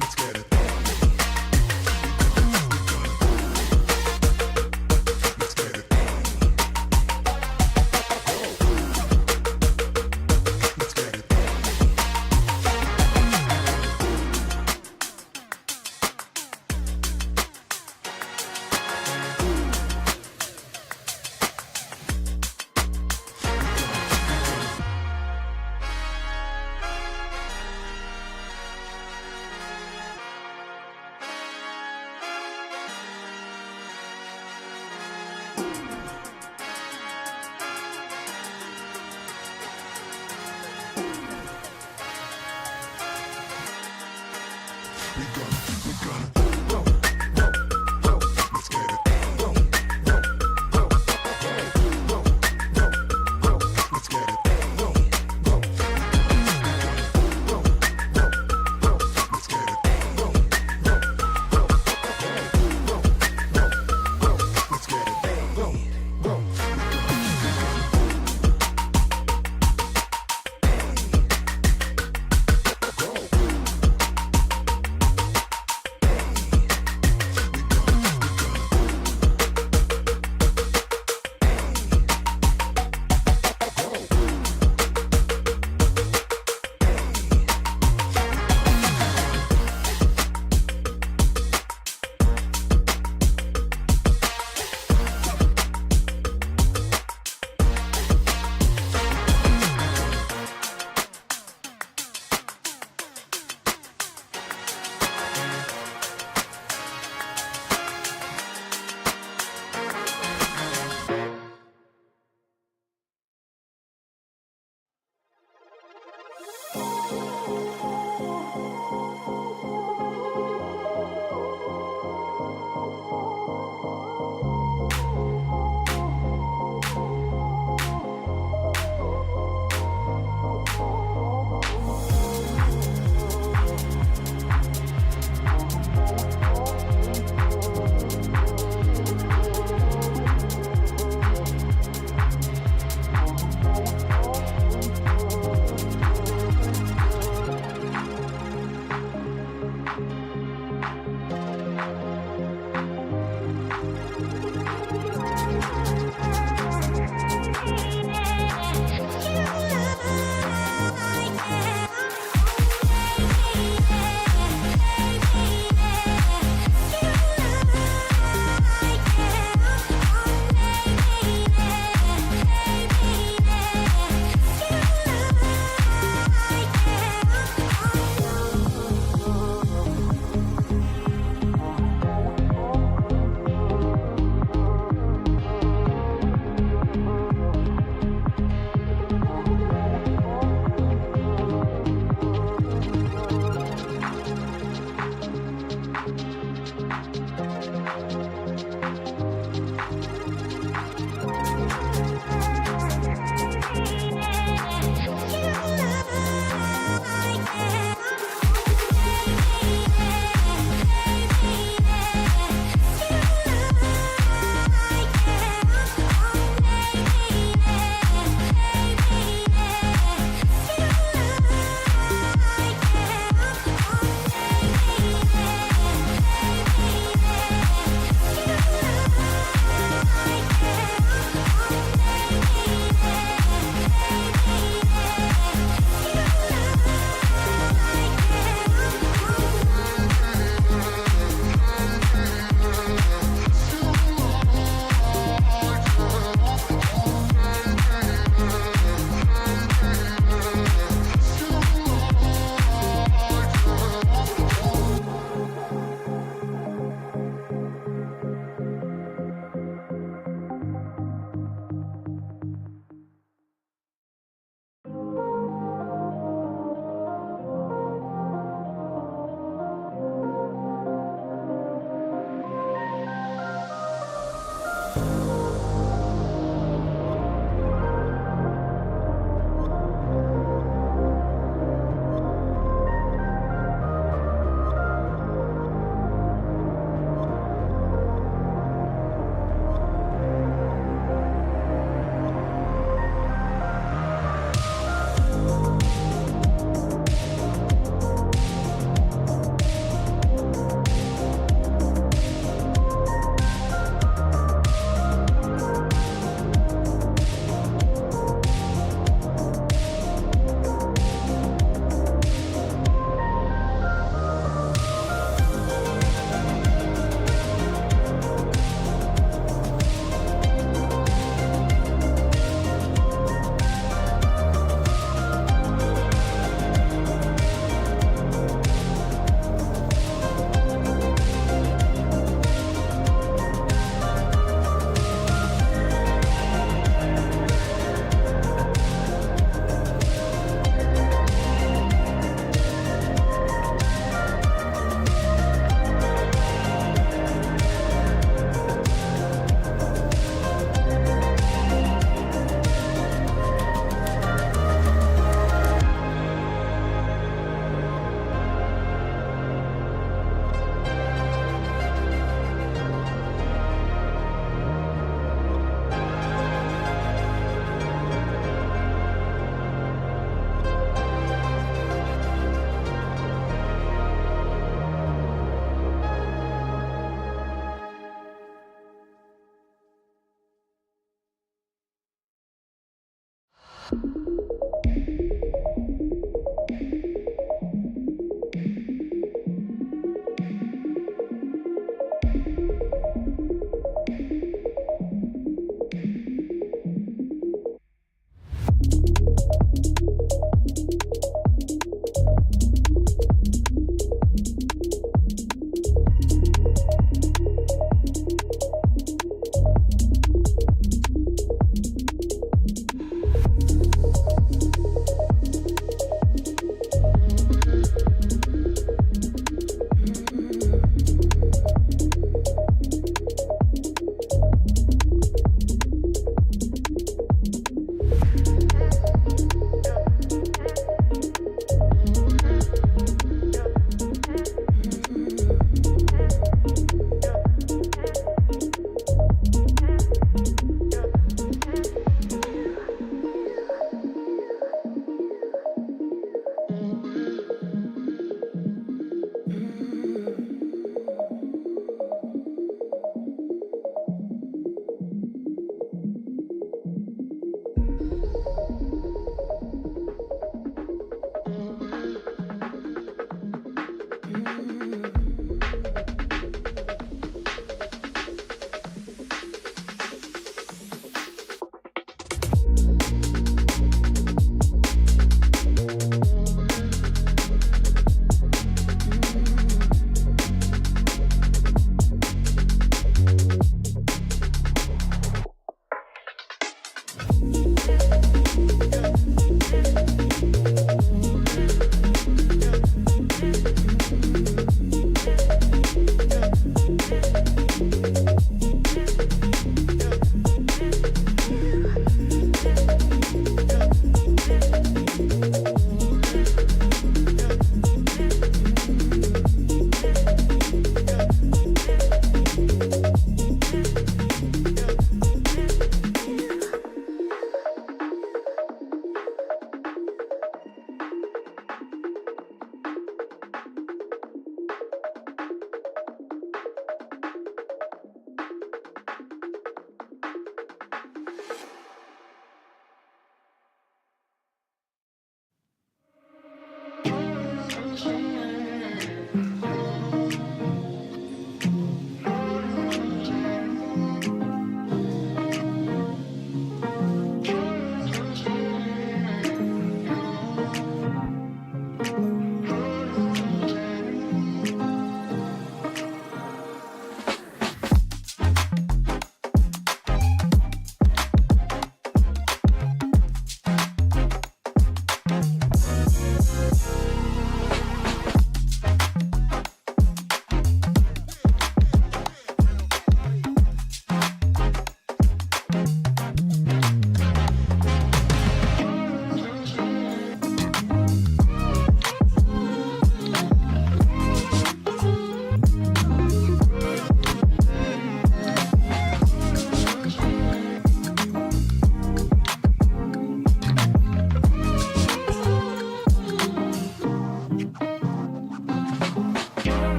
Let's get it.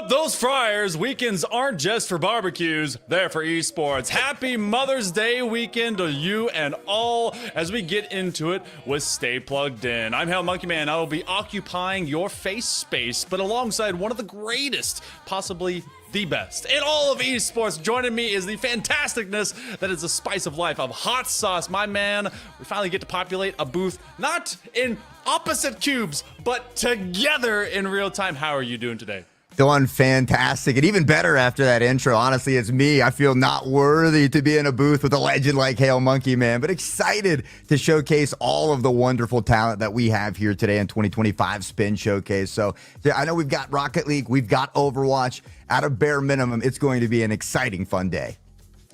up those fryers? Weekends aren't just for barbecues, they're for esports. Happy Mother's Day weekend to you and all as we get into it with Stay Plugged In. I'm Hell Monkey Man. I will be occupying your face space, but alongside one of the greatest, possibly the best in all of esports. Joining me is the fantasticness that is the spice of life of Hot Sauce. My man, we finally get to populate a booth, not in opposite cubes, but together in real time. How are you doing today? Doing fantastic, and even better after that intro. Honestly, it's me. I feel not worthy to be in a booth with a legend like Hail Monkey Man, but excited to showcase all of the wonderful talent that we have here today in 2025 Spin Showcase. So I know we've got Rocket League, we've got Overwatch. At a bare minimum, it's going to be an exciting, fun day.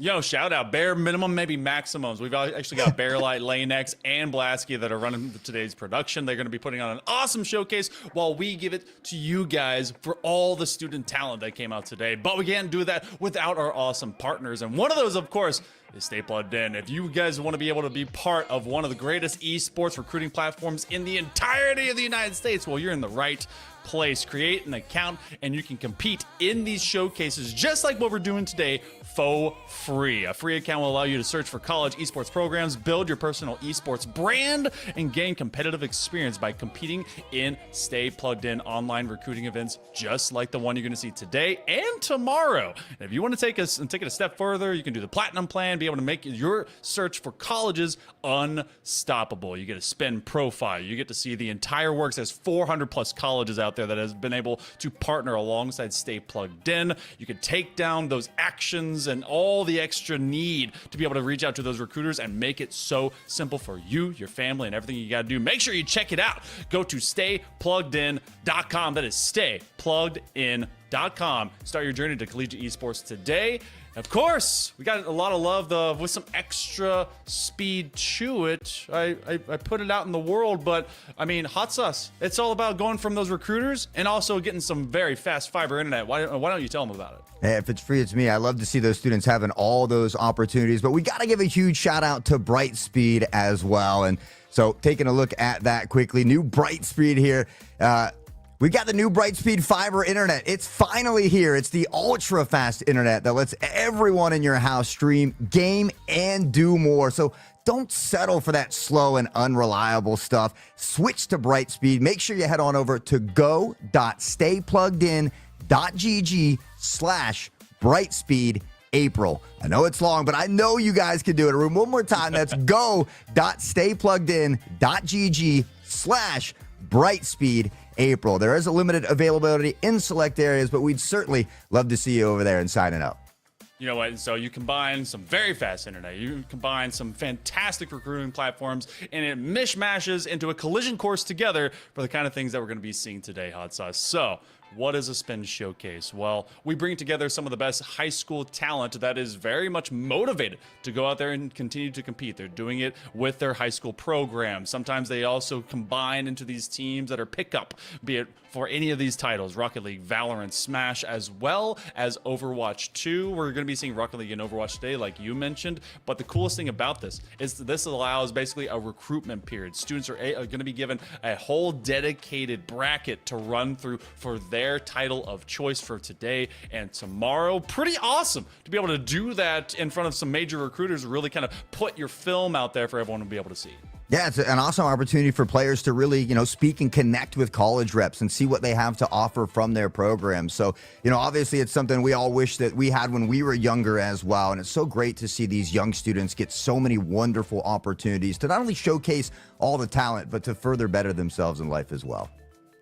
Yo, shout out, bare minimum, maybe maximums. We've actually got Bearlight, Lanex, and Blasky that are running today's production. They're going to be putting on an awesome showcase while we give it to you guys for all the student talent that came out today. But we can't do that without our awesome partners. And one of those, of course, is Stay Plugged In. If you guys want to be able to be part of one of the greatest esports recruiting platforms in the entirety of the United States, well, you're in the right place. Create an account and you can compete in these showcases just like what we're doing today for free. A free account will allow you to search for college esports programs, build your personal esports brand, and gain competitive experience by competing in Stay Plugged In online recruiting events just like the one you're going to see today and tomorrow. And if you want to take it a step further, you can do the platinum plan, be able to make your search for colleges unstoppable. You get a spin profile. You get to see the entire works. There's 400 plus colleges out there that has been able to partner alongside Stay Plugged In. You can take down those actions and all the extra need to be able to reach out to those recruiters and make it so simple for you, your family, and everything you got to do. Make sure you check it out. Go to staypluggedin.com. That is staypluggedin.com. Start your journey to collegiate esports today. Of course, we got a lot of love with some extra speed to it. I put it out in the world, but I mean, Hot Sauce, it's all about going from those recruiters and also getting some very fast fiber internet. Why don't you tell them about it? Hey, if it's free, it's me. I love to see those students having all those opportunities, but we got to give a huge shout out to Brightspeed as well. And so taking a look at that quickly, new Brightspeed here. We got the new Brightspeed fiber internet. It's finally here. It's the ultra fast internet that lets everyone in your house stream, game, and do more. So don't settle for that slow and unreliable stuff. Switch to Brightspeed. Make sure you head on over to go.staypluggedin.gg/Brightspeed April. I know it's long, but I know you guys can do it. One more time. That's go.staypluggedin.gg/Brightspeed April. There is a limited availability in select areas, but we'd certainly love to see you over there and signing up. You know what? So you combine some very fast internet, you combine some fantastic recruiting platforms, and it mishmashes into a collision course together for the kind of things that we're going to be seeing today, Hot Sauce. So what is a spin showcase? Well, we bring together some of the best high school talent that is very much motivated to go out there and continue to compete. They're doing it with their high school program. Sometimes they also combine into these teams that are pickup, be it for any of these titles, Rocket League, Valorant, Smash, as well as Overwatch 2. We're going to be seeing Rocket League and Overwatch today, like you mentioned. But the coolest thing about this is that this allows basically a recruitment period. Students are going to be given a whole dedicated bracket to run through for their title of choice for today and tomorrow. Pretty awesome to be able to do that in front of some major recruiters, really kind of put your film out there for everyone to be able to see. Yeah, it's an awesome opportunity for players to really, speak and connect with college reps and see what they have to offer from their program. So, obviously it's something we all wish that we had when we were younger as well. And it's so great to see these young students get so many wonderful opportunities to not only showcase all the talent, but to further better themselves in life as well.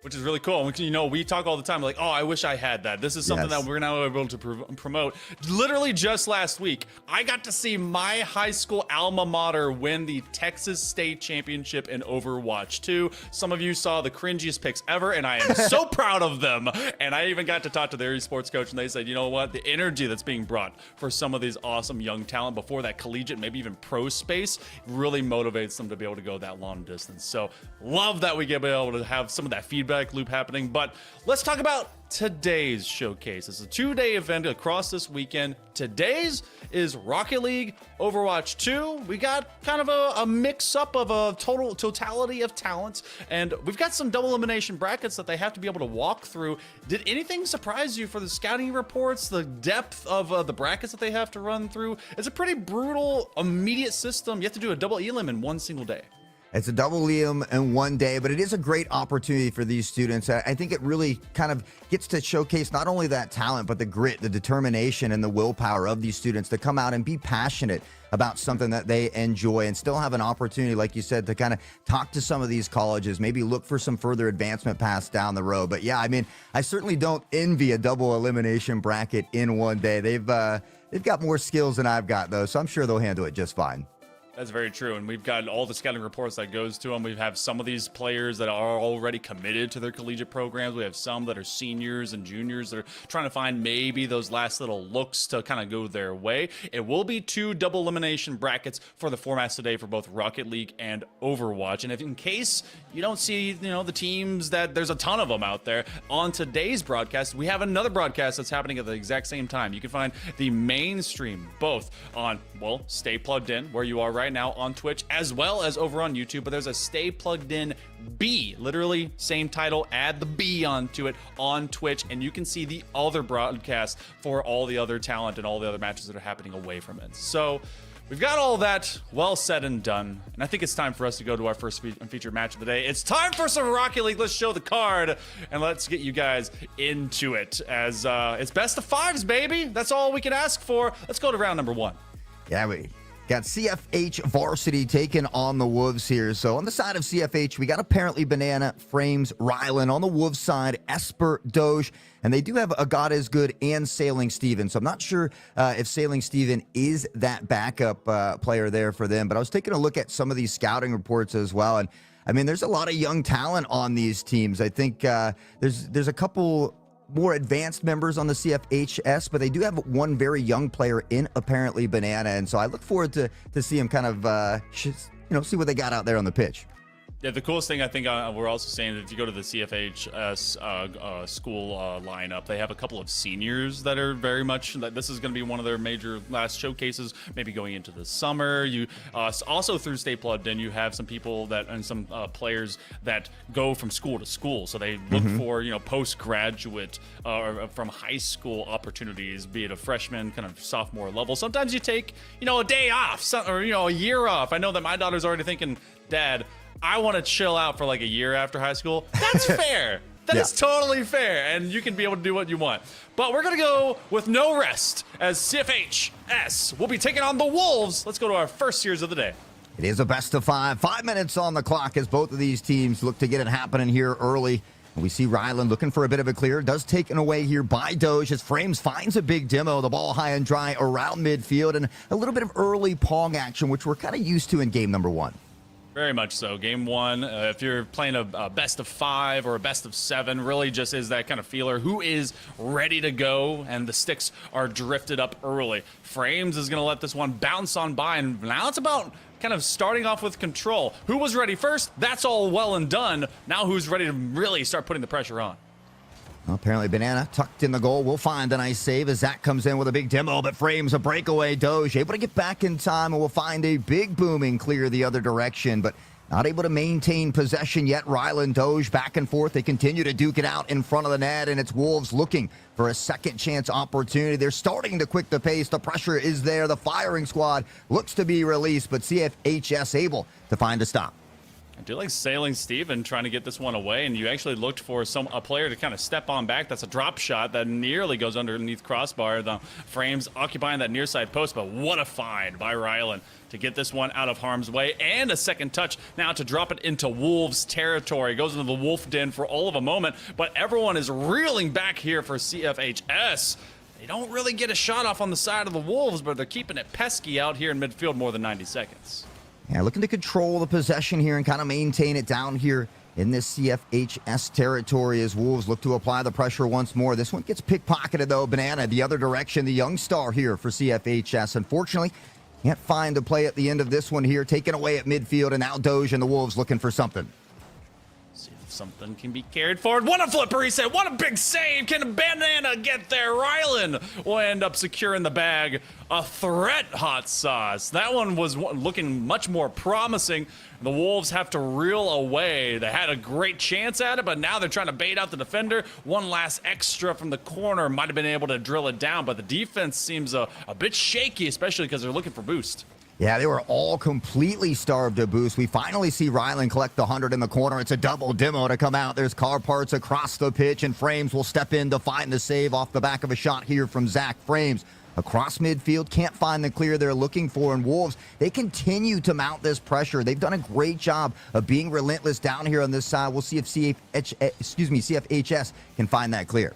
Which is really cool. We talk all the time like, oh, I wish I had that. This is something that we're now able to promote. Literally just last week, I got to see my high school alma mater win the Texas State Championship in Overwatch 2. Some of you saw the cringiest picks ever, and I am so proud of them. And I even got to talk to their esports coach, and they said, you know what? The energy that's being brought for some of these awesome young talent before that collegiate, maybe even pro space, really motivates them to be able to go that long distance. So love that we get able to have some of that feedback feedback loop happening. But let's talk about today's showcase. It's a 2-day event across this weekend. Today's is Rocket League Overwatch 2. We got kind of a mix-up of a totality of talents, and we've got some double elimination brackets that they have to be able to walk through. Did anything surprise you for the scouting reports, the depth of the brackets that they have to run through? It's a pretty brutal, immediate system. You have to do a double elim in one single day. It's a double elim in one day, but it is a great opportunity for these students. I think it really kind of gets to showcase not only that talent, but the grit, the determination, and the willpower of these students to come out and be passionate about something that they enjoy and still have an opportunity, like you said, to kind of talk to some of these colleges, maybe look for some further advancement paths down the road. But yeah, I mean, I certainly don't envy a double elimination bracket in one day. They've got more skills than I've got, though, so I'm sure they'll handle it just fine. That's very true, and we've got all the scouting reports that goes to them. We have some of these players that are already committed to their collegiate programs. We have some that are seniors and juniors that are trying to find maybe those last little looks to kind of go their way. It will be 2 double elimination brackets for the formats today for both Rocket League and Overwatch. And if in case you don't see, the teams that there's a ton of them out there, on today's broadcast, we have another broadcast that's happening at the exact same time. You can find the main stream both on, well, Stay Plugged In, where you are right now on Twitch, as well as over on YouTube. But there's a Stay Plugged In B, literally same title, add the B onto it, on Twitch, and you can see the other broadcast for all the other talent and all the other matches that are happening away from it. So we've got all that well said and done, and I think it's time for us to go to our first featured match of the day. It's time for some Rocket League. Let's show the card, and let's get you guys into it, as it's best of 5s, baby. That's all we can ask for. Let's go to round number 1. Yeah, we got CFH Varsity taking on the Wolves here. So on the side of CFH, we got apparently Banana, Frames, Rylan. On the Wolves side, Esper, Doge, and they do have a God is Good and Sailing Steven. So I'm not sure if Sailing Steven is that backup player there for them, but I was taking a look at some of these scouting reports as well. And I mean, there's a lot of young talent on these teams. I think there's a couple more advanced members on the CFHS, but they do have one very young player in apparently Banana, and so I look forward to see him kind of see what they got out there on the pitch. Yeah, the coolest thing I think we're also saying that if you go to the CFHS school lineup, they have a couple of seniors that are very much that this is going to be one of their major last showcases, maybe going into the summer. You also through Stay Plugged In, you have some people that and some players that go from school to school, so they look for postgraduate or from high school opportunities, be it a freshman, kind of sophomore level. Sometimes you take a day off, or a year off. I know that my daughter's already thinking, Dad, I want to chill out for like a year after high school. That's fair. That is totally fair, and you can be able to do what you want. But we're going to go with no rest, as CFHS will be taking on the Wolves. Let's go to our first series of the day. It is a best of 5. 5 minutes on the clock as both of these teams look to get it happening here early. And we see Rylan looking for a bit of a clear. Does taken away here by Doge as Frames finds a big demo. The ball high and dry around midfield, and a little bit of early Pong action, which we're kind of used to in game number 1. Very much so. Game 1, if you're playing a best of 5 or a best of 7, really just is that kind of feeler. Who is ready to go? And the sticks are drifted up early. Frames is going to let this one bounce on by, and now it's about kind of starting off with control. Who was ready first? That's all well and done. Now who's ready to really start putting the pressure on? Well, apparently Banana tucked in the goal. We'll find a nice save as Zach comes in with a big demo, but Frames a breakaway. Doge able to get back in time, and we'll find a big booming clear the other direction, but not able to maintain possession yet. Rylan, Doge back and forth. They continue to duke it out in front of the net, and it's Wolves looking for a second chance opportunity. They're starting to quick the pace. The pressure is there. The firing squad looks to be released, but CFHS able to find a stop. I do like Sailing Steven trying to get this one away, and you actually looked for a player to kind of step on back. That's a drop shot that nearly goes underneath crossbar. The Frames occupying that near side post, but what a find by Rylan to get this one out of harm's way, and a second touch now to drop it into Wolves territory. Goes into the Wolf Den for all of a moment, but everyone is reeling back here for CFHS. They don't really get a shot off on the side of the Wolves, but they're keeping it pesky out here in midfield more than 90 seconds. Yeah, looking to control the possession here and kind of maintain it down here in this CFHS territory as Wolves look to apply the pressure once more. This one gets pickpocketed, though. Banana the other direction, the young star here for CFHS. Unfortunately, can't find a play at the end of this one here. Taken away at midfield, and now Doge and the Wolves looking for something. Something can be carried forward. What a flipper reset. What a big save. Can Banana get there? Rylan will end up securing the bag. A threat, Hot Sauce. That one was looking much more promising. The Wolves have to reel away. They had a great chance at it, but now they're trying to bait out the defender. One last extra from the corner. Might have been able to drill it down, but the defense seems a bit shaky, especially because they're looking for boost. Yeah, they were all completely starved of boost. We finally see Rylan collect the 100 in the corner. It's a double demo to come out. There's car parts across the pitch, and Frames will step in to find the save off the back of a shot here from Zach. Frames across midfield, can't find the clear they're looking for. And Wolves, they continue to mount this pressure. They've done a great job of being relentless down here on this side. We'll see if CFHS can find that clear.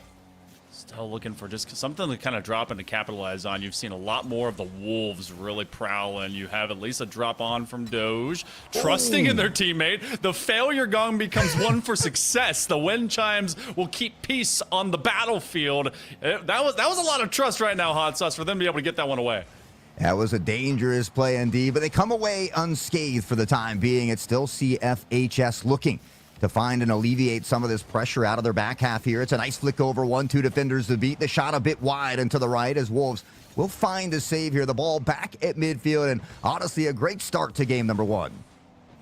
Still looking for just something to kind of drop and to capitalize on. You've seen a lot more of the Wolves really prowling. You have at least a drop on from Doge, trusting in their teammate. The failure gong becomes one for success. The wind chimes will keep peace on the battlefield. That was a lot of trust right now, Hot Sauce, for them to be able to get that one away. That was a dangerous play indeed, but they come away unscathed for the time being. It's still CFHS looking to find and alleviate some of this pressure out of their back half here. It's a nice flick over, 1-2 defenders to beat. The shot a bit wide and to the right as Wolves will find a save here. The ball back at midfield, and honestly, a great start to game number one.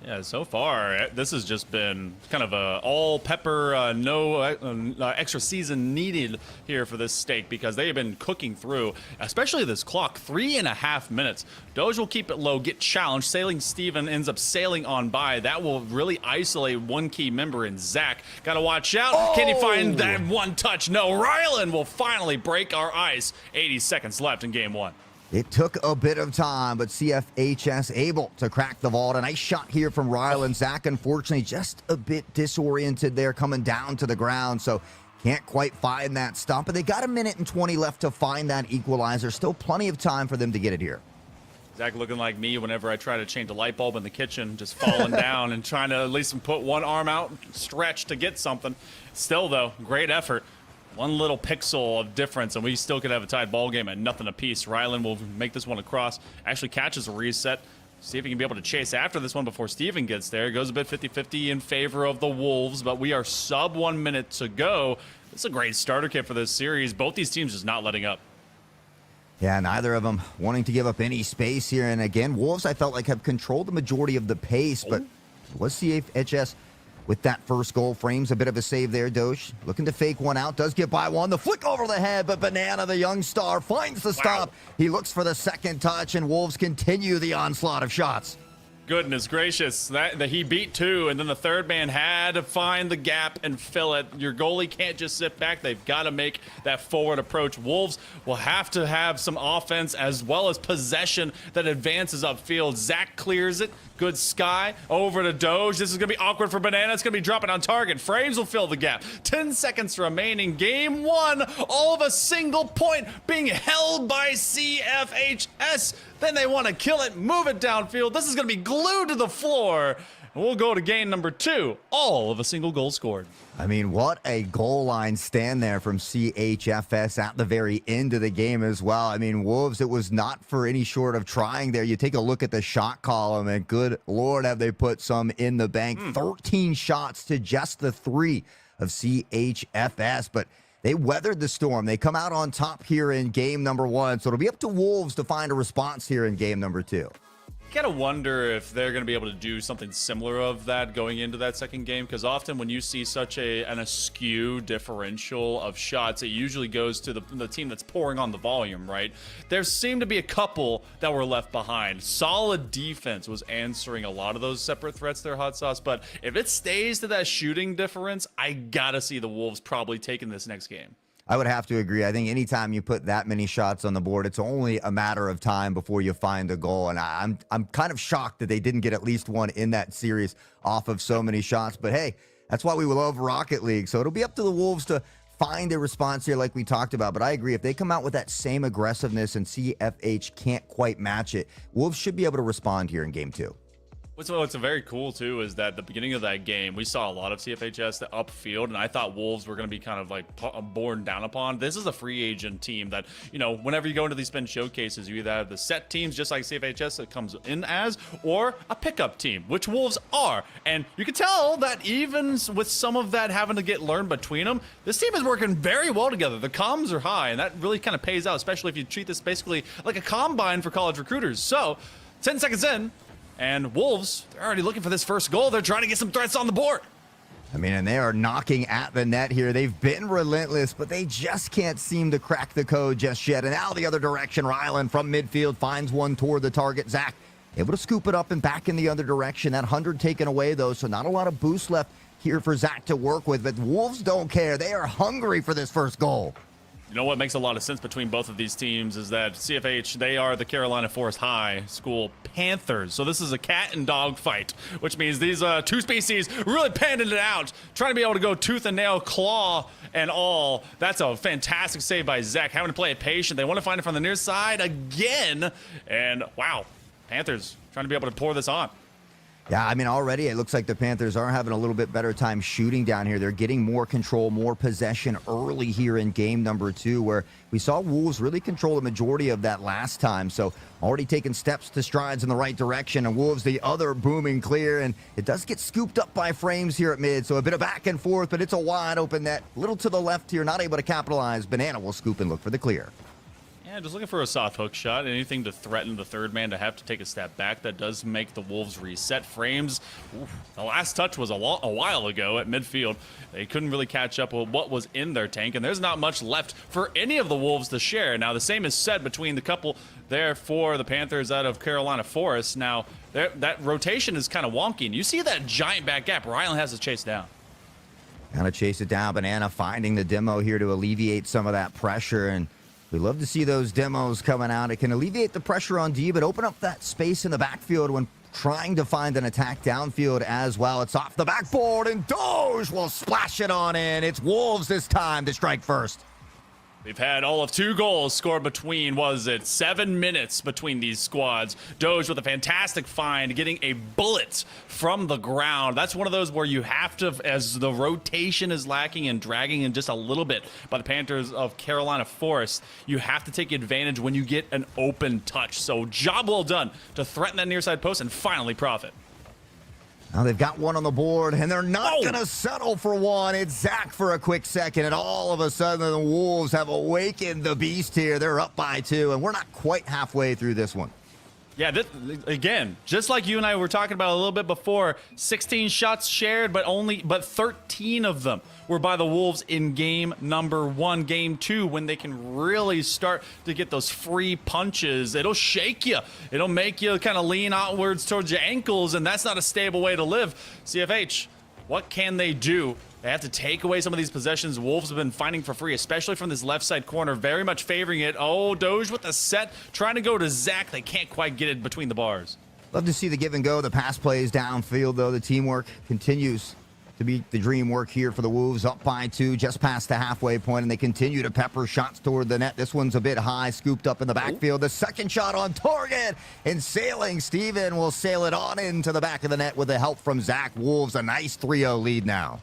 Yeah, so far, this has just been kind of a all pepper, no extra season needed here for this steak because they have been cooking through, especially this clock, 3.5 minutes. Doge will keep it low, get challenged. Sailing Steven ends up sailing on by. That will really isolate one key member in Zach. Got to watch out. Oh! Can he find that one touch? No, Rylan will finally break our ice. 80 seconds left in game one. It took a bit of time, but CFHS able to crack the vault. A nice shot here from Rylan. Zach, unfortunately, just a bit disoriented there coming down to the ground, so can't quite find that stop. But they got 1:20 left to find that equalizer. Still plenty of time for them to get it here. Zach looking like me whenever I try to change a light bulb in the kitchen, just falling down and trying to at least put one arm out, stretch to get something. Still, though, great effort. One little pixel of difference, and we still could have a tied ball game at nothing apiece. Rylan will make this one across. Actually catches a reset. See if he can be able to chase after this one before Steven gets there. It goes a bit 50-50 in favor of the Wolves, but we are sub 1 minute to go. It's a great starter kit for this series. Both these teams just not letting up. Yeah, neither of them wanting to give up any space here. And again, Wolves, I felt like, have controlled the majority of the pace, but was CFHS with that first goal. Frames a bit of a save there. Doge looking to fake one out, does get by one. The flick over the head, but Banana, the young star, finds the stop. He looks for the second touch, and Wolves continue the onslaught of shots. Goodness gracious, that he beat two, and then the third man had to find the gap and fill it. Your goalie can't just sit back. They've got to make that forward approach. Wolves will have to have some offense as well as possession that advances upfield. Zach clears it. Good Sky over to Doge. This is going to be awkward for Banana. It's going to be dropping on target. Frames will fill the gap. 10 seconds remaining. Game one, all of a single point being held by CFHS. Then they want to kill it, move it downfield. This is going to be glued to the floor. And we'll go to game number two, all of a single goal scored. I mean, what a goal line stand there from CHFS at the very end of the game as well. I mean, Wolves, it was not for any short of trying there. You take a look at the shot column, and good Lord, have they put some in the bank. 13 shots to just the 3 of CHFS, but they weathered the storm. They come out on top here in game number one, so it'll be up to Wolves to find a response here in game number two. Gotta wonder if they're going to be able to do something similar of that going into that second game, because often when you see such an askew differential of shots, it usually goes to the team that's pouring on the volume, right? There seemed to be a couple that were left behind. Solid defense was answering a lot of those separate threats there, Hot Sauce, but if it stays to that shooting difference, I gotta see the Wolves probably taking this next game. I would have to agree. I think anytime you put that many shots on the board, it's only a matter of time before you find a goal. And I'm kind of shocked that they didn't get at least one in that series off of so many shots. But hey, that's why we love Rocket League. So it'll be up to the Wolves to find a response here like we talked about. But I agree, if they come out with that same aggressiveness and CFH can't quite match it, Wolves should be able to respond here in game two. What's very cool too is that at the beginning of that game, we saw a lot of CFHS upfield, and I thought Wolves were going to be kind of like borne down upon. This is a free agent team that, you know, whenever you go into these spin showcases, you either have the set teams just like CFHS that comes in as, or a pickup team, which Wolves are. And you can tell that even with some of that having to get learned between them, this team is working very well together. The comms are high, and that really kind of pays out, especially if you treat this basically like a combine for college recruiters. So, 10 seconds in, and Wolves, they're already looking for this first goal. They're trying to get some threats on the board. I mean, and they are knocking at the net here. They've been relentless, but they just can't seem to crack the code just yet. And now the other direction, Ryland from midfield finds one toward the target. Zach able to scoop it up and back in the other direction. That 100 taken away, though, so not a lot of boost left here for Zach to work with. But Wolves don't care. They are hungry for this first goal. You know what makes a lot of sense between both of these teams is that CFH, they are the Carolina Forest High School Panthers. So this is a cat and dog fight, which means these two species really panning it out, trying to be able to go tooth and nail, claw and all. That's a fantastic save by Zach, having to play it patient. They want to find it from the near side again. And wow, Panthers trying to be able to pour this on. Yeah, I mean, already it looks like the Panthers are having a little bit better time shooting down here. They're getting more control, more possession early here in game number 2, where we saw Wolves really control the majority of that last time. So already taking steps to strides in the right direction, and Wolves the other booming clear, and it does get scooped up by Frames here at mid. So a bit of back and forth, but it's a wide open net. Little to the left here, not able to capitalize. Banana will scoop and look for the clear. Yeah, just looking for a soft hook shot. Anything to threaten the third man to have to take a step back. That does make the Wolves reset. Frames, the last touch was a while ago at midfield. They couldn't really catch up with what was in their tank, and there's not much left for any of the Wolves to share. Now, the same is said between the couple there for the Panthers out of Carolina Forest. Now, that rotation is kind of wonky, and you see that giant back gap. Ryland has to chase down. Kind of chase it down. Banana finding the demo here to alleviate some of that pressure, and we love to see those demos coming out. It can alleviate the pressure on D, but open up that space in the backfield when trying to find an attack downfield as well. It's off the backboard, and Doge will splash it on in. It's Wolves this time to strike first. We've had all of 2 goals scored between, 7 minutes between these squads. Doge with a fantastic find, getting a bullet from the ground. That's one of those where you have to, as the rotation is lacking and dragging in just a little bit by the Panthers of Carolina Forest, you have to take advantage when you get an open touch. So job well done to threaten that near side post and finally profit. Now they've got one on the board, and they're not going to settle for one. It's Zach for a quick second, and all of a sudden the Wolves have awakened the beast here. They're up by 2, and we're not quite halfway through this one. Yeah, again, just like you and I were talking about a little bit before, 16 shots shared, but 13 of them were by the Wolves in game number 1. Game 2, when they can really start to get those free punches, it'll shake you. It'll make you kind of lean outwards towards your ankles, and that's not a stable way to live. CFH, what can they do? They have to take away some of these possessions Wolves have been finding for free, especially from this left side corner, very much favoring it. Oh, Doge with the set, trying to go to Zach. They can't quite get it between the bars. Love to see the give and go. The pass plays downfield, though. The teamwork continues to be the dream work here for the Wolves. Up by 2, just past the halfway point, and they continue to pepper shots toward the net. This one's a bit high, scooped up in the backfield. The second shot on target, and sailing. Steven will sail it on into the back of the net with the help from Zach. Wolves a nice 3-0 lead now.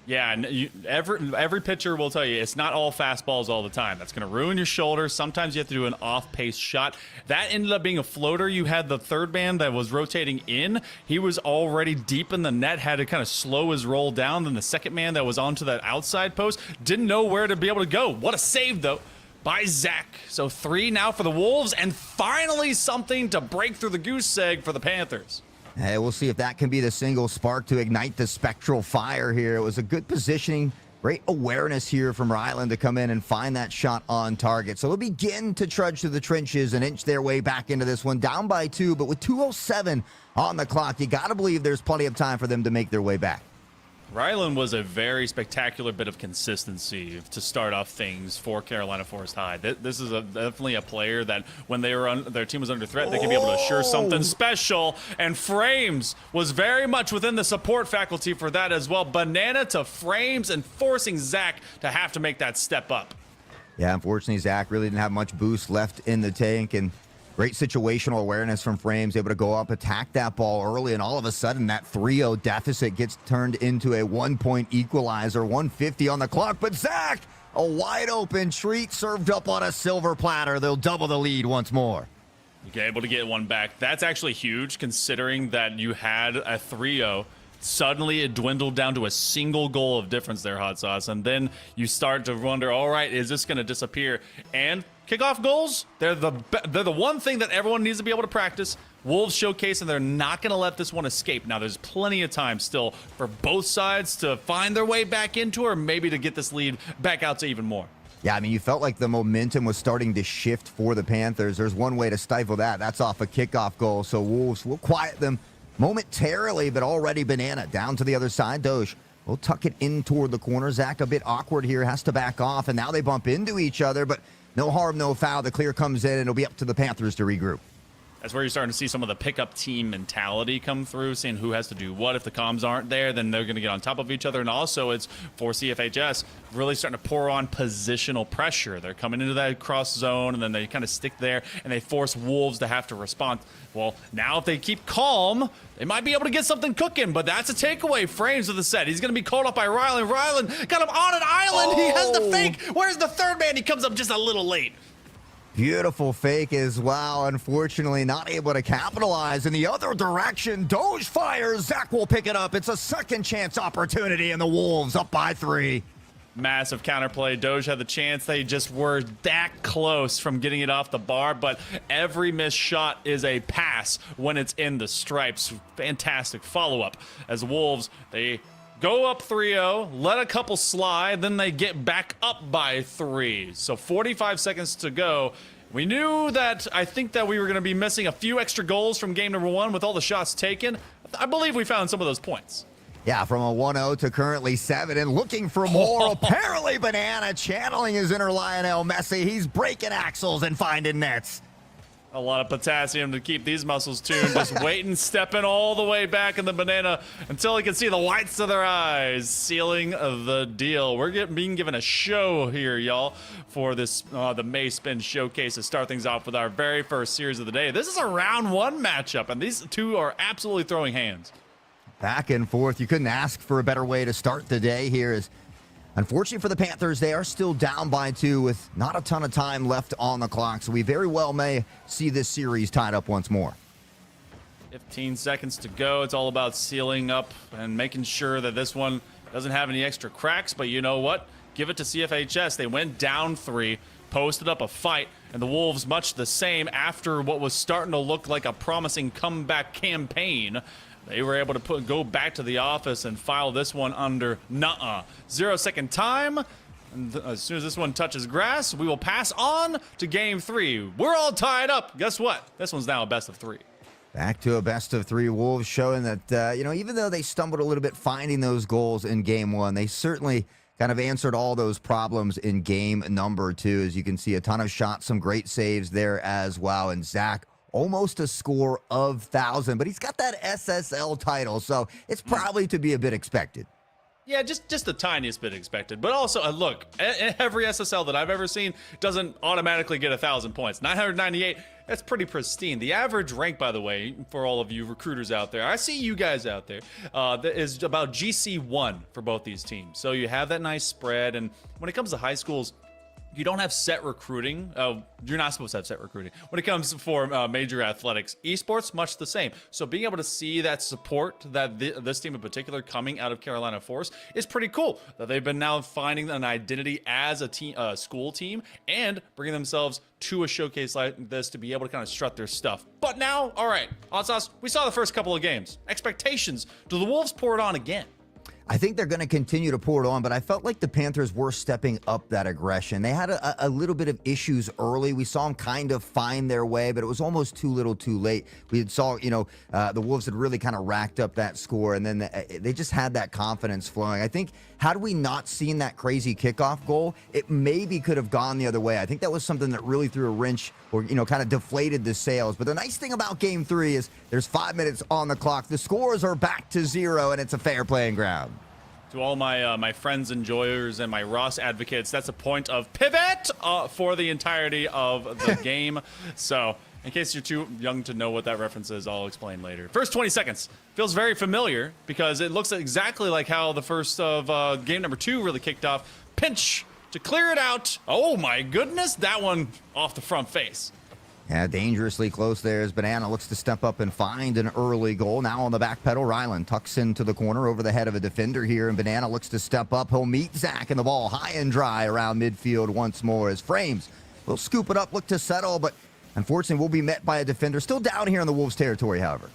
Yeah, and every pitcher will tell you it's not all fastballs all the time. That's going to ruin your shoulder. Sometimes you have to do an off-pace shot. That ended up being a floater. You had the third man that was rotating in. He was already deep in the net, had to kind of slow his roll down. Then the second man that was onto that outside post didn't know where to be able to go. What a save, though, by Zach. So 3 now for the Wolves, and finally something to break through the goose egg for the Panthers. Hey, we'll see if that can be the single spark to ignite the spectral fire here. It was a good positioning, great awareness here from Ryland to come in and find that shot on target. So they'll begin to trudge through the trenches and inch their way back into this one, down by 2, but with 2:07 on the clock, you got to believe there's plenty of time for them to make their way back. Ryland was a very spectacular bit of consistency to start off things for Carolina Forest High. This is definitely a player that when their team was under threat, they could be able to assure something special. And Frames was very much within the support faculty for that as well. Banana to Frames and forcing Zach to have to make that step up. Yeah, unfortunately, Zach really didn't have much boost left in the tank, and Great situational awareness from Frames, able to go up, attack that ball early, and all of a sudden that 3-0 deficit gets turned into a 1-point equalizer, 150 on the clock. But Zach, a wide open treat served up on a silver platter. They'll double the lead once more. You're able to get one back. That's actually huge considering that you had a 3-0. Suddenly it dwindled down to a single goal of difference there, Hot Sauce. And then you start to wonder, all right, is this going to disappear? And kickoff goals, they're the one thing that everyone needs to be able to practice. Wolves showcase, and they're not going to let this one escape. Now, there's plenty of time still for both sides to find their way back into, or maybe to get this lead back out to even more. Yeah, I mean, you felt like the momentum was starting to shift for the Panthers. There's one way to stifle that. That's off a kickoff goal. So Wolves will quiet them momentarily, but already Banana down to the other side. Doge will tuck it in toward the corner. Zach a bit awkward here, has to back off, and now they bump into each other, but no harm, no foul. The clear comes in, and it'll be up to the Panthers to regroup. That's where you're starting to see some of the pickup team mentality come through, seeing who has to do what. If the comms aren't there, then they're going to get on top of each other. And also, it's for CFHS really starting to pour on positional pressure. They're coming into that cross zone, and then they kind of stick there, and they force Wolves to have to respond. Well, now if they keep calm, they might be able to get something cooking, but that's a takeaway. Frames of the set. He's going to be called up by Rylan. Rylan got him on an island. He has the fake. Where's the third man? He comes up just a little late. Beautiful fake as well. Unfortunately, not able to capitalize in the other direction. Doge fires. Zach will pick it up. It's a second chance opportunity, and the Wolves up by 3. Massive counterplay. Doge had the chance. They just were that close from getting it off the bar, but every missed shot is a pass when it's in the stripes. Fantastic follow-up as Wolves, they go up 3-0, let a couple slide, then they get back up by 3. So 45 seconds to go. We knew that, I think that we were going to be missing a few extra goals from game number 1 with all the shots taken. I believe we found some of those points. Yeah, from a 1-0 to currently 7 and looking for more. Apparently, Banana channeling his inner Lionel Messi. He's breaking axles and finding nets. A lot of potassium to keep these muscles tuned. Just waiting, stepping all the way back in the Banana until he can see the whites of their eyes, sealing the deal. We're being given a show here, y'all, for this the May Spin Showcase to start things off with our very first series of the day. This is a round 1 matchup, and these two are absolutely throwing hands. Back and forth. You couldn't ask for a better way to start the day here. Unfortunately for the Panthers, they are still down by 2 with not a ton of time left on the clock, so we very well may see this series tied up once more. 15 seconds to go. It's all about sealing up and making sure that this one doesn't have any extra cracks, but you know what? Give it to CFHS. They went down 3, posted up a fight, and the Wolves much the same after what was starting to look like a promising comeback campaign. They were able to go back to the office and file this one under 0-second time. And as soon as this one touches grass, we will pass on to game 3. We're all tied up. Guess what? This one's now a best of 3. Back to a best of 3. Wolves showing that, even though they stumbled a little bit finding those goals in game 1, they certainly kind of answered all those problems in game number 2. As you can see, a ton of shots, some great saves there as well. And Zach, almost a score of 1,000, but he's got that SSL title, so it's probably to be a bit expected. Yeah, just the tiniest bit expected. But also, look, every SSL that I've ever seen doesn't automatically get 1,000 points. 998, that's pretty pristine. The average rank, by the way, for all of you recruiters out there, I see you guys out there, that is about GC1 for both these teams. So you have that nice spread, and when it comes to high schools, you don't have set recruiting. You're not supposed to have set recruiting. When it comes for major athletics, esports, much the same. So being able to see that support that this team in particular coming out of Carolina Force is pretty cool. That they've been now finding an identity as a team, school team, and bringing themselves to a showcase like this to be able to kind of strut their stuff. But now, all right, Hot Sauce, we saw the first couple of games. Expectations. Do the Wolves pour it on again? I think they're going to continue to pour it on, but I felt like the Panthers were stepping up that aggression. They had a little bit of issues early. We saw them kind of find their way, but it was almost too little too late. We saw, the Wolves had really kind of racked up that score, and then they just had that confidence flowing. I think, had we not seen that crazy kickoff goal, it maybe could have gone the other way. I think that was something that really threw a wrench or, kind of deflated the sails. But the nice thing about game 3 is there's 5 minutes on the clock. The scores are back to 0, and it's a fair playing ground. To all my friends, enjoyers, and my Ross advocates, that's a point of pivot for the entirety of the game. So In case you're too young to know what that reference is, I'll explain later. First 20 seconds feels very familiar because it looks exactly like how the first of game number 2 really kicked off. Pinch to clear it out. Oh my goodness, that one off the front face. Yeah, dangerously close there as Banana looks to step up and find an early goal. Now on the back pedal, Ryland tucks into the corner over the head of a defender here, and Banana looks to step up. He'll meet Zach, and the ball high and dry around midfield once more as Frames will scoop it up, look to settle, but unfortunately will be met by a defender. Still down here in the Wolves' territory, however.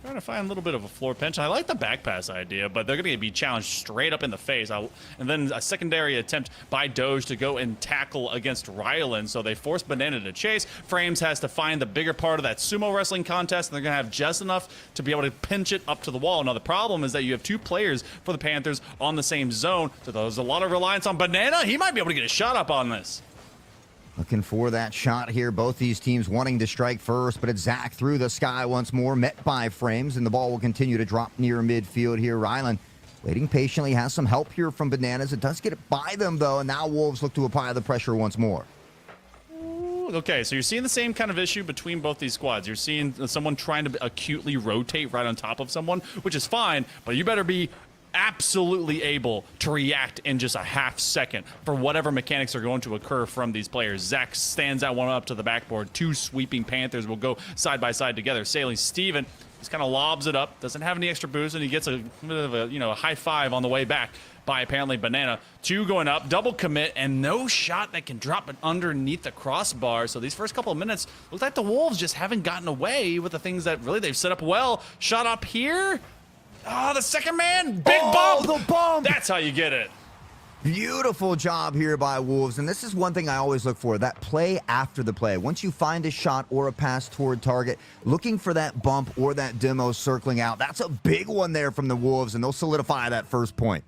Trying to find a little bit of a floor pinch. I like the back pass idea, but they're going to be challenged straight up in the face. And then a secondary attempt by Doge to go and tackle against Ryland. So they force Banana to chase. Frames has to find the bigger part of that sumo wrestling contest, and they're going to have just enough to be able to pinch it up to the wall. Now, the problem is that you have 2 players for the Panthers on the same zone. So there's a lot of reliance on Banana. He might be able to get a shot up on this. Looking for that shot here. Both these teams wanting to strike first, but it's Zach through the sky once more, met by Frames, and the ball will continue to drop near midfield here. Ryland waiting patiently, has some help here from Bananas. It does get it by them, though, and now Wolves look to apply the pressure once more. Okay, so you're seeing the same kind of issue between both these squads. You're seeing someone trying to acutely rotate right on top of someone, which is fine, but you better be absolutely able to react in just a half second for whatever mechanics are going to occur from these players. Zach stands out one up to the backboard. 2 sweeping Panthers will go side by side together. Sailing Steven just kind of lobs it up, doesn't have any extra boost, and he gets a bit of a high five on the way back by apparently Banana. 2 going up, double commit, and no shot that can drop it underneath the crossbar. So these first couple of minutes look like the Wolves just haven't gotten away with the things that really they've set up well. Shot up here. Oh, the second man, big bump. The bump. That's how you get it. Beautiful job here by Wolves, and this is one thing I always look for, that play after the play. Once you find a shot or a pass toward target, looking for that bump or that demo circling out. That's a big one there from the Wolves, and they'll solidify that first point.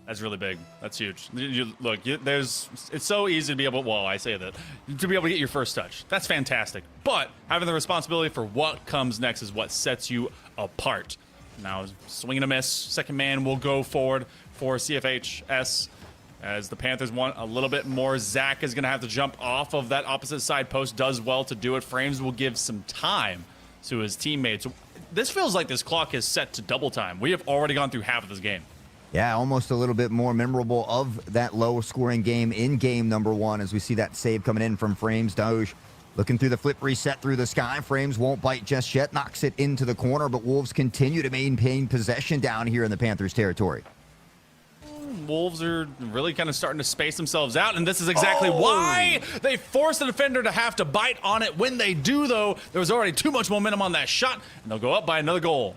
That's really big. That's huge. It's so easy to be able, well, I say that, to be able to get your first touch. That's fantastic. But having the responsibility for what comes next is what sets you apart. Now, swing and a miss. Second man will go forward for CFHS as the Panthers want a little bit more. Zach is going to have to jump off of that opposite side post. Does well to do it. Frames will give some time to his teammates. This feels like this clock is set to double time. We have already gone through half of this game. Yeah, almost a little bit more memorable of that low-scoring game in game number 1 as we see that save coming in from Frames. Doge looking through the flip reset through the sky. Frames won't bite just yet. Knocks it into the corner, but Wolves continue to maintain possession down here in the Panthers' territory. Wolves are really kind of starting to space themselves out, and this is exactly why they force the defender to have to bite on it. When they do, though, there was already too much momentum on that shot, and they'll go up by another goal.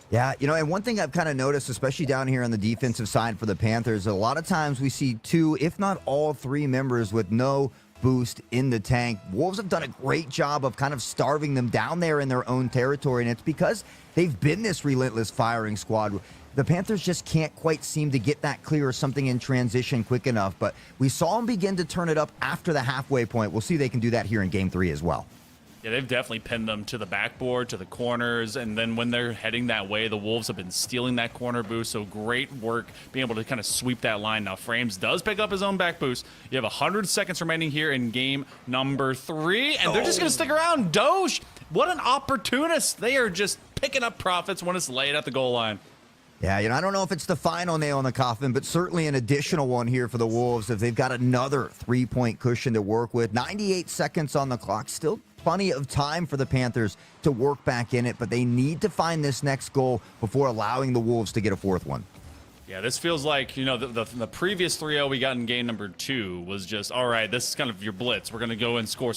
Yeah, and one thing I've kind of noticed, especially down here on the defensive side for the Panthers, a lot of times we see 2, if not all 3 members with no boost in the tank. Wolves have done a great job of kind of starving them down there in their own territory, and it's because they've been this relentless firing squad. The Panthers just can't quite seem to get that clear or something in transition quick enough, but we saw them begin to turn it up after the halfway point. We'll see they can do that here in game 3 as well. Yeah, they've definitely pinned them to the backboard, to the corners, and then when they're heading that way, the Wolves have been stealing that corner boost, so great work being able to kind of sweep that line. Now, Frames does pick up his own back boost. You have 100 seconds remaining here in game number 3, and they're just going to stick around. Doge, what an opportunist. They are just picking up profits when it's laid at the goal line. Yeah, I don't know if it's the final nail in the coffin, but certainly an additional one here for the Wolves if they've got another 3-point cushion to work with. 98 seconds on the clock, still plenty of time for the Panthers to work back in it, but they need to find this next goal before allowing the Wolves to get a 4th one. Yeah, this feels like, the previous 3-0 we got in game number 2 was just, all right, this is kind of your blitz. We're going to go and score.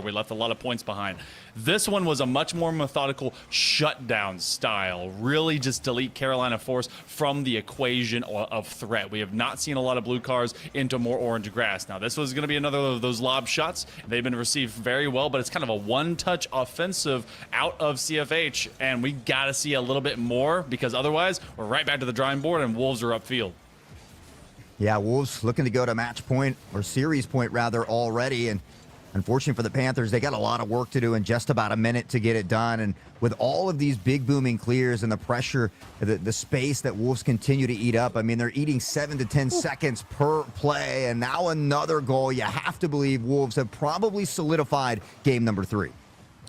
We left a lot of points behind. This one was a much more methodical shutdown style. Really just delete Carolina Force from the equation of threat. We have not seen a lot of blue cars into more orange grass. Now, this was going to be another of those lob shots. They've been received very well, but it's kind of a one-touch offensive out of CFH, and we got to see a little bit more because otherwise we're right back to the drawing board and Wolves are upfield. Yeah, Wolves looking to go to match point, or series point rather, already, and unfortunately for the Panthers, they got a lot of work to do in just about a minute to get it done. And with all of these big booming clears and the pressure, the space that Wolves continue to eat up, I mean, they're eating 7 to 10 seconds per play. And now another goal. You have to believe Wolves have probably solidified game number 3.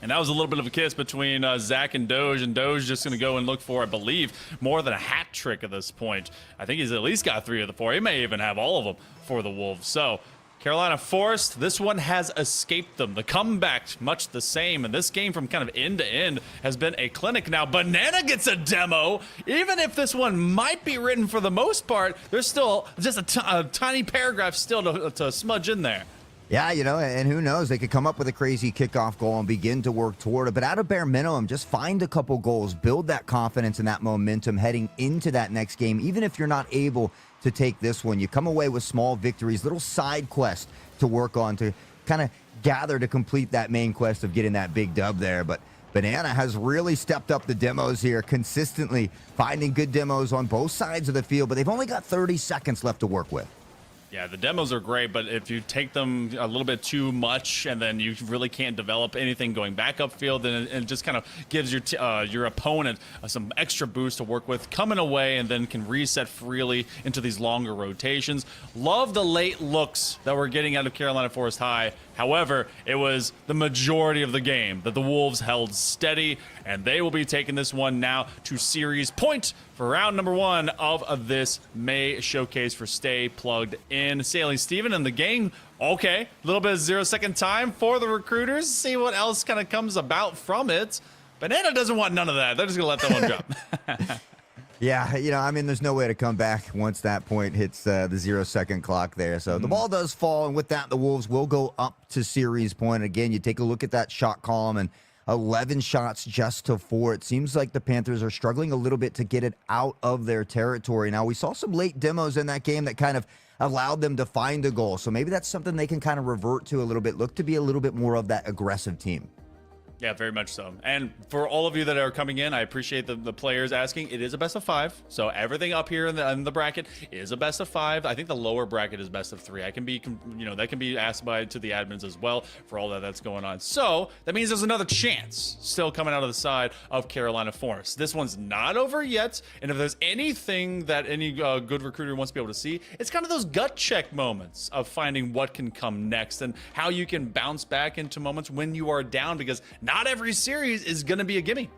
And that was a little bit of a kiss between Zach and Doge just going to go and look for, I believe, more than a hat trick at this point. I think he's at least got 3 of the 4. He may even have all of them for the Wolves. So Carolina Forest, this one has escaped them. The comeback, much the same. And this game from kind of end to end has been a clinic. Now, Banana gets a demo. Even if this one might be written for the most part, there's still just a tiny paragraph still to smudge in there. Yeah, and who knows? They could come up with a crazy kickoff goal and begin to work toward it. But at a bare minimum, just find a couple goals, build that confidence and that momentum heading into that next game. Even if you're not able to take this one, you come away with small victories, little side quests to work on to kind of gather to complete that main quest of getting that big dub there. But Banana has really stepped up the demos here, consistently finding good demos on both sides of the field, but they've only got 30 seconds left to work with. Yeah, the demos are great, but if you take them a little bit too much and then you really can't develop anything going back upfield, then it just kind of gives your opponent some extra boost to work with coming away and then can reset freely into these longer rotations. Love the late looks that we're getting out of Carolina Forest High. However, it was the majority of the game that the Wolves held steady, and they will be taking this one now to series point for round number 1 of this May showcase for Stay Plugged In. Sailing Steven and the gang, okay, a little bit of 0-second time for the recruiters. See what else kind of comes about from it. Banana doesn't want none of that. They're just going to let that one drop. Yeah, I mean, there's no way to come back once that point hits the 0-second clock there. So the ball does fall, and with that, the Wolves will go up to series point. Again, you take a look at that shot column, and 11 shots just to 4. It seems like the Panthers are struggling a little bit to get it out of their territory. Now, we saw some late demos in that game that kind of allowed them to find a goal. So maybe that's something they can kind of revert to a little bit, look to be a little bit more of that aggressive team. Yeah, very much so. And for all of you that are coming in, I appreciate the players asking. It is a best of 5. So everything up here in the bracket is a best of 5. I think the lower bracket is best of 3. I can be, that can be asked to the admins as well for all that's going on. So that means there's another chance still coming out of the side of Carolina Forest. This one's not over yet. And if there's anything that any good recruiter wants to be able to see, it's kind of those gut check moments of finding what can come next and how you can bounce back into moments when you are down, because not every series is going to be a gimme.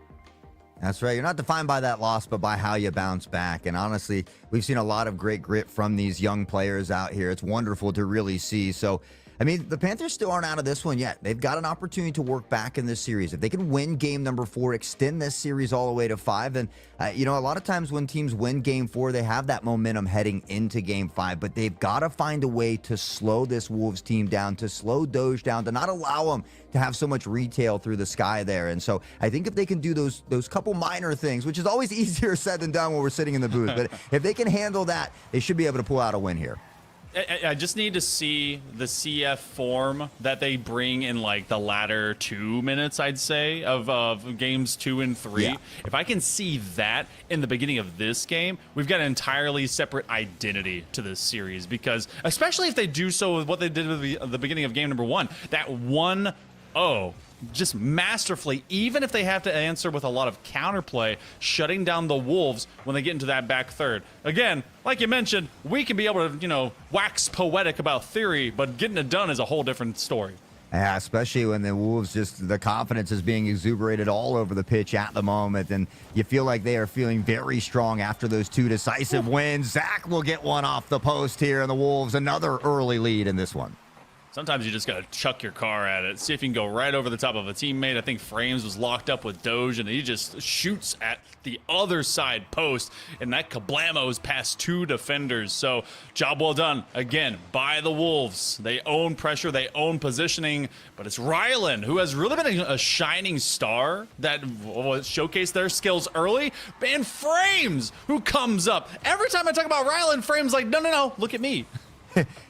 That's right. You're not defined by that loss, but by how you bounce back. And honestly, we've seen a lot of great grit from these young players out here. It's wonderful to really see. So, I mean, the Panthers still aren't out of this one yet. They've got an opportunity to work back in this series. If they can win game number 4, extend this series all the way to 5. And, a lot of times when teams win game 4, they have that momentum heading into game 5. But they've got to find a way to slow this Wolves team down, to slow Doge down, to not allow them to have so much retail through the sky there. And so I think if they can do those couple minor things, which is always easier said than done when we're sitting in the booth, but if they can handle that, they should be able to pull out a win here. I just need to see the CF form that they bring in like the latter 2 minutes, I'd say, of games 2 and 3. Yeah. If I can see that in the beginning of this game, we've got an entirely separate identity to this series, because especially if they do so with what they did at the beginning of game number 1, that 1-0, just masterfully, even if they have to answer with a lot of counterplay, shutting down the Wolves when they get into that back third. Again, like you mentioned, we can be able to, wax poetic about theory, but getting it done is a whole different story. Yeah, especially when the Wolves, the confidence is being exuberated all over the pitch at the moment, and you feel like they are feeling very strong after those 2 decisive wins. Zach will get one off the post here, and the Wolves another early lead in this one. Sometimes you just got to chuck your car at it. See if you can go right over the top of a teammate. I think Frames was locked up with Doge, and he just shoots at the other side post, and that kablamos past 2 defenders. So job well done, again, by the Wolves. They own pressure, they own positioning, but it's Rylan, who has really been a shining star that showcased their skills early, and Frames, who comes up. Every time I talk about Rylan, Frames like, no, look at me.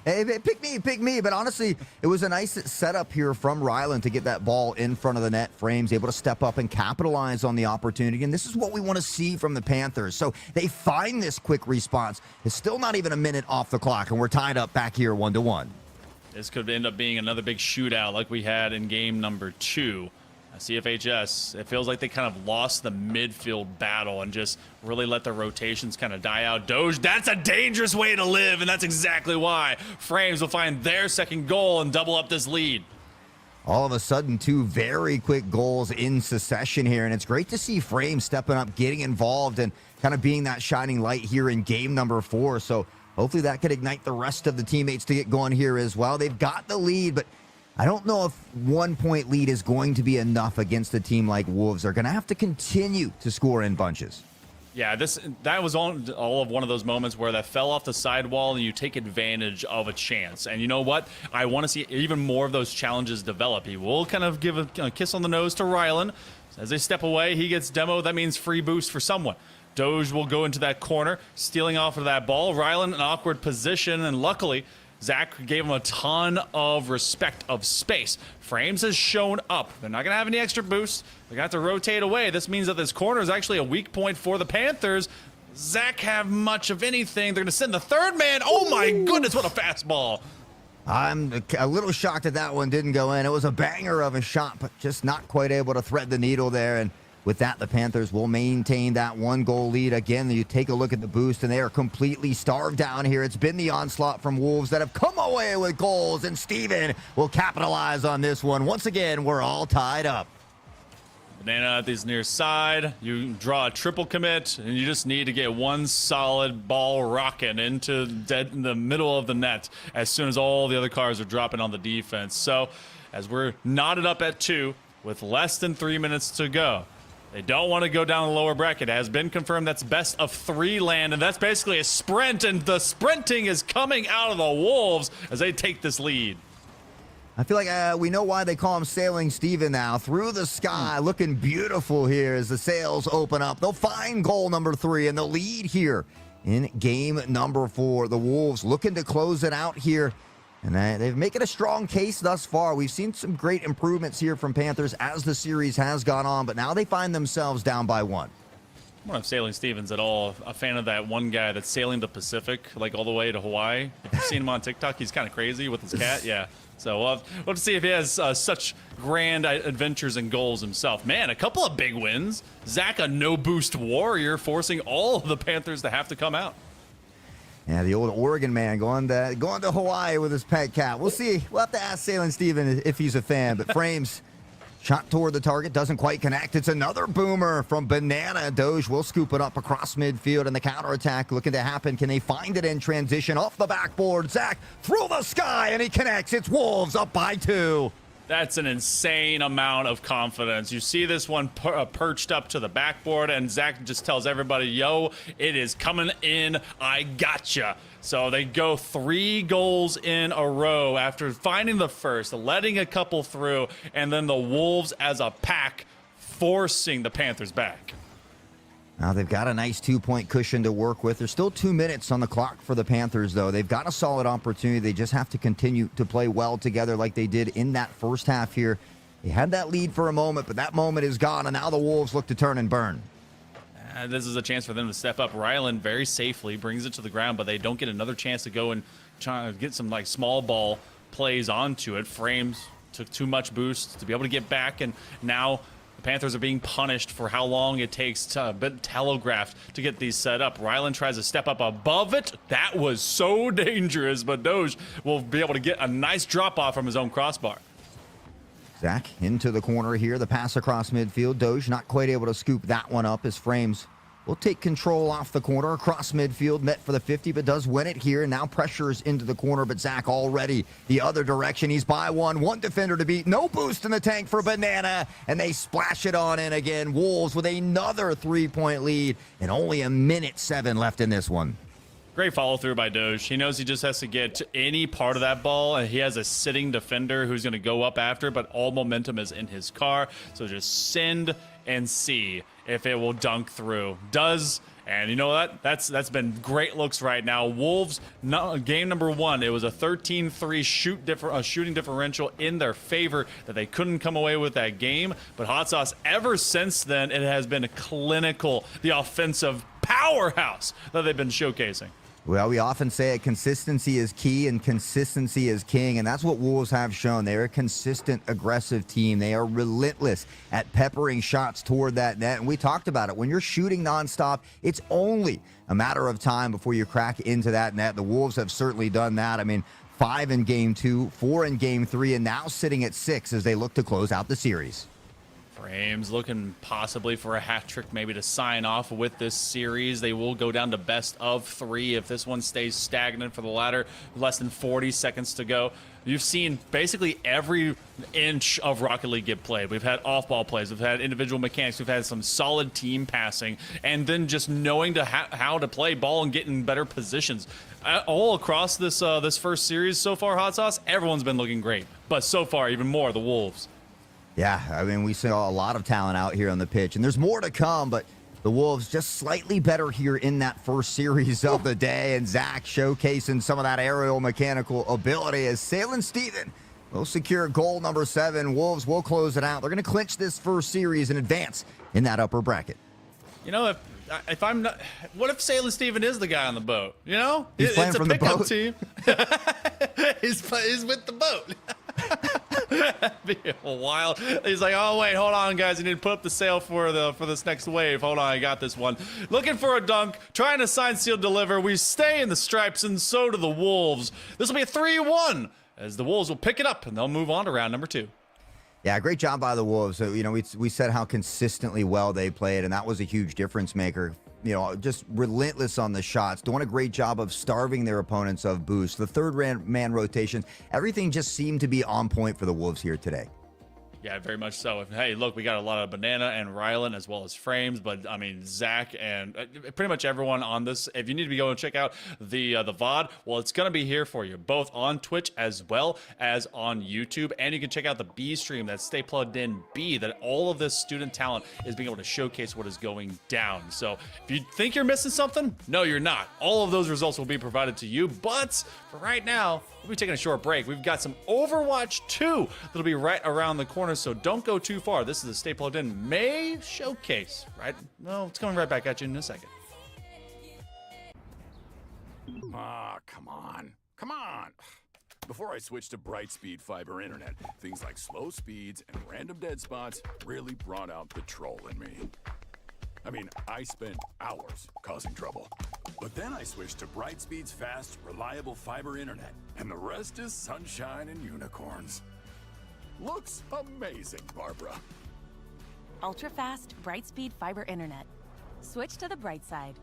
Hey, pick me. But honestly, it was a nice setup here from Rylan to get that ball in front of the net. Frames able to step up and capitalize on the opportunity. And this is what we want to see from the Panthers. So they find this quick response. It's still not even a minute off the clock, and we're tied up back here 1-1. This could end up being another big shootout like we had in game number 2. CFHS, it feels like they kind of lost the midfield battle and just really let the rotations kind of die out. Doge, that's a dangerous way to live, and that's exactly why Frames will find their second goal and double up this lead. All of a sudden, 2 very quick goals in succession here, and it's great to see Frames stepping up, getting involved, and kind of being that shining light here in game number 4. So hopefully that could ignite the rest of the teammates to get going here as well. They've got the lead, but I don't know if 1-point lead is going to be enough against a team like Wolves. They're going to have to continue to score in bunches. Yeah, that was all of one of those moments where that fell off the sidewall and you take advantage of a chance. And you know what? I want to see even more of those challenges develop. He will kind of give a kiss on the nose to Rylan. As they step away, he gets demo. That means free boost for someone. Doge will go into that corner, stealing off of that ball. Rylan, an awkward position, and luckily, Zach gave him a ton of respect of space. Frames has shown up. They're not going to have any extra boosts. They're going to have to rotate away. This means that this corner is actually a weak point for the Panthers. Zach have much of anything. They're going to send the third man. Oh my goodness, what a fastball. I'm a little shocked that that one didn't go in. It was a banger of a shot, but just not quite able to thread the needle there. And with that, the Panthers will maintain that 1-goal lead. Again, you take a look at the boost, and they are completely starved down here. It's been the onslaught from Wolves that have come away with goals, and Steven will capitalize on this one. Once again, we're all tied up. Banana at this near side. You draw a triple commit, and you just need to get one solid ball rocking into in the middle of the net as soon as all the other cars are dropping on the defense. So as we're knotted up at 2 with less than 3 minutes to go, they don't want to go down the lower bracket. It has been confirmed that's best of 3 land, and that's basically a sprint, and the sprinting is coming out of the Wolves as they take this lead. I feel like we know why they call him Sailing Steven now. Through the sky, looking beautiful here as the sails open up. They'll find goal number 3 and the lead here in game number 4. The Wolves looking to close it out here. And they've making a strong case thus far. We've seen some great improvements here from Panthers as the series has gone on, but now they find themselves down by 1. I'm not Sailing Stevens at all. A fan of that one guy that's sailing the Pacific, like all the way to Hawaii. If you've seen him on TikTok, he's kind of crazy with his cat. Yeah. So we'll have to see if he has such grand adventures and goals himself. Man, a couple of big wins. Zach, a no-boost warrior, forcing all of the Panthers to have to come out. Yeah, the old Oregon man going to Hawaii with his pet cat. We'll see. We'll have to ask Sailing Steven if he's a fan. But Frames, shot toward the target, doesn't quite connect. It's another boomer from Banana. Doge will scoop it up across midfield, and the counterattack looking to happen. Can they find it in transition? Off the backboard, Zach through the sky, and he connects. It's Wolves up by 2. That's an insane amount of confidence. You see this one perched up to the backboard, and Zach just tells everybody, yo, it is coming in. I gotcha. So they go 3 goals in a row after finding the first, letting a couple through, and then the Wolves as a pack forcing the Panthers back. Now they've got a nice 2-point cushion to work with. There's still 2 minutes on the clock for the Panthers, though. They've got a solid opportunity. They just have to continue to play well together like they did in that first half here. They had that lead for a moment, but that moment is gone, and now the Wolves look to turn and burn. This is a chance for them to step up. Rylan very safely brings it to the ground, but they don't get another chance to go and try to get some like small ball plays onto it. Frames took too much boost to be able to get back, and now Panthers are being punished for how long it takes to telegraphed to get these set up. Rylan tries to step up above it. That was so dangerous, but Doge will be able to get a nice drop off from his own crossbar. Zach into the corner here. The pass across midfield. Doge not quite able to scoop that one up as Frames will take control off the corner across midfield, met for the 50, but does win it here. Now pressures into the corner, but Zach already the other direction. He's by 1 defender to beat. No boost in the tank for Banana, and they splash it on in again. Wolves with another 3-point lead, and only a minute 7 left in this one. Great follow through by Doge. He knows he just has to get to any part of that ball, and he has a sitting defender who's going to go up after, but all momentum is in his car. So just send and see if it will dunk through. Does, and you know what? That's been great looks right now. Wolves, game number 1, it was a 13-3 shooting differential in their favor that they couldn't come away with that game. But Hot Sauce, ever since then, it has been clinical, the offensive powerhouse that they've been showcasing. Well, we often say it, consistency is key and consistency is king, and that's what Wolves have shown. They're a consistent, aggressive team. They are relentless at peppering shots toward that net, and we talked about it. When you're shooting nonstop, it's only a matter of time before you crack into that net. The Wolves have certainly done that. I mean, 5 in Game 2, 4 in Game 3, and now sitting at 6 as they look to close out the series. Frames looking possibly for a hat trick maybe to sign off with this series. They will go down to best of 3 if this one stays stagnant for the latter. Less than 40 seconds to go. You've seen basically every inch of Rocket League get played. We've had off-ball plays. We've had individual mechanics. We've had some solid team passing. And then just knowing to how to play ball and get in better positions. All across this this first series so far, Hot Sauce, everyone's been looking great. But so far, even more, the Wolves. Yeah, I mean, we saw a lot of talent out here on the pitch, and there's more to come, but the Wolves just slightly better here in that first series of the day, and Zach showcasing some of that aerial mechanical ability as Salen Steven will secure goal number 7. Wolves will close it out. They're going to clinch this first series and advance in that upper bracket. You know, if I'm not, what if Salen Steven is the guy on the boat? You know, He's playing it's a from the pickup boat. team. he's with the boat. That'd be wild. He's like, oh wait, hold on, guys. I need to put up the sail for this next wave. Hold on, I got this one. Looking for a dunk, trying to sign, seal, deliver. We stay in the stripes, and so do the Wolves. This will be a 3-1 as the Wolves will pick it up and they'll move on to round number 2. Yeah, great job by the Wolves. So, you know, we said how consistently well they played, and that was a huge difference maker. You know, just relentless on the shots. Doing a great job of starving their opponents of boost. The third man rotation, everything just seemed to be on point for the Wolves here today. Yeah, very much so. Hey, look, we got a lot of Banana and Rylan as well as Frames, but I mean, Zach and pretty much everyone on this. If you need to be going to check out the VOD, well, it's going to be here for you, both on Twitch as well as on YouTube. And you can check out the B stream, that Stay Plugged In B, that all of this student talent is being able to showcase what is going down. So if you think you're missing something, no, you're not. All of those results will be provided to you, but for right now, we'll be taking a short break. We've got some Overwatch 2 that'll be right around the corner, so don't go too far. This is the Stay Plugged In May Showcase, right? Well, it's coming right back at you in a second. Ah, come on. Come on. Before I switched to Brightspeed fiber internet, things like slow speeds and random dead spots really brought out the troll in me. I mean, I spent hours causing trouble. But then I switched to Brightspeed's fast, reliable fiber internet, and the rest is sunshine and unicorns. Looks amazing, Barbara. Ultra-fast, Brightspeed fiber internet. Switch to the bright side.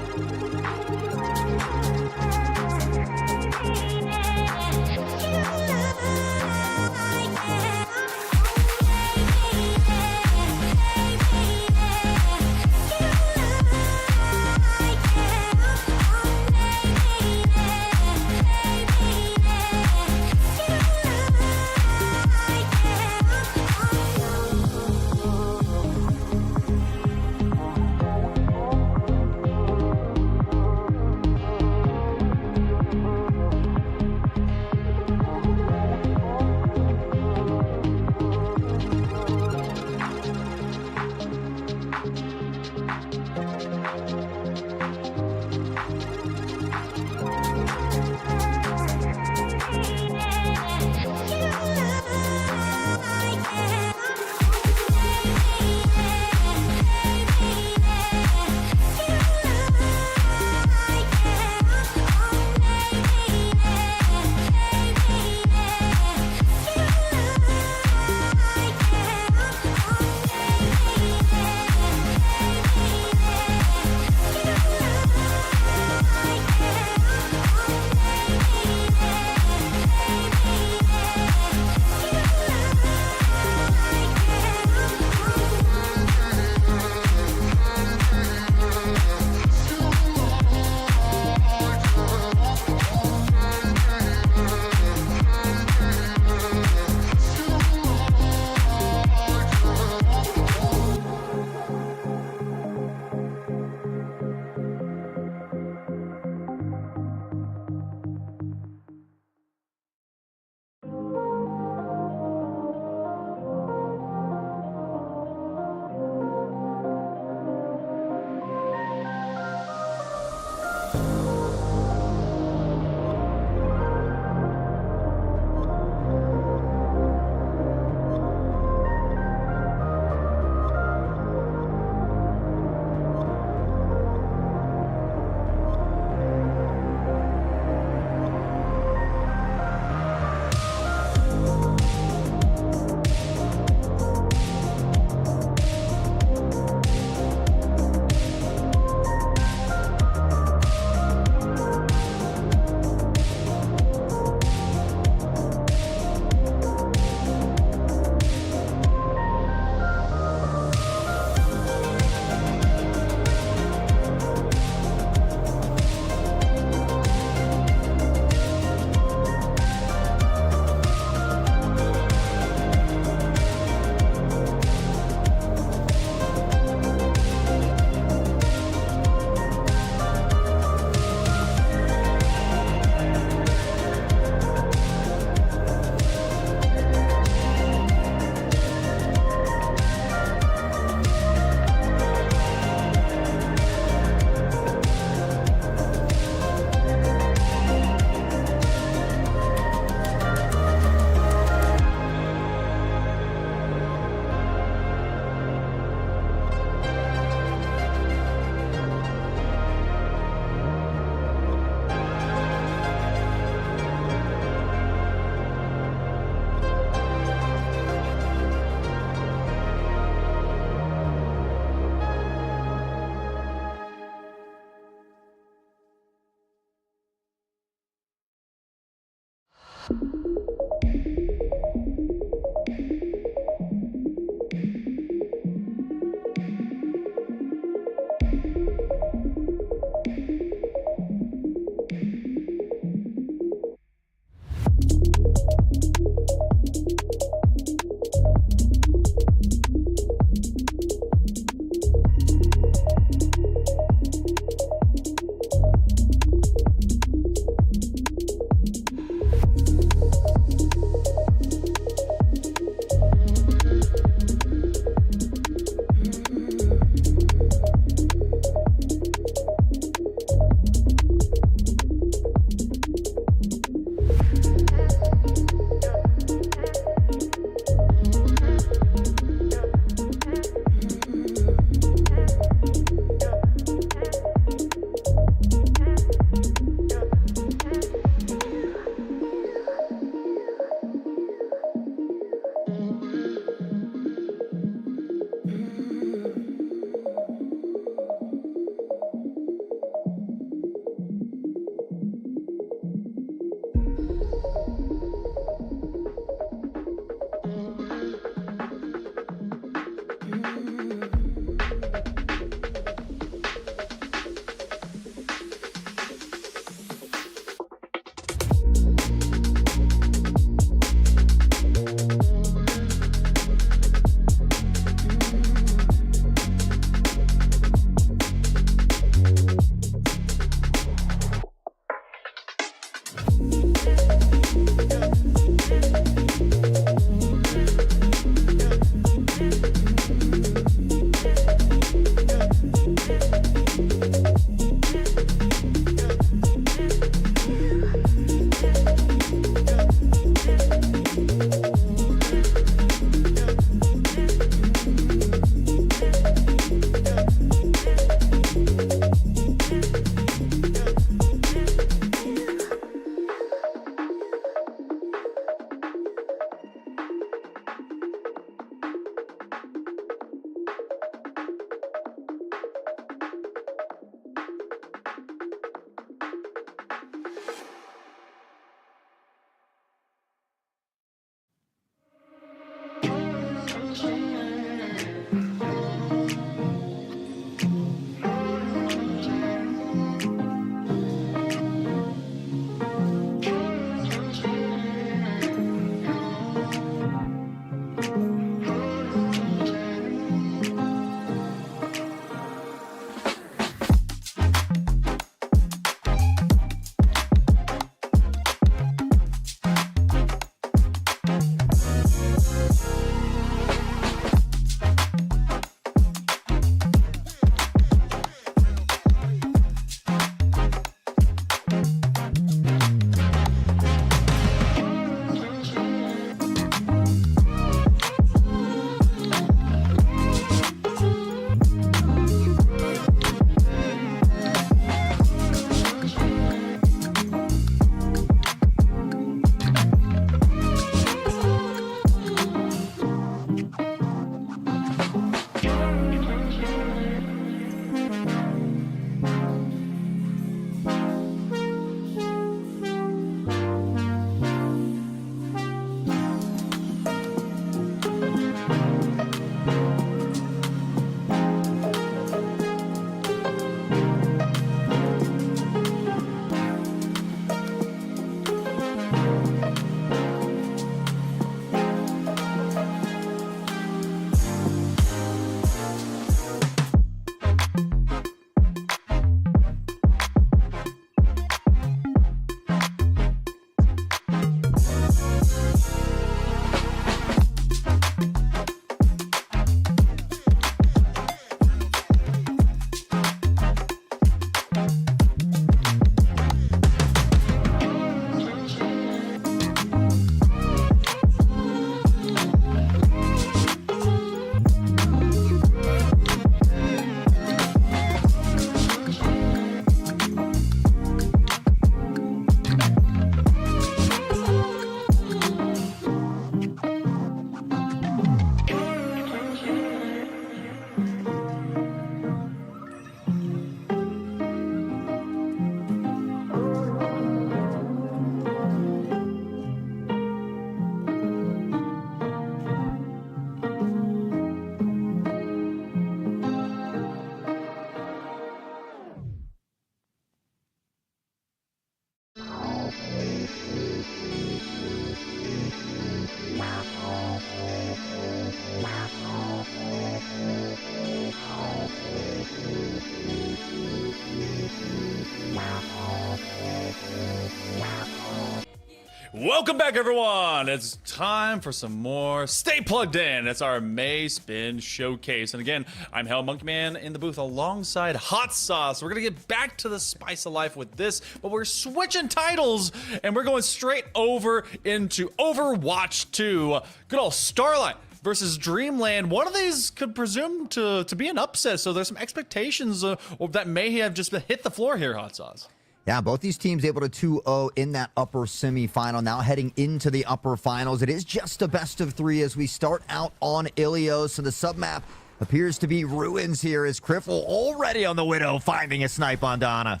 Welcome back, everyone. It's time for some more Stay Plugged In. It's our May Spin Showcase. And again, I'm Hell Monkey Man in the booth alongside Hot Sauce. We're going to get back to the spice of life with this, but we're switching titles and we're going straight over into Overwatch 2. Good old Starlight versus Dreamland. One of these could presume to be an upset, so there's some expectations that may have just hit the floor here, Hot Sauce. Yeah, both these teams able to 2-0 in that upper semifinal. Now heading into the upper finals. It is just a best of 3 as we start out on Ilios. So the submap appears to be ruins here as Criffle already on the Widow finding a snipe on Donna.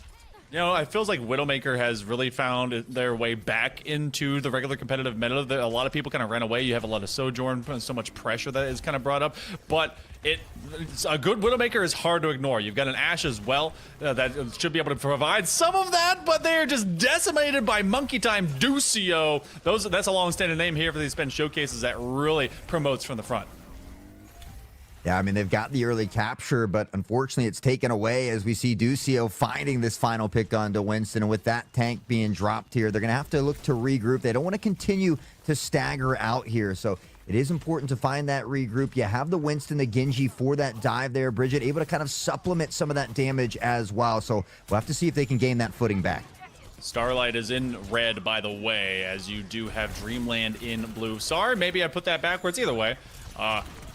You know, it feels like Widowmaker has really found their way back into the regular competitive meta. A lot of people kind of ran away. You have a lot of Sojourn, so much pressure that is kind of brought up. But a good Widowmaker is hard to ignore. You've got an Ashe as well that should be able to provide some of that, but they're just decimated by Monkey Time Ducio. That's a long-standing name here for these spin showcases that really promotes from the front. Yeah, I mean, they've got the early capture, but unfortunately it's taken away as we see Ducio finding this final pick onto Winston. And with that tank being dropped here, they're going to have to look to regroup. They don't want to continue to stagger out here. So it is important to find that regroup. You have the Winston, the Genji for that dive there. Bridget able to kind of supplement some of that damage as well. So we'll have to see if they can gain that footing back. Starlight is in red, by the way, as you do have Dreamland in blue. Sorry, maybe I put that backwards. Either way.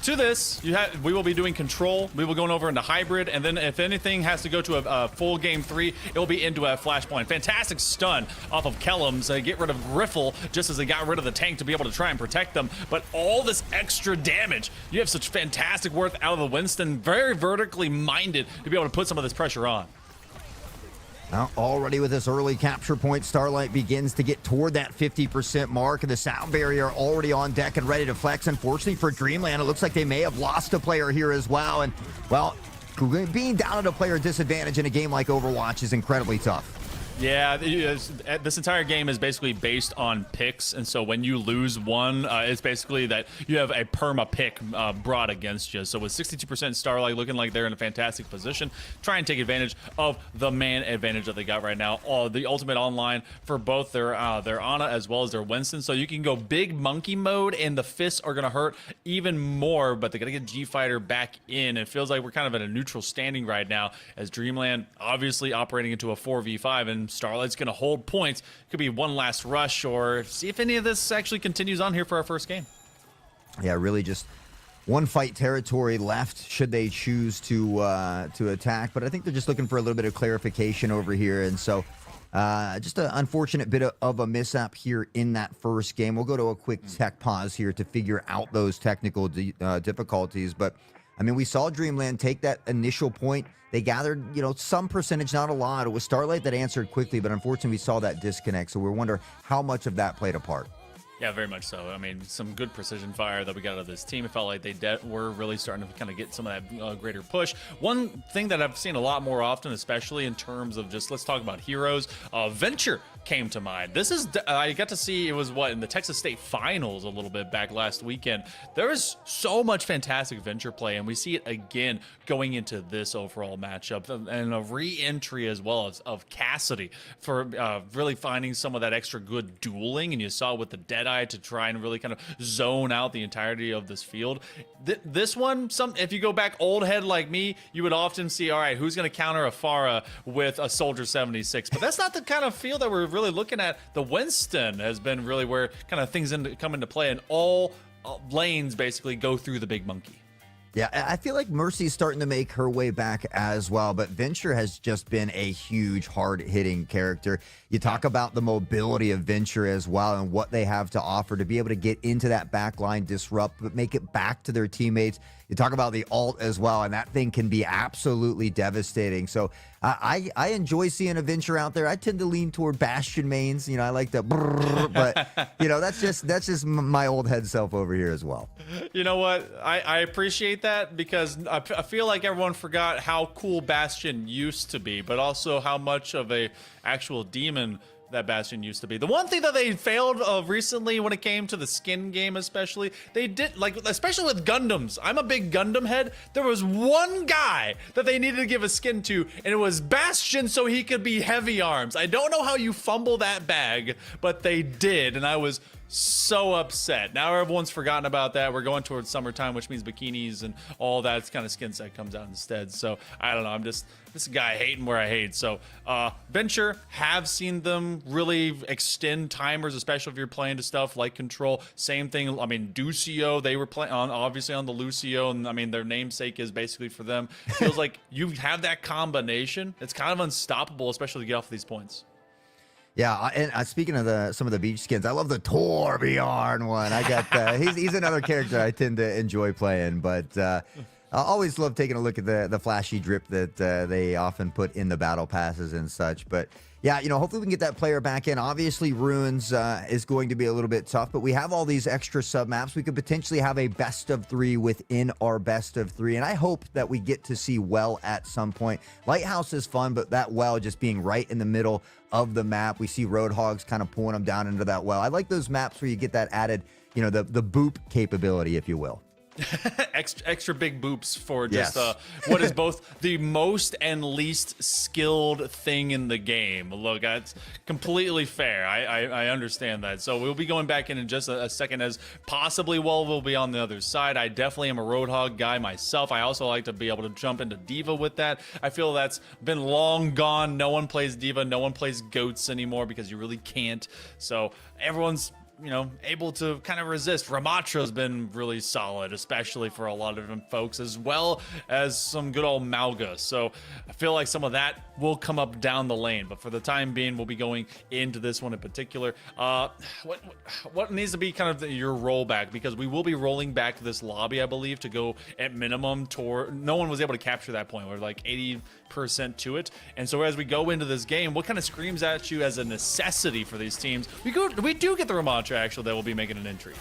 To this, we will be doing control. We will going over into hybrid, and then if anything has to go to a full game 3, it will be into a flashpoint. Fantastic stun off of Kellums. Get rid of Griffle just as they got rid of the tank to be able to try and protect them. But all this extra damage, you have such fantastic worth out of the Winston. Very vertically minded to be able to put some of this pressure on. Now, already with this early capture point, Starlight begins to get toward that 50% mark, and the sound barrier already on deck and ready to flex. Unfortunately for Dreamland, it looks like they may have lost a player here as well. And, well, being down at a player disadvantage in a game like Overwatch is incredibly tough. Yeah, this entire game is basically based on picks, and so when you lose one, it's basically that you have a perma pick brought against you. So with 62% Starlight looking like they're in a fantastic position, try and take advantage of the man advantage that they got right now. The ultimate online for both their Ana as well as their Winston, so you can go big monkey mode, and the fists are going to hurt even more, but they got to get G-Fighter back in. It feels like we're kind of at a neutral standing right now, as Dreamland obviously operating into a 4v5, and Starlight's going to hold points. Could be one last rush, or see if any of this actually continues on here for our first game. Yeah, really just one fight territory left should they choose to attack. But I think they're just looking for a little bit of clarification over here. And so just an unfortunate bit of a mishap here in that first game. We'll go to a quick tech pause here to figure out those technical difficulties. But, I mean, we saw Dreamland take that initial point. They gathered, some percentage, not a lot. It was Starlight that answered quickly, but unfortunately we saw that disconnect. So we wonder how much of that played a part. Yeah, very much so. I mean, some good precision fire that we got out of this team. It felt like they were really starting to kind of get some of that greater push. One thing that I've seen a lot more often, especially in terms of just, let's talk about heroes, Venture came to mind. This is, I got to see, it was in the Texas State Finals a little bit back last weekend. There is so much fantastic Venture play, and we see it again going into this overall matchup, and a re-entry as well as of Cassidy for really finding some of that extra good dueling, and you saw with the Deadeye to try and really kind of zone out the entirety of this field. This one, if you go back old head like me, you would often see, all right, who's going to counter a Pharah with a Soldier 76? But that's not the kind of field that we're really looking at. The Winston has been really where kind of things come into play, and all lanes basically go through the big monkey. Yeah, I feel like Mercy's starting to make her way back as well, but Venture has just been a huge, hard-hitting character. You talk about the mobility of Venture as well and what they have to offer to be able to get into that back line, disrupt, but make it back to their teammates. You talk about the ult as well, and that thing can be absolutely devastating. So I enjoy seeing a Venture out there. I tend to lean toward Bastion mains. I like the brrr, but that's just my old head self over here as well. You know what? I appreciate that, because I feel like everyone forgot how cool Bastion used to be, but also how much of a actual demon that Bastion used to be. The one thing that they failed of recently when it came to the skin game, especially, they did, like, especially with Gundams. I'm a big Gundam head. There was one guy that they needed to give a skin to, and it was Bastion so he could be heavy arms. I don't know how you fumble that bag, but they did, and I was so upset. Now everyone's forgotten about that. We're going towards summertime, which means bikinis and all that kind of skin set comes out instead. So I don't know. I'm just this guy hating where I hate. So Venture, have seen them really extend timers, especially if you're playing to stuff like Control. Same thing. I mean, Ducio, they were playing on, obviously on the Lucio, and I mean their namesake is basically for them. Feels like you have that combination. It's kind of unstoppable, especially to get off these points. Yeah, and speaking of some of the beach skins, I love the Torbjorn one. I got he's another character I tend to enjoy playing, but I always love taking a look at the flashy drip that they often put in the battle passes and such. But yeah, you know, hopefully we can get that player back in. Obviously, Ruins is going to be a little bit tough, but we have all these extra sub maps. We could potentially have a best of 3 within our best of 3, and I hope that we get to see Well at some point. Lighthouse is fun, but that Well just being right in the middle of the map. We see Roadhogs kind of pulling them down into that well. I like those maps where you get that added, you know, the boop capability, if you will. extra big boops for just what is both the most and least skilled thing in the game. Look, that's completely fair. I understand that. So we'll be going back in just a second, as possibly will be on the other side. I definitely am a Roadhog guy myself. I also like to be able to jump into Diva with that. I feel that's been long gone. No one plays Diva. No one plays Goats anymore because you really can't. So everyone's, you know, able to kind of resist. Ramatra's been really solid, especially for a lot of them folks, as well as some good old Malga. So I feel like some of that will come up down the lane, but for the time being, we'll be going into this one in particular. What needs to be kind of your rollback, because we will be rolling back this lobby, I believe, to go at minimum toward. No one was able to capture that point. We're like 80% to it, and so as we go into this game, what kind of screams at you as a necessity for these teams? We do get the Ramatra actually that will be making an entry.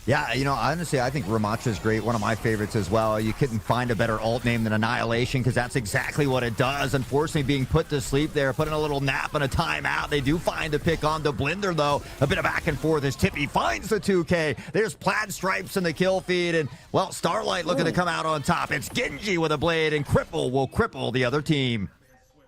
Yeah, you know, honestly, I think Ramatra is great. One of my favorites as well. You couldn't find a better alt name than Annihilation, because that's exactly what it does. Unfortunately, being put to sleep there, putting a little nap and a timeout. They do find a pick on the Blender, though. A bit of back and forth as Tippy finds the 2K. There's Plaid Stripes in the kill feed, and, well, Starlight looking to come out on top. It's Genji with a blade, and Cripple will cripple the other team.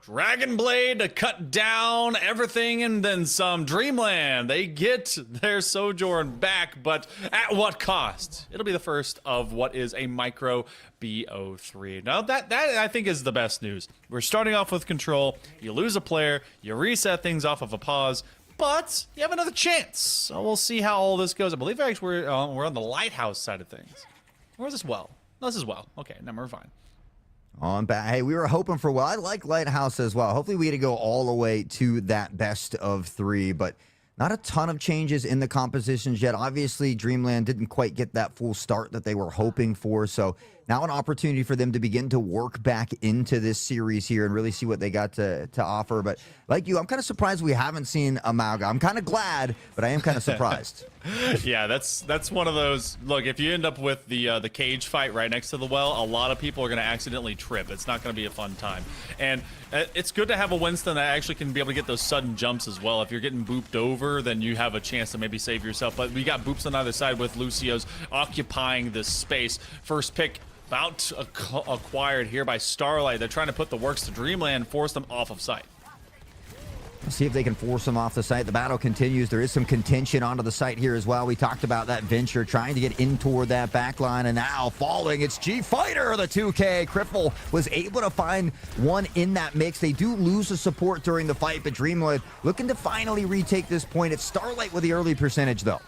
Dragon Blade to cut down everything and then some. Dreamland, they get their Sojourn back, but at what cost? It'll be the first of what is a micro BO3. Now that I think is the best news. We're starting off with Control. You lose a player, you reset things off of a pause, but you have another chance. So we'll see how all this goes. I believe actually we're on the Lighthouse side of things. Or is this Well? No, this is Well. Okay, now we're fine. On back. Hey, we were hoping for Well. I like Lighthouse as well. Hopefully we get to go all the way to that best of 3, but not a ton of changes in the compositions yet. Obviously, Dreamland didn't quite get that full start that they were hoping for, so now an opportunity for them to begin to work back into this series here and really see what they got to offer. But like you, I'm kind of surprised we haven't seen Amalga. I'm kind of glad, but I am kind of surprised. Yeah, that's one of those. Look, if you end up with the cage fight right next to the well, a lot of people are going to accidentally trip. It's not going to be a fun time. And it's good to have a Winston that actually can be able to get those sudden jumps as well. If you're getting booped over, then you have a chance to maybe save yourself. But we got boops on either side with Lucio's occupying this space. First pick about acquired here by Starlight. They're trying to put the works to Dreamland, force them off of site. See if they can force them off the site. The battle continues. There is some contention onto the site here as well. We talked about that Venture trying to get in toward that back line, and now falling. It's G Fighter, the 2K. Cripple was able to find one in that mix. They do lose the support during the fight, but Dreamland looking to finally retake this point. It's Starlight with the early percentage, though.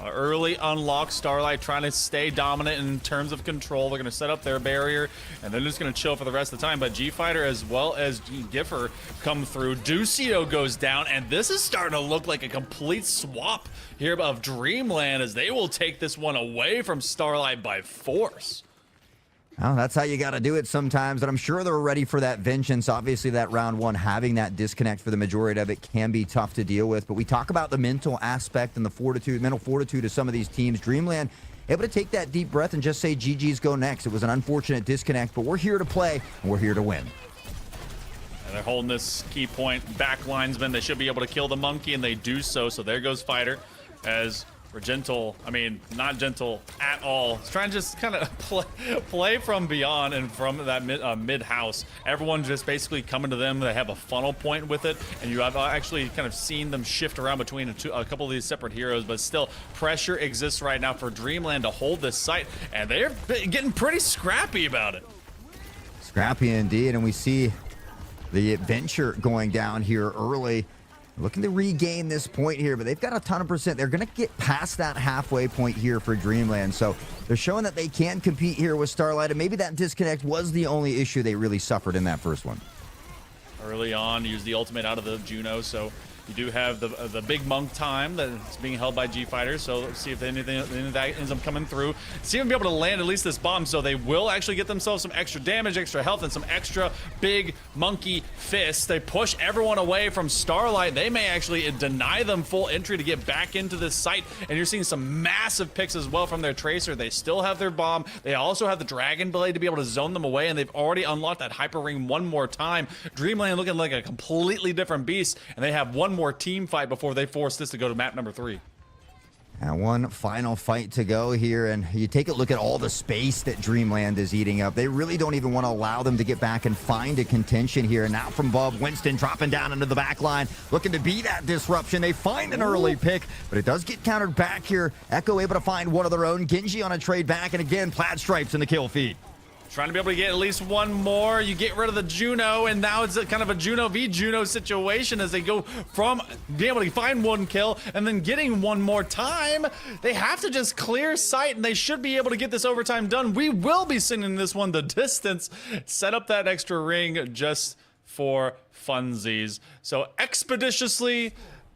Early unlock. Starlight trying to stay dominant in terms of control. They're going to set up their barrier, and they're just going to chill for the rest of the time. But G-Fighter as well as Giffer come through. Ducio goes down, and this is starting to look like a complete swap here of Dreamland, as they will take this one away from Starlight by force. Well, that's how you got to do it sometimes, and I'm sure they're ready for that vengeance. Obviously, that round one, having that disconnect for the majority of it can be tough to deal with, but we talk about the mental aspect and the fortitude, mental fortitude of some of these teams. Dreamland able to take that deep breath and just say GG's go next. It was an unfortunate disconnect, but we're here to play, and we're here to win. And they're holding this key point. Back linesman, they should be able to kill the monkey, and they do so. So there goes Fighter as we're gentle. I mean, not gentle at all. He's trying to just kind of play from beyond and from that mid house. Everyone just basically coming to them. They have a funnel point with it, and you have actually kind of seen them shift around between a couple of these separate heroes, but still pressure exists right now for Dreamland to hold this site, and they're getting pretty scrappy about it. Scrappy indeed, and we see the adventure going down here early. Looking to regain this point here, but they've got a ton of percent. They're going to get past that halfway point here for Dreamland. So they're showing that they can compete here with Starlight, and maybe that disconnect was the only issue they really suffered in that first one. Early on, use the ultimate out of the Juno, so you do have the big monk time that's being held by G Fighters. So let's see if any of that ends up coming through. See if they'll be able to land at least this bomb, so they will actually get themselves some extra damage, extra health, and some extra big monkey fists. They push everyone away from Starlight. They may actually deny them full entry to get back into this site, and you're seeing some massive picks as well from their Tracer. They still have their bomb. They also have the Dragon Blade to be able to zone them away, and they've already unlocked that Hyper Ring one more time. Dreamland looking like a completely different beast, and they have one more team fight before they force this to go to map number 3. And one final fight to go here, and you take a look at all the space that Dreamland is eating up. They really don't even want to allow them to get back and find a contention here. And now from above, Winston dropping down into the back line, looking to be that disruption. They find an early pick, but it does get countered back here. Echo able to find one of their own. Genji on a trade back, and again, Plaid Stripes in the kill feed. Trying to be able to get at least one more. You get rid of the Juno, and now it's a kind of a Juno v Juno situation as they go from being able to find one kill and then getting one more time. They have to just clear sight, and they should be able to get this overtime done. We will be sending this one the distance. Set up that extra ring just for funsies. So expeditiously,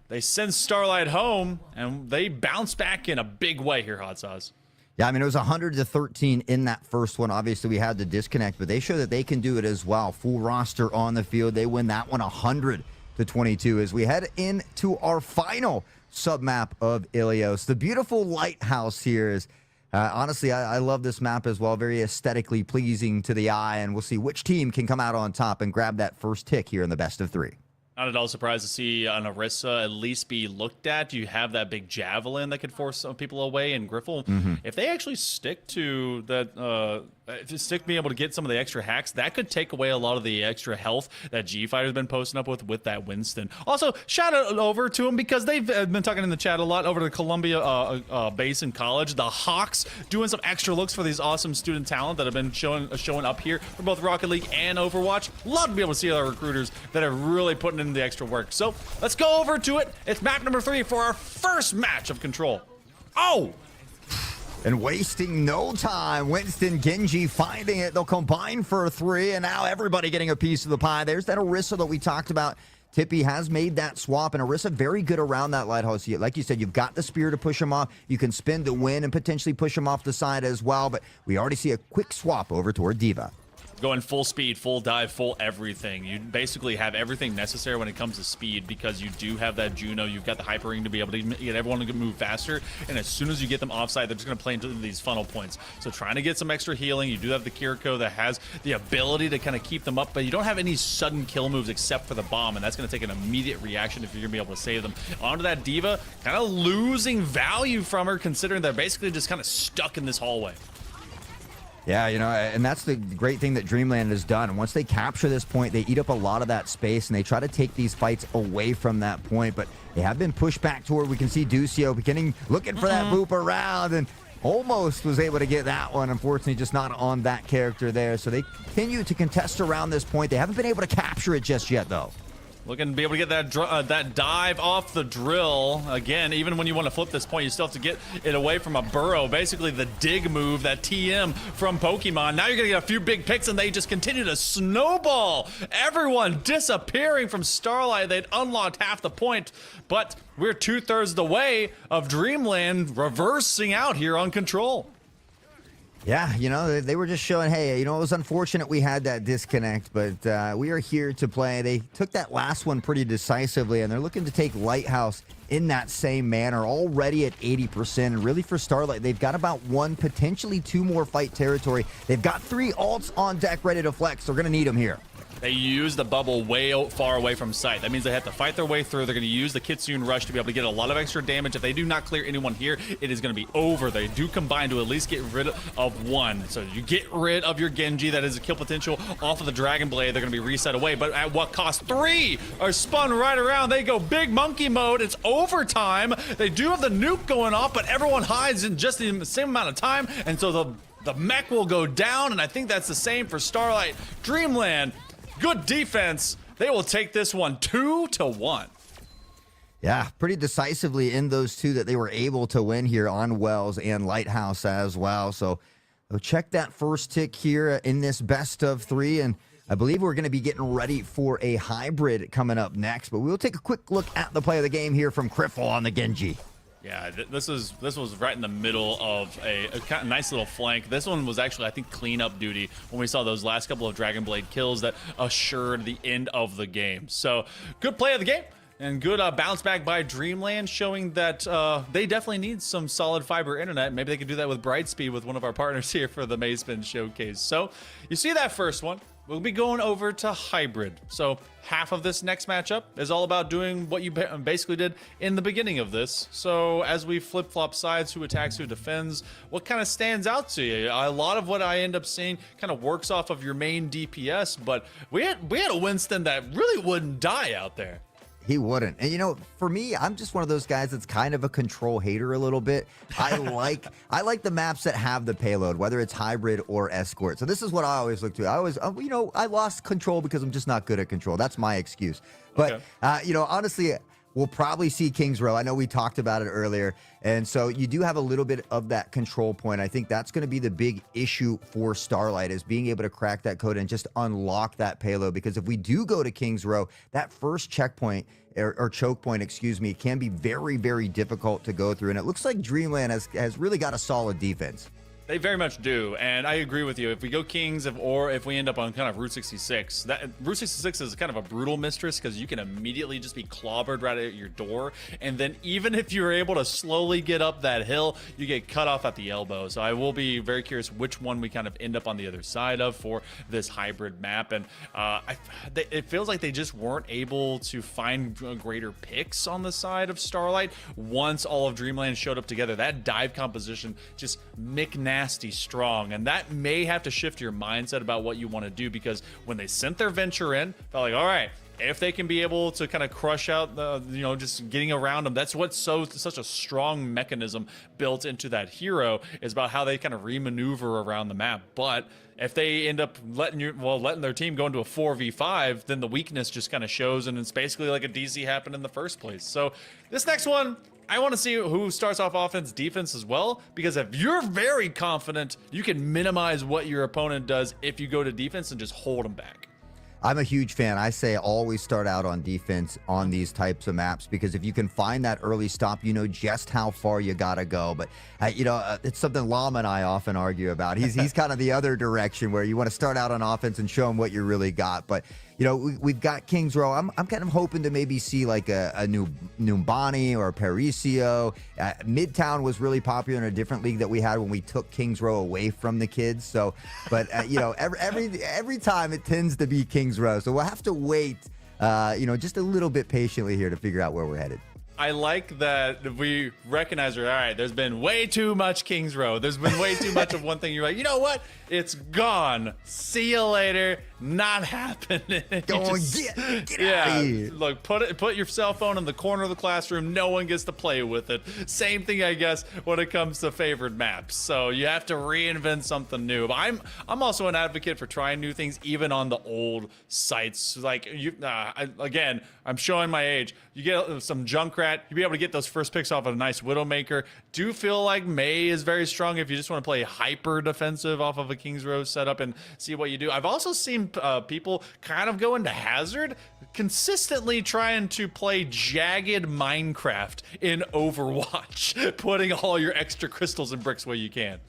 they send Starlight home, and they bounce back in a big way here, Hot Sauce. Yeah, I mean, it was 100-13 in that first one. Obviously, we had the disconnect, but they show that they can do it as well. Full roster on the field. They win that one 100-22 as we head into our final submap of Ilios. The beautiful lighthouse here is, honestly, I love this map as well. Very aesthetically pleasing to the eye, and we'll see which team can come out on top and grab that first tick here in the best of 3. Not at all surprised to see an Orisa at least be looked at. You have that big javelin that could force some people away, and Griffle, if they actually stick to that, being able to get some of the extra hacks, that could take away a lot of the extra health that G Fighter's been posting up with that Winston. Also, shout out over to them because they've been talking in the chat a lot over to Columbia base in college. The Hawks doing some extra looks for these awesome student talent that have been showing up here for both Rocket League and Overwatch. Love to be able to see other recruiters that are really putting in the extra work. So let's go over to it. It's map number 3 for our first match of Control. Oh! And wasting no time, Winston, Genji finding it. They'll combine for 3, and now everybody getting a piece of the pie. There's that Orisa that we talked about. Tippy has made that swap, and Orisa very good around that lighthouse. Like you said, you've got the spear to push him off. You can spin to win and potentially push him off the side as well, but we already see a quick swap over toward Diva. Going full speed, full dive, full everything. You basically have everything necessary when it comes to speed because you do have that Juno. You've got the Hyper Ring to be able to get everyone to move faster. And as soon as you get them offside, they're just going to play into these funnel points. So trying to get some extra healing. You do have the Kiriko that has the ability to kind of keep them up, but you don't have any sudden kill moves except for the bomb. And that's going to take an immediate reaction if you're going to be able to save them. Onto that Diva, kind of losing value from her considering they're basically just kind of stuck in this hallway. Yeah, you know, and that's the great thing that Dreamland has done. Once they capture this point, they eat up a lot of that space, and they try to take these fights away from that point, but they have been pushed back toward. We can see Ducio beginning, looking for that loop around, and almost was able to get that one. Unfortunately, just not on that character there. So they continue to contest around this point. They haven't been able to capture it just yet, though. Looking to be able to get that dive off the drill. Again, even when you want to flip this point, you still have to get it away from a burrow. Basically, the dig move, that TM from Pokemon. Now you're going to get a few big picks, and they just continue to snowball. Everyone disappearing from Starlight. They'd unlocked half the point, but we're 2/3 the way of Dreamland reversing out here on Control. Yeah, you know, they were just showing, hey, you know, it was unfortunate we had that disconnect, but we are here to play. They took that last one pretty decisively, and they're looking to take Lighthouse in that same manner, already at 80%. And really for Starlight, they've got about 1, potentially 2 more fight territory. They've got 3 ults on deck ready to flex. They're going to need them here. They use the bubble way far away from sight. That means they have to fight their way through. They're going to use the Kitsune Rush to be able to get a lot of extra damage. If they do not clear anyone here, it is going to be over. They do combine to at least get rid of one. So you get rid of your Genji. That is a kill potential off of the Dragon Blade. They're going to be reset away. But at what cost? 3 are spun right around. They go big monkey mode. It's overtime. They do have the nuke going off, but everyone hides in just the same amount of time. And so the mech will go down. And I think that's the same for Starlight. Dreamland. Good defense. They will take this one 2-1. Yeah, pretty decisively in those two that they were able to win here on Wells and Lighthouse as well. So we'll check that first tick here in this best of 3. And I believe we're going to be getting ready for a hybrid coming up next. But we'll take a quick look at the play of the game here from Criffle on the Genji. Yeah, this was right in the middle of a kind of nice little flank. This one was actually, I think, cleanup duty when we saw those last couple of Dragon Blade kills that assured the end of the game. So good play of the game and good bounce back by Dreamland, showing that they definitely need some solid fiber internet. Maybe they could do that with Brightspeed with one of our partners here for the Mayspin Showcase. So you see that first one. We'll be going over to hybrid. So half of this next matchup is all about doing what you basically did in the beginning of this. So as we flip-flop sides, who attacks, who defends, what kind of stands out to you? A lot of what I end up seeing kind of works off of your main DPS, but we had a Winston that really wouldn't die out there. He wouldn't. And, you know, for me, I'm just one of those guys that's kind of a control hater a little bit. I like the maps that have the payload, whether it's hybrid or escort. So this is what I always look to. I always, you know, I lost control because I'm just not good at control. That's my excuse. But, okay. You know, honestly, we'll probably see Kings Row. I know we talked about it earlier. And so you do have a little bit of that control point. I think that's going to be the big issue for Starlight, is being able to crack that code and just unlock that payload. Because if we do go to Kings Row, that first checkpoint or choke point, excuse me, can be very, very difficult to go through. And it looks like Dreamland has really got a solid defense. They very much do, and I agree with you. If we go Kings, or if we end up on kind of Route 66, Route 66 is kind of a brutal mistress because you can immediately just be clobbered right at your door, and then even if you're able to slowly get up that hill, you get cut off at the elbow. So I will be very curious which one we kind of end up on the other side of for this hybrid map, and it feels like they just weren't able to find greater picks on the side of Starlight once all of Dreamland showed up together. That dive composition just nasty strong, and that may have to shift your mindset about what you want to do, because when they sent their venture in, felt like, all right, if they can be able to kind of crush out the, you know, just getting around them, that's what's such a strong mechanism built into that hero, is about how they kind of remaneuver around the map. But if they end up letting their team go into a 4v5, then the weakness just kind of shows, and it's basically like a DC happened in the first place. So this next one, I want to see who starts off offense, defense as well, because if you're very confident, you can minimize what your opponent does if you go to defense and just hold them back. I'm a huge fan. I say always start out on defense on these types of maps, because if you can find that early stop, you know just how far you gotta go. But you know, it's something Llama and I often argue about. He's kind of the other direction, where you want to start out on offense and show him what you really got. But you know, we've got Kings Row. I'm kind of hoping to maybe see like a new Numbani or Paricio. Midtown was really popular in a different league that we had when we took Kings Row away from the kids. So, but you know, every time it tends to be Kings Row. So we'll have to wait, you know, just a little bit patiently here to figure out where we're headed. I like that we recognize, all right, there's been way too much Kings Row. There's been way too much of one thing. You're like, you know what? It's gone. See you later. Not happening. Go on, get out of here. Look, put your cell phone in the corner of the classroom. No one gets to play with it. Same thing, I guess, when it comes to favored maps. So you have to reinvent something new. But I'm also an advocate for trying new things, even on the old sites. Like again, I'm showing my age. You get some Junkrat, you'll be able to get those first picks off of a nice Widowmaker. Do feel like May is very strong if you just want to play hyper defensive off of a Kings Row setup and see what you do. I've also seen people kind of go into Hazard, consistently trying to play jagged Minecraft in Overwatch, putting all your extra crystals and bricks where you can.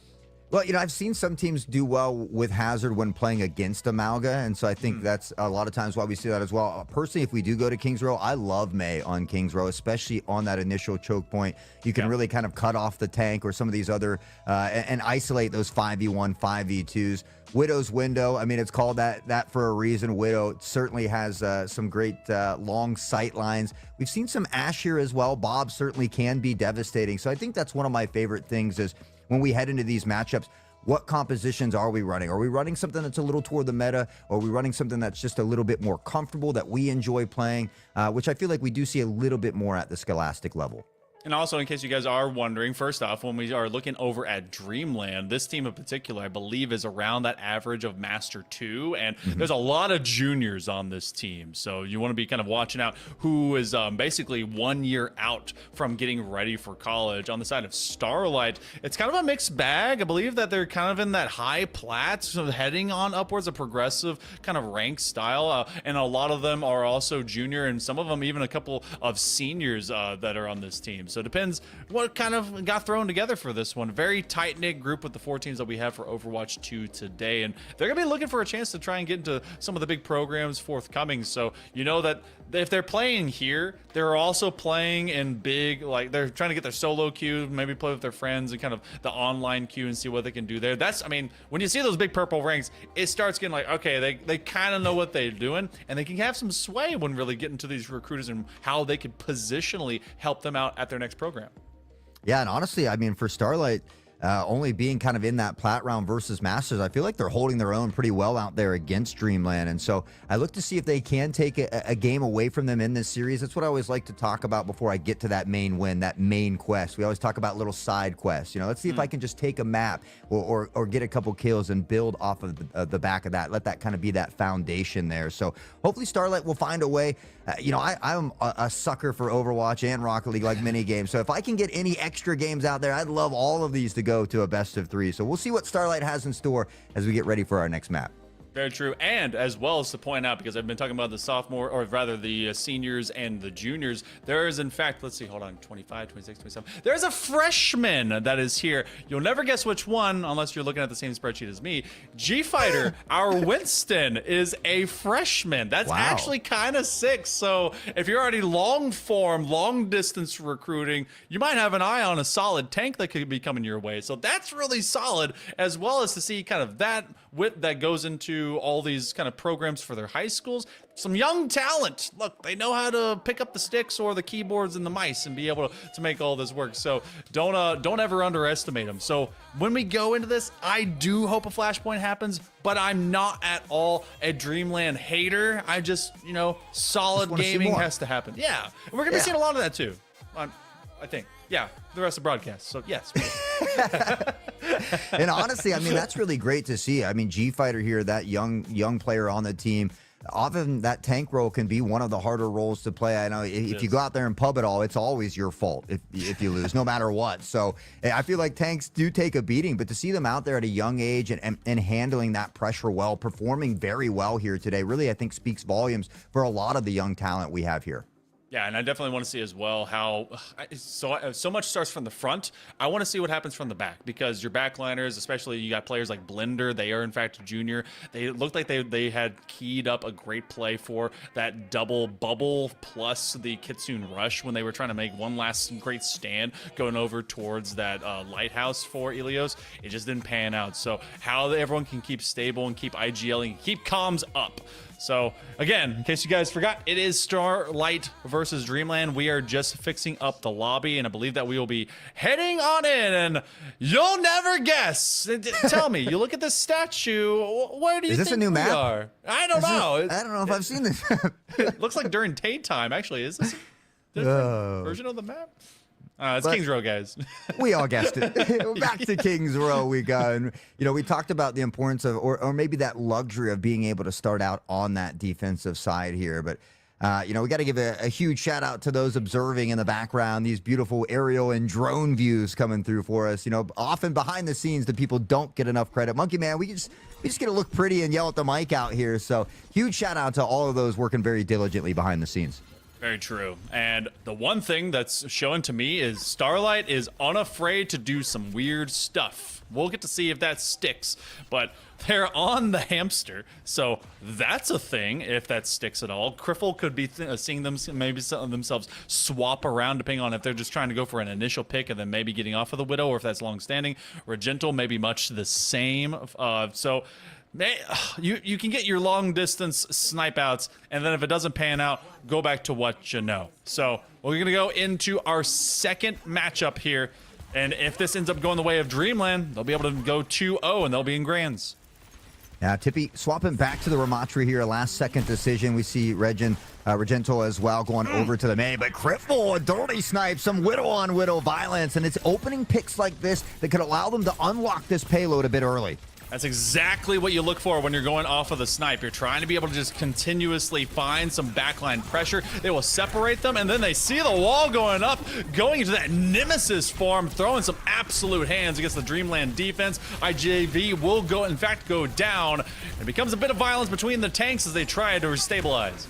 Well, I've seen some teams do well with Hazard when playing against Amalga, and so I think that's a lot of times why we see that as well. Personally, if we do go to Kings Row, I love May on Kings Row, especially on that initial choke point. You can really kind of cut off the tank or some of these other and isolate those 5v1, 5v2s. Widow's window, I mean, it's called that for a reason. Widow certainly has some great long sight lines. We've seen some Ash here as well. Bob certainly can be devastating. So I think that's one of my favorite things is when we head into these matchups, what compositions are we running? Are we running something that's a little toward the meta? Or are we running something that's just a little bit more comfortable that we enjoy playing, which I feel like we do see a little bit more at the Scholastic level. And also, in case you guys are wondering, first off, when we are looking over at Dreamland, this team in particular, I believe, is around that average of Master 2. And there's a lot of juniors on this team. So you want to be kind of watching out who is basically 1 year out from getting ready for college. On the side of Starlight, it's kind of a mixed bag. I believe that they're kind of in that high plat, so heading on upwards, a progressive kind of rank style. And a lot of them are also junior, and some of them even a couple of seniors that are on this team. So it depends what kind of got thrown together for this one. Very tight-knit group with the 4 teams that we have for Overwatch 2 today. And they're going to be looking for a chance to try and get into some of the big programs forthcoming. So you know that if they're playing here, they're also playing in big, like they're trying to get their solo queue, maybe play with their friends and kind of the online queue and see what they can do there. That's, I mean, when you see those big purple ranks, it starts getting like, okay, they kind of know what they're doing, and they can have some sway when really getting to these recruiters and how they could positionally help them out at their next program. Yeah, and honestly, I mean, for Starlight, only being kind of in that plat round versus Masters, I feel like they're holding their own pretty well out there against Dreamland. And so I look to see if they can take a game away from them in this series. That's what I always like to talk about before I get to that main win, that main quest. We always talk about little side quests. Let's see if I can just take a map or get a couple kills and build off of the back of that. Let that kind of be that foundation there. So hopefully Starlight will find a way. I'm a sucker for Overwatch and Rocket League, like mini games. So if I can get any extra games out there, I'd love all of these to go to a best of 3. So we'll see what Starlight has in store as we get ready for our next map. Very true. And as well as to point out, because I've been talking about the sophomore, or rather the seniors and the juniors, there is in fact, let's see, hold on, 25, 26, 27. There's a freshman that is here. You'll never guess which one unless you're looking at the same spreadsheet as me. G-Fighter, our Winston, is a freshman. That's actually kind of sick. So if you're already long form, long distance recruiting, you might have an eye on a solid tank that could be coming your way. So that's really solid, as well as to see kind of that width that goes into all these kind of programs for their high schools. Some young talent. Look, they know how to pick up the sticks or the keyboards and the mice and be able to make all this work. So don't ever underestimate them. So when we go into this, I do hope a flashpoint happens, but I'm not at all a Dreamland hater. I just, solid gaming has to happen. Yeah, and we're gonna be seeing a lot of that too. I think. Yeah, the rest of the broadcast. So yes. And honestly, I mean, that's really great to see. I mean, G-Fighter here, that young player on the team. Often that tank role can be one of the harder roles to play. I know if you go out there and pub it all, it's always your fault if you lose, no matter what. So I feel like tanks do take a beating, but to see them out there at a young age and handling that pressure well, performing very well here today, really, I think speaks volumes for a lot of the young talent we have here. Yeah, and I definitely want to see as well how so much starts from the front. I want to see what happens from the back, because your backliners, especially you got players like Blender, they are in fact a junior. They looked like they had keyed up a great play for that double bubble plus the Kitsune Rush when they were trying to make one last great stand going over towards that lighthouse for Ilios. It just didn't pan out. So how everyone can keep stable and keep IGLing, keep comms up. So, again, in case you guys forgot, it is Starlight versus Dreamland. We are just fixing up the lobby, and I believe that we will be heading on in, and you'll never guess. Tell me, you look at this statue, where do you think a new map? are? I don't know. I don't know if I've seen this. It looks like during daytime, actually. Is this a different version of the map? It's Kings Row, guys. We all guessed it. Back to Kings Row we go. And, we talked about the importance of, or maybe that luxury of being able to start out on that defensive side here. But, we got to give a huge shout out to those observing in the background, these beautiful aerial and drone views coming through for us. Often behind the scenes, the people don't get enough credit. Monkey Man, we just get to look pretty and yell at the mic out here. So huge shout out to all of those working very diligently behind the scenes. Very true. And the one thing that's showing to me is Starlight is unafraid to do some weird stuff. We'll get to see if that sticks, but they're on the hamster, so that's a thing if that sticks at all. Criffle could be seeing them maybe some of themselves swap around depending on if they're just trying to go for an initial pick and then maybe getting off of the Widow, or if that's long standing. Regental may be much the same. You can get your long distance snipe outs, and then if it doesn't pan out, go back to what you know. So we're gonna go into our second matchup here, and if this ends up going the way of Dreamland, they'll be able to go 2-0 and they'll be in grands. Now, Tippy swapping back to the Ramatri here, a last-second decision. We see Regental as well going over to the May, but Criffle, a dirty snipe, some Widow-on-Widow violence, and it's opening picks like this that could allow them to unlock this payload a bit early. That's exactly what you look for when you're going off of the snipe. You're trying to be able to just continuously find some backline pressure. They will separate them, and then they see the wall going up, going into that Nemesis form, throwing some absolute hands against the Dreamland defense. IJV will go down. It becomes a bit of violence between the tanks as they try to stabilize.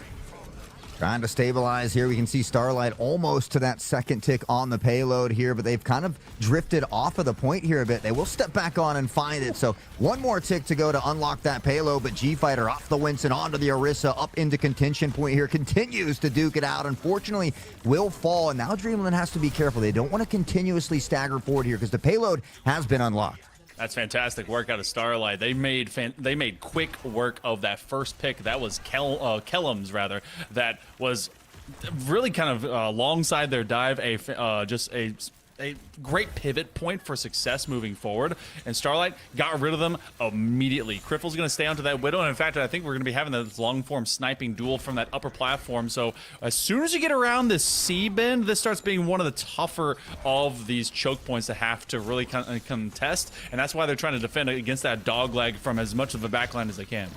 Trying to stabilize here. We can see Starlight almost to that second tick on the payload here, but they've kind of drifted off of the point here a bit. They will step back on and find it. So one more tick to go to unlock that payload, but G-Fighter off the Winston onto the Orisa, up into contention point here, continues to duke it out. Unfortunately, will fall, and now Dreamland has to be careful. They don't want to continuously stagger forward here because the payload has been unlocked. That's fantastic work out of Starlight. They made quick work of that first pick. That was Kellum's rather. That was really kind of alongside their dive, just a great pivot point for success moving forward. And Starlight got rid of them immediately. Criffle's going to stay onto that Widow, and in fact, I think we're going to be having this long-form sniping duel from that upper platform. So as soon as you get around this C-bend, this starts being one of the tougher of these choke points to have to really contest, and that's why they're trying to defend against that dog leg from as much of the backline as they can.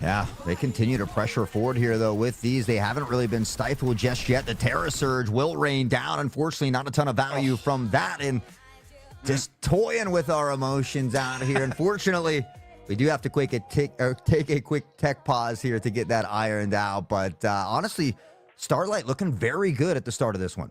Yeah, they continue to pressure forward here, though, with these. They haven't really been stifled just yet. The Terra Surge will rain down. Unfortunately, not a ton of value from that, and just toying with our emotions out here. Unfortunately, we do have to take a quick tech pause here to get that ironed out. But honestly, Starlight looking very good at the start of this one.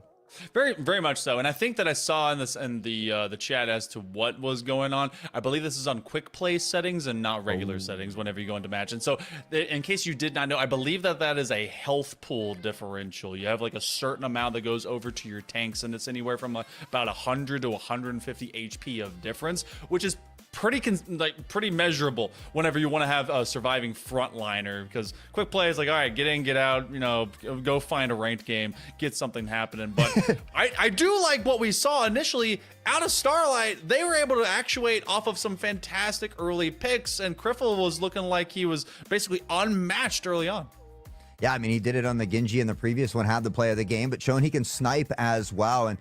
Very, very much so. And I think that I saw in the chat as to what was going on. I believe this is on quick play settings and not regular settings whenever you go into match. And so in case you did not know, I believe that is a health pool differential. You have like a certain amount that goes over to your tanks, and it's anywhere from about 100 to 150 HP of difference, which is pretty measurable whenever you want to have a surviving frontliner, because quick play is like, all right, get in, get out, go find a ranked game, get something happening. But I do like what we saw initially out of Starlight. They were able to actuate off of some fantastic early picks, and Criffle was looking like he was basically unmatched early on. Yeah, I mean, he did it on the Genji in the previous one, had the play of the game, but showing he can snipe as well. And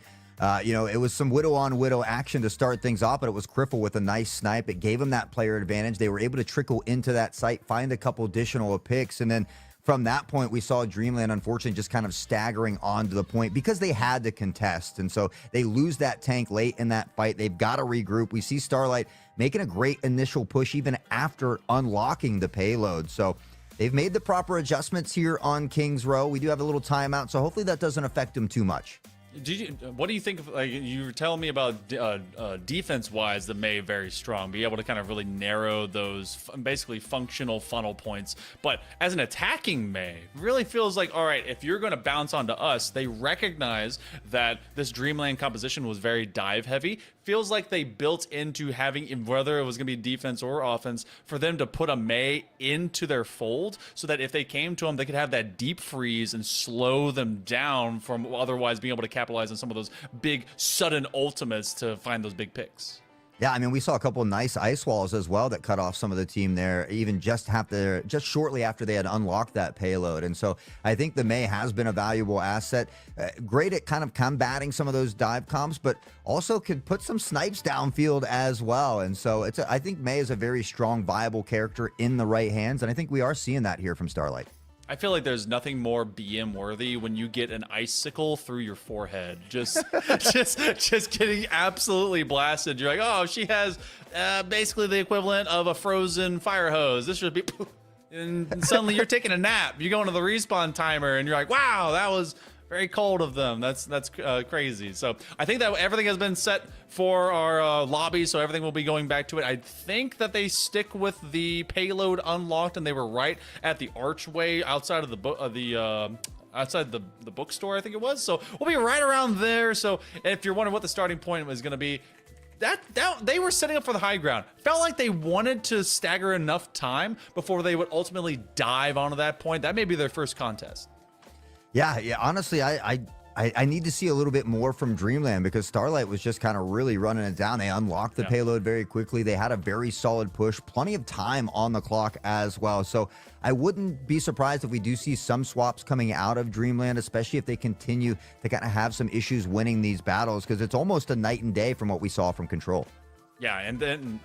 it was some Widow-on-Widow action to start things off, but it was Criffle with a nice snipe. It gave him that player advantage. They were able to trickle into that site, find a couple additional picks, and then from that point, we saw Dreamland, unfortunately, just kind of staggering onto the point because they had to contest. And so they lose that tank late in that fight. They've got to regroup. We see Starlight making a great initial push even after unlocking the payload. So they've made the proper adjustments here on Kings Row. We do have a little timeout, so hopefully that doesn't affect them too much. What do you think of, like, you were telling me about defense-wise, the May very strong, be able to kind of really narrow those basically functional funnel points. But as an attacking May, really feels like, all right, if you're going to bounce onto us, they recognize that this Dreamland composition was very dive-heavy. Feels like they built into having, whether it was going to be defense or offense, for them to put a May into their fold so that if they came to them, they could have that deep freeze and slow them down from otherwise being able to capitalize on some of those big sudden ultimates to find those big picks. Yeah, I mean, we saw a couple of nice ice walls as well that cut off some of the team there, even just shortly after they had unlocked that payload. And so I think the May has been a valuable asset. Great at kind of combating some of those dive comps, but also could put some snipes downfield as well. And so I think May is a very strong, viable character in the right hands, and I think we are seeing that here from Starlight. I feel like there's nothing more BM worthy when you get an icicle through your forehead. Just getting absolutely blasted. You're like, oh, she has basically the equivalent of a frozen fire hose. This should be and suddenly you're taking a nap. You go into the respawn timer, and you're like, wow, that was very cold of them. That's crazy. So I think that everything has been set for our lobby, so everything will be going back to it. I think that they stick with the payload unlocked, and they were right at the archway outside of outside the bookstore, I think it was. So we'll be right around there. So if you're wondering what the starting point was going to be, that they were setting up for the high ground. Felt like they wanted to stagger enough time before they would ultimately dive onto that point. That may be their first contest. Yeah. Honestly, I need to see a little bit more from Dreamland because Starlight was just kind of really running it down. They unlocked the payload very quickly. They had a very solid push, plenty of time on the clock as well. So I wouldn't be surprised if we do see some swaps coming out of Dreamland, especially if they continue to kind of have some issues winning these battles, because it's almost a night and day from what we saw from Control. Yeah, and then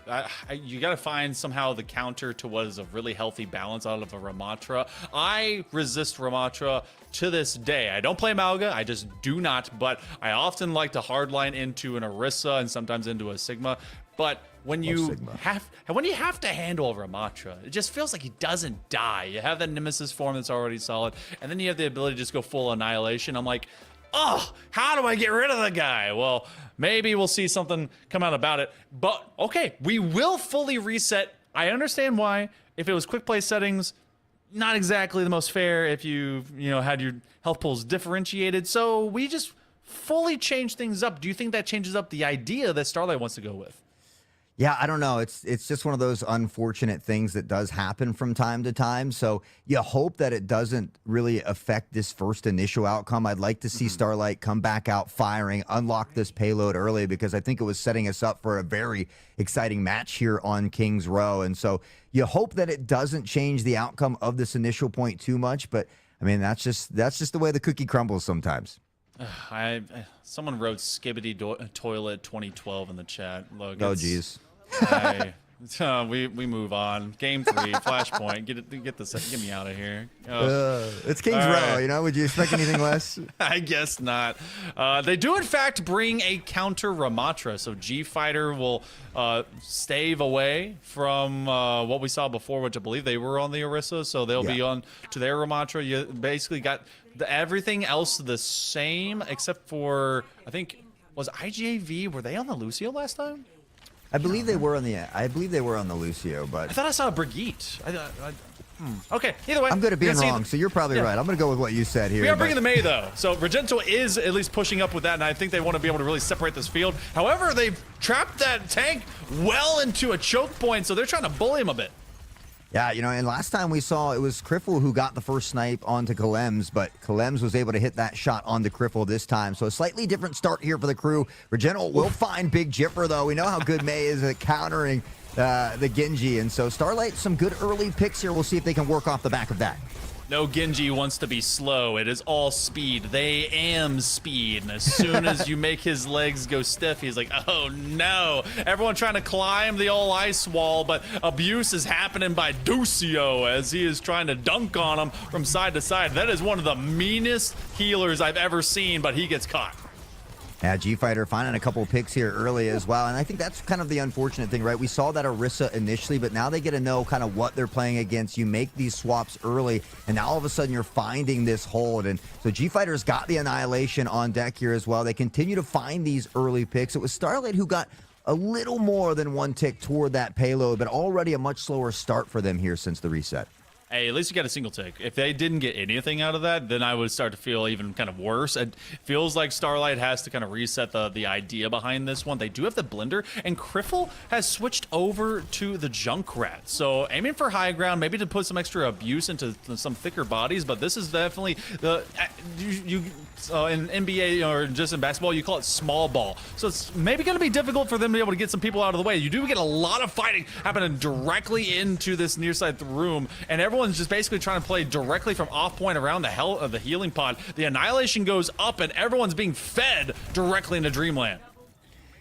you got to find somehow the counter to what is a really healthy balance out of a Ramatra. I resist Ramatra to this day. I don't play Malga, I just do not, but I often like to hardline into an Orisa and sometimes into a Sigma. But when you have to handle a Ramatra, it just feels like he doesn't die. You have that Nemesis form that's already solid, and then you have the ability to just go full Annihilation. I'm like, oh, how do I get rid of the guy? Well, maybe we'll see something come out about it. But, okay, we will fully reset. I understand why. If it was quick play settings, not exactly the most fair if you had your health pools differentiated. So we just fully changed things up. Do you think that changes up the idea that Starlight wants to go with? Yeah, I don't know. It's just one of those unfortunate things that does happen from time to time. So you hope that it doesn't really affect this first initial outcome. I'd like to see Starlight come back out firing, unlock this payload early, because I think it was setting us up for a very exciting match here on King's Row. And so you hope that it doesn't change the outcome of this initial point too much. But I mean, that's just the way the cookie crumbles sometimes. Someone wrote Skibbity Toilet 2012 in the chat. Look, oh, geez. Hey, we move on. Game 3, Flashpoint. Get me out of here. It's King's Row. Would you expect anything less? I guess not. They do in fact bring a counter Ramatra, so G Fighter will stave away from what we saw before, which I believe they were on the Orisa, so they'll be on to their Ramatra. You basically got everything else the same except for, I think, was IGAV, were they on the Lucio last time? I believe they were on the Lucio, but I thought I saw a Brigitte. Okay, either way. I'm good at being wrong, so you're probably right. I'm going to go with what you said here. We are bringing the May, though. So Regento is at least pushing up with that, and I think they want to be able to really separate this field. However, they've trapped that tank well into a choke point, so they're trying to bully him a bit. Yeah, and last time we saw it was Kriffel who got the first snipe onto Kalems, but Kalems was able to hit that shot onto Kriffel this time. So a slightly different start here for the crew. Regento will find Big Jipper, though. We know how good May is at countering the Genji, and so Starlight, some good early picks here. We'll see if they can work off the back of that. No Genji wants to be slow. It is all speed. They am speed. And as soon as you make his legs go stiff, he's like, oh no. Everyone trying to climb the old ice wall, but abuse is happening by Ducio as he is trying to dunk on him from side to side. That is one of the meanest healers I've ever seen, but he gets caught. Yeah, G-Fighter finding a couple picks here early as well. And I think that's kind of the unfortunate thing, right? We saw that Orisa initially, but now they get to know kind of what they're playing against. You make these swaps early, and now all of a sudden you're finding this hold. And so G-Fighter's got the Annihilation on deck here as well. They continue to find these early picks. It was Starlight who got a little more than one tick toward that payload, but already a much slower start for them here since the reset. Hey, at least you got a single tick. If they didn't get anything out of that, then I would start to feel even kind of worse. It feels like Starlight has to kind of reset the idea behind this one. They do have the blender, and Kriffel has switched over to the Junkrat. So aiming for high ground, maybe to put some extra abuse into some thicker bodies, but this is definitely the in NBA or just in basketball, you call it small ball. So it's maybe going to be difficult for them to be able to get some people out of the way. You do get a lot of fighting happening directly into this near side room, and everyone's just basically trying to play directly from off point around the healing pod. The Annihilation goes up, and everyone's being fed directly into Dreamland.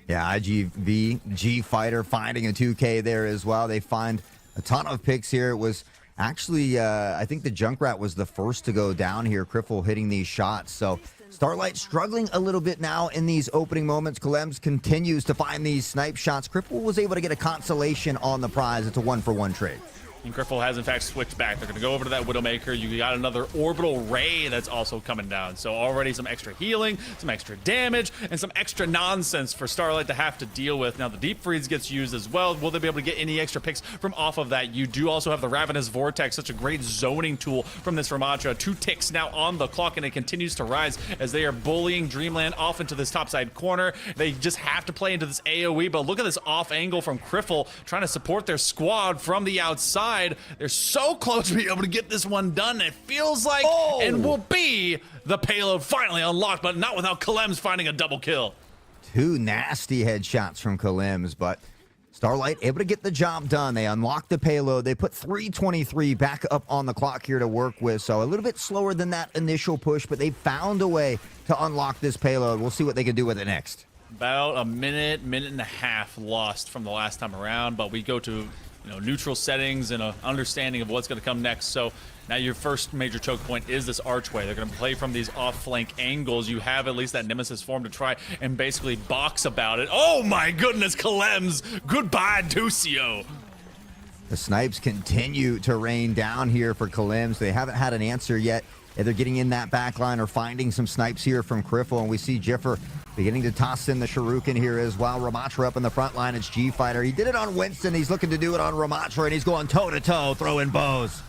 Yeah, IGV, G-Fighter finding a 2K there as well. They find a ton of picks here. It was actually, I think the Junkrat was the first to go down here. Kriffel hitting these shots. So Starlight struggling a little bit now in these opening moments. Kalems continues to find these snipe shots. Kriffel was able to get a consolation on the prize. It's a 1-for-1 trade. And Griffle has in fact switched back. They're going to go over to that Widowmaker. You got another orbital ray that's also coming down. So already some extra healing, some extra damage, and some extra nonsense for Starlight to have to deal with. Now the Deep Freeze gets used as well. Will they be able to get any extra picks from off of that? You do also have the Ravenous Vortex, such a great zoning tool from this Ramatra. 2 ticks now on the clock, and it continues to rise as they are bullying Dreamland off into this topside corner. They just have to play into this AoE, but look at this off angle from Griffle trying to support their squad from the outside. They're so close to being able to get this one done. It feels like and will be the payload finally unlocked, but not without Kalems finding a double kill. 2 nasty headshots from Kalems, but Starlight able to get the job done. They unlock the payload. They put 3:23 back up on the clock here to work with, so a little bit slower than that initial push, but they found a way to unlock this payload. We'll see what they can do with it next. About a minute and a half lost from the last time around, but we go to neutral settings and an understanding of what's going to come next. So now your first major choke point is this archway. They're going to play from these off-flank angles. You have at least that Nemesis form to try and basically box about it. Oh my goodness, Kalems! Goodbye, Ducio! The snipes continue to rain down here for Kalems. They haven't had an answer yet. They're getting in that back line or finding some snipes here from Griffle, and we see Jiffer beginning to toss in the Shuriken here as well. Ramatra up in the front line. It's G-Fighter. He did it on Winston. He's looking to do it on Ramatra, and he's going toe-to-toe, throwing bows.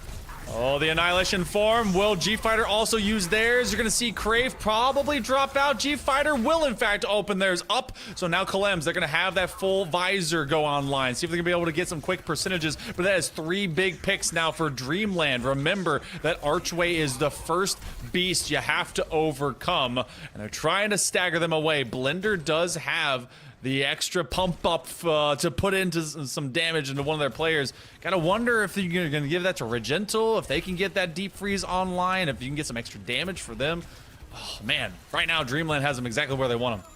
Oh, the Annihilation form. Will G-Fighter also use theirs? You're going to see Crave probably drop out. G-Fighter will, in fact, open theirs up. So now Kalems, they're going to have that full visor go online. See if they're going to be able to get some quick percentages. But that is 3 big picks now for Dreamland. Remember that Archway is the first beast you have to overcome. And they're trying to stagger them away. Blender does have the extra pump up to put into some damage into one of their players. Gotta wonder if you're gonna give that to Regental, if they can get that Deep Freeze online, if you can get some extra damage for them. Oh man, right now Dreamland has them exactly where they want them.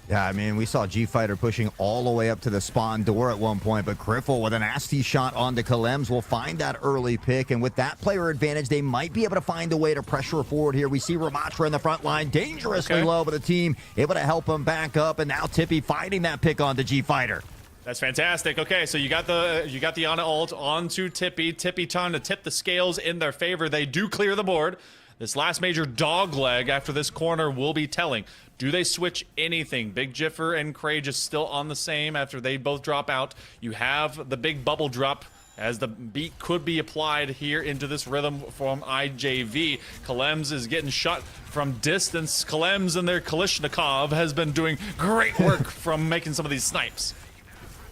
Yeah, I mean, we saw G-Fighter pushing all the way up to the spawn door at one point, but Griffle with a nasty shot onto Kalems will find that early pick, and with that player advantage, they might be able to find a way to pressure forward here. We see Ramatra in the front line, dangerously low, but the team able to help him back up, and now Tippy finding that pick onto G-Fighter. That's fantastic. Okay, so you got the Ana ult onto Tippy. Tippy trying to tip the scales in their favor. They do clear the board. This last major dog leg after this corner will be telling. Do they switch anything? Big Jiffer and Cray just still on the same after they both drop out. You have the big bubble drop as the beat could be applied here into this rhythm from IJV. Kalems is getting shot from distance. Kalems and their Kalishnikov has been doing great work from making some of these snipes.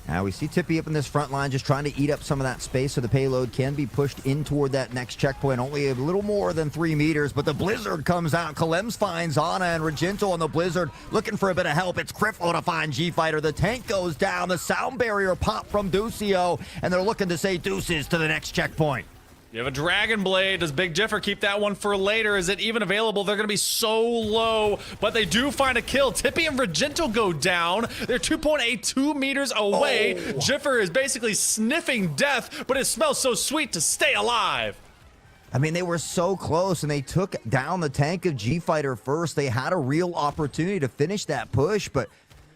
Now we see Tippy up in this front line just trying to eat up some of that space so the payload can be pushed in toward that next checkpoint. Only a little more than 3 meters, but the Blizzard comes out. Kalems finds Ana and Regental on the Blizzard looking for a bit of help. It's Griffle to find G-Fighter. The tank goes down. The sound barrier pop from Ducio, and they're looking to say deuces to the next checkpoint. You have a Dragon Blade. Does Big Jiffer keep that one for later? Is it even available? They're going to be so low, but they do find a kill. Tippy and Regental go down. They're 2.82 meters away. Jiffer is basically sniffing death, but it smells so sweet to stay alive. I mean, they were so close, and they took down the tank of G-Fighter first. They had a real opportunity to finish that push, but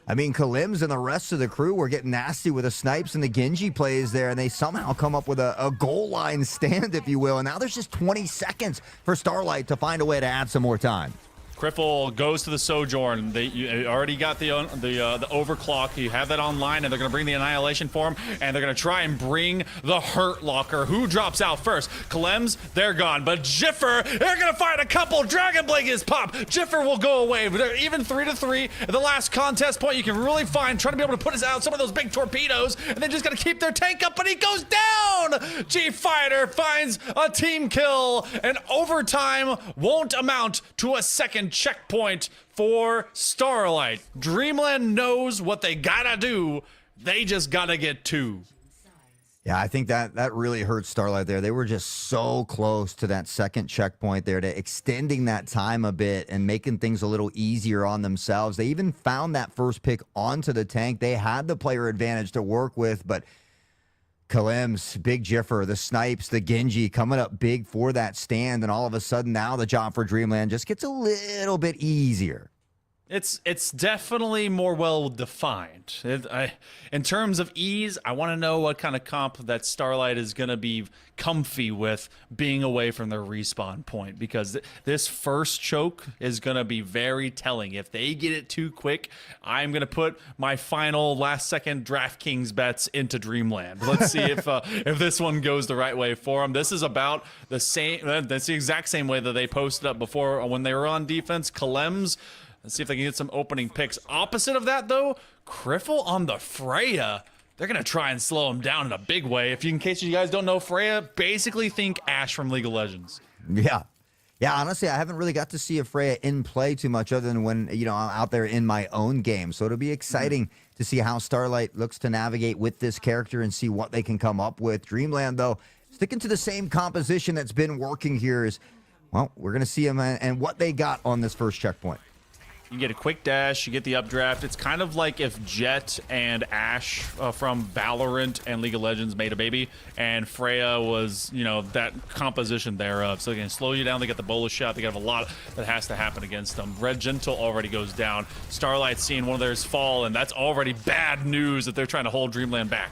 I mean, Kalems and the rest of the crew were getting nasty with the snipes and the Genji plays there, and they somehow come up with a goal line stand, if you will. And now there's just 20 seconds for Starlight to find a way to add some more time. Griffle goes to the Sojourn. You already got the overclock. You have that online, and they're going to bring the Annihilation form, and they're going to try and bring the Hurt Locker. Who drops out first? Kalems, they're gone. But Jiffer, they're going to find a couple. Dragon Blankets pop. Jiffer will go away. But they're even 3-3. At the last contest point, you can really find trying to be able to put us out some of those big torpedoes, and they just got to keep their tank up, but he goes down. G-Fighter finds a team kill, and overtime won't amount to a second checkpoint for Starlight. Dreamland knows what they gotta do. They just gotta get 2. Yeah, I think that really hurt Starlight there. They were just so close to that second checkpoint there, to extending that time a bit and making things a little easier on themselves. They even found that first pick onto the tank. They had the player advantage to work with, but Kalems, Big Jiffer, the snipes, the Genji coming up big for that stand, and all of a sudden now the job for Dreamland just gets a little bit easier. It's definitely more well defined. In terms of ease, I want to know what kind of comp that Starlight is going to be comfy with being away from their respawn point, because this first choke is going to be very telling. If they get it too quick, I'm going to put my final last-second DraftKings bets into Dreamland. Let's see if this one goes the right way for them. This is about the same. That's the exact same way that they posted up before when they were on defense. Clem's. Let's see if they can get some opening picks. Opposite of that, though, Kriffle on the Freya. They're going to try and slow him down in a big way. In case you guys don't know, Freya, basically think Ashe from League of Legends. Yeah. Yeah, honestly, I haven't really got to see a Freya in play too much other than when, I'm out there in my own game. So it'll be exciting to see how Starlight looks to navigate with this character and see what they can come up with. Dreamland, though, sticking to the same composition that's been working here is, well, we're going to see them and what they got on this first checkpoint. You get a quick dash, you get the updraft. It's kind of like if Jet and Ashe from Valorant and League of Legends made a baby, and Freya was, that composition thereof. So they can slow you down. They get the bolus shot. They have a lot that has to happen against them. Red Gentle already goes down. Starlight seeing one of theirs fall, and that's already bad news that they're trying to hold Dreamland back.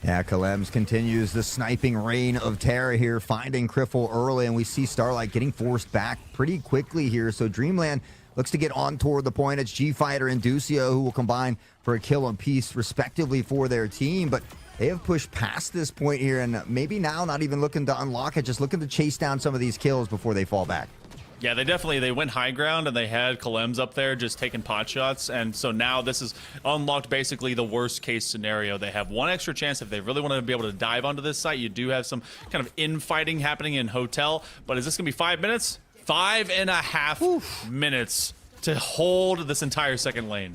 Yeah, Kalems continues the sniping reign of terror here, finding Kriffle early, and we see Starlight getting forced back pretty quickly here. So Dreamland looks to get on toward the point. It's G-Fighter and Ducio who will combine for a kill apiece, respectively, for their team. But they have pushed past this point here, and maybe now not even looking to unlock it, just looking to chase down some of these kills before they fall back. Yeah, they went high ground, and they had Kalems up there just taking pot shots. And so now this is unlocked basically the worst case scenario. They have one extra chance if they really want to be able to dive onto this site. You do have some kind of infighting happening in Hotel. But is this going to be 5 minutes? 5.5 minutes to hold this entire second lane.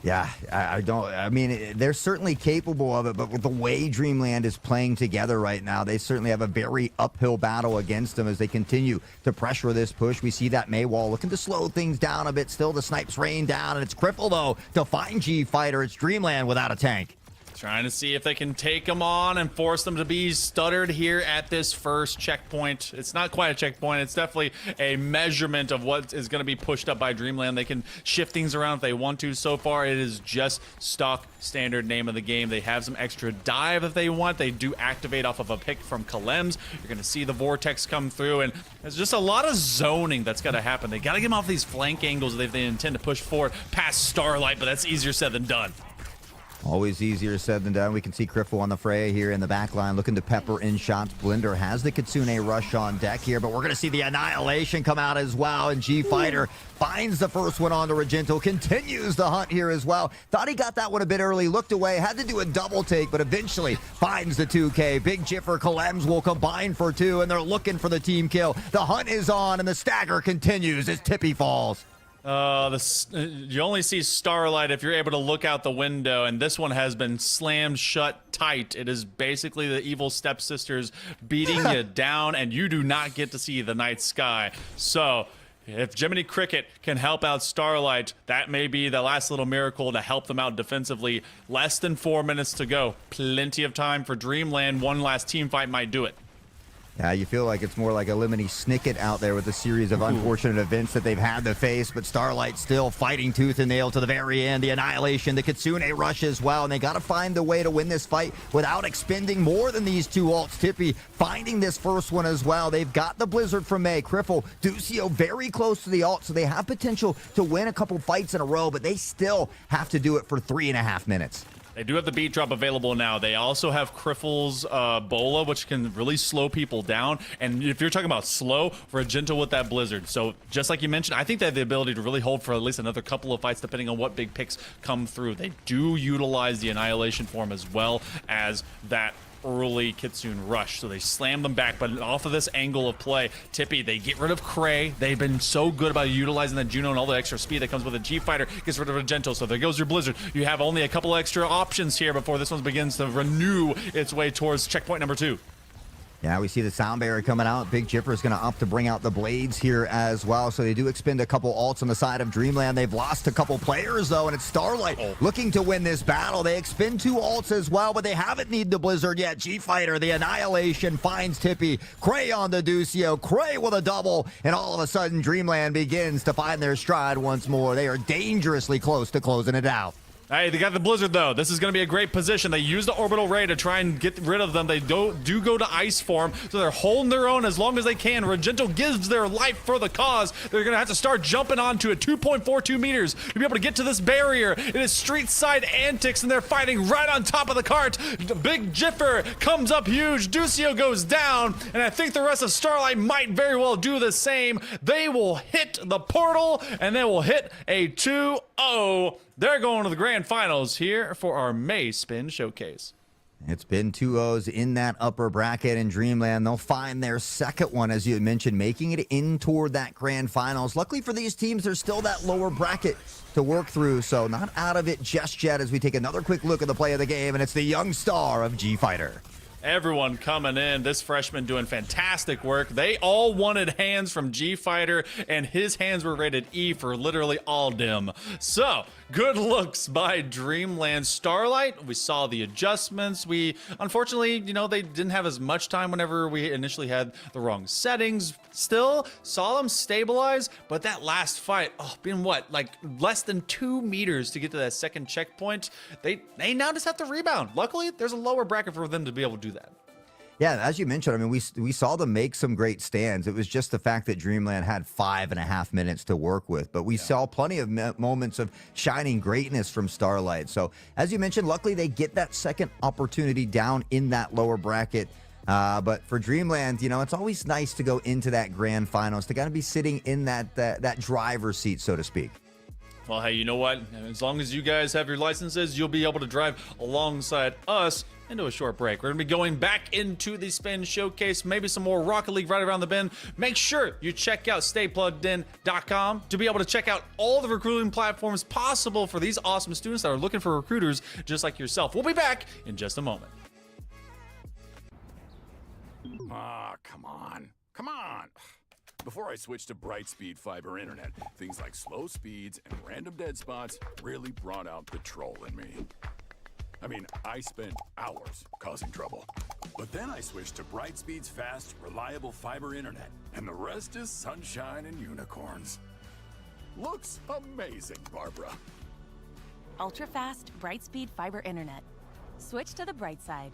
Yeah, I mean, they're certainly capable of it, but with the way Dreamland is playing together right now, they certainly have a very uphill battle against them as they continue to pressure this push. We see that Maywall looking to slow things down a bit. Still, the snipes rain down, and it's Kriffle, though, to find G-Fighter. It's Dreamland without a tank. Trying to see if they can take them on and force them to be stuttered here at this first checkpoint. It's not quite a checkpoint. It's definitely a measurement of what is going to be pushed up by Dreamland. They can shift things around if they want to. So far, it is just stock standard name of the game. They have some extra dive if they want. They do activate off of a pick from Kalems. You're going to see the Vortex come through, and there's just a lot of zoning that's got to happen. They got to get them off these flank angles if they intend to push forward past Starlight, but that's easier said than done. Always easier said than done. We can see Kriffle on the Freya here in the back line looking to pepper in shots. Blender has the Kitsune rush on deck here, but we're going to see the Annihilation come out as well, and G-Fighter finds the first one onto Regento, continues the hunt here as well. Thought he got that one a bit early, looked away, had to do a double take, but eventually finds the 2K. Big Jiffer Kalems will combine for 2, and they're looking for the team kill. The hunt is on, and the stagger continues as Tippy falls. You only see Starlight if you're able to look out the window, and this one has been slammed shut tight. It is basically the evil stepsisters beating you down, and you do not get to see the night sky. So if Jiminy Cricket can help out Starlight, that may be the last little miracle to help them out defensively. Less than 4 minutes to go. Plenty of time for Dreamland. One last team fight might do it. Yeah, you feel like it's more like a Lemony Snicket out there with a series of unfortunate events that they've had to face, but Starlight still fighting tooth and nail to the very end. The Annihilation, the Kitsune rush as well, and they got to find the way to win this fight without expending more than these two ults. Tippy finding this first one as well. They've got the Blizzard from May. Kriffle, Ducio very close to the ult, so they have potential to win a couple fights in a row, but they still have to do it for 3.5 minutes. They do have the beat drop available now. They also have Kriffle's Bola, which can really slow people down. And if you're talking about slow, we're gentle with that Blizzard. So just like you mentioned, I think they have the ability to really hold for at least another couple of fights, depending on what big picks come through. They do utilize the Annihilation form as well as that early Kitsune rush, so they slam them back. But off of this angle of play, Tippy, they get rid of Cray. They've been so good about utilizing the Juno and all the extra speed that comes with a G-Fighter, gets rid of a Gentle, so there goes your Blizzard. You have only a couple extra options here before this one begins to renew its way towards checkpoint number 2. Yeah, we see the sound barrier coming out. Big Jiffer is going to opt to bring out the blades here as well. So they do expend a couple ults on the side of Dreamland. They've lost a couple players, though, and it's Starlight looking to win this battle. They expend 2 ults as well, but they haven't needed the Blizzard yet. G-Fighter, the Annihilation, finds Tippy. Cray on the Ducio. Cray with a double, and all of a sudden, Dreamland begins to find their stride once more. They are dangerously close to closing it out. Hey, they got the Blizzard, though. This is going to be a great position. They use the Orbital Ray to try and get rid of them. They do go to Ice Form, so they're holding their own as long as they can. Regento gives their life for the cause. They're going to have to start jumping onto it. 2.42 meters to be able to get to this barrier. It is street side antics, and they're fighting right on top of the cart. Big Jiffer comes up huge. Ducio goes down, and I think the rest of Starlight might very well do the same. They will hit the portal, and they will hit a 2-0. They're going to the grand finals here for our May Spin Showcase. It's been 2-0s in that upper bracket in Dreamland. They'll find their second one, as you had mentioned, making it in toward that grand finals. Luckily for these teams, there's still that lower bracket to work through, so not out of it just yet as we take another quick look at the play of the game, and it's the young star of G-Fighter. Everyone coming in. This freshman doing fantastic work. They all wanted hands from G-Fighter, and his hands were rated E for literally all dim. So, good looks by Dreamland. Starlight, we saw the adjustments. We, unfortunately, they didn't have as much time whenever we initially had the wrong settings. Still, saw them stabilize, but that last fight, being what, like less than 2 meters to get to that second checkpoint, they now just have to rebound. Luckily, there's a lower bracket for them to be able to do that. Yeah, as you mentioned, I mean, we saw them make some great stands. It was just the fact that Dreamland had 5.5 minutes to work with, but we saw plenty of moments of shining greatness from Starlight. So, as you mentioned, luckily they get that second opportunity down in that lower bracket. But for Dreamland, it's always nice to go into that grand finals, to kind of be sitting in that driver's seat, so to speak. Well, hey, you know what? As long as you guys have your licenses, you'll be able to drive alongside us into a short break. We're going to be going back into the Spin Showcase, maybe some more Rocket League right around the bend. Make sure you check out staypluggedin.com to be able to check out all the recruiting platforms possible for these awesome students that are looking for recruiters just like yourself. We'll be back in just a moment. Come on. Come on. Before I switched to Brightspeed fiber internet, things like slow speeds and random dead spots really brought out the troll in me. I mean, I spent hours causing trouble. But then I switched to Brightspeed's fast, reliable fiber internet, and the rest is sunshine and unicorns. Looks amazing, Barbara. Ultra-fast, Brightspeed fiber internet. Switch to the bright side.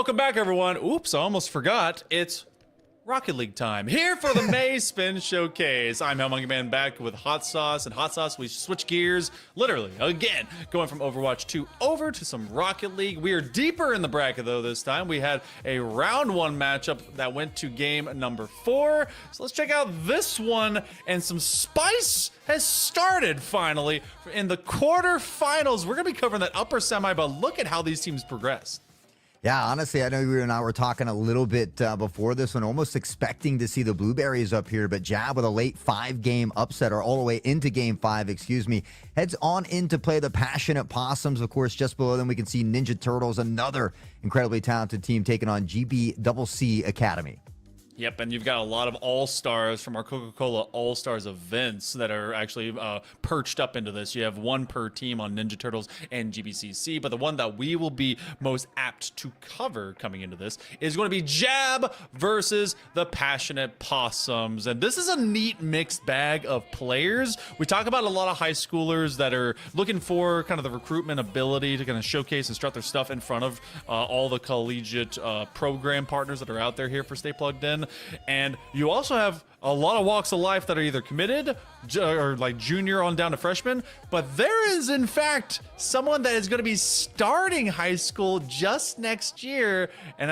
Welcome back, everyone. Oops, I almost forgot. It's Rocket League time. Here for the May Spin Showcase. I'm Monkey Man back with Hot Sauce. And Hot Sauce, we switch gears, literally, again, going from Overwatch 2 over to some Rocket League. We are deeper in the bracket, though, this time. We had a round one matchup that went to game number 4. So let's check out this one. And some spice has started, finally, in the quarterfinals. We're going to be covering that upper semi, but look at how these teams progressed. Yeah, honestly, I know you and I were talking a little bit before this one, almost expecting to see the Blueberries up here, but Jab with a late 5-game upset, or all the way into Game 5, excuse me, heads on in to play the Passionate Possums. Of course, just below them, we can see Ninja Turtles, another incredibly talented team taking on GBCC Academy. Yep, and you've got a lot of all-stars from our Coca-Cola All-Stars events that are actually perched up into this. You have one per team on Ninja Turtles and GBCC, but the one that we will be most apt to cover coming into this is going to be Jab versus the Passionate Possums. And this is a neat mixed bag of players. We talk about a lot of high schoolers that are looking for kind of the recruitment ability to kind of showcase and strut their stuff in front of all the collegiate program partners that are out there here for Stay Plugged In. And you also have a lot of walks of life that are either committed or like junior on down to freshman, but there is in fact someone that is going to be starting high school just next year. And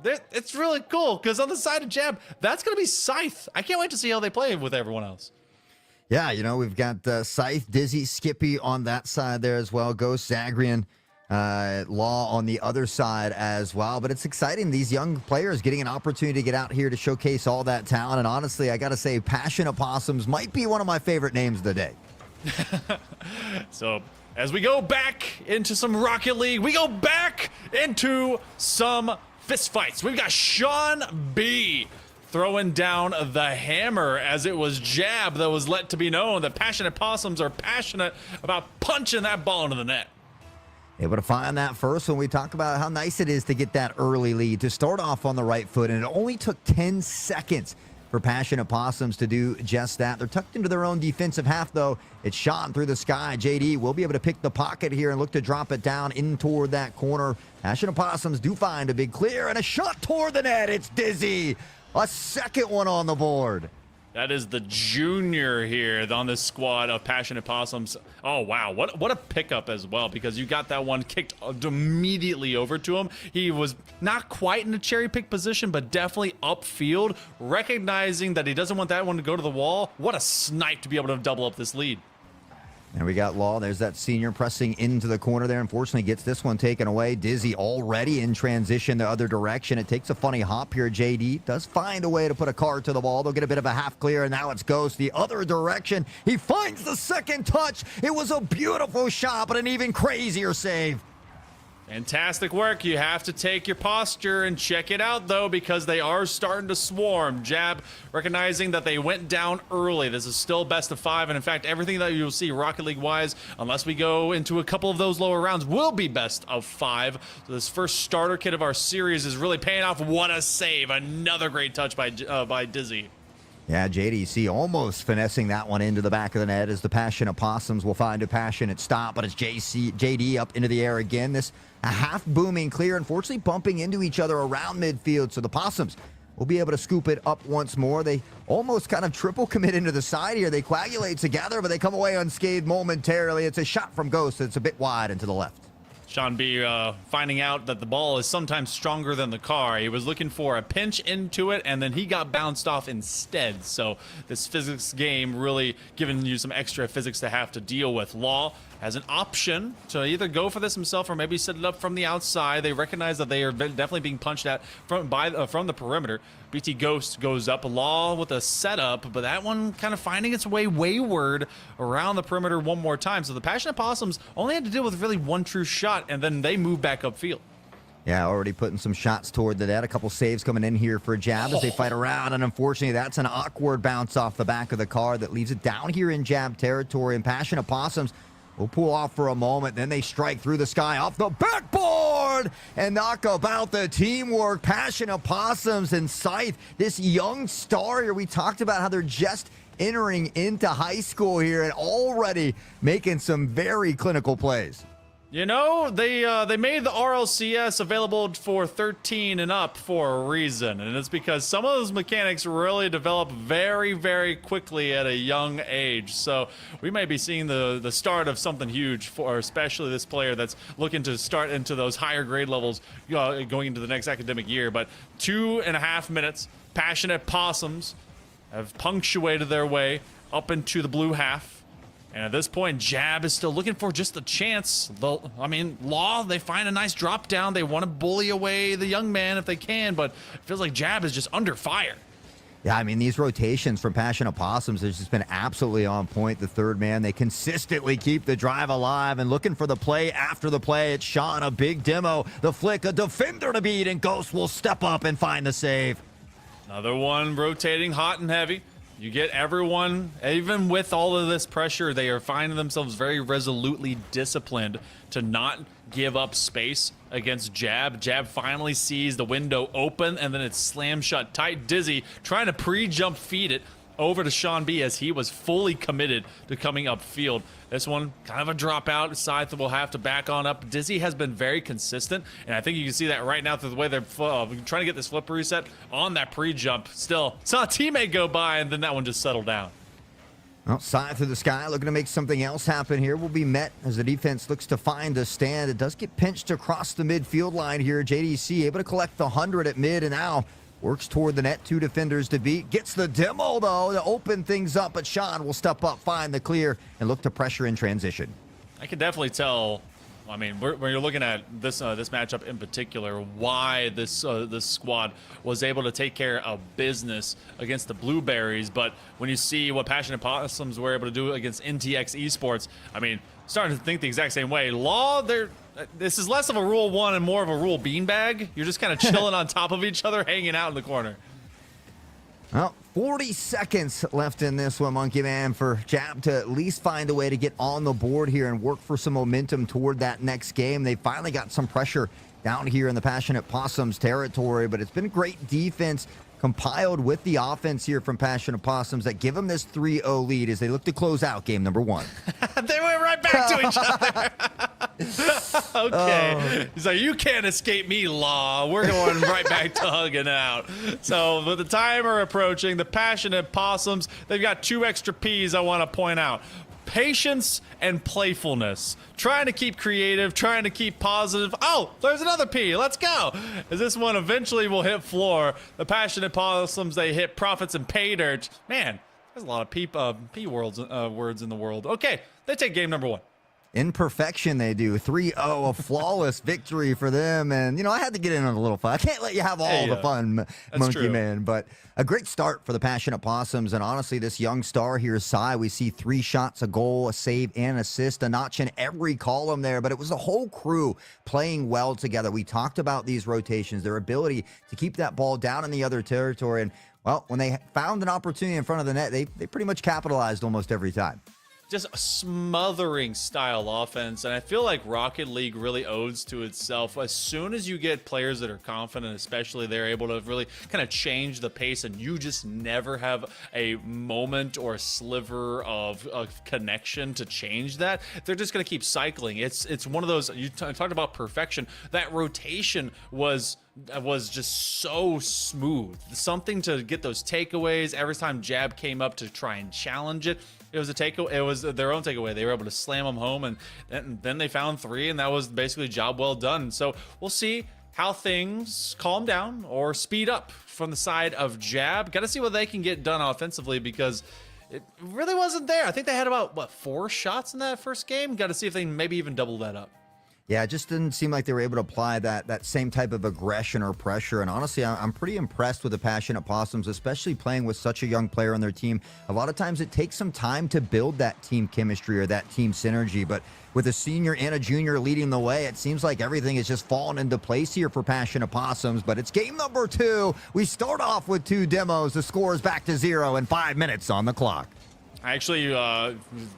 it's really cool because on the side of Jab, that's going to be Scythe. I can't wait to see how they play with everyone else. Yeah, you know, we've got Scythe, Dizzy, Skippy on that side there as well, Ghost, Zagrean, Law on the other side as well. But it's exciting, these young players getting an opportunity to get out here to showcase all that talent. And honestly, I gotta say, Passionate Possums might be one of my favorite names of the day. So as we go back into some Rocket League, we go back into some fist fights. We've got Sean B throwing down the hammer, as it was Jab that was let to be known that Passionate Possums are passionate about punching that ball into the net. Able to find that first when we talk about how nice it is to get that early lead, to start off on the right foot, and it only took 10 seconds for Passionate Possums to do just that. They're tucked into their own defensive half, though. It's shot through the sky. JD will be able to pick the pocket here and look to drop it down in toward that corner. Passionate Possums do find a big clear and a shot toward the net. It's Dizzy. A second one on the board. That is the junior here on this squad of Passionate Possums. Oh, wow. What a pickup as well, because you got that one kicked immediately over to him. He was not quite in a cherry pick position, but definitely upfield, recognizing that he doesn't want that one to go to the wall. What a snipe to be able to double up this lead. And we got Law. There's that senior pressing into the corner there. Unfortunately, gets this one taken away. Dizzy already in transition the other direction. It takes a funny hop here. JD does find a way to put a card to the ball. They'll get a bit of a half clear, and now it's Ghost the other direction. He finds the second touch. It was a beautiful shot, but an even crazier save. Fantastic work. You have to take your posture and check it out, though, because they are starting to swarm. Jab recognizing that they went down early. This is still best of 5, and in fact, everything that you'll see Rocket League-wise, unless we go into a couple of those lower rounds, will be best of 5. So this first starter kit of our series is really paying off. What a save. Another great touch by Dizzy. Yeah, JDC almost finessing that one into the back of the net as the Passionate Possums will find a passionate stop, but it's JD up into the air again. This a half booming clear, unfortunately bumping into each other around midfield, so the Possums will be able to scoop it up once more. They almost kind of triple commit into the side here. They coagulate together, but they come away unscathed momentarily. It's a shot from Ghost that's a bit wide and to the left. Sean B finding out that the ball is sometimes stronger than the car. He was looking for a pinch into it, and then he got bounced off instead. So this physics game really giving you some extra physics to have to deal with. Law has an option to either go for this himself or maybe set it up from the outside. They recognize that they are definitely being punched at from the perimeter. BT Ghost goes up. Law with a setup, but that one kind of finding its way wayward around the perimeter one more time. So the Passionate Possums only had to deal with really one true shot, and then they move back upfield. Yeah, already putting some shots toward the net. A couple saves coming in here for Jab as they fight around, and unfortunately that's an awkward bounce off the back of the car that leaves it down here in Jab territory. And Passionate Possums will pull off for a moment, then they strike through the sky off the backboard and knock about the teamwork. Passionate Possums and Scythe, this young star here. We talked about how they're just entering into high school here and already making some very clinical plays. You know, they made the RLCS available for 13 and up for a reason, and it's because some of those mechanics really develop very, very quickly at a young age. So we may be seeing the start of something huge for especially this player that's looking to start into those higher grade levels going into the next academic year. But 2.5 minutes, Passionate Possums have punctuated their way up into the blue half. And at this point, Jab is still looking for just a chance. Law, they find a nice drop down. They want to bully away the young man if they can, but it feels like Jab is just under fire. Yeah, I mean, these rotations from Passionate Possums has just been absolutely on point. The third man, they consistently keep the drive alive and looking for the play after the play. It's Sean, a big demo. The flick, a defender to beat, and Ghost will step up and find the save. Another one rotating hot and heavy. You get everyone, even with all of this pressure, they are finding themselves very resolutely disciplined to not give up space against Jab. Jab finally sees the window open, and then it's slammed shut tight. Dizzy trying to pre-jump feed it over to Sean B as he was fully committed to coming upfield. This one, kind of a dropout. Scythe will have to back on up. Dizzy has been very consistent, and I think you can see that right now through the way they're trying to get this flip reset on that pre-jump. Still, saw a teammate go by, and then that one just settled down. Well, Scythe through the sky, looking to make something else happen here. Will be met as the defense looks to find a stand. It does get pinched across the midfield line here. JDC able to collect the 100 at mid, and now works toward the net. 2 defenders to beat. Gets the demo, though, to open things up, but Sean will step up, find the clear, and look to pressure in transition. I can definitely tell, I mean, when you're looking at this matchup in particular, why this squad was able to take care of business against the Blueberries. But when you see what Passionate Possums were able to do against NTX Esports, I mean, starting to think the exact same way. Law, this is less of a rule 1 and more of a rule beanbag. You're just kind of chilling on top of each other, hanging out in the corner. Well, 40 seconds left in this one, Monkey Man, for Jab to at least find a way to get on the board here and work for some momentum toward that next game. They finally got some pressure down here in the Passionate Possums territory, but it's been great defense compiled with the offense here from Passionate Possums that give them this 3-0 lead as they look to close out game number 1. They went right back to each other. Okay. He's like, you can't escape me, Law. We're going right back to hugging out. So with the timer approaching, the Passionate Possums, they've got 2 extra P's I want to point out. Patience and playfulness. Trying to keep creative, trying to keep positive. Oh, there's another P. Let's go. As this one eventually will hit floor. The Passionate Possums, they hit profits and pay dirt. Man, there's a lot of P words in the world. Okay, they take game number 1. Imperfection they do. 3-0, a flawless victory for them. And, you know, I had to get in on a little fun. I can't let you have all the fun, Monkey true. Man. But a great start for the Passionate Possums. And honestly, this young star here, Sai, we see 3 shots, a goal, a save, and assist, a notch in every column there. But it was the whole crew playing well together. We talked about these rotations, their ability to keep that ball down in the other territory. And, well, when they found an opportunity in front of the net, they pretty much capitalized almost every time. Just a smothering style offense, and I feel like Rocket League really owes to itself. As soon as you get players that are confident, especially, they're able to really kind of change the pace, and you just never have a moment or a sliver of connection to change that. They're just going to keep cycling. It's one of those, you talked about perfection. That rotation was just so smooth. Something to get those takeaways. Every time Jab came up to try and challenge it, it was a takeaway. It was their own takeaway. They were able to slam them home, and then they found 3, and that was basically job well done. So we'll see how things calm down or speed up from the side of Jab. Got to see what they can get done offensively, because it really wasn't there. I think they had about 4 shots in that first game. Got to see if they maybe even double that up. Yeah, it just didn't seem like they were able to apply that same type of aggression or pressure. And honestly, I'm pretty impressed with the Passionate Possums, especially playing with such a young player on their team. A lot of times it takes some time to build that team chemistry or that team synergy. But with a senior and a junior leading the way, it seems like everything is just falling into place here for Passionate Possums. But it's game number 2. We start off with 2 demos. The score is back to 0 and 5 minutes on the clock. I actually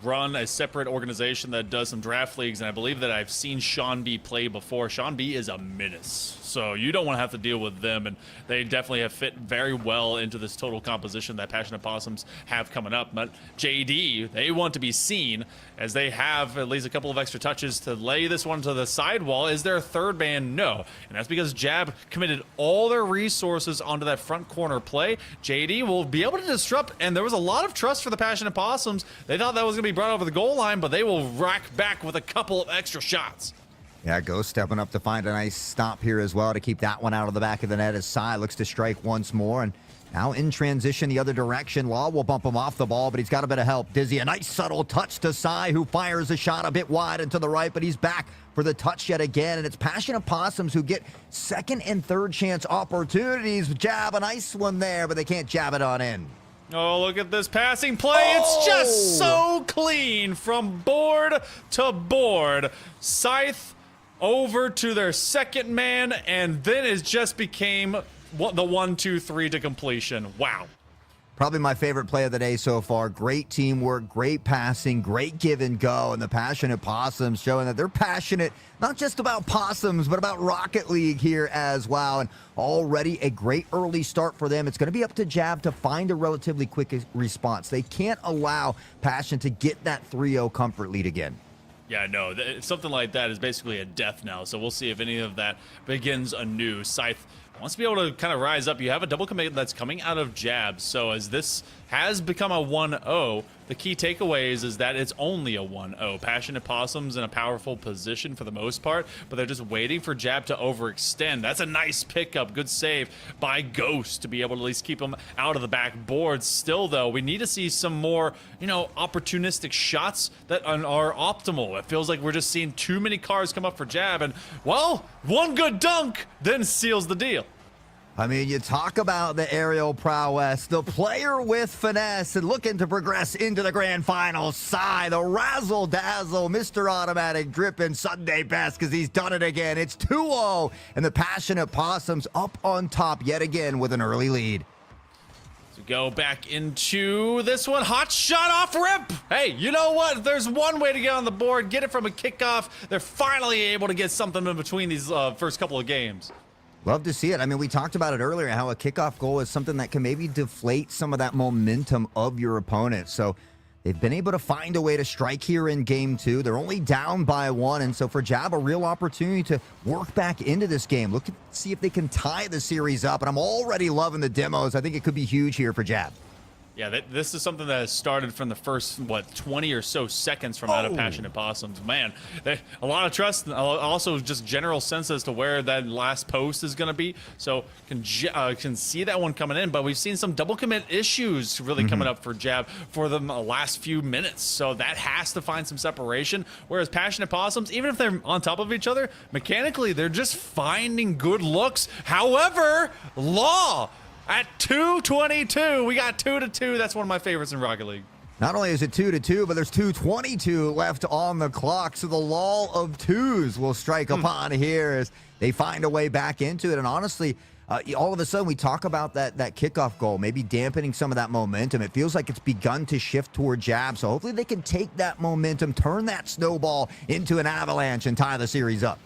run a separate organization that does some draft leagues, and I believe that I've seen Sean B play before. Sean B is a menace, so you don't want to have to deal with them, and they definitely have fit very well into this total composition that Passionate Possums have coming up. But JD, they want to be seen, as they have at least a couple of extra touches to lay this one to the sidewall. Is there a third man? No, and that's because Jab committed all their resources onto that front corner play. JD will be able to disrupt, and there was a lot of trust for the Passionate Possums. They thought that was going to be brought over the goal line, but they will rack back with a couple of extra shots. Yeah, Ghost stepping up to find a nice stop here as well to keep that one out of the back of the net as Sai looks to strike once more. And Now in transition the other direction. Law will bump him off the ball, but he's got a bit of help. Dizzy, a nice subtle touch to Sai, who fires a shot a bit wide and to the right, but he's back for the touch yet again. And it's Passionate Possums who get second and third chance opportunities. Jab, a nice one there, but they can't jab it on in. Oh, look at this passing play. It's just so clean from board to board. Scythe over to their second man, and then it just became the 1-2-3 to completion. Wow. Probably my favorite play of the day so far. Great teamwork, great passing, great give and go, and the Passionate Possums showing that they're passionate, not just about possums, but about Rocket League here as well. And already a great early start for them. It's going to be up to Jab to find a relatively quick response. They can't allow Passion to get that 3-0 comfort lead again. Yeah, no, something like that is basically a death now. So we'll see if any of that begins anew. Scythe wants to be able to kind of rise up. You have a double commit that's coming out of Jab. So as this has become a 1-0, the key takeaways is that it's only a 1-0. Passionate Possums in a powerful position for the most part, but they're just waiting for Jab to overextend. That's a nice pickup. Good save by Ghost to be able to at least keep him out of the backboard. Still, though, we need to see some more, opportunistic shots that are optimal. It feels like we're just seeing too many cars come up for Jab, and, well, one good dunk then seals the deal. I mean, you talk about the aerial prowess, the player with finesse and looking to progress into the grand final. Sai, the razzle-dazzle, Mr. Automatic dripping Sunday best because he's done it again. It's 2-0, and the Passionate Possums up on top yet again with an early lead. So go back into this one. Hot shot off rip. Hey, you know what? If there's one way to get on the board, get it from a kickoff. They're finally able to get something in between these first couple of games. Love to see it. I mean, we talked about it earlier, how a kickoff goal is something that can maybe deflate some of that momentum of your opponent. So they've been able to find a way to strike here in game 2. They're only down by 1. And so for Jab, a real opportunity to work back into this game. Look to see if they can tie the series up. And I'm already loving the demos. I think it could be huge here for Jab. Yeah, this is something that has started from the first, 20 or so seconds from out of Passionate Possums. Man, a lot of trust, also just general sense as to where that last post is going to be. So can see that one coming in, but we've seen some double commit issues really coming up for Jab for the last few minutes. So that has to find some separation. Whereas Passionate Possums, even if they're on top of each other, mechanically, they're just finding good looks. However, Law at 2:22, we got 2-2. That's one of my favorites in Rocket League. Not only is it 2-2, but there's 2:22 left on the clock. So the lull of twos will strike upon here as they find a way back into it. And honestly, all of a sudden we talk about that kickoff goal, maybe dampening some of that momentum. It feels like it's begun to shift toward Jab. So hopefully they can take that momentum, turn that snowball into an avalanche and tie the series up.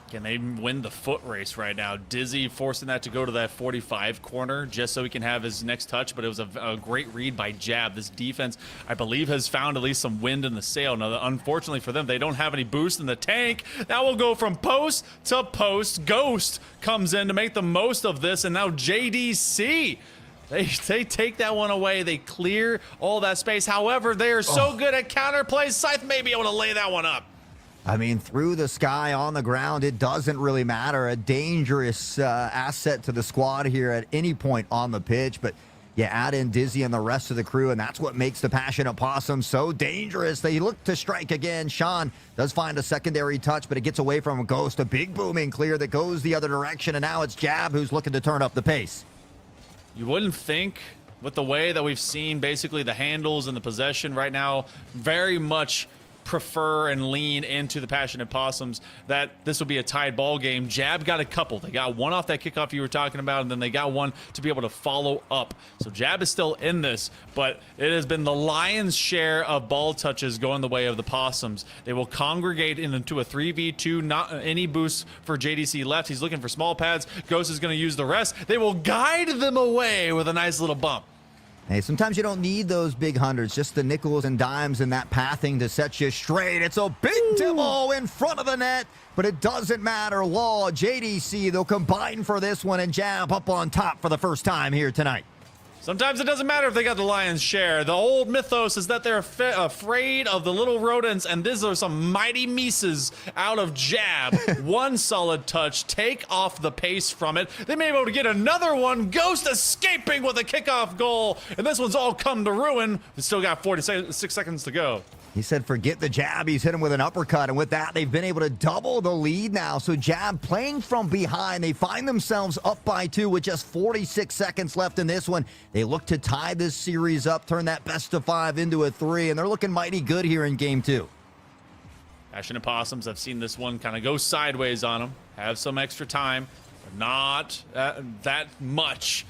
Can they win the foot race right now? Dizzy forcing that to go to that 45 corner just so he can have his next touch, but it was a great read by Jab. This defense, I believe, has found at least some wind in the sail. Now, unfortunately for them, they don't have any boost in the tank. That will go from post to post. Ghost comes in to make the most of this, and now JDC. They take that one away. They clear all that space. However, they are so good at counterplays. Scythe may be able to lay that one up. I mean, through the sky, on the ground, it doesn't really matter. A dangerous asset to the squad here at any point on the pitch. But you add in Dizzy and the rest of the crew, and that's what makes the Passionate Possum so dangerous. They look to strike again. Sean does find a secondary touch, but it gets away from Ghost. A big booming clear that goes the other direction, and now it's Jab who's looking to turn up the pace. You wouldn't think, with the way that we've seen basically the handles and the possession right now, very much prefer and lean into the Passionate Possums, that this will be a tied ball game. Jab got a couple. They got one off that kickoff you were talking about, and then they got one to be able to follow up. So Jab is still in this, but it has been the lion's share of ball touches going the way of the Possums. They will congregate into a 3v2, not any boost for JDC left. He's looking for small pads. Ghost is going to use the rest. They will guide them away with a nice little bump. Hey, sometimes you don't need those big hundreds, just the nickels and dimes and that pathing to set you straight. It's a big demo in front of the net, but it doesn't matter. Law, JDC, they'll combine for this one, and Jab up on top for the first time here tonight. Sometimes it doesn't matter if they got the lion's share. The old mythos is that they're afraid of the little rodents, and these are some mighty Mises out of Jab. One solid touch, take off the pace from it. They may be able to get another one. Ghost escaping with a kickoff goal, and this one's all come to ruin. We still got 46 seconds to go. He said, forget the jab. He's hit him with an uppercut. And with that, they've been able to double the lead now. So Jab playing from behind. They find themselves up by 2 with just 46 seconds left in this one. They look to tie this series up, turn that best of 5 into a 3. And they're looking mighty good here in game 2. Passionate Possums, I've seen this one kind of go sideways on them. Have some extra time, but not that much.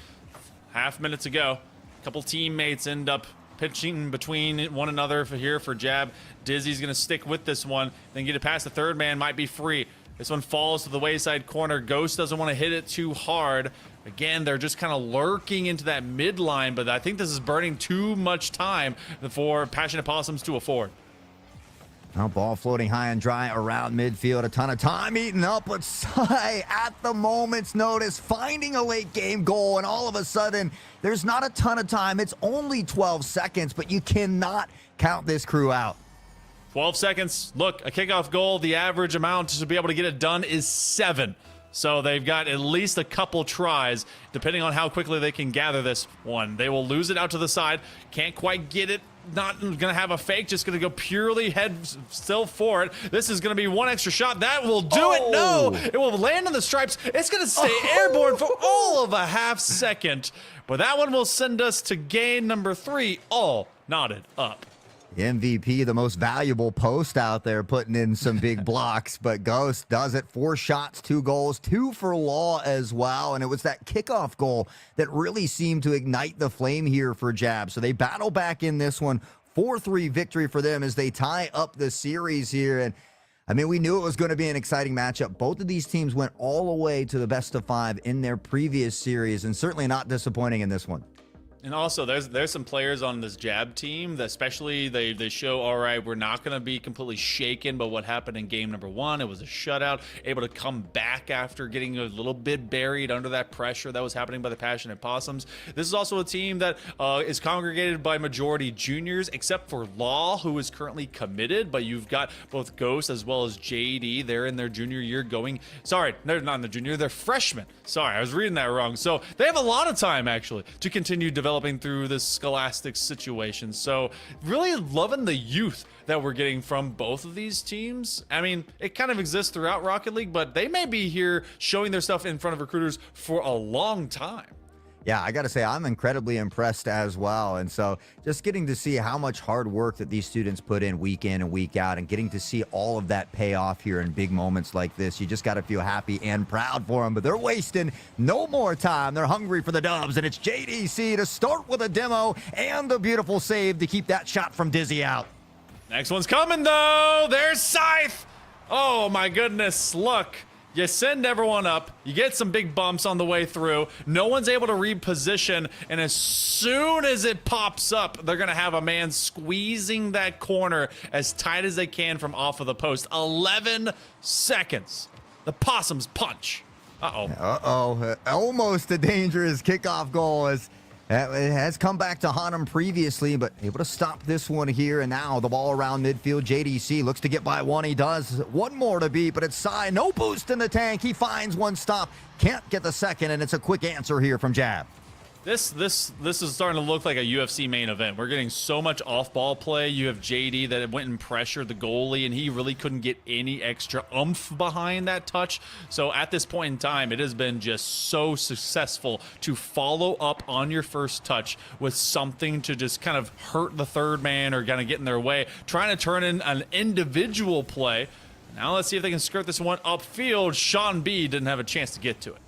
Half minute to go. A couple teammates end up pitching between one another for Jab. Dizzy's going to stick with this one, then get it past the third man, might be free. This one falls to the wayside corner. Ghost doesn't want to hit it too hard. Again, they're just kind of lurking into that midline, but I think this is burning too much time for Passionate Possums to afford. Now ball floating high and dry around midfield. A ton of time eaten up, but Sai at the moment's notice finding a late game goal, and all of a sudden there's not a ton of time. It's only 12 seconds, but you cannot count this crew out. 12 seconds. Look, a kickoff goal, the average amount to be able to get it done is 7. So they've got at least a couple tries, depending on how quickly they can gather this one. They will lose it out to the side. Can't quite get it. Not going to have a fake, just going to go purely head still for it. This is going to be one extra shot. That will do it. No, it will land on the stripes. It's going to stay airborne for all of a half second. But that one will send us to game number 3, all knotted up. MVP, the most valuable post out there, putting in some big blocks, but Ghost does it. 4 shots, 2 goals, 2 for Law as well. And it was that kickoff goal that really seemed to ignite the flame here for Jab. So they battle back in this one. 4-3 victory for them as they tie up the series here. And I mean, we knew it was going to be an exciting matchup. Both of these teams went all the way to the best of 5 in their previous series, and certainly not disappointing in this one. And also, there's some players on this Jab team that especially they show, all right, we're not going to be completely shaken by what happened in game number 1. It was a shutout, able to come back after getting a little bit buried under that pressure that was happening by the Passionate Possums. This is also a team that is congregated by majority juniors, except for Law, who is currently committed. But you've got both Ghost as well as JD. They're in their junior year going. Sorry, they're not in the junior. They're freshmen. Sorry, I was reading that wrong. So they have a lot of time actually to continue developing through this scholastic situation. So really loving the youth that we're getting from both of these teams. I mean, it kind of exists throughout Rocket League, but they may be here showing their stuff in front of recruiters for a long time. Yeah, I got to say, I'm incredibly impressed as well. And so just getting to see how much hard work that these students put in and week out, and getting to see all of that pay off here in big moments like this, you just got to feel happy and proud for them. But they're wasting no more time. They're hungry for the dubs, and it's JDC to start with a demo and a beautiful save to keep that shot from Dizzy out. Next one's coming, though. There's Scythe. Oh, my goodness. Look. You send everyone up, you get some big bumps on the way through, no one's able to reposition, and as soon as it pops up, they're going to have a man squeezing that corner as tight as they can from off of the post. 11 seconds. The Possums punch. Almost a dangerous kickoff goal as it has come back to haunt him previously, but able to stop this one here. And now the ball around midfield. JDC looks to get by one. He does. One more to beat, but it's Sai. No boost in the tank. He finds one stop. Can't get the second, and it's a quick answer here from Jab. This is starting to look like a UFC main event. We're getting so much off-ball play. You have JD that went and pressured the goalie, and he really couldn't get any extra oomph behind that touch. So at this point in time, it has been just so successful to follow up on your first touch with something to just kind of hurt the third man or kind of get in their way, trying to turn in an individual play. Now let's see if they can skirt this one upfield. Sean B didn't have a chance to get to it.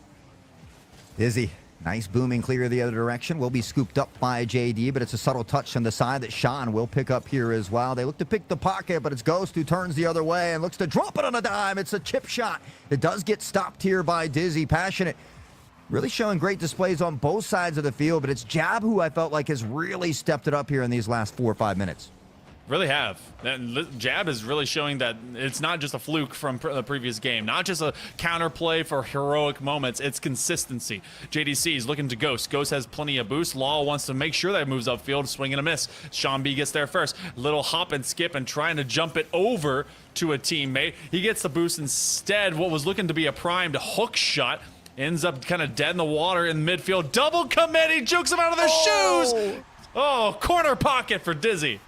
Dizzy. Nice booming clear the other direction. Will be scooped up by JD, but it's a subtle touch on the side that Sean will pick up here as well. They look to pick the pocket, but it's Ghost who turns the other way and looks to drop it on a dime. It's a chip shot. It does get stopped here by Dizzy. Passionate. Really showing great displays on both sides of the field, but it's Jab who I felt like has really stepped it up here in these last 4 or 5 minutes. Really have. And Jab is really showing that it's not just a fluke from the previous game, not just a counterplay for heroic moments, it's consistency. JDC is looking to Ghost. Ghost has plenty of boost. Law wants to make sure that moves upfield, swing and a miss. Sean B gets there first. Little hop and skip and trying to jump it over to a teammate. He gets the boost instead. What was looking to be a primed hook shot ends up kind of dead in the water in midfield. Double commit, he jukes him out of the shoes! Oh, corner pocket for Dizzy.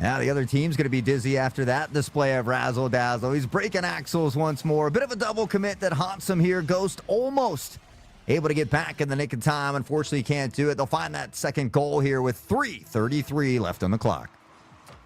Now the other team's going to be dizzy after that display of razzle dazzle. He's breaking axles once more. A bit of a double commit that haunts him here. Ghost almost able to get back in the nick of time. Unfortunately, can't do it. They'll find that second goal here with 3:33 left on the clock.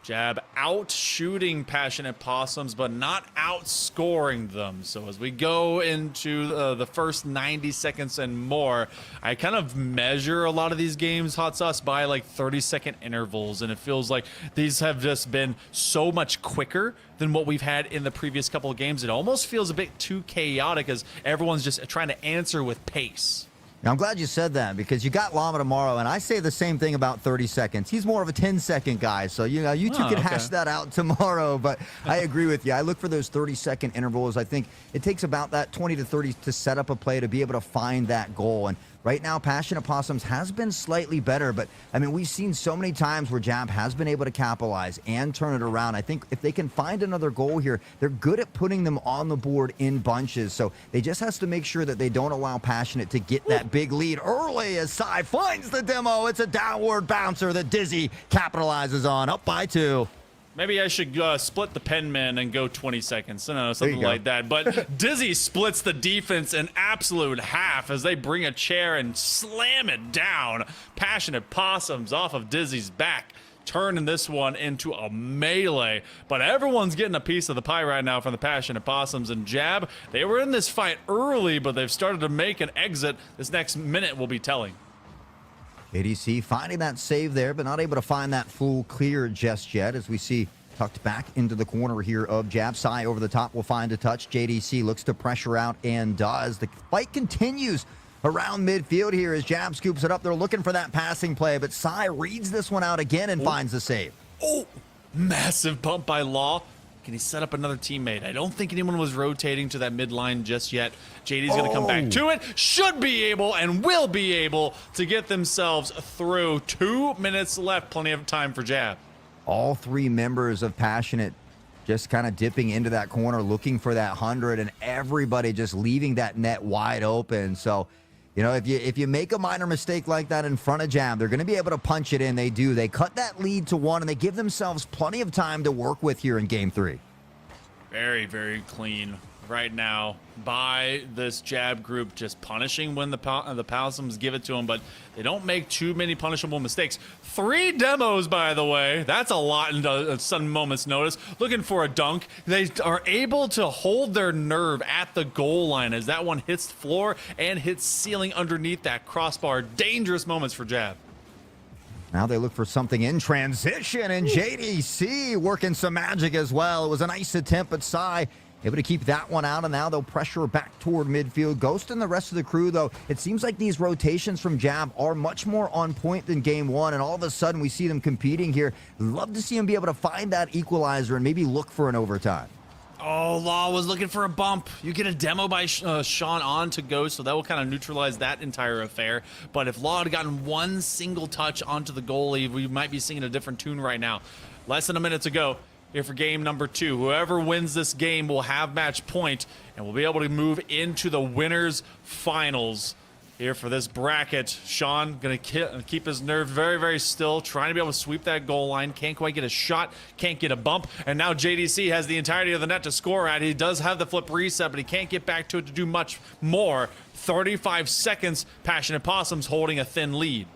Jab out shooting Passionate Possums, but not outscoring them. So as we go into the first 90 seconds and more, I kind of measure a lot of these games, Hot Sauce, by like 30-second intervals. And it feels like these have just been so much quicker than what we've had in the previous couple of games. It almost feels a bit too chaotic as everyone's just trying to answer with pace. Now, I'm glad you said that because you got Llama tomorrow, and I say the same thing about 30 seconds. He's more of a 10-second guy, so you two can hash that out tomorrow. But I agree with you. I look for those 30-second intervals. I think it takes about that 20 to 30 to set up a play to be able to find that goal. And right now, Passionate Possums has been slightly better, but I mean, we've seen so many times where Jab has been able to capitalize and turn it around. I think if they can find another goal here, they're good at putting them on the board in bunches. So they just has to make sure that they don't allow Passionate to get that big lead early as Sai finds the demo. It's a downward bouncer that Dizzy capitalizes on, up by 2. Maybe I should split the penman and go 20 seconds. Something like that. But Dizzy splits the defense in absolute half as they bring a chair and slam it down. Passionate Possums off of Dizzy's back, turning this one into a melee. But everyone's getting a piece of the pie right now from the Passionate Possums. And Jab, they were in this fight early, but they've started to make an exit. This next minute will be telling. ADC finding that save there, but not able to find that full clear just yet as we see tucked back into the corner here of Jab. Sai over the top will find a touch. JDC looks to pressure out and does. The fight continues around midfield here as Jab scoops it up. They're looking for that passing play, but Sai reads this one out again and finds the save. Oh, massive bump by Law. Can he set up another teammate? I don't think anyone was rotating to that midline just yet. JD's going to come back to it. Should be able and will be able to get themselves through. 2 minutes left. Plenty of time for Jab. All 3 members of Passionate just kind of dipping into that corner, looking for that 100, and everybody just leaving that net wide open. So, you know, if you make a minor mistake like that in front of Jab, they're going to be able to punch it in. They do. They cut that lead to 1, and they give themselves plenty of time to work with here in Game 3. Very, very clean right now by this Jab group, just punishing when the Possums give it to them, but they don't make too many punishable mistakes. 3 demos, by the way. That's a lot in a sudden moment's notice. Looking for a dunk. They are able to hold their nerve at the goal line as that one hits the floor and hits ceiling underneath that crossbar. Dangerous moments for Jab. Now they look for something in transition, and JDC working some magic as well. It was a nice attempt, but Sai able to keep that one out, and now they'll pressure back toward midfield. Ghost and the rest of the crew, though, it seems like these rotations from Jab are much more on point than Game 1, and all of a sudden we see them competing here. Love to see them be able to find that equalizer and maybe look for an overtime. Oh, Law was looking for a bump. You get a demo by Sean on to Ghost, so that will kind of neutralize that entire affair. But if Law had gotten one single touch onto the goalie, we might be singing a different tune right now. Less than a minute to go here for game number 2. Whoever wins this game will have match point, and we'll be able to move into the winners finals. Here for this bracket, Sean gonna keep his nerve very, very still, trying to be able to sweep that goal line. Can't quite get a shot, can't get a bump, and now JDC has the entirety of the net to score at. He does have the flip reset, but he can't get back to it to do much more. 35 seconds, Passionate Possums holding a thin lead.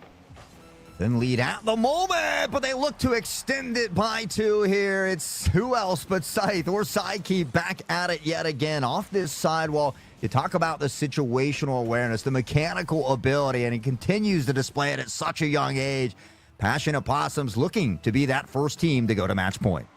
Thin lead at the moment, but they look to extend it by 2 here. It's who else but Scythe or Sidekeep back at it yet again off this sidewall. You talk about the situational awareness, the mechanical ability, and he continues to display it at such a young age. Passionate Possums looking to be that first team to go to match point.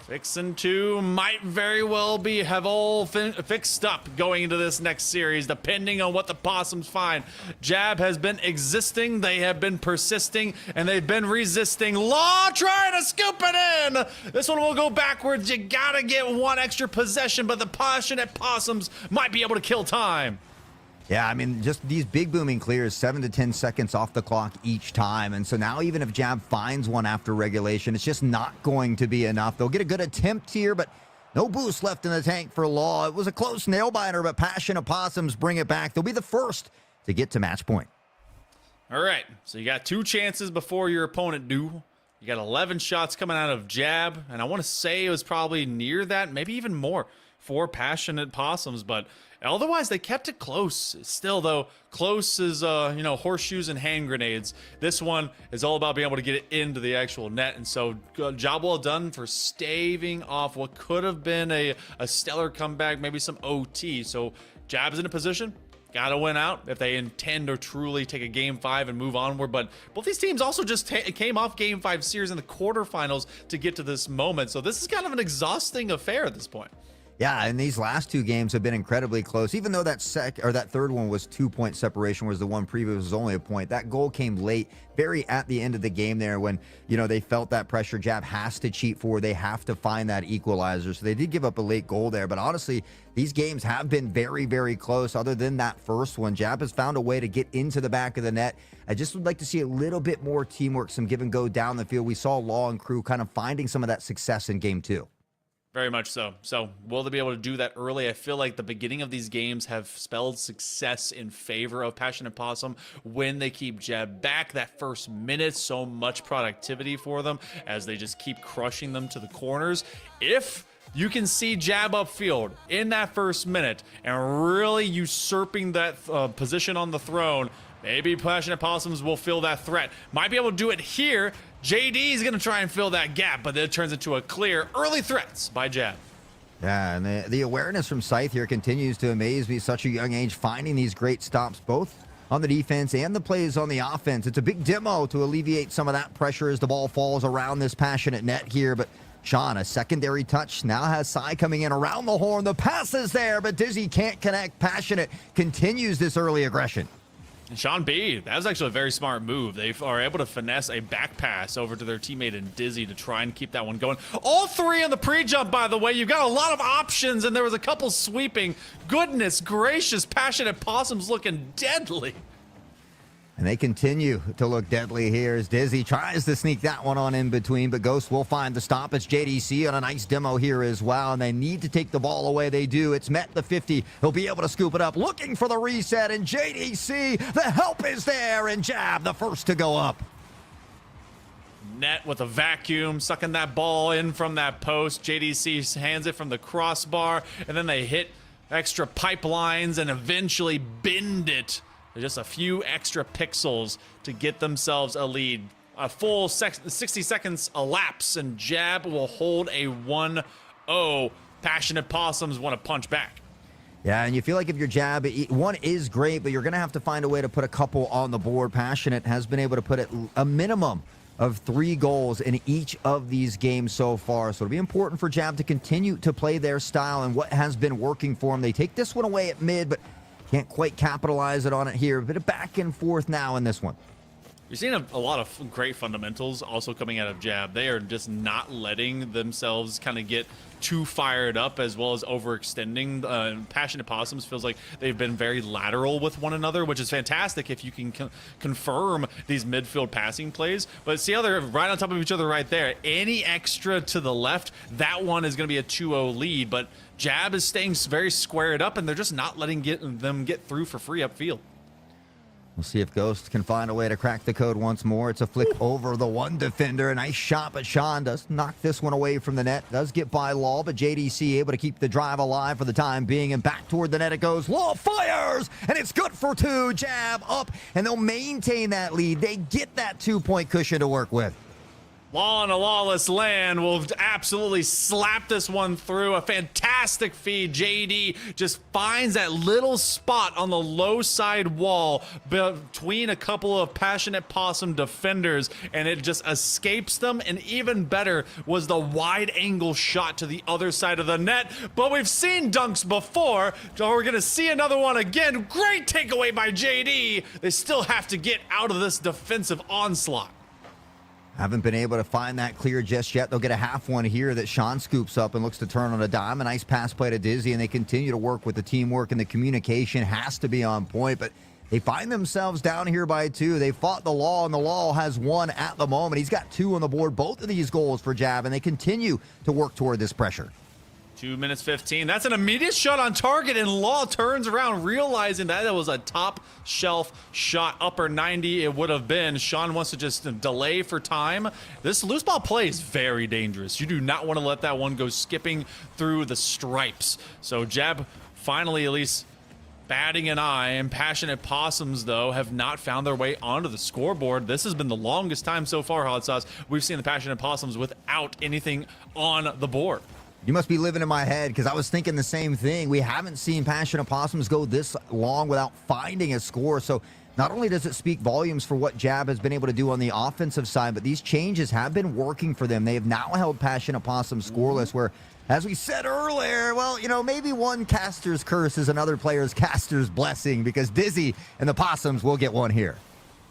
Fixin' 2 might very well have all fixed up going into this next series, depending on what the Possums find. Jab has been existing, they have been persisting, and they've been resisting. Law trying to scoop it in! This one will go backwards. You gotta get one extra possession, but the passionate Possums might be able to kill time. Yeah, I mean, just these big booming clears, 7 to 10 seconds off the clock each time. And so now even if Jab finds one after regulation, it's just not going to be enough. They'll get a good attempt here, but no boost left in the tank for Law. It was a close nail-biter, but Passionate Possums bring it back. They'll be the first to get to match point. All right, so you got 2 chances before your opponent do. You got 11 shots coming out of Jab, and I want to say it was probably near that, maybe even more for Passionate Possums, but otherwise they kept it close. Still, though, close is, horseshoes and hand grenades. This one is all about being able to get it into the actual net, and so job well done for staving off what could have been a stellar comeback, maybe some OT. So Jab's in a position. Gotta win out if they intend to truly take a Game 5 and move onward. But both these teams also just came off Game 5 series in the quarterfinals to get to this moment. So this is kind of an exhausting affair at this point. Yeah, and these last 2 games have been incredibly close. Even though that third one was 2-point separation, whereas the one previous was only a point. That goal came late, very at the end of the game there when, they felt that pressure. Jab has to cheat forward. They have to find that equalizer. So they did give up a late goal there. But honestly, these games have been very, very close. Other than that first one, Jab has found a way to get into the back of the net. I just would like to see a little bit more teamwork, some give and go down the field. We saw Law and crew kind of finding some of that success in game 2. Very much so. So will they be able to do that early? I feel like the beginning of these games have spelled success in favor of Passionate Possum when they keep Jab back that first minute. So much productivity for them as they just keep crushing them to the corners. If you can see Jab upfield in that first minute and really usurping that position on the throne, maybe Passionate Possums will feel that threat. Might be able to do it here. JD is going to try and fill that gap, but then it turns into a clear early threats by Jab. Yeah, and the awareness from Scythe here continues to amaze me. Such a young age, finding these great stops, both on the defense and the plays on the offense. It's a big demo to alleviate some of that pressure as the ball falls around this Passionate net here, but Sean, a secondary touch, now has Sai coming in around the horn. The pass is there, but Dizzy can't connect. Passionate continues this early aggression. And Sean B, that was actually a very smart move. They are able to finesse a back pass over to their teammate in Dizzy to try and keep that one going. All 3 on the pre-jump, by the way. You've got a lot of options, and there was a couple sweeping. Goodness gracious, Passionate Possums looking deadly. And they continue to look deadly here as Dizzy tries to sneak that one on in between, but Ghost will find the stop. It's JDC on a nice demo here as well, and they need to take the ball away. They do. It's met the 50. He'll be able to scoop it up, looking for the reset, and JDC, the help is there, and Jab, the first to go up. Net with a vacuum, sucking that ball in from that post. JDC hands it from the crossbar, and then they hit extra pipelines and eventually bend it. Just a few extra pixels to get themselves a lead. A full 60 seconds elapse, and Jab will hold a 1-0. Passionate Possums want to punch back. Yeah, and you feel like if your Jab, one is great, but you're going to have to find a way to put a couple on the board. Passionate has been able to put a minimum of 3 goals in each of these games so far. So it'll be important for Jab to continue to play their style and what has been working for them. They take this one away at mid, but can't quite capitalize it on it here. A bit of back and forth now in this one. You're seeing a lot of great fundamentals also coming out of Jab. They are just not letting themselves kind of get too fired up as well as overextending. Passionate Possums feels like they've been very lateral with one another, which is fantastic if you can confirm these midfield passing plays. But see how they're right on top of each other right there. Any extra to the left, that one is going to be a 2-0 lead. But Jab is staying very squared up, and they're just not letting them get through for free upfield. We'll see if Ghost can find a way to crack the code once more. It's a flick over the one defender. A nice shot, but Sean does knock this one away from the net. Does get by Law, but JDC able to keep the drive alive for the time being. And back toward the net it goes. Law fires, and it's good for 2. Jab up, and they'll maintain that lead. They get that 2-point cushion to work with. Law in a lawless land will absolutely slap this one through. A fantastic feed. JD just finds that little spot on the low side wall between a couple of Passionate Possum defenders, and it just escapes them. And even better was the wide angle shot to the other side of the net. But we've seen dunks before, so we're going to see another one again. Great takeaway by JD. They still have to get out of this defensive onslaught. Haven't been able to find that clear just yet. They'll get a half one here that Sean scoops up and looks to turn on a dime. A nice pass play to Dizzy, and they continue to work with the teamwork, and the communication has to be on point. But they find themselves down here by 2. They fought the Law, and the Law has 1 at the moment. He's got 2 on the board, both of these goals for Jab, and they continue to work toward this pressure. 2 minutes 15. That's an immediate shot on target, and Law turns around, realizing that it was a top shelf shot. Upper 90 it would have been. Sean wants to just delay for time. This loose ball play is very dangerous. You do not want to let that one go skipping through the stripes. So Jab finally at least batting an eye, and Passionate Possums, though, have not found their way onto the scoreboard. This has been the longest time so far, Hot Sauce, we've seen the Passionate Possums without anything on the board. You must be living in my head, because I was thinking the same thing. We haven't seen Passionate Possums go this long without finding a score. So not only does it speak volumes for what Jab has been able to do on the offensive side, but these changes have been working for them. They have now held Passionate Possums scoreless, where, as we said earlier, well, you know, maybe one caster's curse is another player's caster's blessing, because Dizzy and the Possums will get one here.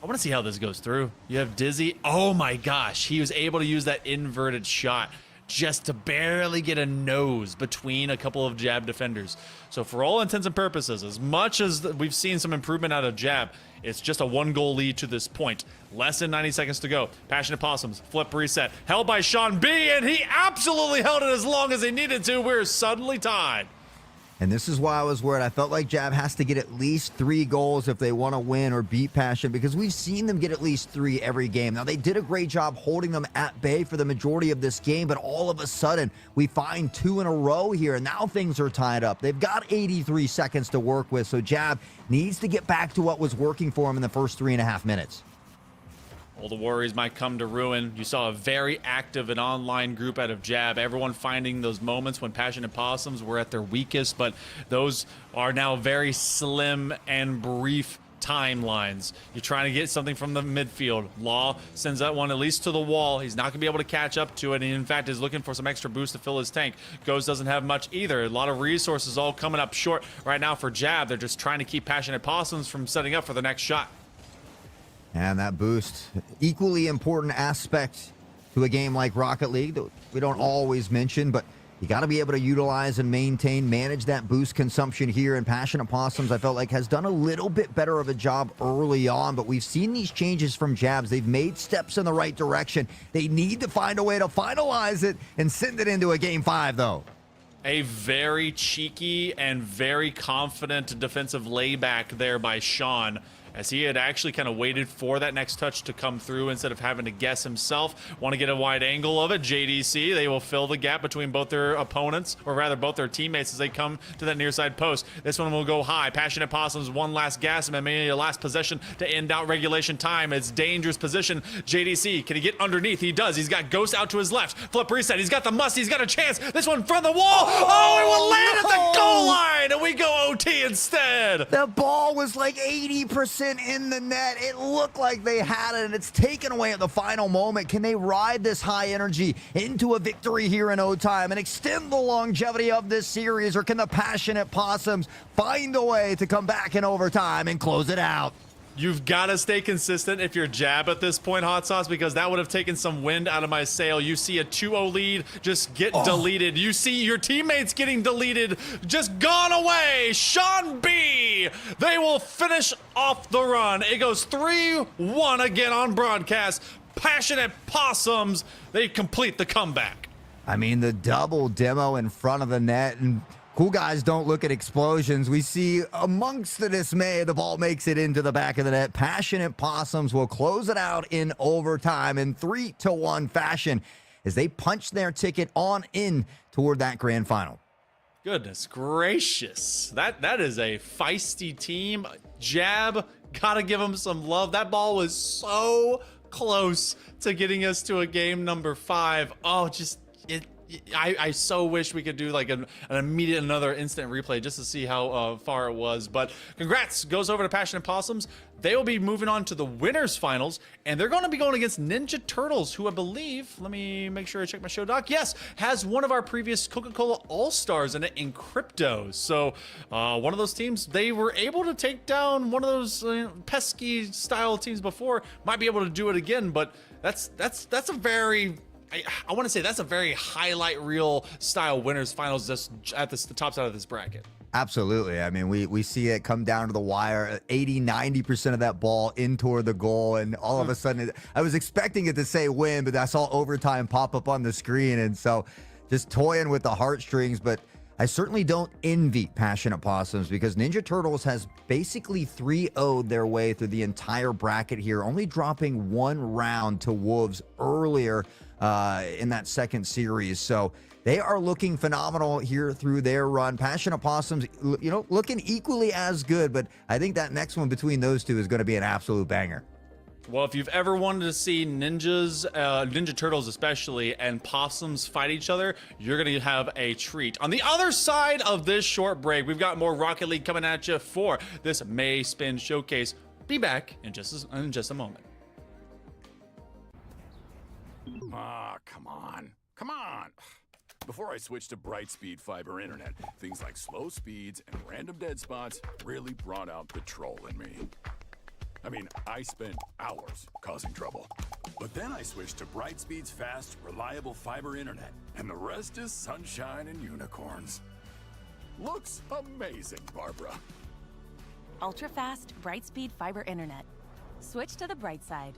I want to see how this goes through. You have Dizzy. Oh my gosh, he was able to use that inverted shot just to barely get a nose between a couple of Jab defenders. So for all intents and purposes, as much as we've seen some improvement out of Jab, it's just a 1-goal lead to this point. Less than 90 seconds to go. Passionate Possums, flip reset, held by Sean B, and he absolutely held it as long as he needed to. We're suddenly tied. And this is why I was worried. I felt like Jab has to get at least 3 goals if they want to win or beat Passion, because we've seen them get at least 3 every game. Now, they did a great job holding them at bay for the majority of this game, but all of a sudden, we find 2 in a row here, and now things are tied up. They've got 83 seconds to work with, so Jab needs to get back to what was working for him in the first 3.5 minutes. All the worries might come to ruin. You saw a very active and online group out of Jab. Everyone finding those moments when Passionate Possums were at their weakest, but those are now very slim and brief timelines. You're trying to get something from the midfield. Law sends that one at least to the wall. He's not going to be able to catch up to it. And in fact, is looking for some extra boost to fill his tank. Ghost doesn't have much either. A lot of resources all coming up short right now for Jab. They're just trying to keep Passionate Possums from setting up for the next shot. And that boost, equally important aspect to a game like Rocket League that we don't always mention, but you got to be able to utilize and maintain, manage that boost consumption here. And Passionate Possums, I felt like, has done a little bit better of a job early on, but we've seen these changes from Jabs. They've made steps in the right direction. They need to find a way to finalize it and send it into a Game 5, though. A very cheeky and very confident defensive layback there by Sean, as he had actually kind of waited for that next touch to come through instead of having to guess himself. Want to get a wide angle of it. JDC, they will fill the gap between both their opponents, or rather both their teammates, as they come to that near side post. This one will go high. Passionate Possums, one last gas, and maybe a last possession to end out regulation time. It's dangerous position. JDC, can he get underneath? He does. He's got Ghost out to his left. Flip reset. He's got the must. He's got a chance. This one from the wall. Oh, it will land at the goal line, and we go OT instead. The ball was like 80% in the net. It looked like they had it, and it's taken away at the final moment. Can they ride this high energy into a victory here in OT and extend the longevity of this series, or can the Passionate Possums find a way to come back in overtime and close it out? You've got to stay consistent if you're Jab at this point, Hot Sauce, because that would have taken some wind out of my sail. You see a 2-0 lead just get deleted. You see your teammates getting deleted, just gone away. Sean B, they will finish off the run. It goes 3-1 again on broadcast. Passionate Possums, they complete the comeback. I mean, the double demo in front of the net, and cool guys don't look at explosions. We see amongst the dismay, the ball makes it into the back of the net. Passionate Possums will close it out in overtime in 3-1 fashion as they punch their ticket on in toward that grand final. Goodness gracious. That is a feisty team. Jab, gotta give them some love. That ball was so close to getting us to a game number 5. Oh, just I so wish we could do like an immediate another instant replay just to see how far it was. But congrats goes over to Passionate Possums. They will be moving on to the winners finals, and they're going to be going against Ninja Turtles, who I believe, let me make sure I check my show doc. Yes, has one of our previous Coca-Cola All-Stars in it in Crypto. So one of those teams, they were able to take down one of those pesky style teams before. Might be able to do it again, but that's a very I want to say that's a very highlight reel style winners finals just at the top side of this bracket. Absolutely. I mean, we see it come down to the wire, 80-90% of that ball in toward the goal, and all of a sudden, I was expecting it to say win, but I saw overtime pop up on the screen, and so just toying with the heartstrings. But I certainly don't envy Passionate Possums, because Ninja Turtles has basically 3-0'd their way through the entire bracket here, only dropping one round to Wolves earlier in that second series. So they are looking phenomenal here through their run. Passionate Possums, looking equally as good, but I think that next one between those two is going to be an absolute banger. Well, if you've ever wanted to see Ninja Turtles especially, and Possums fight each other, you're going to have a treat. On the other side of this short break, we've got more Rocket League coming at you for this May Spin Showcase. Be back in just a moment. Ah, come on. Come on. Before I switched to Brightspeed fiber internet, things like slow speeds and random dead spots really brought out the troll in me. I mean, I spent hours causing trouble. But then I switched to Brightspeed's fast, reliable fiber internet, and the rest is sunshine and unicorns. Looks amazing, Barbara. Ultra fast, Brightspeed fiber internet. Switch to the bright side.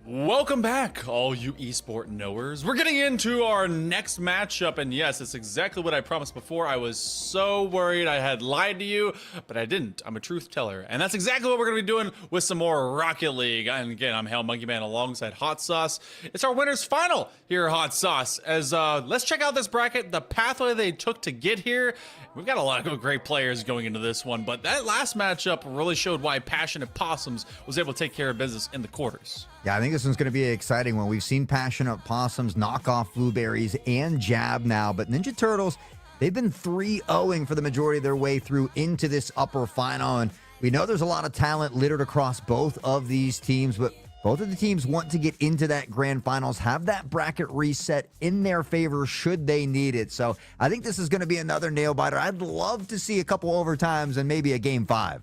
Welcome back, all you esport knowers. We're getting into our next matchup, and yes, it's exactly what I promised before. I was so worried I had lied to you, but I didn't. I'm a truth teller, and that's exactly what we're going to be doing with some more Rocket League. And again, I'm Hell Monkey Man alongside Hot Sauce. It's our winners final here at Hot Sauce. As let's check out this bracket, the pathway they took to get here. We've got a lot of great players going into this one, but that last matchup really showed why Passionate Possums was able to take care of business in the quarters. Yeah, I think this one's going to be an exciting one. We've seen Passionate Possums knock off Blueberries and Jab now, but Ninja Turtles, they've been 3-0ing for the majority of their way through into this upper final, and we know there's a lot of talent littered across both of these teams, but both of the teams want to get into that grand finals, have that bracket reset in their favor should they need it. So I think this is going to be another nail biter. I'd love to see a couple overtimes and maybe a game 5.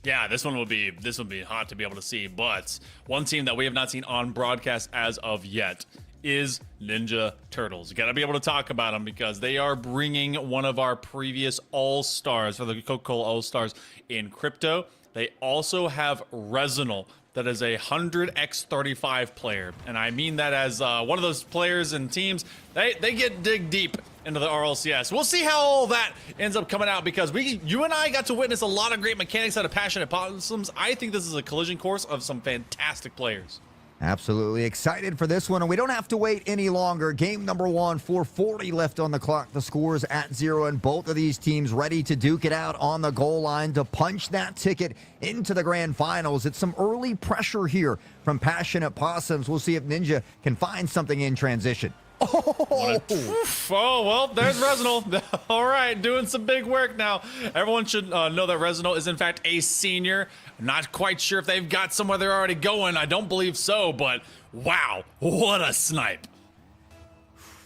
Yeah, this will be hot to be able to see, but one team that we have not seen on broadcast as of yet is Ninja Turtles. You got to be able to talk about them because they are bringing one of our previous All-Stars for the Coca-Cola All-Stars in crypto. They also have Resinal, that is a 100x35 player, and I mean that as one of those players and teams, they get dig deep into the RLCS. We'll see how all that ends up coming out because you and I got to witness a lot of great mechanics out of Passionate Possums. I think this is a collision course of some fantastic players. Absolutely excited for this one, and we don't have to wait any longer. Game number 1, 4:40 left on the clock. The score's at 0, and both of these teams ready to duke it out on the goal line to punch that ticket into the grand finals. It's some early pressure here from Passionate Possums. We'll see if Ninja can find something in transition. Oh, well, there's Resinal. All right, doing some big work now. Everyone should know that Resinal is, in fact, a senior. I'm not quite sure if they've got somewhere they're already going. I don't believe so, but wow, what a snipe.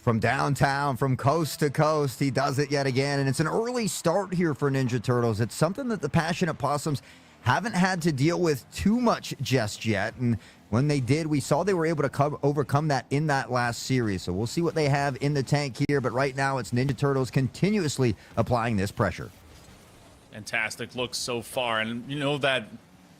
From downtown, from coast to coast, he does it yet again, and it's an early start here for Ninja Turtles. It's something that the Passionate Possums haven't had to deal with too much just yet, and when they did, we saw they were able to overcome that in that last series. So we'll see what they have in the tank here. But right now, it's Ninja Turtles continuously applying this pressure. Fantastic look so far. And you know that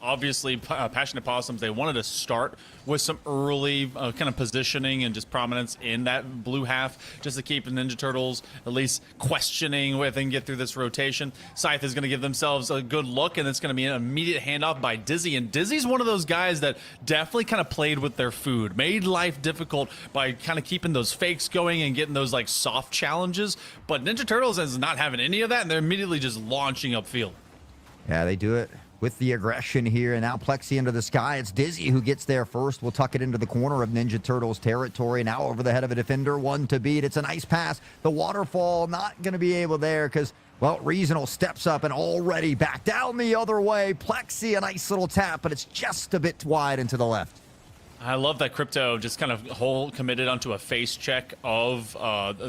obviously Passionate Possums, they wanted to start with some early kind of positioning and just prominence in that blue half just to keep the Ninja Turtles at least questioning whether they can get through this rotation. Scythe is going to give themselves a good look, and it's going to be an immediate handoff by Dizzy. And Dizzy's one of those guys that definitely kind of played with their food, made life difficult by kind of keeping those fakes going and getting those like soft challenges. But Ninja Turtles is not having any of that, and they're immediately just launching upfield. Yeah, they do it with the aggression here, and now Plexi into the sky. It's Dizzy who gets there first. We'll tuck it into the corner of Ninja Turtles territory. Now over the head of a defender, one to beat. It's a nice pass. The waterfall not going to be able there because, well, Reasonable steps up and already back down the other way. Plexi, a nice little tap, but it's just a bit wide and to the left. I love that Crypto just kind of committed onto a face check of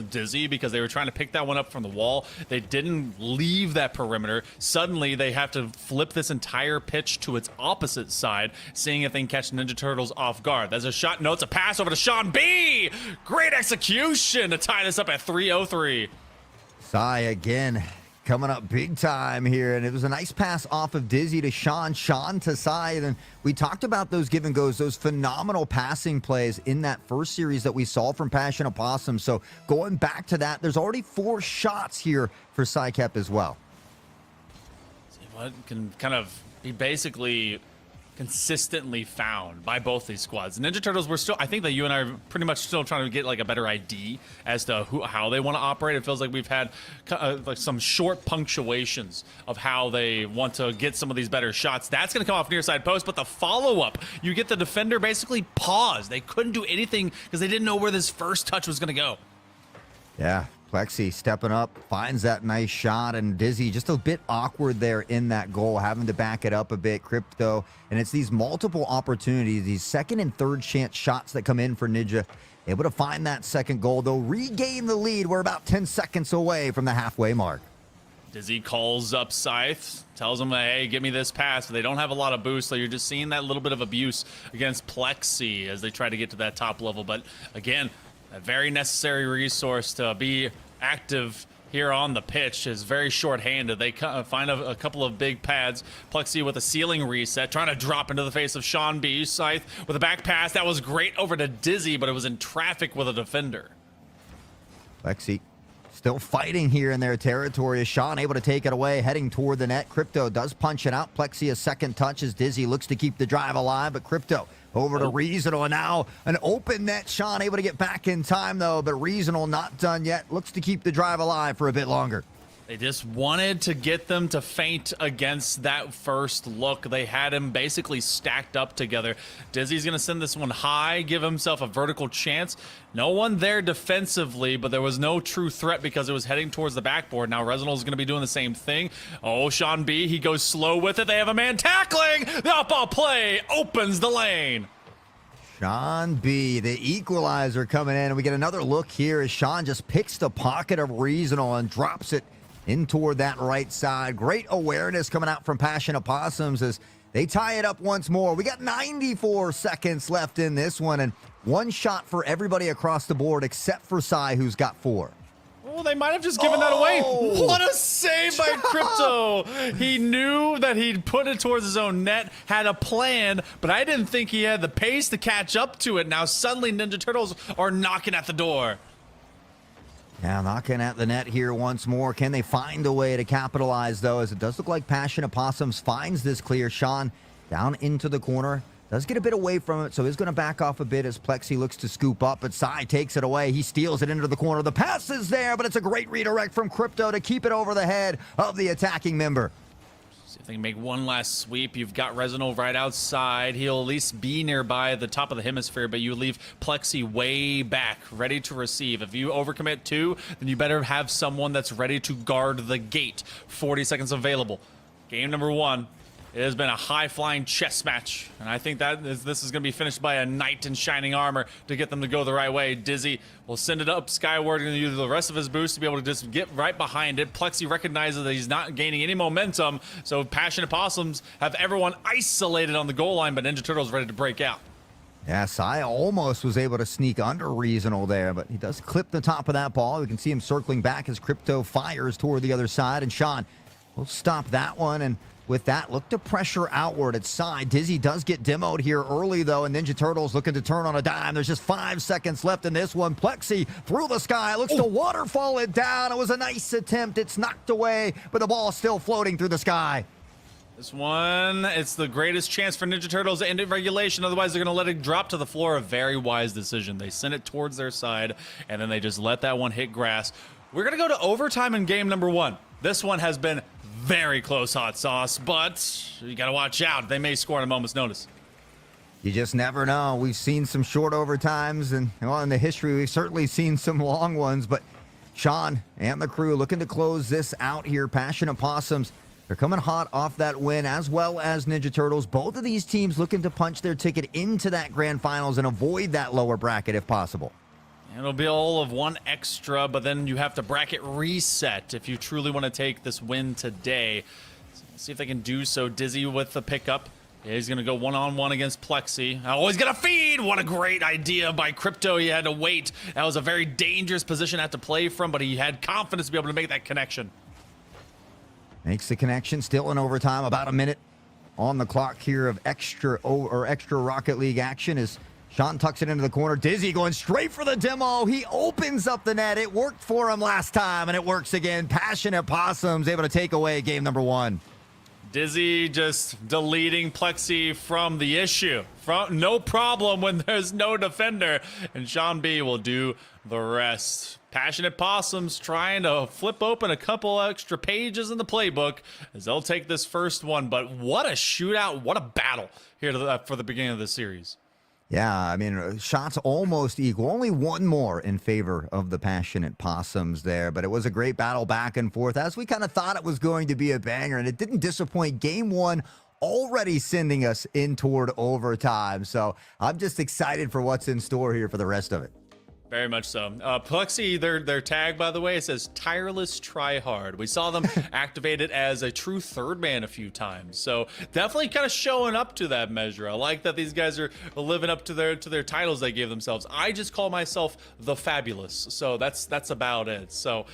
Dizzy because they were trying to pick that one up from the wall. They didn't leave that perimeter. Suddenly, they have to flip this entire pitch to its opposite side, seeing if they can catch Ninja Turtles off guard. There's a shot. No, it's a pass over to Sean B. Great execution to tie this up at 3:03. Sai again coming up big time here, and it was a nice pass off of Dizzy to Sean to Sai. And we talked about those give and goes, those phenomenal passing plays in that first series that we saw from Passionate Possum. So going back to that, there's already 4 shots here for Psycap as well. See what can kind of be basically consistently found by both these squads. Ninja Turtles, I think that you and I are pretty much still trying to get like a better ID as to how they want to operate. It feels like we've had like some short punctuations of how they want to get some of these better shots. That's going to come off near side post, but the follow-up, you get the defender basically paused. They couldn't do anything because they didn't know where this first touch was going to go. Yeah, Plexi stepping up, finds that nice shot, and Dizzy just a bit awkward there in that goal, having to back it up a bit. Crypto, and it's these multiple opportunities, these second and third chance shots that come in for Ninja. Able to find that second goal, though, regain the lead. We're about 10 seconds away from the halfway mark. Dizzy calls up Scythe, tells him, hey, give me this pass. But they don't have a lot of boost, so you're just seeing that little bit of abuse against Plexi as they try to get to that top level. But again, a very necessary resource to be active here on the pitch is very short-handed. They find a couple of big pads. Plexi with a ceiling reset, trying to drop into the face of Sean B. Scythe with a back pass. That was great over to Dizzy, but it was in traffic with a defender. Plexi still fighting here in their territory. Sean able to take it away, heading toward the net. Crypto does punch it out. Plexi a second touch as Dizzy looks to keep the drive alive, but Crypto over to Reasonable, and now an open net. Sean able to get back in time, though, but Reasonable not done yet. Looks to keep the drive alive for a bit longer. They just wanted to get them to faint against that first look. They had him basically stacked up together. Dizzy's going to send this one high, give himself a vertical chance. No one there defensively, but there was no true threat because it was heading towards the backboard. Now Resinal's going to be doing the same thing. Oh, Sean B, he goes slow with it. They have a man tackling. The up-ball play opens the lane. Sean B, the equalizer coming in, and we get another look here as Sean just picks the pocket of Reasonable and drops it in toward that right side. Great awareness coming out from Passionate Possums as they tie it up once more. We got 94 seconds left in this one, and one shot for everybody across the board except for Sai, who's got 4. Oh, they might have just given that away. What a save by Crypto. He knew that he'd put it towards his own net, had a plan, but I didn't think he had the pace to catch up to it. Now suddenly Ninja Turtles are knocking at the door. Now knocking at the net here once more. Can they find a way to capitalize, though, as it does look like Passionate Possums finds this clear. Sean down into the corner. Does get a bit away from it, so he's going to back off a bit as Plexi looks to scoop up, but Sai takes it away. He steals it into the corner. The pass is there, but it's a great redirect from Crypto to keep it over the head of the attacking member. See if they can make one last sweep. You've got Resinal right outside. He'll at least be nearby the top of the hemisphere, but you leave Plexi way back, ready to receive. If you overcommit 2, then you better have someone that's ready to guard the gate. 40 seconds available. Game number 1. It has been a high-flying chess match, and I think this is going to be finished by a knight in shining armor to get them to go the right way. Dizzy will send it up skyward and use the rest of his boost to be able to just get right behind it. Plexi recognizes that he's not gaining any momentum, so Passionate Possums have everyone isolated on the goal line, but Ninja Turtles ready to break out. Yeah, Sai almost was able to sneak under Reasonable there, but he does clip the top of that ball. We can see him circling back as Crypto fires toward the other side, and Sean will stop that one, and with that, look to pressure outward at Sai. Dizzy does get demoed here early, though, and Ninja Turtles looking to turn on a dime. There's just 5 seconds left in this one. Plexi through the sky, looks to waterfall it down. It was a nice attempt. It's knocked away, but the ball's still floating through the sky. This one, it's the greatest chance for Ninja Turtles to end it regulation. Otherwise, they're going to let it drop to the floor. A very wise decision. They sent it towards their side, and then they just let that one hit grass. We're going to go to overtime in game number 1. This one has been very close, Hot Sauce, but you got to watch out. They may score at a moment's notice. You just never know. We've seen some short overtimes, and well, in the history, we've certainly seen some long ones, but Sean and the crew looking to close this out here. Passionate Possums, they're coming hot off that win, as well as Ninja Turtles. Both of these teams looking to punch their ticket into that grand finals and avoid that lower bracket if possible. It'll be all of 1 extra, but then you have to bracket reset if you truly want to take this win today. So see if they can do so. Dizzy with the pickup. Yeah, he's going to go one-on-one against Plexi. Oh, he's going to feed! What a great idea by Crypto. He had to wait. That was a very dangerous position to have to play from, but he had confidence to be able to make that connection. Makes the connection. Still in overtime. About a minute on the clock here of extra Rocket League action as Sean tucks it into the corner. Dizzy going straight for the demo. He opens up the net. It worked for him last time, and it works again. Passionate Possums able to take away game number 1. Dizzy just deleting Plexi from the issue. No problem when there's no defender. And Sean B will do the rest. Passionate Possums trying to flip open a couple extra pages in the playbook as they'll take this first one. But what a shootout. What a battle here for the beginning of the series. Yeah, I mean, shots almost equal. Only one more in favor of the Passionate Possums there, but it was a great battle back and forth, as we kind of thought it was going to be a banger, and it didn't disappoint. Game one already sending us in toward overtime, so I'm just excited for what's in store here for the rest of it. Very much so. Plexi, their tag, by the way, it says tireless try hard. We saw them activated as a true third man a few times. So definitely kind of showing up to that measure. I like that these guys are living up to their titles they gave themselves. I just call myself the Fabulous. So that's about it. So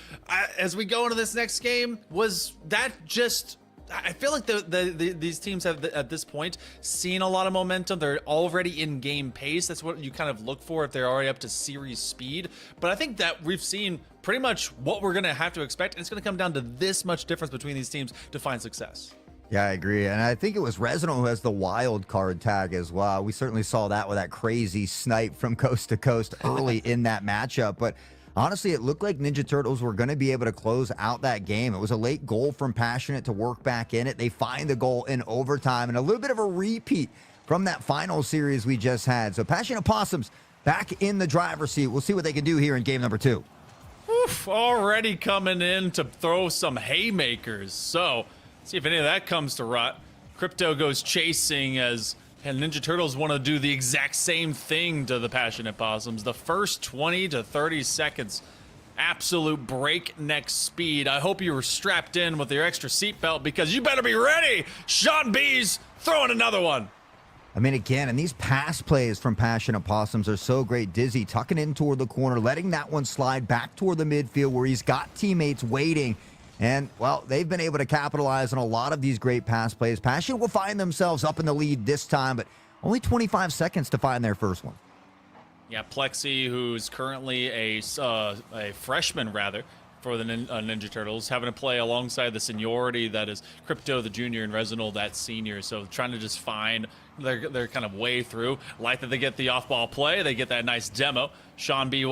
as we go into this next game, was that just... I feel like these teams have, at this point, seen a lot of momentum. They're already in game pace. That's what you kind of look for if they're already up to series speed. But I think that we've seen pretty much what we're going to have to expect. And it's going to come down to this much difference between these teams to find success. Yeah, I agree. And I think it was Resino who has the wild card tag as well. We certainly saw that with that crazy snipe from coast to coast early in that matchup. But honestly, it looked like Ninja Turtles were going to be able to close out that game. It was a late goal from Passionate to work back in it. They find the goal in overtime and a little bit of a repeat from that final series we just had. So Passionate Possums back in the driver's seat. We'll see what they can do here in game number 2. Oof, already coming in to throw some haymakers. So see if any of that comes to rot. Crypto goes chasing and Ninja Turtles want to do the exact same thing to the Passionate Possums. The first 20 to 30 seconds, absolute breakneck speed. I hope you were strapped in with your extra seatbelt because you better be ready. Sean B's throwing another one. I mean, again, and these pass plays from Passionate Possums are so great. Dizzy tucking in toward the corner, letting that one slide back toward the midfield where he's got teammates waiting. And, well, they've been able to capitalize on a lot of these great pass plays. Passion will find themselves up in the lead this time, but only 25 seconds to find their first one. Yeah, Plexi, who's currently a freshman, rather, for the Ninja Turtles, having to play alongside the seniority that is Crypto, the junior, and Resinal, that senior. So trying to just find their kind of way through. Like that they get the off-ball play. They get that nice demo. Sean B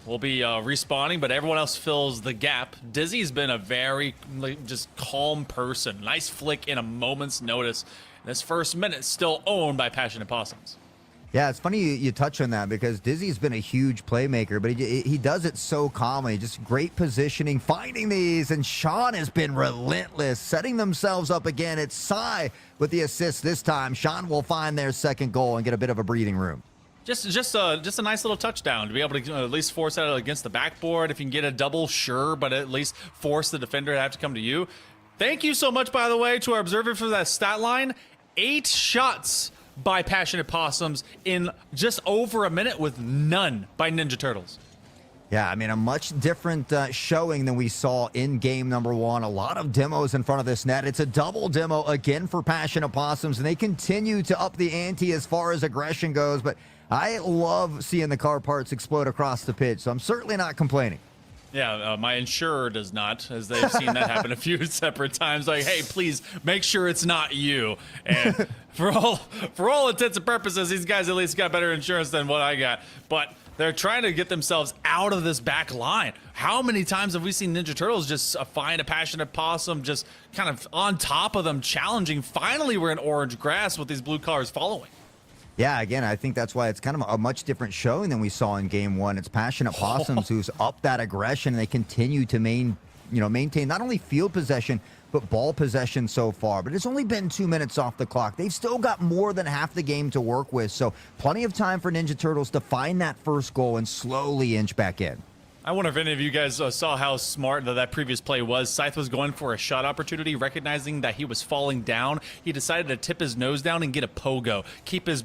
will be respawning, but everyone else fills the gap. Dizzy's been a very just calm person. Nice flick in a moment's notice. This first minute still owned by Passionate Possums. Yeah, it's funny you touch on that because Dizzy's been a huge playmaker, but he does it so calmly. Just great positioning, finding these, and Sean has been relentless, setting themselves up again. It's Sai with the assist this time. Sean will find their second goal and get a bit of a breathing room. Just a nice little touchdown to be able to at least force that against the backboard. If you can get a double, sure, but at least force the defender to have to come to you. Thank you so much, by the way, to our observer for that stat line. 8 shots by Passionate Possums in just over a minute with none by Ninja Turtles. Yeah, I mean, a much different showing than we saw in game number 1. A lot of demos in front of this net. It's a double demo again for Passionate Possums, and they continue to up the ante as far as aggression goes, but I love seeing the car parts explode across the pitch, so I'm certainly not complaining. Yeah, my insurer does not, as they've seen that happen a few separate times. Like, hey, please make sure it's not you. And for all intents and purposes, these guys at least got better insurance than what I got. But they're trying to get themselves out of this back line. How many times have we seen Ninja Turtles just find a Passionate Possum just kind of on top of them, challenging? Finally, we're in orange grass with these blue cars following. Yeah, again, I think that's why it's kind of a much different showing than we saw in game 1. It's Passionate Possums who's up that aggression, and they continue to maintain not only field possession, but ball possession so far. But it's only been 2 minutes off the clock. They've still got more than half the game to work with, so plenty of time for Ninja Turtles to find that first goal and slowly inch back in. I wonder if any of you guys saw how smart that previous play was. Scythe was going for a shot opportunity, recognizing that he was falling down. He decided to tip his nose down and get a pogo, keep his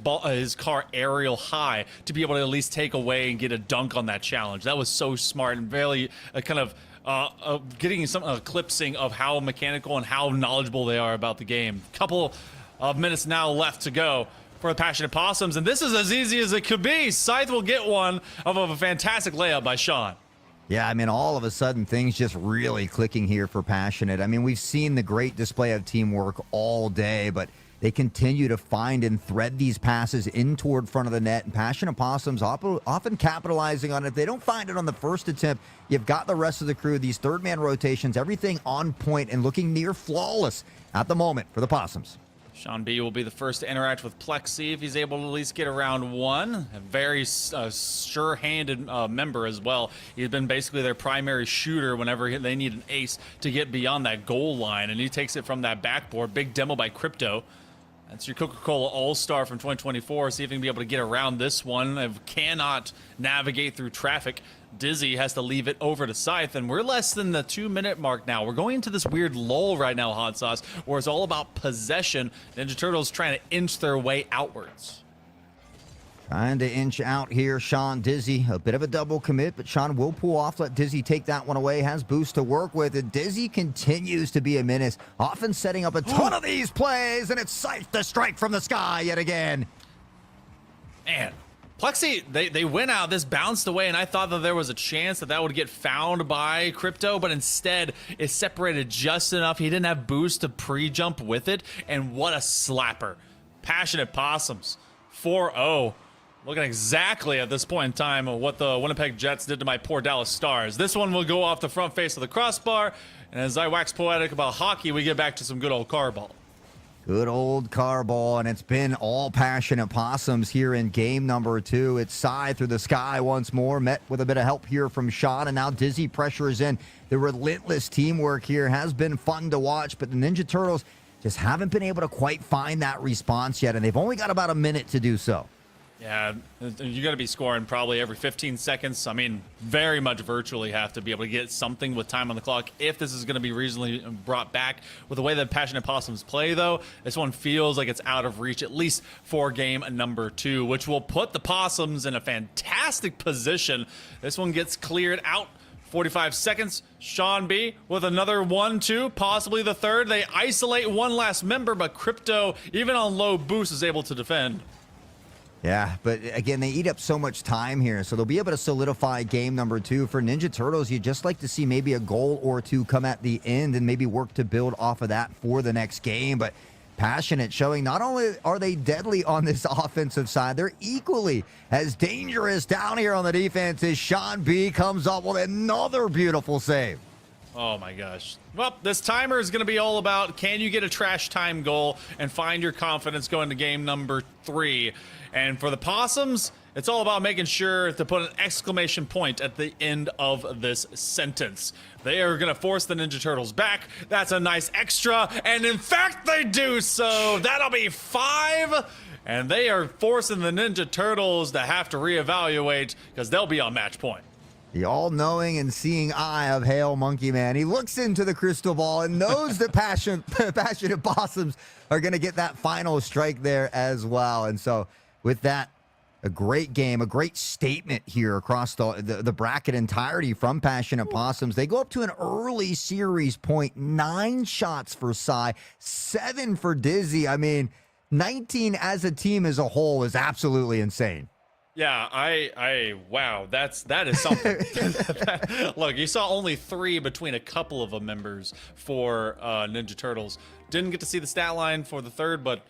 car aerial high to be able to at least take away and get a dunk on that challenge. That was so smart and very kind of getting some eclipsing of how mechanical and how knowledgeable they are about the game. Couple of minutes now left to go for the Passionate Possums, and this is as easy as it could be. Scythe will get one of a fantastic layup by Sean. Yeah, I mean, all of a sudden, things just really clicking here for Passionate. I mean, we've seen the great display of teamwork all day, but they continue to find and thread these passes in toward front of the net, and Passionate Possums often capitalizing on it. If they don't find it on the first attempt, you've got the rest of the crew, these third-man rotations, everything on point and looking near flawless at the moment for the Possums. Sean B will be the first to interact with Plexi if he's able to at least get around one. A very sure-handed member as well. He's been basically their primary shooter whenever they need an ace to get beyond that goal line, and he takes it from that backboard. Big demo by Crypto. That's your Coca-Cola All-Star from 2024. See if he can be able to get around this one. If cannot navigate through traffic, Dizzy has to leave it over to Scythe, and we're less than the 2-minute mark now. We're going into this weird lull right now, Hot Sauce, where it's all about possession. Ninja Turtles trying to inch their way outwards. Trying to inch out here, Sean. Dizzy, a bit of a double commit, but Sean will pull off, let Dizzy take that one away, has boost to work with, and Dizzy continues to be a menace, often setting up a ton of these plays, and it's Scythe to strike from the sky yet again. Man, Plexi, they went out, this bounced away, and I thought that there was a chance that would get found by Crypto, but instead it separated just enough. He didn't have boost to pre-jump with it, and what a slapper. Passionate Possums, 4-0. Looking exactly at this point in time of what the Winnipeg Jets did to my poor Dallas Stars. This one will go off the front face of the crossbar, and as I wax poetic about hockey, we get back to some good old car ball. Good old car ball, and it's been all Passionate Possums here in game number 2. It's Scythe through the sky once more, met with a bit of help here from Sean, and now Dizzy pressures in. The relentless teamwork here has been fun to watch, but the Ninja Turtles just haven't been able to quite find that response yet, and they've only got about a minute to do so. Yeah, you got to be scoring probably every 15 seconds. I mean, very much virtually have to be able to get something with time on the clock if this is going to be reasonably brought back. With the way that Passionate Possums play, though, this one feels like it's out of reach, at least for game number 2, which will put the Possums in a fantastic position. This one gets cleared out. 45 seconds. Sean B with another 1-2, possibly the third. They isolate one last member, but Crypto, even on low boost, is able to defend. Yeah, but again, they eat up so much time here, so they'll be able to solidify game number 2. For Ninja Turtles, you'd just like to see maybe a goal or two come at the end and maybe work to build off of that for the next game. But Passionate showing not only are they deadly on this offensive side, they're equally as dangerous down here on the defense as Sean B comes up with another beautiful save. Oh my gosh. Well, this timer is going to be all about can you get a trash time goal and find your confidence going to game number 3. And for the Possums, it's all about making sure to put an exclamation point at the end of this sentence. They are going to force the Ninja Turtles back. That's a nice extra. And in fact, they do so. That'll be 5. And they are forcing the Ninja Turtles to have to reevaluate because they'll be on match point. The all-knowing and seeing eye of Hail Monkey Man. He looks into the crystal ball and knows that Passionate Possums are going to get that final strike there as well. And so with that, a great game, a great statement here across the bracket entirety from Passionate Possums. They go up to an early series point, 9 shots for Cy, 7 for Dizzy. I mean, 19 as a team as a whole is absolutely insane. Yeah, wow, that is something. Look, you saw only 3 between a couple of members for Ninja Turtles. Didn't get to see the stat line for the third, but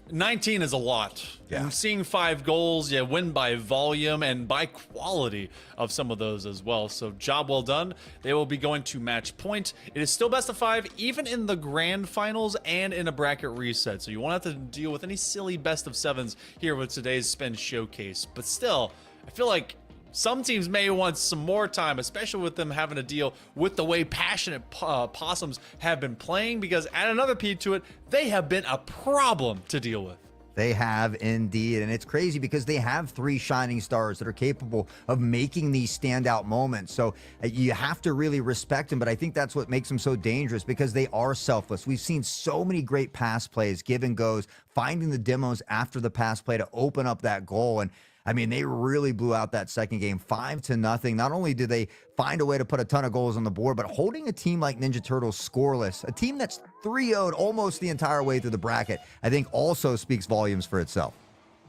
19 is a lot. Yeah. And seeing 5 goals, you win by volume and by quality of some of those as well. So job well done. They will be going to match point. It is still best of 5, even in the grand finals and in a bracket reset. So you won't have to deal with any silly best of 7s here with today's spin showcase. But still, I feel like some teams may want some more time, especially with them having to deal with the way Passionate Possums have been playing, because add another P to it, they have been a problem to deal with. They have indeed, and it's crazy because they have 3 shining stars that are capable of making these standout moments. So you have to really respect them, but I think that's what makes them so dangerous because they are selfless. We've seen so many great pass plays, give and goes, finding the demos after the pass play to open up that goal. And I mean, they really blew out that second game 5-0. Not only did they find a way to put a ton of goals on the board, but holding a team like Ninja Turtles scoreless, a team that's 3-0'd almost the entire way through the bracket, I think also speaks volumes for itself.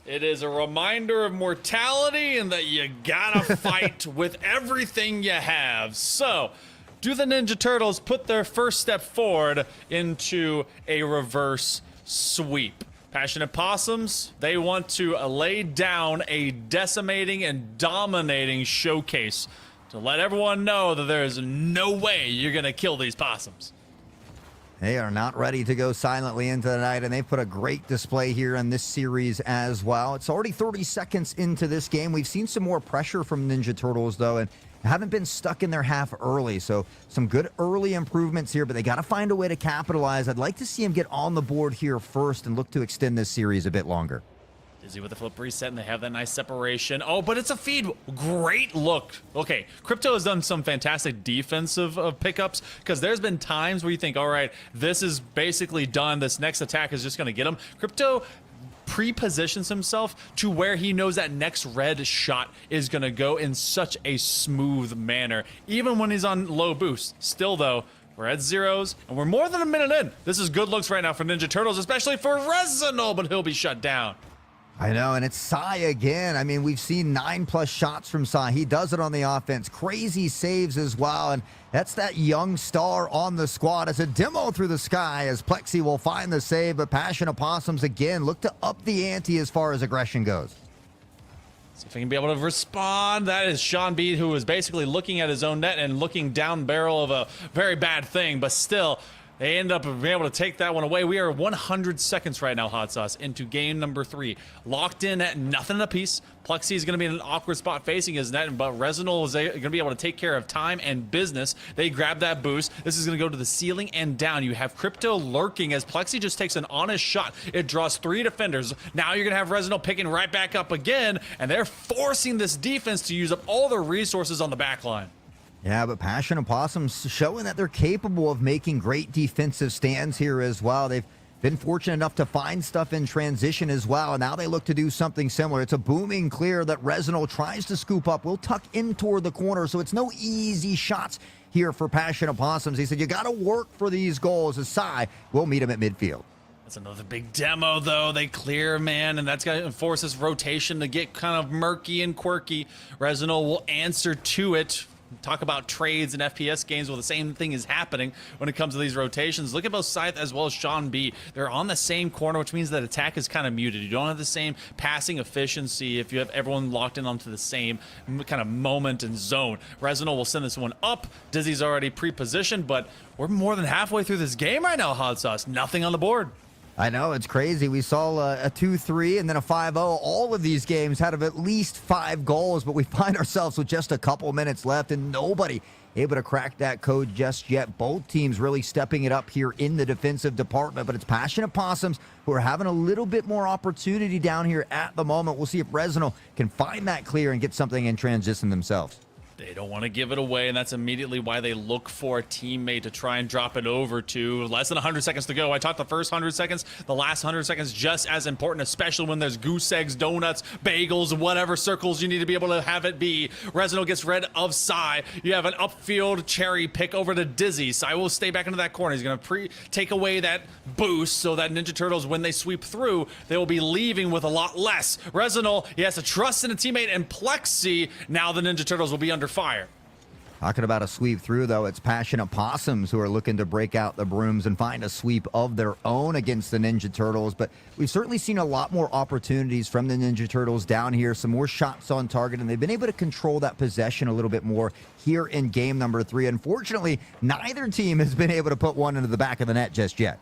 It is a reminder of mortality and that you gotta fight with everything you have. So, do the Ninja Turtles put their first step forward into a reverse sweep? Passionate Possums, they want to lay down a decimating and dominating showcase to let everyone know that there is no way you're going to kill these possums. They are not ready to go silently into the night, and they've put a great display here in this series as well. It's already 30 seconds into this game. We've seen some more pressure from Ninja Turtles, though, and haven't been stuck in their half early. So some good early improvements here, but they got to find a way to capitalize. I'd like to see them get on the board here first and look to extend this series a bit longer. Dizzy with the flip reset, and they have that nice separation. Oh, but it's a feed. Great look. Okay, Crypto has done some fantastic defensive pickups, because there's been times where you think, all right, this is basically done. This next attack is just going to get him. Crypto pre-positions himself to where he knows that next red shot is going to go in such a smooth manner, even when he's on low boost. Still, though, we're at zeros, and we're more than a minute in. This is good looks right now for Ninja Turtles, especially for Resinal, but he'll be shut down. I know, and it's Sai again. I mean, we've seen 9+ shots from Sai. He does it on the offense. Crazy saves as well, and that's that young star on the squad. As a demo through the sky as Plexi will find the save, but Passion Opossums again look to up the ante as far as aggression goes. See if he can be able to respond. That is Sean B, who is basically looking at his own net and looking down barrel of a very bad thing, but still, they end up being able to take that one away. We are 100 seconds right now, Hot Sauce, into game number 3. Locked in at nothing apiece. Plexi is going to be in an awkward spot facing his net, but Resinal is going to be able to take care of time and business. They grab that boost. This is going to go to the ceiling and down. You have Crypto lurking as Plexi just takes an honest shot. It draws 3 defenders. Now you're going to have Resinal picking right back up again, and they're forcing this defense to use up all their resources on the back line. Yeah, but Passion Opossums showing that they're capable of making great defensive stands here as well. They've been fortunate enough to find stuff in transition as well, and now they look to do something similar. It's a booming clear that Resinal tries to scoop up. Will tuck in toward the corner, so it's no easy shots here for Passion Opossums. He said, you got to work for these goals. As Sai will meet him at midfield. That's another big demo, though. They clear, man, and that's going to force this rotation to get kind of murky and quirky. Resinal will answer to it. Talk about trades and FPS games. Well, the same thing is happening when it comes to these rotations. Look at both Scythe as well as Sean B. They're on the same corner, which means that attack is kind of muted. You don't have the same passing efficiency if you have everyone locked in onto the same kind of moment and zone. Resinal will send this one up. Dizzy's already pre-positioned, but we're more than halfway through this game right now, Hot Sauce. Nothing on the board. I know, it's crazy. We saw a 2-3 and then a 5-0. All of these games had of at least 5 goals, but we find ourselves with just a couple minutes left and nobody able to crack that code just yet. Both teams really stepping it up here in the defensive department, but it's Passion Opossums who are having a little bit more opportunity down here at the moment. We'll see if Resinal can find that clear and get something in transition themselves. They don't want to give it away, and that's immediately why they look for a teammate to try and drop it over to. Less than 100 seconds to go. I talked the first 100 seconds. The last 100 seconds just as important, especially when there's goose eggs, donuts, bagels, whatever circles you need to be able to have it be. Resinal gets rid of Sai. You have an upfield cherry pick over to Dizzy. Sai will stay back into that corner. He's going to take away that boost so that Ninja Turtles, when they sweep through, they will be leaving with a lot less. Resinal, he has to trust in a teammate, and Plexi, now the Ninja Turtles will be under fire. Talking about a sweep through, though, it's Passion Opossums who are looking to break out the brooms and find a sweep of their own against the Ninja Turtles. But we've certainly seen a lot more opportunities from the Ninja Turtles down here, some more shots on target, and they've been able to control that possession a little bit more here in game number 3. Unfortunately, neither team has been able to put one into the back of the net just yet.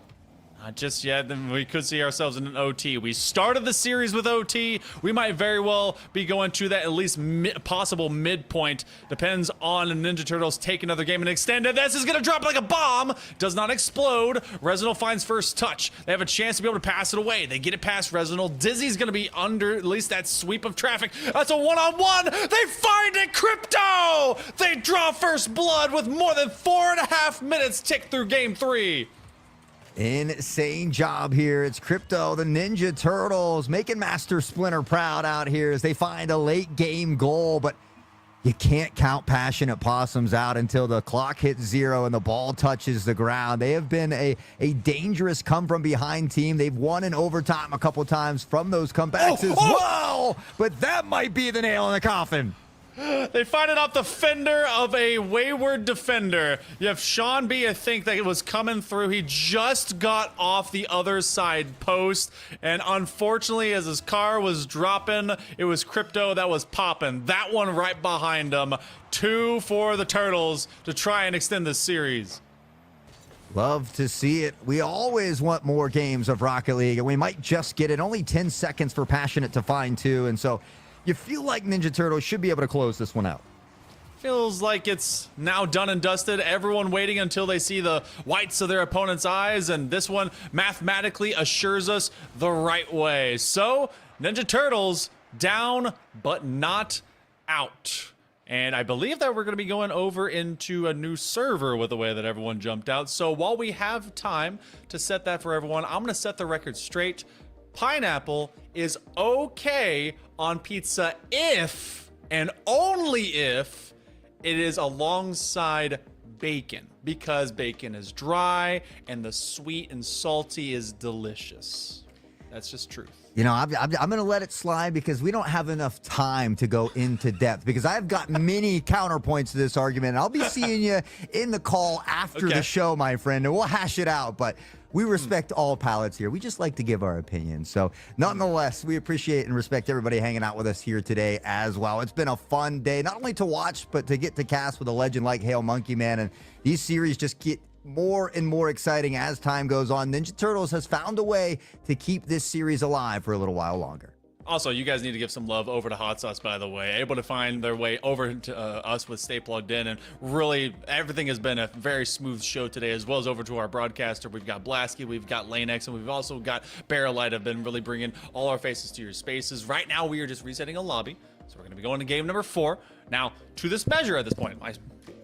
Not just yet, then we could see ourselves in an OT. We started the series with OT. We might very well be going to that at least possible midpoint. Depends on Ninja Turtles take another game and extend it. This is going to drop like a bomb. Does not explode. Resinal finds first touch. They have a chance to be able to pass it away. They get it past Resinal. Dizzy's going to be under at least that sweep of traffic. That's a one-on-one. They find it. Crypto! They draw first blood with more than 4.5 minutes tick through game 3. Insane job here. It's Crypto, the Ninja Turtles, making Master Splinter proud out here as they find a late game goal, but you can't count Passion Opossums out until the clock hits 0 and the ball touches the ground. They have been a dangerous come from behind team. They've won in overtime a couple times from those comebacks as well, but that might be the nail in the coffin. They find it off the fender of a wayward defender. You have Sean B, I think, that it was coming through. He just got off the other side post, and unfortunately, as his car was dropping, it was Crypto that was popping. That one right behind him. 2 for the Turtles to try and extend this series. Love to see it. We always want more games of Rocket League, and we might just get it. Only 10 seconds for Passionate to find two, and so you feel like Ninja Turtles should be able to close this one out. Feels like it's now done and dusted. Everyone waiting until they see the whites of their opponent's eyes, and this one mathematically assures us the right way. So, Ninja Turtles down, but not out. And I believe that we're going to be going over into a new server with the way that everyone jumped out. So while we have time to set that for everyone, I'm going to set the record straight. Pineapple is okay on pizza if, and only if, it is alongside bacon. Because bacon is dry and the sweet and salty is delicious. That's just truth. You know, I'm going to let it slide because we don't have enough time to go into depth, because I've got many counterpoints to this argument. And I'll be seeing you in the call after the show, my friend, and we'll hash it out. But we respect all palates here. We just like to give our opinions. So nonetheless, we appreciate and respect everybody hanging out with us here today as well. It's been a fun day, not only to watch, but to get to cast with a legend like Hail Monkey Man. And these series just get more and more exciting as time goes on. Ninja Turtles has found a way to keep this series alive for a little while longer. Also, you guys need to give some love over to Hot Sauce, by the way. Able to find their way over to us with Stay Plugged In, and really everything has been a very smooth show today, as well as over to our broadcaster. We've got Blasky, we've got Lanex, and we've also got Barrelite have been really bringing all our faces to your spaces. Right now, we are just resetting a lobby, so we're going to be going to game number 4. Now, to this measure at this point,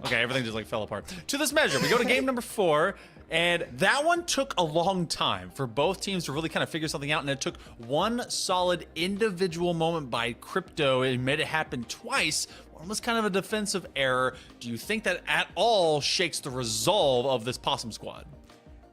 okay, everything just like fell apart. To this measure, we go to game number 4, and that one took a long time for both teams to really kind of figure something out, and it took one solid individual moment by Crypto. It made it happen twice. One was kind of a defensive error. Do you think that at all shakes the resolve of this Possum squad?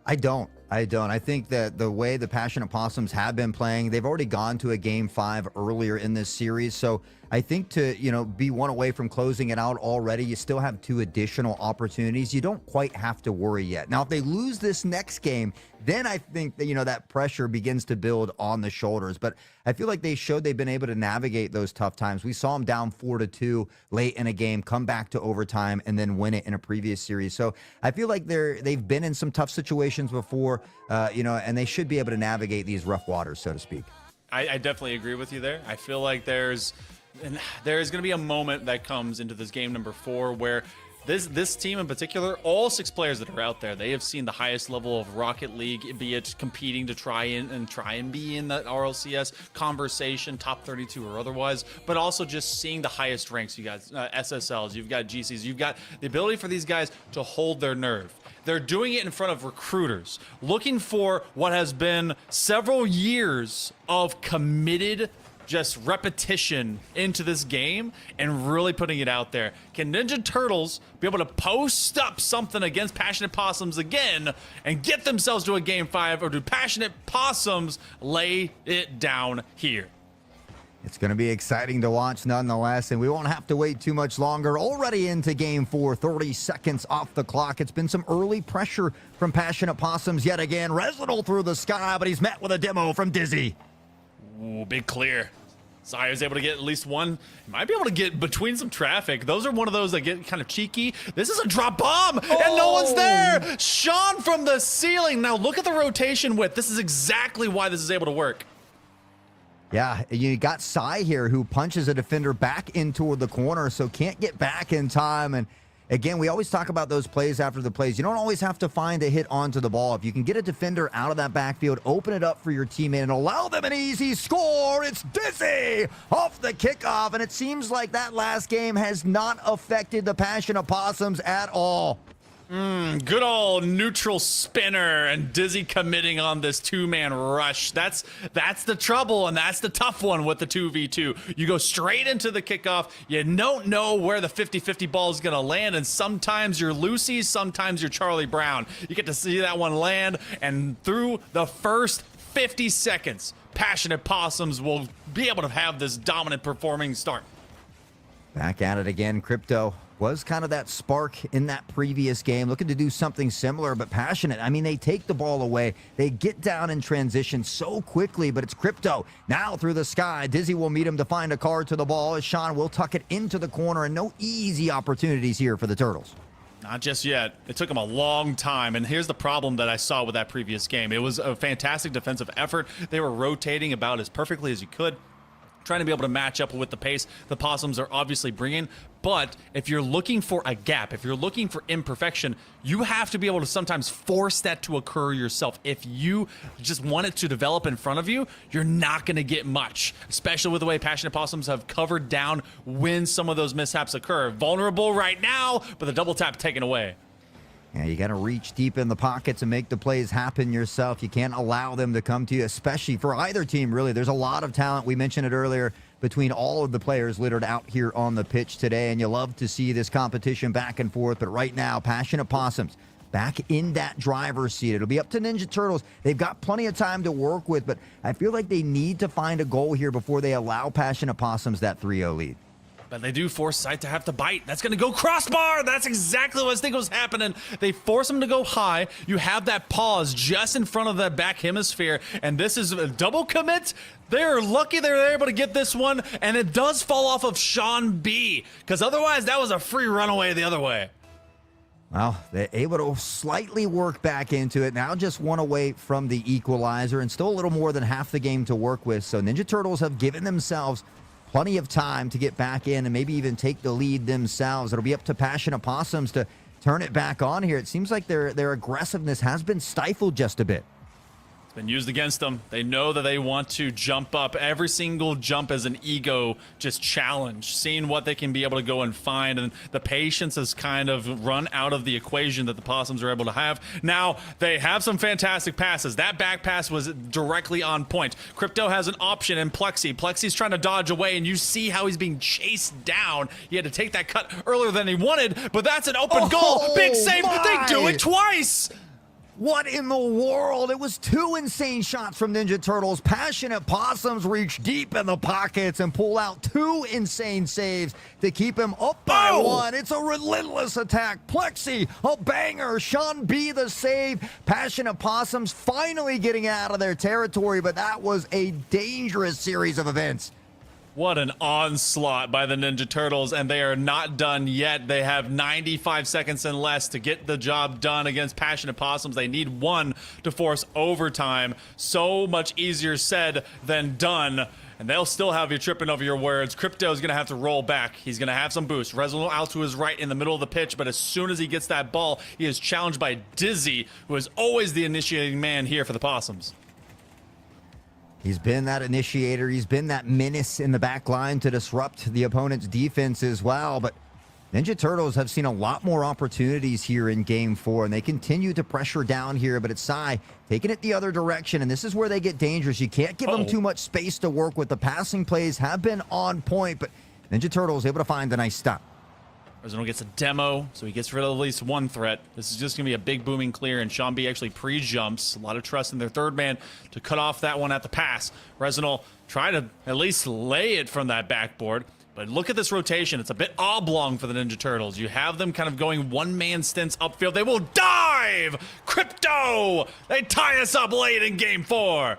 I don't. I think that the way the Passionate Possums have been playing, they've already gone to a game 5 earlier in this series. So I think to, be one away from closing it out already, you still have 2 additional opportunities. You don't quite have to worry yet. Now, if they lose this next game, then I think that, that pressure begins to build on the shoulders. But I feel like they showed they've been able to navigate those tough times. We saw them down 4-2 late in a game, come back to overtime, and then win it in a previous series. So I feel like they've been in some tough situations before, and they should be able to navigate these rough waters, so to speak. I definitely agree with you there. I feel like there's going to be a moment that comes into this game number 4 where this team in particular, all 6 players that are out there, they have seen the highest level of Rocket League, be it competing to try and be in that RLCS conversation, top 32 or otherwise, but also just seeing the highest ranks. You got SSLs, you've got GCs, you've got the ability for these guys to hold their nerve. They're doing it in front of recruiters, looking for what has been several years of committed just repetition into this game and really putting it out there. Can Ninja Turtles be able to post up something against Passionate Possums again and get themselves to a game 5, or do Passionate Possums lay it down here? It's going to be exciting to watch nonetheless, and we won't have to wait too much longer. Already into game 4, 30 seconds off the clock. It's been some early pressure from Passionate Possums yet again. Residal through the sky, but he's met with a demo from Dizzy. Ooh, big clear. Sai was able to get at least one. He might be able to get between some traffic. Those are one of those that get kind of cheeky. This is a drop bomb, and no one's there. Sean from the ceiling. Now look at the rotation width. This is exactly why this is able to work. Yeah, you got Sai here, who punches a defender back in toward the corner, so can't get back in time. And again, we always talk about those plays after the plays. You don't always have to find a hit onto the ball. If you can get a defender out of that backfield, open it up for your teammate, and allow them an easy score. It's Dizzy off the kickoff, and it seems like that last game has not affected the Passionate Possums at all. Good old neutral spinner, and Dizzy committing on this 2-man rush. That's the trouble, and that's the tough one with the 2v2. You go straight into the kickoff. You don't know where the 50-50 ball is going to land, and sometimes you're Lucy, sometimes you're Charlie Brown. You get to see that one land, and through the first 50 seconds, Passionate Possums will be able to have this dominant performing start. Back at it again. Crypto was kind of that spark in that previous game, looking to do something similar, but Passionate, I mean, they take the ball away. They get down in transition so quickly, but it's Crypto now through the sky. Dizzy will meet him to find a card to the ball as Sean will tuck it into the corner, and no easy opportunities here for the Turtles. Not just yet. It took them a long time, and here's the problem that I saw with that previous game. It was a fantastic defensive effort. They were rotating about as perfectly as you could, trying to be able to match up with the pace the Possums are obviously bringing. But if you're looking for a gap, if you're looking for imperfection, you have to be able to sometimes force that to occur yourself. If you just want it to develop in front of you, you're not going to get much, especially with the way Passionate Possums have covered down when some of those mishaps occur. Vulnerable right now, but the double tap taken away. Yeah, you got to reach deep in the pockets and make the plays happen yourself. You can't allow them to come to you, especially for either team, really. There's a lot of talent. We mentioned it earlier between all of the players littered out here on the pitch today, and you love to see this competition back and forth. But right now, Passionate Possums back in that driver's seat. It'll be up to Ninja Turtles. They've got plenty of time to work with, but I feel like they need to find a goal here before they allow Passionate Possums that 3-0 lead. But they do force Sight to have to bite. That's going to go crossbar. That's exactly what I think was happening. They force him to go high. You have that pause just in front of that back hemisphere, and this is a double commit. They're lucky they're able to get this one, and it does fall off of Sean B, because otherwise that was a free runaway the other way. Well, they're able to slightly work back into it. Now just one away from the equalizer and still a little more than half the game to work with. So Ninja Turtles have given themselves plenty of time to get back in and maybe even take the lead themselves. It'll be up to Passionate Possums to turn it back on here. It seems like their aggressiveness has been stifled just a bit. It's been used against them. They know that they want to jump up. Every single jump is an ego just challenge, seeing what they can be able to go and find. And the patience has kind of run out of the equation that the Possums are able to have. Now, they have some fantastic passes. That back pass was directly on point. Crypto has an option in Plexi. Plexi's trying to dodge away, and you see how he's being chased down. He had to take that cut earlier than he wanted, but that's an open goal. Big save. They do it twice. What in the world? It was two insane shots from Ninja Turtles. Passionate Possums reach deep in the pockets and pull out two insane saves to keep him up by one. It's a relentless attack. Plexi, a banger. Sean B, the save. Passionate Possums finally getting out of their territory, but that was a dangerous series of events. What an onslaught by the Ninja Turtles, and they are not done yet. They have 95 seconds and less to get the job done against Passionate Possums. They need one to force overtime. So much easier said than done. And they'll still have you tripping over your words. Crypto's going to have to roll back. He's going to have some boost. Resolute out to his right in the middle of the pitch, but as soon as he gets that ball, he is challenged by Dizzy, who is always the initiating man here for the Possums. He's been that initiator. He's been that menace in the back line to disrupt the opponent's defense as well. But Ninja Turtles have seen a lot more opportunities here in Game 4, and they continue to pressure down here. But it's Sai taking it the other direction, and this is where they get dangerous. You can't give them too much space to work with. The passing plays have been on point, but Ninja Turtles able to find a nice stop. Resident gets a demo, so he gets rid of at least one threat. This is just going to be a big booming clear, and Sean B actually pre-jumps. A lot of trust in their third man to cut off that one at the pass. Resident try to at least lay it from that backboard, but look at this rotation. It's a bit oblong for the Ninja Turtles. You have them kind of going one-man stints upfield. They will dive! Crypto! They tie us up late in Game 4.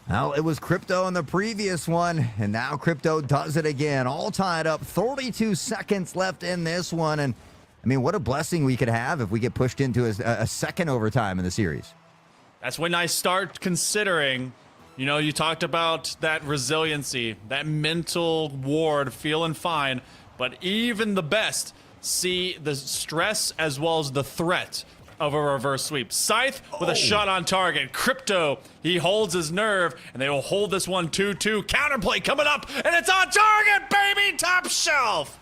Well, it was Crypto in the previous one, and now Crypto does it again. All tied up, 32 seconds left in this one. And, I mean, what a blessing we could have if we get pushed into a second overtime in the series. That's when I start considering, you know, you talked about that resiliency, that mental ward, feeling fine, but even the best see the stress as well as the threat of a reverse sweep. Scythe with a shot on target. Crypto, he holds his nerve, and they will hold this one 2-2. Counterplay coming up, and it's on target, baby! Top shelf!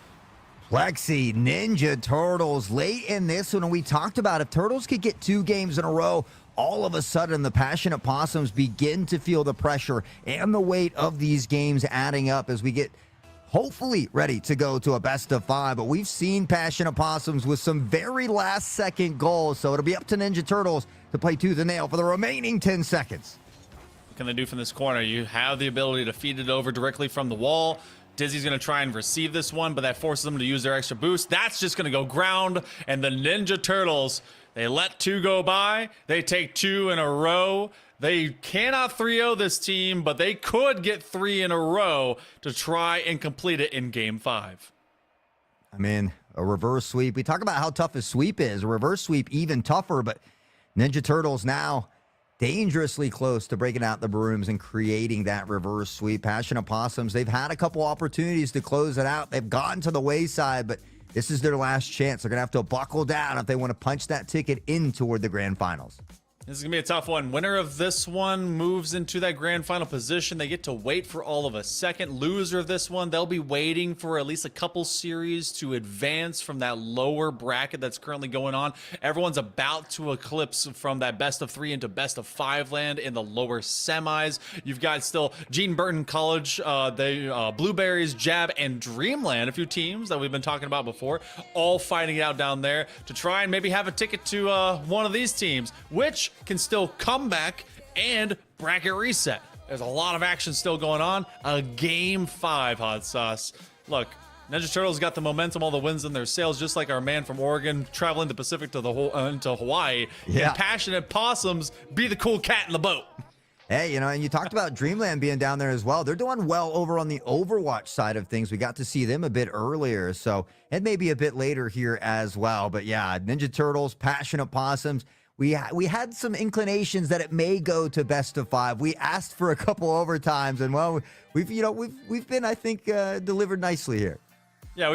Plexi, Ninja Turtles late in this one, and we talked about if Turtles could get 2 games in a row, all of a sudden the Passionate Possums begin to feel the pressure and the weight of these games adding up as we get hopefully ready to go to a best of 5, but we've seen Passionate Possums with some very last second goals, so it'll be up to Ninja Turtles to play tooth and nail for the remaining 10 seconds. What can they do from this corner? You have the ability to feed it over directly from the wall. Dizzy's going to try and receive this one, but that forces them to use their extra boost. That's just going to go ground, and the Ninja Turtles, they let 2 go by. They take 2 in a row. They cannot 3-0 this team, but they could get 3 in a row to try and complete it in Game 5. I mean, A reverse sweep. We talk about how tough a sweep is. A reverse sweep even tougher, but Ninja Turtles now dangerously close to breaking out the brooms and creating that reverse sweep. Passionate Possums, they've had a couple opportunities to close it out. They've gotten to the wayside, but this is their last chance. They're going to have to buckle down if they want to punch that ticket in toward the grand finals. This is going to be a tough one. Winner of this one moves into that grand final position. They get to wait for all of a second. Loser of this one, they'll be waiting for at least a couple series to advance from that lower bracket that's currently going on. Everyone's about to eclipse from that best of 3 into best of 5 land in the lower semis. You've got still Gene Burton College, Blueberries, Jab, and Dreamland, a few teams that we've been talking about before, all fighting it out down there to try and maybe have a ticket to one of these teams, which can still come back and bracket reset. There's a lot of action still going on. A game 5, Hot Sauce. Look, Ninja Turtles got the momentum, all the wins in their sails, just like our man from Oregon traveling the Pacific to into Hawaii. Yeah. And Passionate Possums be the cool cat in the boat. Hey, and you talked about Dreamland being down there as well. They're doing well over on the Overwatch side of things. We got to see them a bit earlier, so it may be a bit later here as well. But yeah, Ninja Turtles, Passionate Possums. We had some inclinations that it may go to best of 5. We asked for a couple overtimes, and well, we've been, I think, delivered nicely here. Yeah,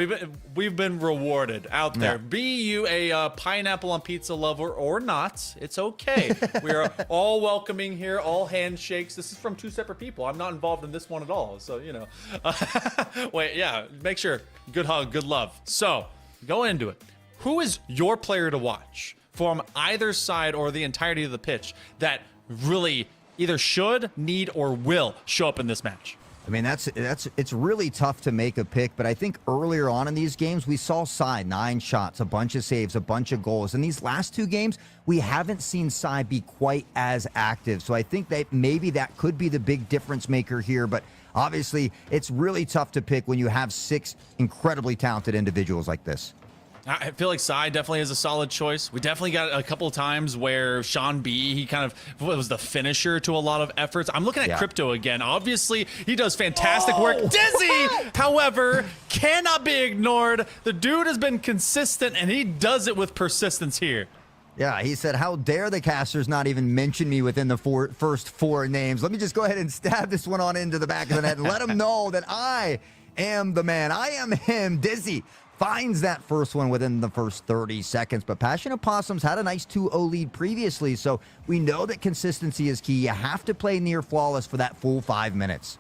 we've been rewarded out there. Yeah. Be you a pineapple on pizza lover or not, it's okay. We are all welcoming here, all handshakes. This is from 2 separate people. I'm not involved in this one at all, so wait, yeah, make sure good hug, good love. So go into it. Who is your player to watch from either side or the entirety of the pitch that really either should, need, or will show up in this match? I mean, it's really tough to make a pick, but I think earlier on in these games, we saw Sai 9 shots, a bunch of saves, a bunch of goals. In these last 2 games, we haven't seen Sai be quite as active. So I think that maybe that could be the big difference maker here, but obviously it's really tough to pick when you have 6 incredibly talented individuals like this. I feel like Sai definitely is a solid choice. We definitely got a couple of times where Sean B, he kind of was the finisher to a lot of efforts. I'm looking at Crypto again. Obviously, he does fantastic work. Dizzy, however, cannot be ignored. The dude has been consistent, and he does it with persistence here. Yeah, he said, how dare the casters not even mention me within the first 4 names? Let me just go ahead and stab this one on into the back of the net and let him know that I am the man. I am him. Dizzy finds that first one within the first 30 seconds, but Passionate Possums had a nice 2-0 lead previously, so we know that consistency is key. You have to play near flawless for that full 5 minutes.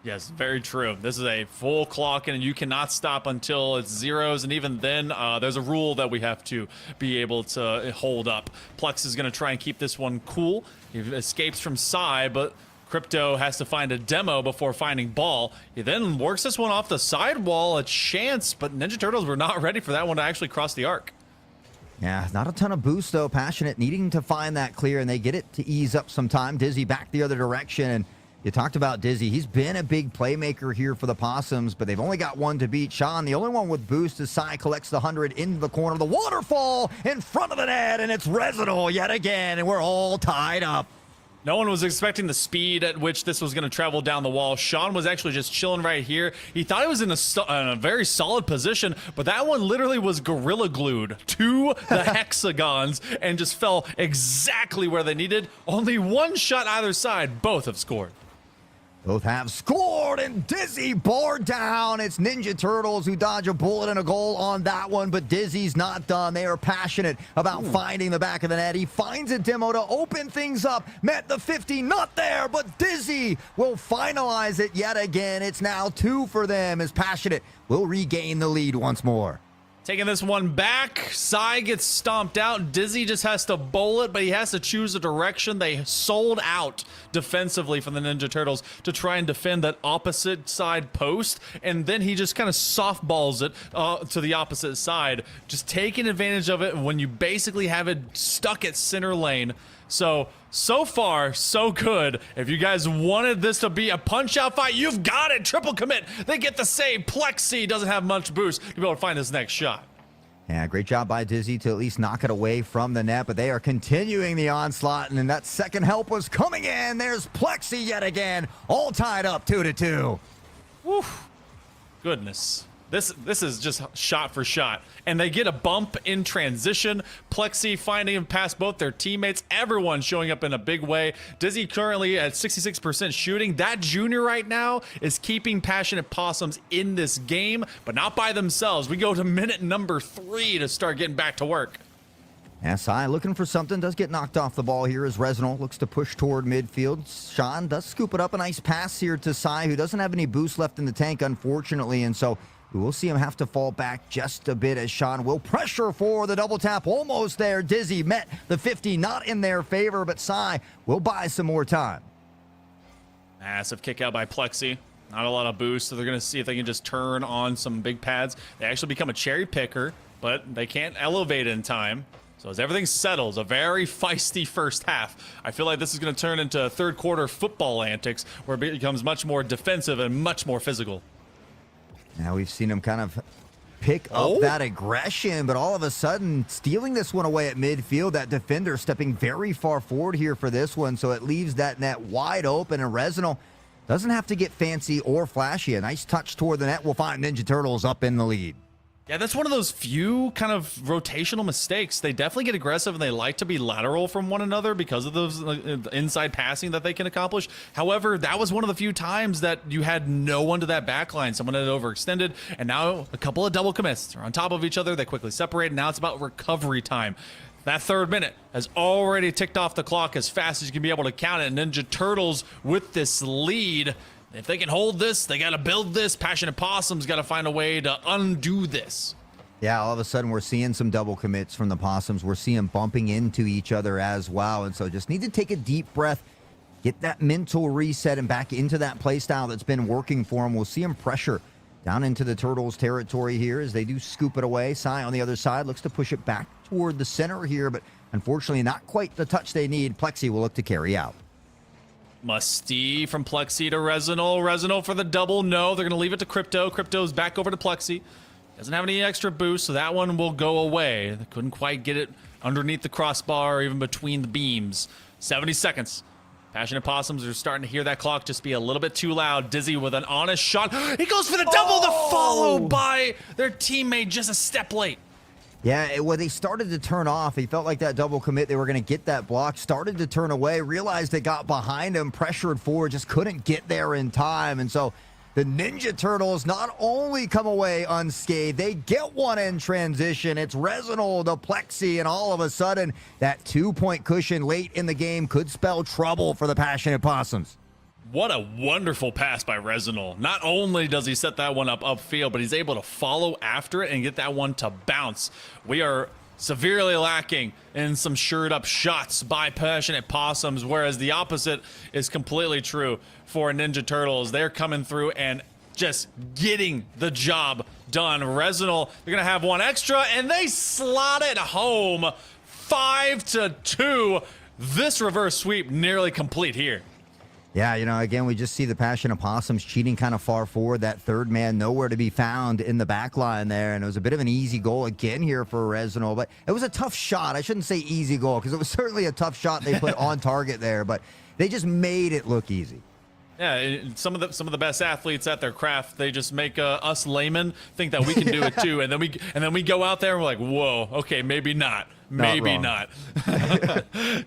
Yes, very true. This is a full clock, and you cannot stop until it's zeros, and even then, there's a rule that we have to be able to hold up. Plex is going to try and keep this one cool. He escapes from Sai, but Crypto has to find a demo before finding Ball. He then works this one off the sidewall, a chance, but Ninja Turtles were not ready for that one to actually cross the arc. Yeah, not a ton of boost, though. Passionate needing to find that clear, and they get it to ease up some time. Dizzy back the other direction, and you talked about Dizzy. He's been a big playmaker here for the Possums, but they've only got one to beat. Sean, the only one with boost is Sai, collects the 100 into the corner. The waterfall in front of the net, and it's Residal yet again, and we're all tied up. No one was expecting the speed at which this was going to travel down the wall. Sean was actually just chilling right here. He thought he was in a very solid position, but that one literally was gorilla glued to the hexagons and just fell exactly where they needed. Only one shot either side. Both have scored. Both have scored, and Dizzy bore down. It's Ninja Turtles who dodge a bullet and a goal on that one, but Dizzy's not done. They are passionate about finding the back of the net. He finds a demo to open things up. Met the 50, not there, but Dizzy will finalize it yet again. It's now 2 for them as Passionate will regain the lead once more. Taking this one back, Sai gets stomped out. Dizzy just has to bowl it, but he has to choose a direction. They sold out defensively from the Ninja Turtles to try and defend that opposite side post, and then he just kind of softballs it to the opposite side, just taking advantage of it when you basically have it stuck at center lane. So far, so good. If you guys wanted this to be a punch-out fight, you've got it. Triple commit. They get the save. Plexi doesn't have much boost to be able to find his next shot. Yeah, great job by Dizzy to at least knock it away from the net, but they are continuing the onslaught, and then that second help was coming in. There's Plexi yet again, all tied up 2-2. Woo. Goodness. This is just shot for shot. And they get a bump in transition. Plexi finding him past both their teammates. Everyone showing up in a big way. Dizzy currently at 66% shooting. That junior right now is keeping Passionate Possums in this game, but not by themselves. We go to minute number 3 to start getting back to work. SI looking for something, does get knocked off the ball here as Reznol looks to push toward midfield. Sean does scoop it up, a nice pass here to Sai, who doesn't have any boost left in the tank, unfortunately, and so we will see him have to fall back just a bit as Sean will pressure for the double tap. Almost there. Dizzy met the 50, not in their favor, but Sai will buy some more time. Massive kick out by Plexi. Not a lot of boost, so they're going to see if they can just turn on some big pads. They actually become a cherry picker, but they can't elevate in time. So as everything settles, a very feisty first half. I feel like this is going to turn into third quarter football antics where it becomes much more defensive and much more physical. Now we've seen him kind of pick up that aggression, but all of a sudden stealing this one away at midfield. That defender stepping very far forward here for this one, so it leaves that net wide open, and Reznol doesn't have to get fancy or flashy. A nice touch toward the net will find Ninja Turtles up in the lead. Yeah, that's one of those few kind of rotational mistakes. They definitely get aggressive and they like to be lateral from one another because of those inside passing that they can accomplish. However, that was one of the few times that you had no one to that back line. Someone had overextended, and now a couple of double commits are on top of each other. They quickly separate, and now it's about recovery time. That third minute has already ticked off the clock as fast as you can be able to count it. Ninja Turtles with this lead. If they can hold this, they got to build this. Passionate Possums got to find a way to undo this. Yeah, all of a sudden we're seeing some double commits from the Possums. We're seeing bumping into each other as well. And so just need to take a deep breath, get that mental reset and back into that play style that's been working for them. We'll see them pressure down into the Turtles territory here as they do scoop it away. Sai on the other side looks to push it back toward the center here, but unfortunately not quite the touch they need. Plexi will look to carry out. Musty from Plexi to Reznol. Reznol for the double. No, they're going to leave it to Crypto. Crypto's back over to Plexi. Doesn't have any extra boost, so that one will go away. They couldn't quite get it underneath the crossbar or even between the beams. 70 seconds. Passionate Possums are starting to hear that clock just be a little bit too loud. Dizzy with an honest shot. He goes for the double to follow by their teammate just a step late. Yeah, when they started to turn off, he felt like that double commit, they were going to get that block, started to turn away, realized they got behind him, pressured forward, just couldn't get there in time. And so the Ninja Turtles not only come away unscathed, they get one in transition. It's Reznol to Plexi, and all of a sudden, that 2-point cushion late in the game could spell trouble for the Passionate Possums. What a wonderful pass by Reznol. Not only does he set that one up upfield, but he's able to follow after it and get that one to bounce. We are severely lacking in some shored up shots by Passionate Possums, whereas the opposite is completely true for Ninja Turtles. They're coming through and just getting the job done. Reznol, they're going to have one extra, and they slot it home 5-2. This reverse sweep nearly complete here. Yeah, you know, again, we just see the Passionate Possums cheating kind of far forward. That third man nowhere to be found in the back line there, and it was a bit of an easy goal again here for Reznol, but it was a tough shot. I shouldn't say easy goal because it was certainly a tough shot they put on target there, but they just made it look easy. Yeah, some of the best athletes at their craft, they just make us laymen think that we can do it too, and then we go out there and we're like, whoa, okay, maybe not. Maybe not.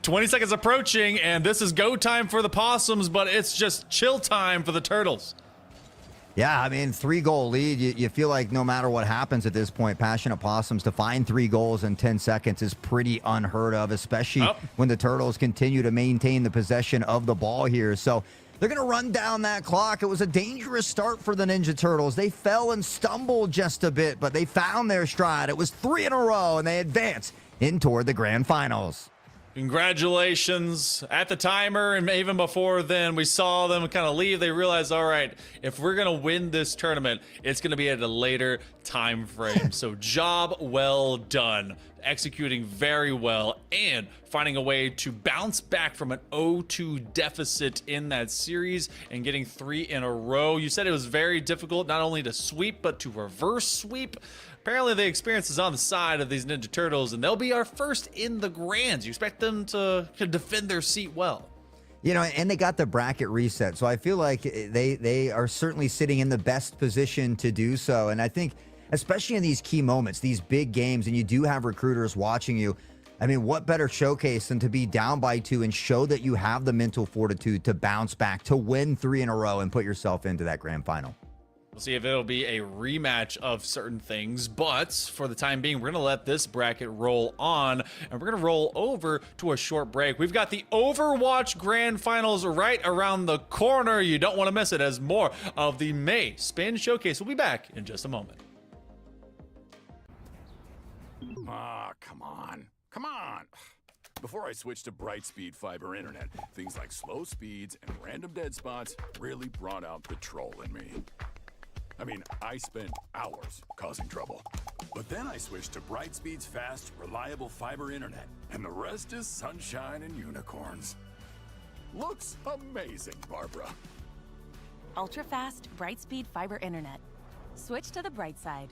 20 seconds approaching, and this is go time for the Possums, but it's just chill time for the Turtles. Yeah, I mean, 3-goal lead. You feel like no matter what happens at this point, Passionate Possums to find 3 goals in 10 seconds is pretty unheard of, especially when the Turtles continue to maintain the possession of the ball here. So they're going to run down that clock. It was a dangerous start for the Ninja Turtles. They fell and stumbled just a bit, but they found their stride. It was 3 in a row, and they advanced in toward the grand finals. Congratulations. At the timer and even before then, we saw them kind of leave. They realized, all right, if we're going to win this tournament, it's going to be at a later time frame. So job well done. Executing very well and finding a way to bounce back from an 0-2 deficit in that series and getting 3 in a row. You said it was very difficult not only to sweep, but to reverse sweep. Apparently the experience is on the side of these Ninja Turtles, and they'll be our first in the Grands. You expect them to defend their seat well. You know, and they got the bracket reset, so I feel like they are certainly sitting in the best position to do so. And I think, especially in these key moments, these big games, and you do have recruiters watching you, I mean, what better showcase than to be down by 2 and show that you have the mental fortitude to bounce back, to win 3 in a row and put yourself into that grand final. We'll see if it'll be a rematch of certain things, but for the time being, we're going to let this bracket roll on, and we're going to roll over to a short break. We've got the Overwatch Grand Finals right around the corner. You don't want to miss it, as more of the May Spin Showcase will be back in just a moment. Ah, come on. Come on. Before I switched to Brightspeed fiber internet, things like slow speeds and random dead spots really brought out the troll in me. I mean, I spent hours causing trouble. But then I switched to Brightspeed's fast, reliable fiber internet, and the rest is sunshine and unicorns. Looks amazing, Barbara. Ultra fast, Brightspeed fiber internet. Switch to the bright side.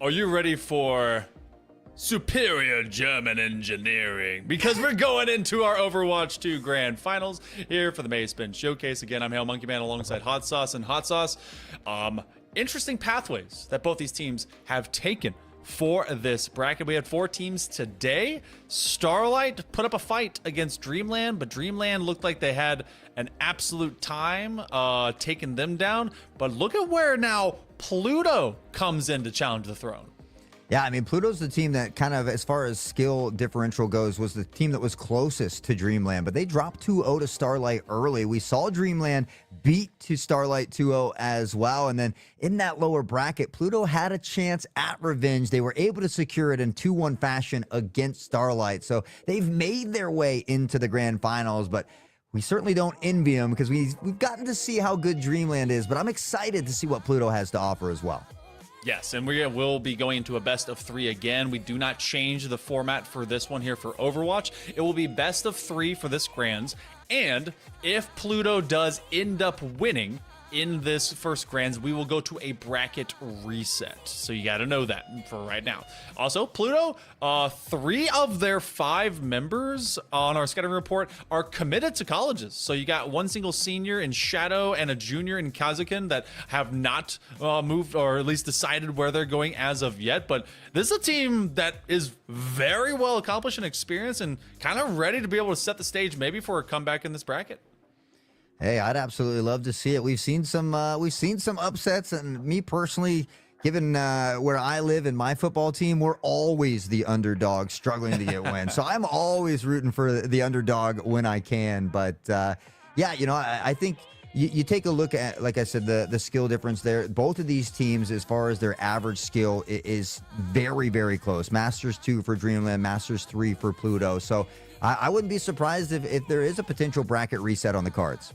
Are you ready for superior German engineering? Because we're going into our Overwatch 2 Grand Finals here for the May Spin Showcase. Again, I'm Hail Monkey Man alongside Hot Sauce and Hot Sauce. Interesting pathways that both these teams have taken for this bracket. We had 4 teams today. Starlight put up a fight against Dreamland, but Dreamland looked like they had an absolute time taking them down. But look at where now Pluto comes in to challenge the throne. Yeah, I mean, Pluto's the team that kind of, as far as skill differential goes, was the team that was closest to Dreamland, but they dropped 2-0 to Starlight early. We saw Dreamland beat to Starlight 2-0 as well, and then in that lower bracket, Pluto had a chance at revenge. They were able to secure it in 2-1 fashion against Starlight, so they've made their way into the grand finals, but we certainly don't envy them because we've gotten to see how good Dreamland is, but I'm excited to see what Pluto has to offer as well. Yes, and we will be going into a best of 3 again. We do not change the format for this one here for Overwatch. It will be best of 3 for this Grands. And if Pluto does end up winning, in this first grands, we will go to a bracket reset. So you got to know that for right now. Also, Pluto, 3 of their 5 members on our scouting report are committed to colleges. So you got 1 single senior in Shadow and a junior in Kazakhstan that have not moved, or at least decided where they're going as of yet. But this is a team that is very well accomplished and experienced and kind of ready to be able to set the stage maybe for a comeback in this bracket. Hey, I'd absolutely love to see it. We've seen some upsets, and me personally, given where I live and my football team, we're always the underdog struggling to get wins. So I'm always rooting for the underdog when I can. But yeah, you know, I think you take a look at, like I said, the skill difference there. Both of these teams, as far as their average skill, is very, very close. Masters 2 for Dreamland, Masters 3 for Pluto. So I wouldn't be surprised if there is a potential bracket reset on the cards.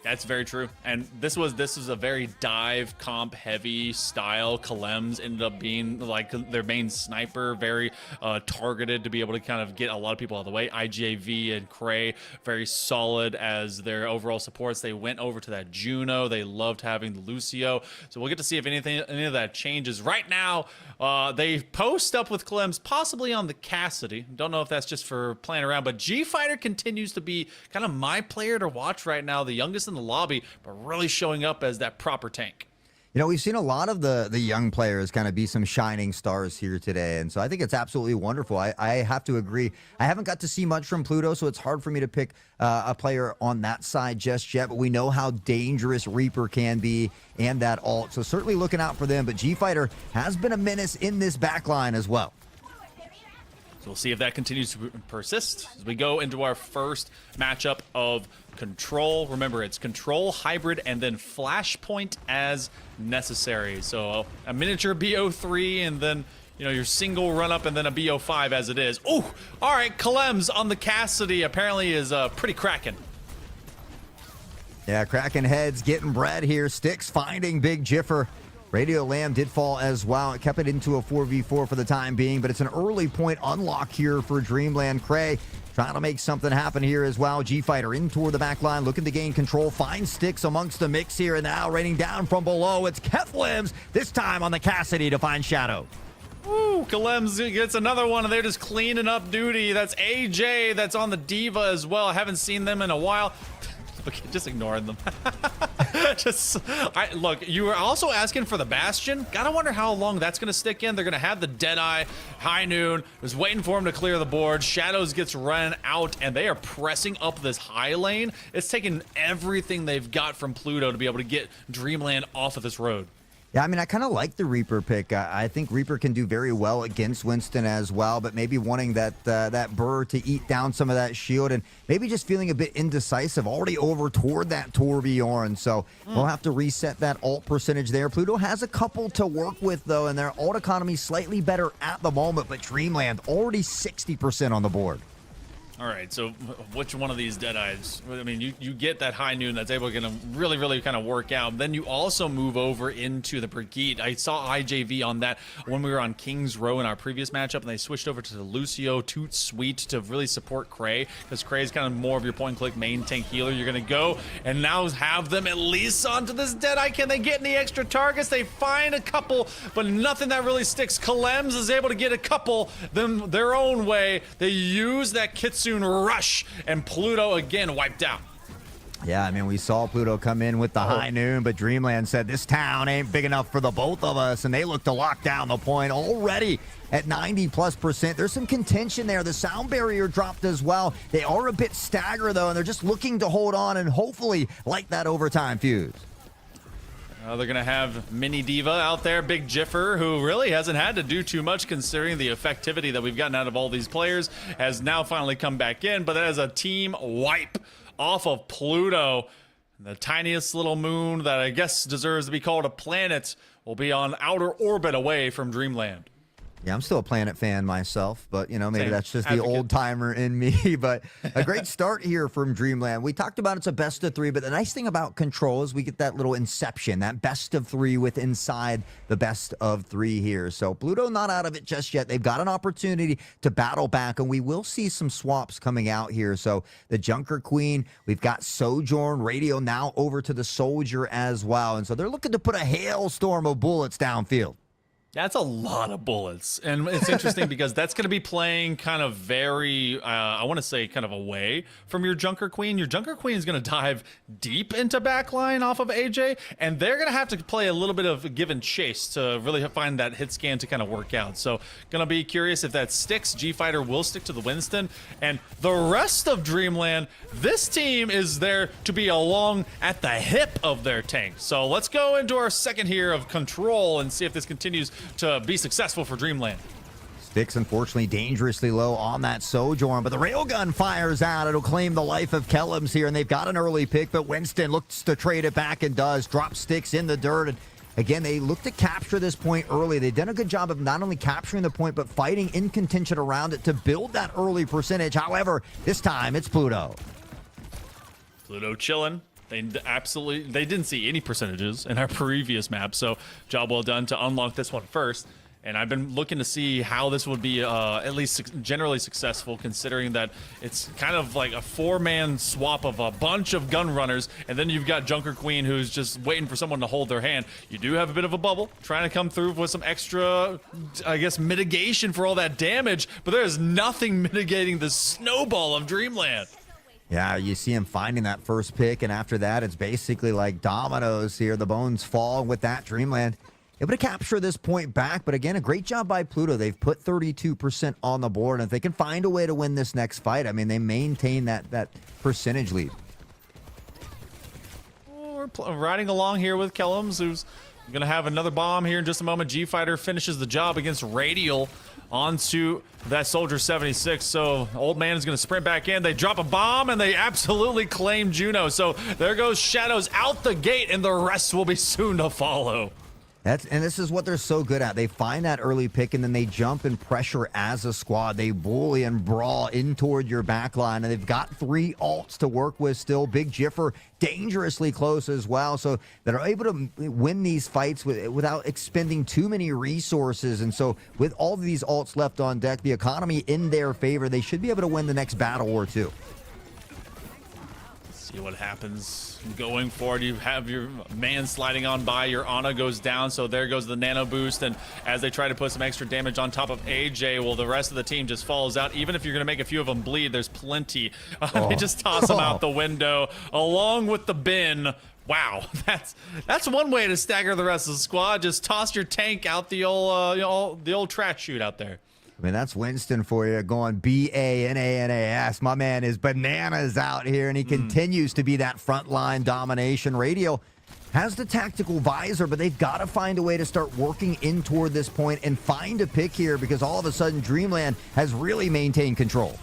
That's very true. And this was a very dive comp heavy style. Kalems ended up being like their main sniper, very targeted to be able to kind of get a lot of people out of the way. IJV and Cray, very solid as their overall supports. They went over to that Juno. They loved having the Lucio. So we'll get to see if any of that changes. Right now, they post up with Kalems, possibly on the Cassidy. Don't know if that's just for playing around, but G Fighter continues to be kind of my player to watch right now, the youngest in the lobby, but really showing up as that proper tank. You know, we've seen a lot of the young players kind of be some shining stars here today, and so I think it's absolutely wonderful. I have to agree. I haven't got to see much from Pluto, so it's hard for me to pick a player on that side just yet, but we know how dangerous Reaper can be and that ult, so certainly looking out for them, but G-Fighter has been a menace in this backline as well. So we'll see if that continues to persist as we go into our first matchup of Control. Remember, it's Control, Hybrid, and then Flashpoint as necessary. So a miniature BO3 and then, you know, your single run-up and then a BO5 as it is. Oh, all right, Kalems on the Cassidy apparently is pretty cracking. Yeah, cracking heads, getting bread here. Sticks finding Big Jiffer. Radio Lamb did fall as well. It kept it into a 4v4 for the time being, but it's an early point unlock here for Dreamland. Cray trying to make something happen here as well. G-Fighter in toward the back line, looking to gain control. Finds Sticks amongst the mix here, and now raining down from below. It's Keflims, this time on the Cassidy to find Shadow. Ooh, Kalems gets another one, and they're just cleaning up duty. That's AJ that's on the Diva as well. I haven't seen them in a while. Okay, just ignoring them. Look, you were also asking for the Bastion. Gotta wonder how long that's gonna stick in. They're gonna have the Deadeye, High Noon, was waiting for him to clear the board. Shadows gets run out, and they are pressing up this high lane. It's taking everything they've got from Pluto to be able to get Dreamland off of this road. Yeah, I mean, I kind of like the Reaper pick. I think Reaper can do very well against Winston as well, but maybe wanting that Burr to eat down some of that shield and maybe just feeling a bit indecisive, already over toward that Torbjorn. So we'll have to reset that ult percentage there. Pluto has a couple to work with, though, and their ult economy slightly better at the moment, but Dreamland already 60% on the board. All right, so which one of these Deadeyes? I mean, you get that High Noon that's able to really kind of work out. Then you also move over into the Brigitte. I saw IJV on that when we were on King's Row in our previous matchup, and they switched over to the Lucio Toot Sweet to really support Cray, because Cray is kind of more of your point-and-click main tank healer. You're going to go and now have them at least onto this Deadeye. Can they get any extra targets? They find a couple, but nothing that really sticks. Kalems is able to get a couple them their own way. They use that Kitsune rush, and Pluto again wiped out. Yeah, I mean, we saw Pluto come in with the High Noon, but Dreamland said this town ain't big enough for the both of us, and they look to lock down the point already at 90+%. There's some contention there. The sound barrier dropped as well. They are a bit staggered, though, and they're just looking to hold on and hopefully light that overtime fuse. They're going to have Mini Diva out there, Big Jiffer, who really hasn't had to do too much considering the effectivity that we've gotten out of all these players, has now finally come back in, but as a team wipe off of Pluto. The tiniest little moon that I guess deserves to be called a planet will be on outer orbit away from Dreamland. Yeah, I'm still a Planet fan myself, but maybe Same. that's just the Advocate. old timer in me. But a great start here from Dreamland. We talked about it's a best of three, but the nice thing about Control is we get that little inception, that best of three with inside the best of three here. So Pluto not out of it just yet. They've got an opportunity to battle back, and we will see some swaps coming out here. So the Junker Queen, we've got Sojourn, Radio now over to the Soldier as well. And so they're looking to put a hailstorm of bullets downfield. That's a lot of bullets. And it's interesting because that's going to be playing kind of very, I want to say kind of away from your Junker Queen. Your Junker Queen is going to dive deep into backline off of AJ, and they're going to have to play a little bit of give and chase to really find that hit scan to kind of work out. So going to be curious if that sticks. G-Fighter will stick to the Winston. And the rest of Dreamland, this team is there to be along at the hip of their tank. So let's go into our second here of Control and see if this continues to be successful for Dreamland. Sticks, unfortunately, dangerously low on that Sojourn, but the railgun fires out. It'll claim the life of Kellums here, and they've got an early pick, but Winston looks to trade it back and does. Drop Sticks in the dirt, and again, they look to capture this point early. They've done a good job of not only capturing the point, but fighting in contention around it to build that early percentage. However, this time, it's Pluto. Pluto chilling. They didn't see any percentages in our previous map, so job well done to unlock this one first. And I've been looking to see how this would be at least generally successful, considering that it's kind of like a four-man swap of a bunch of gun runners, and then you've got Junker Queen who's just waiting for someone to hold their hand. You do have a bit of a bubble, trying to come through with some extra, I guess, mitigation for all that damage, but there is nothing mitigating the snowball of Dreamland. Yeah, you see him finding that first pick, and after that, it's basically like dominoes here. The bones fall with that. Dreamland able to capture this point back, but again, a great job by Pluto. They've put 32% on the board, and if they can find a way to win this next fight, I mean, they maintain that percentage lead. We're riding along here with Kellums, who's going to have another bomb here in just a moment. G-Fighter finishes the job against Radial onto that Soldier 76. So old man is going to sprint back in. They drop a bomb, and they absolutely claim Juno. So there goes Shadows out the gate, and the rest will be soon to follow. And this is what they're so good at. They find that early pick, and then they jump and pressure as a squad. They bully and brawl in toward your back line, and they've got three alts to work with still. Big Jiffer dangerously close as well, so they're able to win these fights without expending too many resources. And so with all of these alts left on deck, the economy in their favor, they should be able to win the next battle or two. See what happens going forward. You have your man sliding on by, your Ana goes down, so there goes the nano boost, and as they try to put some extra damage on top of AJ, well, the rest of the team just falls out. Even if you're going to make a few of them bleed, there's plenty. They just toss them out the window along with the bin. Wow, that's one way to stagger the rest of the squad. Just toss your tank out the old trash chute out there. I mean, that's Winston for you, going B-A-N-A-N-A-S. My man is bananas out here, and he continues to be that frontline domination. Radio has the tactical visor, but they've got to find a way to start working in toward this point and find a pick here, because all of a sudden Dreamland has really maintained control.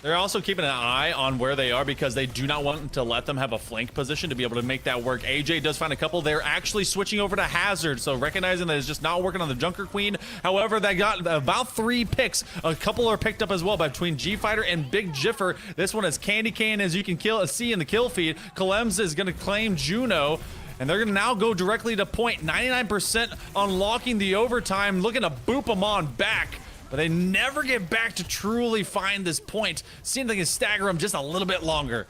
They're also keeping an eye on where they are because they do not want to let them have a flank position to be able to make that work. AJ does find a couple. They're actually switching over to Hazard, so recognizing that it's just not working on the Junker Queen. However, they got about 3 picks. A couple are picked up as well between G-Fighter and Big Jiffer. This one is Candy Cane, as you can see in the kill feed. Kellums is going to claim Juno, and they're going to now go directly to point. 99% unlocking the overtime, looking to boop them on back. But they never get back to truly find this point. Seems like they can stagger them just a little bit longer.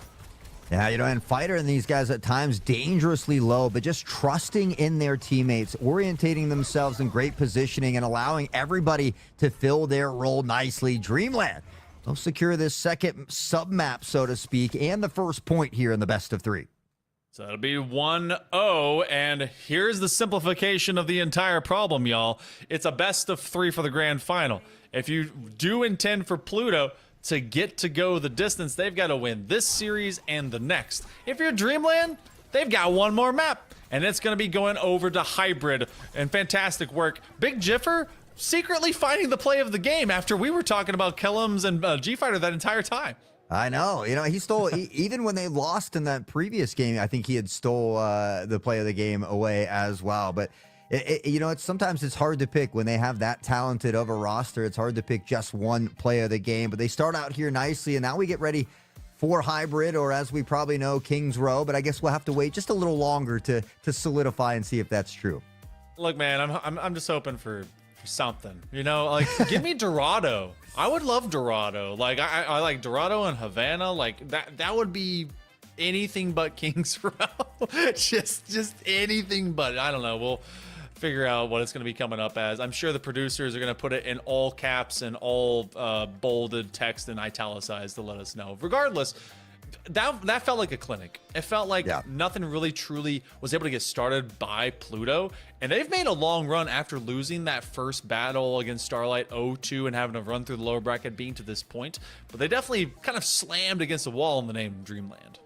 Yeah, and Fighter and these guys at times dangerously low, but just trusting in their teammates, orientating themselves in great positioning, and allowing everybody to fill their role nicely. Dreamland will secure this second sub-map, so to speak, and the first point here in the best of 3. So it'll be 1-0, and here's the simplification of the entire problem, y'all. It's a best of 3 for the grand final. If you do intend for Pluto to get to go the distance, they've got to win this series and the next. If you're Dreamland, they've got one more map, and it's going to be going over to Hybrid, and fantastic work. Big Jiffer secretly finding the play of the game after we were talking about Kellums and G-Fighter that entire time. I know. He stole, even when they lost in that previous game, I think he had stole the play of the game away as well. But It's sometimes it's hard to pick when they have that talented of a roster. It's hard to pick just one play of the game, but they start out here nicely, and now we get ready for hybrid, or as we probably know, Kings Row. But I guess we'll have to wait just a little longer to solidify and see if that's true. Look, man, I'm just hoping for something, like give me Dorado. I would love Dorado. Like I like Dorado and Havana. Like that would be anything but Kings Row. just anything but. I don't know. We'll figure out what it's going to be coming up as. I'm sure the producers are going to put it in all caps and all bolded text and italicized to let us know. Regardless, that felt like a clinic. It felt like nothing really truly was able to get started by Pluto, and they've made a long run after losing that first battle against Starlight 0-2 and having to run through the lower bracket being to this point. But they definitely kind of slammed against the wall in the name Dreamland.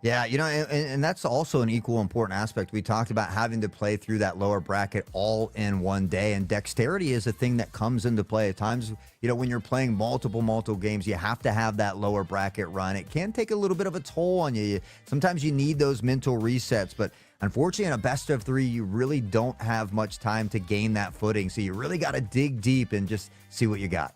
Yeah, and that's also an equal important aspect. We talked about having to play through that lower bracket all in one day, and dexterity is a thing that comes into play at times. When you're playing multiple games, you have to have that lower bracket run. It can take a little bit of a toll on you. Sometimes you need those mental resets, but unfortunately, in a best of 3, you really don't have much time to gain that footing. So you really got to dig deep and just see what you got.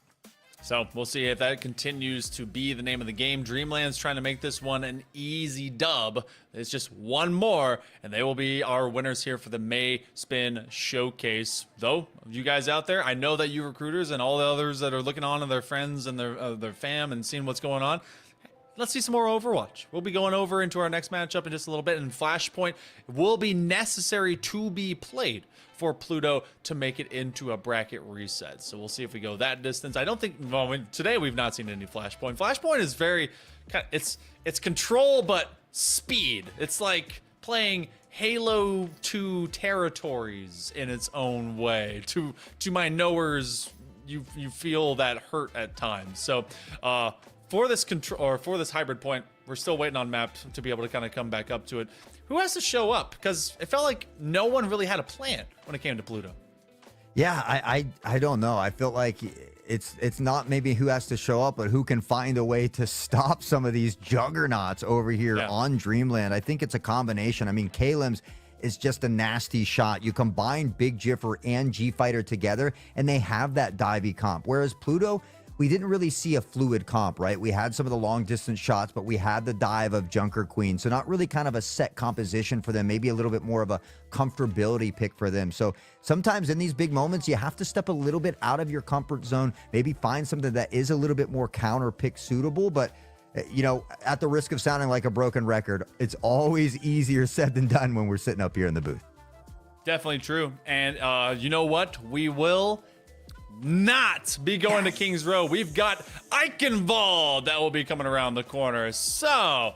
So we'll see if that continues to be the name of the game. Dreamland's trying to make this one an easy dub. It's just one more, and they will be our winners here for the May Spin Showcase. Though, you guys out there, I know that you recruiters and all the others that are looking on to their friends and their fam and seeing what's going on, let's see some more Overwatch. We'll be going over into our next matchup in just a little bit, and Flashpoint will be necessary to be played for Pluto to make it into a bracket reset. So we'll see if we go that distance. I don't think, today we've not seen any Flashpoint. Flashpoint is very, it's control, but speed. It's like playing Halo 2 territories in its own way. To my knowers, you feel that hurt at times. So, for this hybrid point, we're still waiting on map to be able to kind of come back up to it. Who has to show up? Because it felt like no one really had a plan when it came to Pluto. Yeah, I don't know. I feel like it's not maybe who has to show up, but who can find a way to stop some of these juggernauts over here on Dreamland. I think it's a combination. I mean, Kalim's is just a nasty shot. You combine Big Jiffer and G-Fighter together, and they have that divey comp. Whereas Pluto, we didn't really see a fluid comp, right? We had some of the long distance shots, but we had the dive of Junker Queen. So not really kind of a set composition for them, maybe a little bit more of a comfortability pick for them. So sometimes in these big moments, you have to step a little bit out of your comfort zone, maybe find something that is a little bit more counter pick suitable. But at the risk of sounding like a broken record, it's always easier said than done when we're sitting up here in the booth. Definitely true. And you know what? We will not be going to Kings Row. We've got Eichenwald that will be coming around the corner. So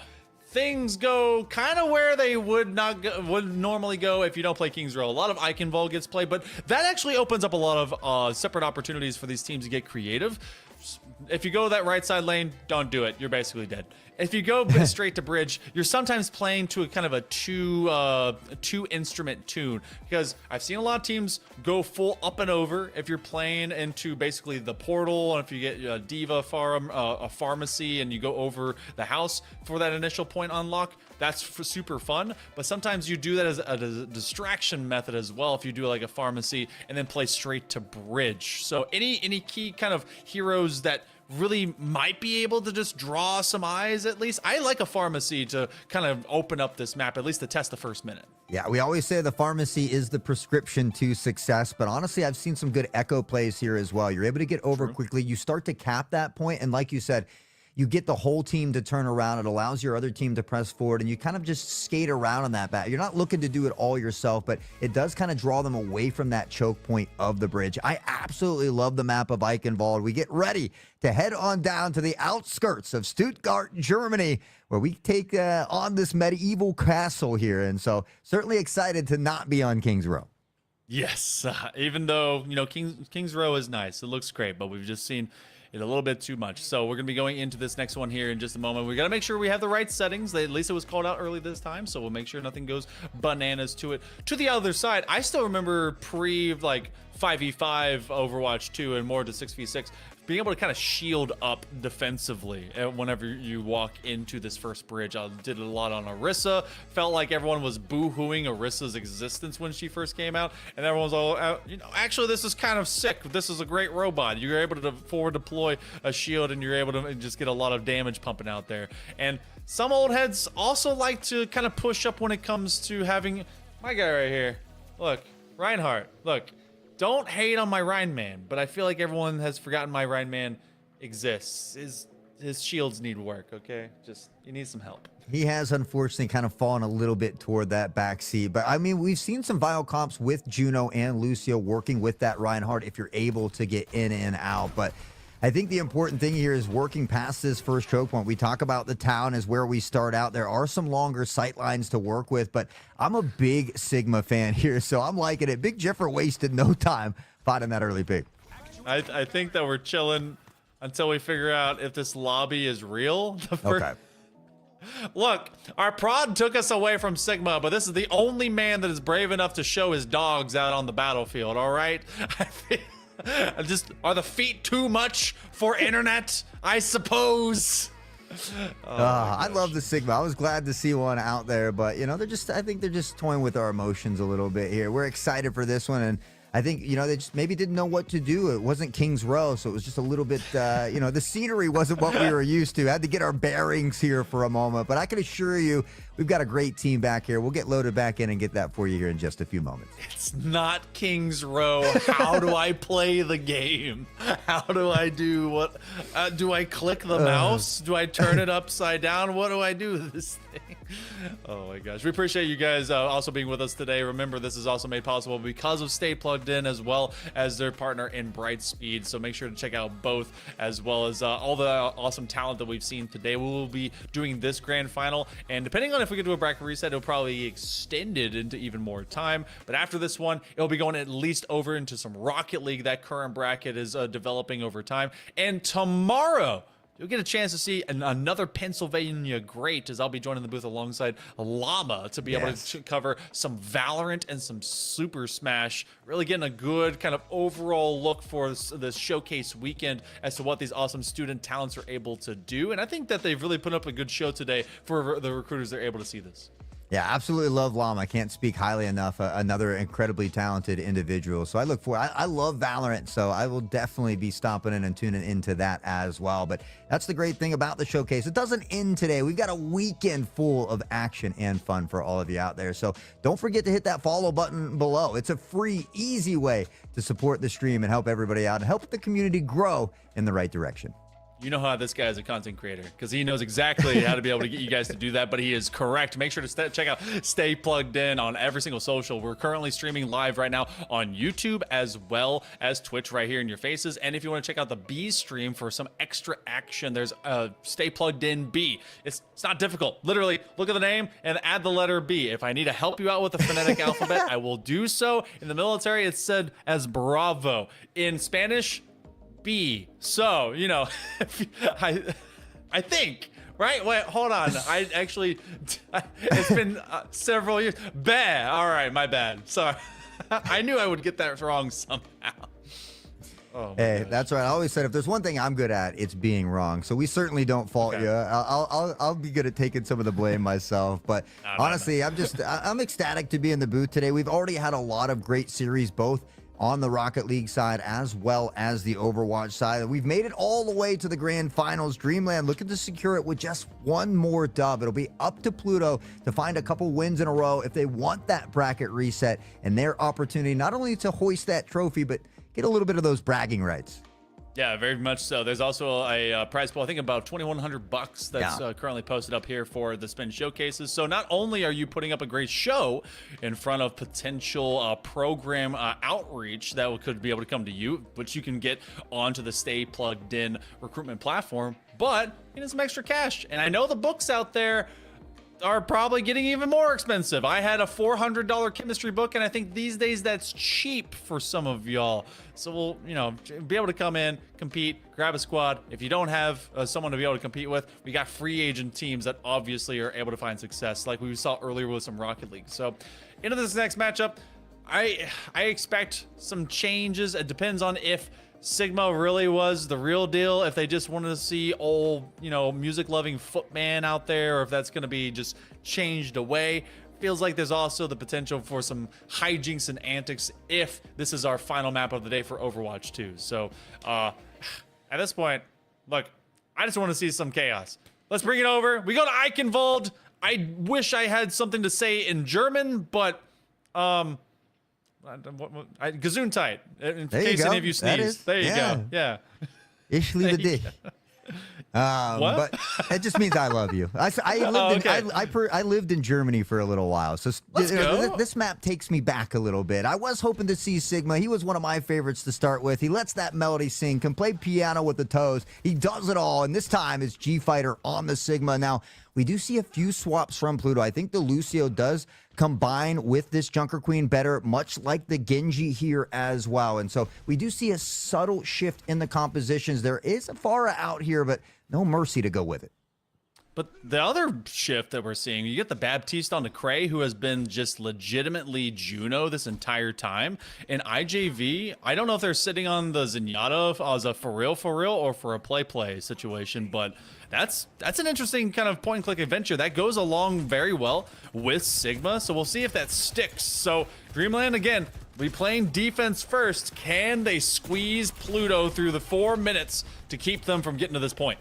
things go kind of where they would normally go if you don't play Kings Row. A lot of Eichenwald gets played, but that actually opens up a lot of separate opportunities for these teams to get creative. If you go that right side lane, don't do it. You're basically dead. If you go straight to bridge, you're sometimes playing to a kind of a two instrument tune, because I've seen a lot of teams go full up and over if you're playing into basically the portal, and if you get a diva farm, a pharmacy, and you go over the house for that initial point unlock, that's super fun. But sometimes you do that as a distraction method as well, if you do like a pharmacy and then play straight to bridge. So any key kind of heroes that really might be able to just draw some eyes, at least. I like a pharmacy to kind of open up this map, at least to test the first minute. Yeah, we always say the pharmacy is the prescription to success, but honestly, I've seen some good echo plays here as well. You're able to get over quickly. You start to cap that point, and like you said, you get the whole team to turn around. It allows your other team to press forward, and you kind of just skate around on that bat. You're not looking to do it all yourself, but it does kind of draw them away from that choke point of the bridge. I absolutely love the map of Eichenwald. We get ready to head on down to the outskirts of Stuttgart, Germany, where we take on this medieval castle here. And so certainly excited to not be on Kings Row. Yes, even though, Kings Row is nice. It looks great, but we've just seen it a little bit too much. So we're going to be going into this next one here in just a moment. We got to make sure we have the right settings. At least it was called out early this time, so we'll make sure nothing goes bananas to it. To the other side, I still remember 5v5 Overwatch 2 and more to 6v6. being able to kind of shield up defensively whenever you walk into this first bridge. I did it a lot on Orisa. Felt like everyone was boo-hooing Orisa's existence when she first came out, and everyone's all, actually, this is kind of sick. This is a great robot. You're able to forward deploy a shield, and you're able to just get a lot of damage pumping out there. And some old heads also like to kind of push up when it comes to having my guy right here. Look, Reinhardt. Look, don't hate on my Rhine Man, but I feel like everyone has forgotten my Rhine Man exists. His shields need work, okay? Just, you need some help. He has unfortunately kind of fallen a little bit toward that backseat, but I mean, we've seen some Vile comps with Juno and Lucio working with that Reinhardt if you're able to get in and out, but I think the important thing here is working past this first choke point. We talk about the town as where we start out. There are some longer sight lines to work with, but I'm a big Sigma fan here, so I'm liking it. Big Jiffer wasted no time finding that early pick. I think that we're chilling until we figure out if this lobby is real. Okay. Look, our prod took us away from Sigma, but this is the only man that is brave enough to show his dogs out on the battlefield, all right? Are the feet too much for internet? I suppose. I love the Sigma. I was glad to see one out there, but I think they're just toying with our emotions a little bit here. We're excited for this one, and I think, they just maybe didn't know what to do. It wasn't King's Row, so it was just a little bit, the scenery wasn't what we were used to. Had to get our bearings here for a moment, but I can assure you, we've got a great team back here. We'll get loaded back in and get that for you here in just a few moments. It's not King's Row. How do I play the game? How do I do what? Do I click the mouse? Do I turn it upside down? What do I do with this thing? Oh my gosh. We appreciate you guys also being with us today. Remember, this is also made possible because of Stay Plugged In as well as their partner in Brightspeed. So make sure to check out both, as well as all the awesome talent that we've seen today. We will be doing this grand final, and depending on if we can do a bracket reset, it'll probably be extended into even more time. But after this one, it'll be going at least over into some Rocket League. That current bracket is developing over time. And tomorrow, you'll get a chance to see another Pennsylvania great, as I'll be joining the booth alongside Llama to be able to cover some Valorant and some Super Smash. Really getting a good kind of overall look for this showcase weekend as to what these awesome student talents are able to do. And I think that they've really put up a good show today for the recruiters that are able to see this. Yeah, absolutely love Llama. I can't speak highly enough. Another incredibly talented individual. So I look for, I love Valorant, so I will definitely be stopping in and tuning into that as well. But that's the great thing about the showcase. It doesn't end today. We've got a weekend full of action and fun for all of you out there. So don't forget to hit that follow button below. It's a free, easy way to support the stream and help everybody out and help the community grow in the right direction. You know how this guy is a content creator, because he knows exactly how to be able to get you guys to do that, but he is correct. Make sure to check out Stay Plugged In on every single social. We're currently streaming live right now on YouTube as well as Twitch right here in your faces. And if you want to check out the B stream for some extra action, there's Stay Plugged In B. It's not difficult. Literally, look at the name and add the letter B. If I need to help you out with the phonetic alphabet, I will do so. In the military, it's said as bravo. In Spanish, B. So, I think, right? Wait, hold on. I actually, it's been several years. Bah. All right, my bad. Sorry. I knew I would get that wrong somehow. Oh, hey, gosh. That's right. I always said if there's one thing I'm good at, it's being wrong. So we certainly don't fault you. I'll be good at taking some of the blame myself. But honestly, I'm ecstatic to be in the booth today. We've already had a lot of great series, both on the Rocket League side as well as the Overwatch side. We've made it all the way to the grand finals. Dreamland looking to secure it with just one more dub. It'll be up to Pluto to find a couple wins in a row if they want that bracket reset and their opportunity not only to hoist that trophy, but get a little bit of those bragging rights. Yeah, very much so. There's also a prize pool, I think about $2,100 that's currently posted up here for the Spin Showcases. So not only are you putting up a great show in front of potential program outreach that could be able to come to you, which you can get onto the Stay Plugged In recruitment platform, but you know, some extra cash. And I know the books out there are probably getting even more expensive. I had a $400 chemistry book, and I think these days that's cheap for some of y'all. So we'll, be able to come in, compete, grab a squad. If you don't have someone to be able to compete with, we got free agent teams that obviously are able to find success, like we saw earlier with some Rocket League. So into this next matchup, I expect some changes. It depends on if Sigma really was the real deal, if they just wanted to see old, music-loving Footman out there, or if that's going to be just changed away. Feels like there's also the potential for some hijinks and antics if this is our final map of the day for Overwatch 2. So, at this point, look, I just want to see some chaos. Let's bring it over. We go to Eichenwald. I wish I had something to say in German, but, Gesundheit, in case any of you sneeze. There you go. Yeah. Ich liebe dich. What? But it just means I love you. I lived in Germany for a little while, so this map takes me back a little bit. I was hoping to see Sigma. He was one of my favorites to start with. He lets that melody sing, can play piano with the toes. He does it all, and this time it's G Fighter on the Sigma. Now, we do see a few swaps from Pluto. I think the Lucio does combine with this Junker Queen better, much like the Genji here as well. And so we do see a subtle shift in the compositions. There is a Pharah out here, but no Mercy to go with it. But the other shift that we're seeing, you get the Baptiste on the Cray, who has been just legitimately Juno this entire time. And IJV, I don't know if they're sitting on the Zenyatta as a for real, or for a play situation, but that's an interesting kind of point-and-click adventure. That goes along very well with Sigma, so we'll see if that sticks. So Dreamland, again, we playing defense first. Can they squeeze Pluto through the 4 minutes to keep them from getting to this point?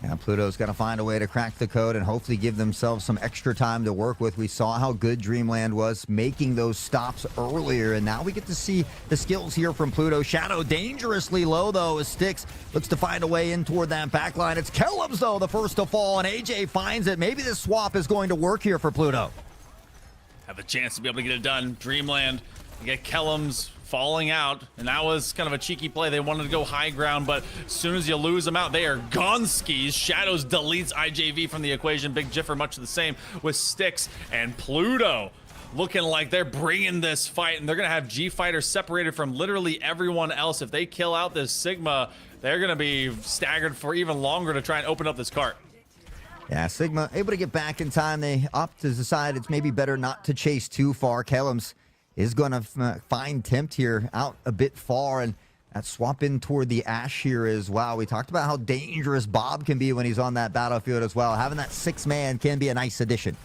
Yeah, Pluto's got to find a way to crack the code and hopefully give themselves some extra time to work with. We saw how good Dreamland was making those stops earlier, and now we get to see the skills here from Pluto. Shadow dangerously low, though, as Styx looks to find a way in toward that backline. It's Kellums, though, the first to fall, and AJ finds it. Maybe this swap is going to work here for Pluto. Have a chance to be able to get it done. Dreamland, you get Kellums falling out, and that was kind of a cheeky play. They wanted to go high ground, but as soon as you lose them out, they are gone skis. Shadows deletes IJV from the equation. Big Jiffer much the same with Styx, and Pluto looking like they're bringing this fight, and they're going to have G Fighter separated from literally everyone else. If they kill out this Sigma, they're going to be staggered for even longer to try and open up this cart. Yeah, Sigma able to get back in time. They opt to decide it's maybe better not to chase too far. Kellums is going to find Tempt here out a bit far, and that swap in toward the Ash here as well. We talked about how dangerous Bob can be when he's on that battlefield as well. Having that 6-man can be a nice addition.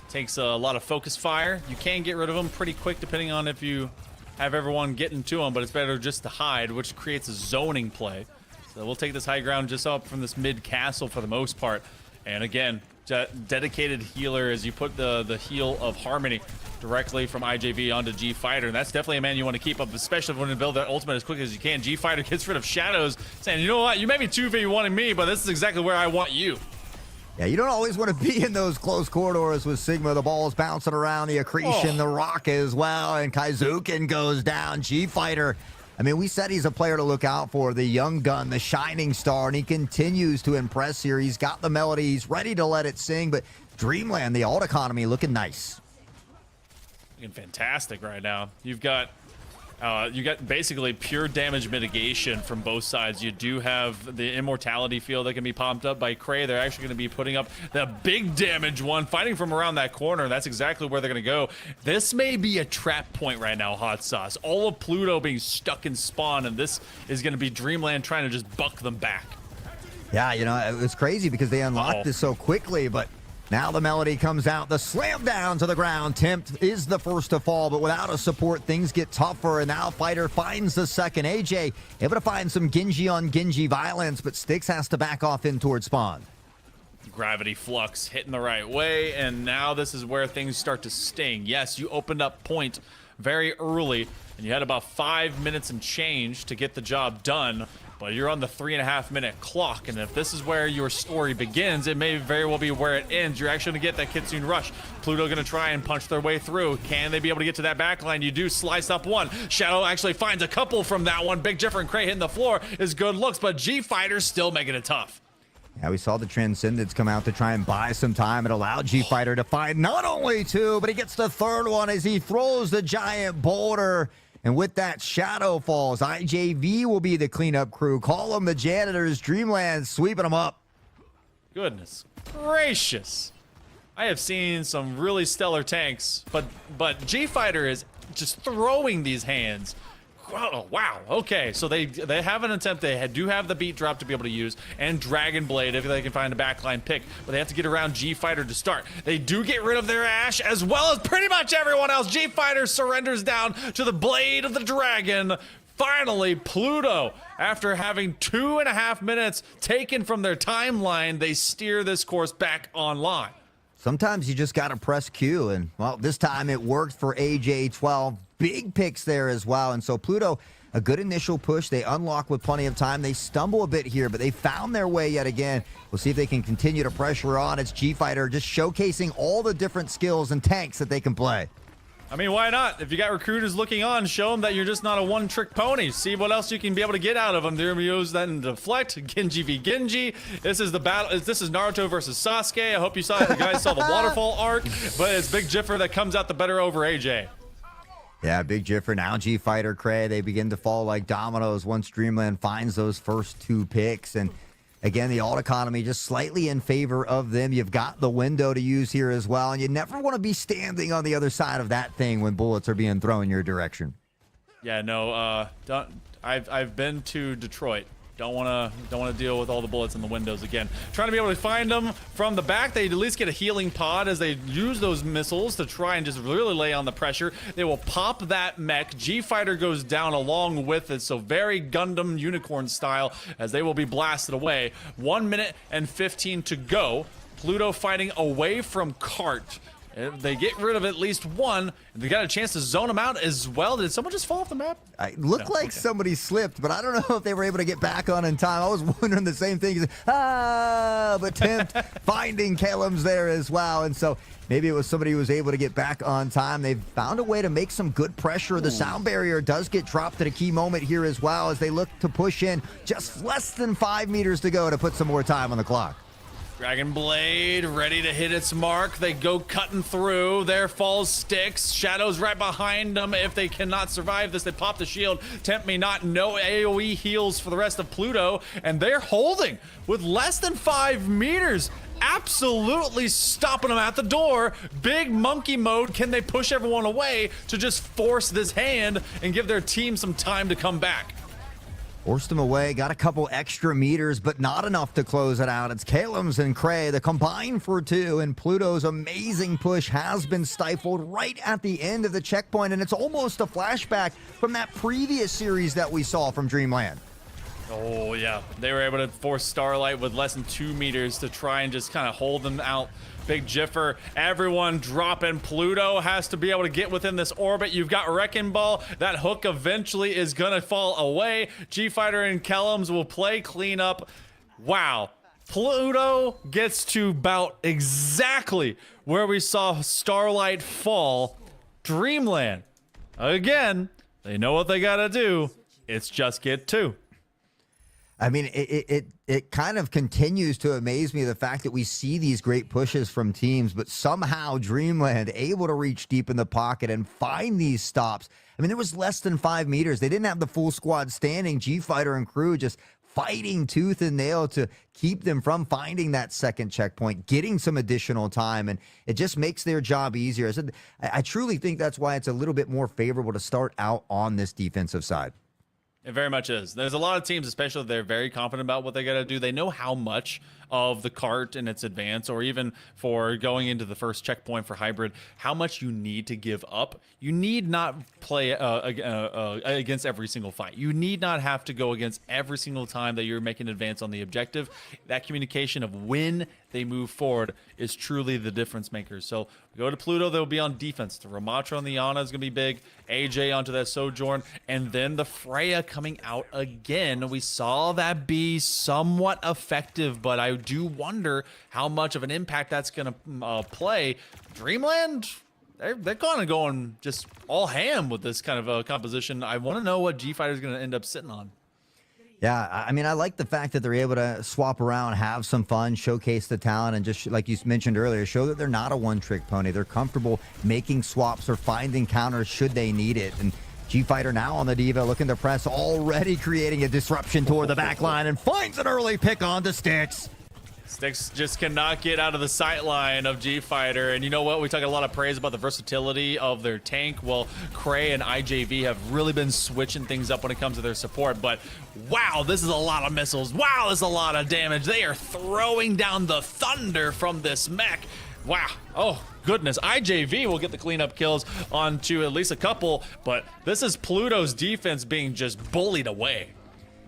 Takes a lot of focus fire. You can get rid of them pretty quick depending on if you have everyone getting to them, but it's better just to hide, which creates a zoning play. So we'll take this high ground just up from this mid castle for the most part. And again, dedicated healer as you put the heal of Harmony directly from IJV onto G Fighter, and that's definitely a man you want to keep up, especially when you build that ultimate as quick as you can. G Fighter gets rid of Shadows, saying, you know what, you may be 2v1ing me, but this is exactly where I want you. Yeah, you don't always want to be in those close corridors with Sigma. The ball's bouncing around, the accretion, the rock as well, and Kaizukin goes down. G Fighter, I mean, we said he's a player to look out for, the young gun, the shining star, and he continues to impress here. He's got the melody, he's ready to let it sing, but Dreamland, the alt economy, looking nice. Looking fantastic right now. You got basically pure damage mitigation from both sides. You do have the immortality field that can be pumped up by Cray. They're actually going to be putting up the big damage one, fighting from around that corner. That's exactly where they're going to go. This may be a trap point right now, Hot Sauce. All of Pluto being stuck in spawn, and this is going to be Dreamland trying to just buck them back. Yeah, you know, it was crazy because they unlocked this so quickly, but now the melody comes out, the slam down to the ground. Tempt is the first to fall, but without a support, things get tougher, and now Fighter finds the second. AJ able to find some Genji on Genji violence, but Styx has to back off in towards spawn. Gravity flux hitting the right way, and now this is where things start to sting. Yes, you opened up point very early, and you had about 5 minutes and change to get the job done, but you're on the 3.5-minute clock, and if this is where your story begins, it may very well be where it ends. You're actually going to get that Kitsune rush. Pluto going to try and punch their way through. Can they be able to get to that backline? You do slice up one. Shadow actually finds a couple from that one. Big Jiffer and Cray hitting the floor is good looks, but G Fighter's still making it tough. Yeah, we saw the Transcendence come out to try and buy some time. It allowed G Fighter to find not only two, but he gets the third one as he throws the giant boulder. And with that, Shadow falls. IJV will be the cleanup crew. Call them the janitors. Dreamland sweeping them up. Goodness gracious. I have seen some really stellar tanks, but G Fighter is just throwing these hands Oh, wow. Okay, so they have an attempt. They do have the beat drop to be able to use, and Dragon Blade if they can find a backline pick, but they have to get around G-Fighter to start. They do get rid of their Ashe as well as pretty much everyone else. G-Fighter surrenders down to the Blade of the Dragon. Finally, Pluto, after having 2.5 minutes taken from their timeline, they steer this course back online. Sometimes you just got to press Q, and, well, this time it worked for AJ12. Big picks there as well, and so Pluto, a good initial push. They unlock with plenty of time. They stumble a bit here, but they found their way yet again. We'll see if they can continue to pressure on. It's G-Fighter just showcasing all the different skills and tanks that they can play. I mean, why not? If you got recruiters looking on, show them that you're just not a one-trick pony. See what else you can be able to get out of them. They're going to use that in Deflect, Genji v Genji. This is the battle. This is Naruto versus Sasuke. I hope you guys saw the waterfall arc, but it's Big Jiffer that comes out the better over AJ. Yeah, Big Jiffer, now G-Fighter, Cray, they begin to fall like dominoes once Dreamland finds those first 2 picks. And again, the alt economy just slightly in favor of them. You've got the window to use here as well, and you never want to be standing on the other side of that thing when bullets are being thrown your direction. Yeah, no, I've been to Detroit. Don't want to deal with all the bullets in the windows again. Trying to be able to find them from the back. They at least get a healing pod as they use those missiles to try and just really lay on the pressure. They will pop that mech. G-Fighter goes down along with it, so very Gundam Unicorn style as they will be blasted away. 1 minute and 15 to go. Pluto fighting away from Cart. If they get rid of at least one, they got a chance to zone them out as well. Did someone just fall off the map? It looked like somebody slipped, but I don't know if they were able to get back on in time. I was wondering the same thing. But Tempt finding Calum's there as well. And so maybe it was somebody who was able to get back on time. They've found a way to make some good pressure. The sound barrier does get dropped at a key moment here as well as they look to push in. Just less than 5 meters to go to put some more time on the clock. Dragon Blade ready to hit its mark. They go cutting through. There falls Styx. Shadow's right behind them. If they cannot survive this, they pop the shield. Tempt me not. No AoE heals for the rest of Pluto. And they're holding with less than 5 meters. Absolutely stopping them at the door. Big monkey mode. Can they push everyone away to just force this hand and give their team some time to come back? Forced them away, got a couple extra meters, but not enough to close it out. It's Calum's and Cray, the combined for 2, and Pluto's amazing push has been stifled right at the end of the checkpoint, and it's almost a flashback from that previous series that we saw from Dreamland. Oh, yeah. They were able to force Starlight with less than 2 meters to try and just kind of hold them out. Big Jiffer, everyone dropping. Pluto has to be able to get within this orbit. You've got Wrecking Ball. That hook eventually is going to fall away. G-Fighter and Kellums will play cleanup. Wow. Pluto gets to about exactly where we saw Starlight fall. Dreamland. Again, they know what they got to do. It's just get 2. I mean, it kind of continues to amaze me, the fact that we see these great pushes from teams, but somehow Dreamland able to reach deep in the pocket and find these stops. I mean, there was less than 5 meters. They didn't have the full squad standing. G-Fighter and crew just fighting tooth and nail to keep them from finding that second checkpoint, getting some additional time, and it just makes their job easier. I truly think that's why it's a little bit more favorable to start out on this defensive side. It very much is. There's a lot of teams, especially if they're very confident about what they got to do. They know how much of the cart in its advance, or even for going into the first checkpoint for hybrid, how much you need to give up. You need not play against every single fight. You need not have to go against every single time that you're making an advance on the objective. That communication of when they move forward is truly the difference maker. So we go to Pluto, they'll be on defense. The Ramatra and the Yana is going to be big. AJ onto that Sojourn, and then the Freya coming out again. We saw that be somewhat effective, but I do wonder how much of an impact that's going to play. Dreamland, they're kind of going just all ham with this kind of composition. I want to know what G-Fighter is going to end up sitting on. Yeah, I mean, I like the fact that they're able to swap around, have some fun, showcase the talent, and just like you mentioned earlier, show that they're not a one-trick pony. They're comfortable making swaps or finding counters should they need it. And G-Fighter now on the Diva, looking to press, already creating a disruption toward the back line, and finds an early pick on the Styx. Sticks just cannot get out of the sight line of G Fighter. And you know what? We talk a lot of praise about the versatility of their tank. Well, Cray and IJV have really been switching things up when it comes to their support. But wow, this is a lot of missiles. Wow, this is a lot of damage. They are throwing down the thunder from this mech. Wow. Oh, goodness. IJV will get the cleanup kills onto at least a couple. But this is Pluto's defense being just bullied away.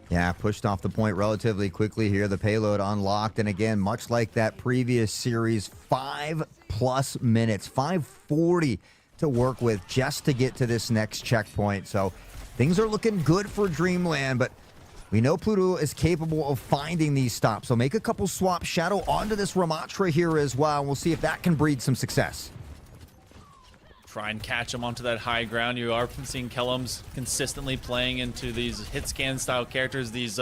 Yeah, pushed off the point relatively quickly here. The payload unlocked. And again, much like that previous series, 5+ minutes, 540 to work with just to get to this next checkpoint. So things are looking good for Dreamland, but we know Pluto is capable of finding these stops. So make a couple swaps, Shadow onto this Ramatra here as well. We'll see if that can breed some success. Try and catch him onto that high ground. You are seeing Kellums consistently playing into these hit scan style characters, these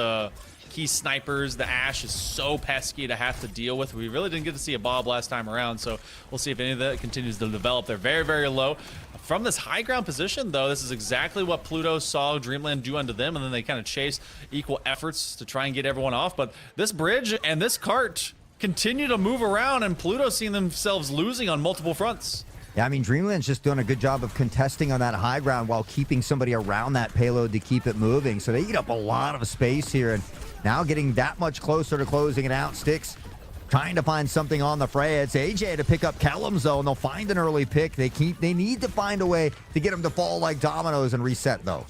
key snipers. The Ash is so pesky to have to deal with. We really didn't get to see a Bob last time around, so we'll see if any of that continues to develop. They're very, very low. From this high ground position, though, this is exactly what Pluto saw Dreamland do unto them, and then they kind of chase equal efforts to try and get everyone off. But this bridge and this cart continue to move around, and Pluto's seeing themselves losing on multiple fronts. Yeah, I mean, Dreamland's just doing a good job of contesting on that high ground while keeping somebody around that payload to keep it moving. So they eat up a lot of space here, and now getting that much closer to closing it out. Sticks trying to find something on the fray. It's AJ to pick up Kellums, though, and they'll find an early pick. They need to find a way to get them to fall like dominoes and reset, though.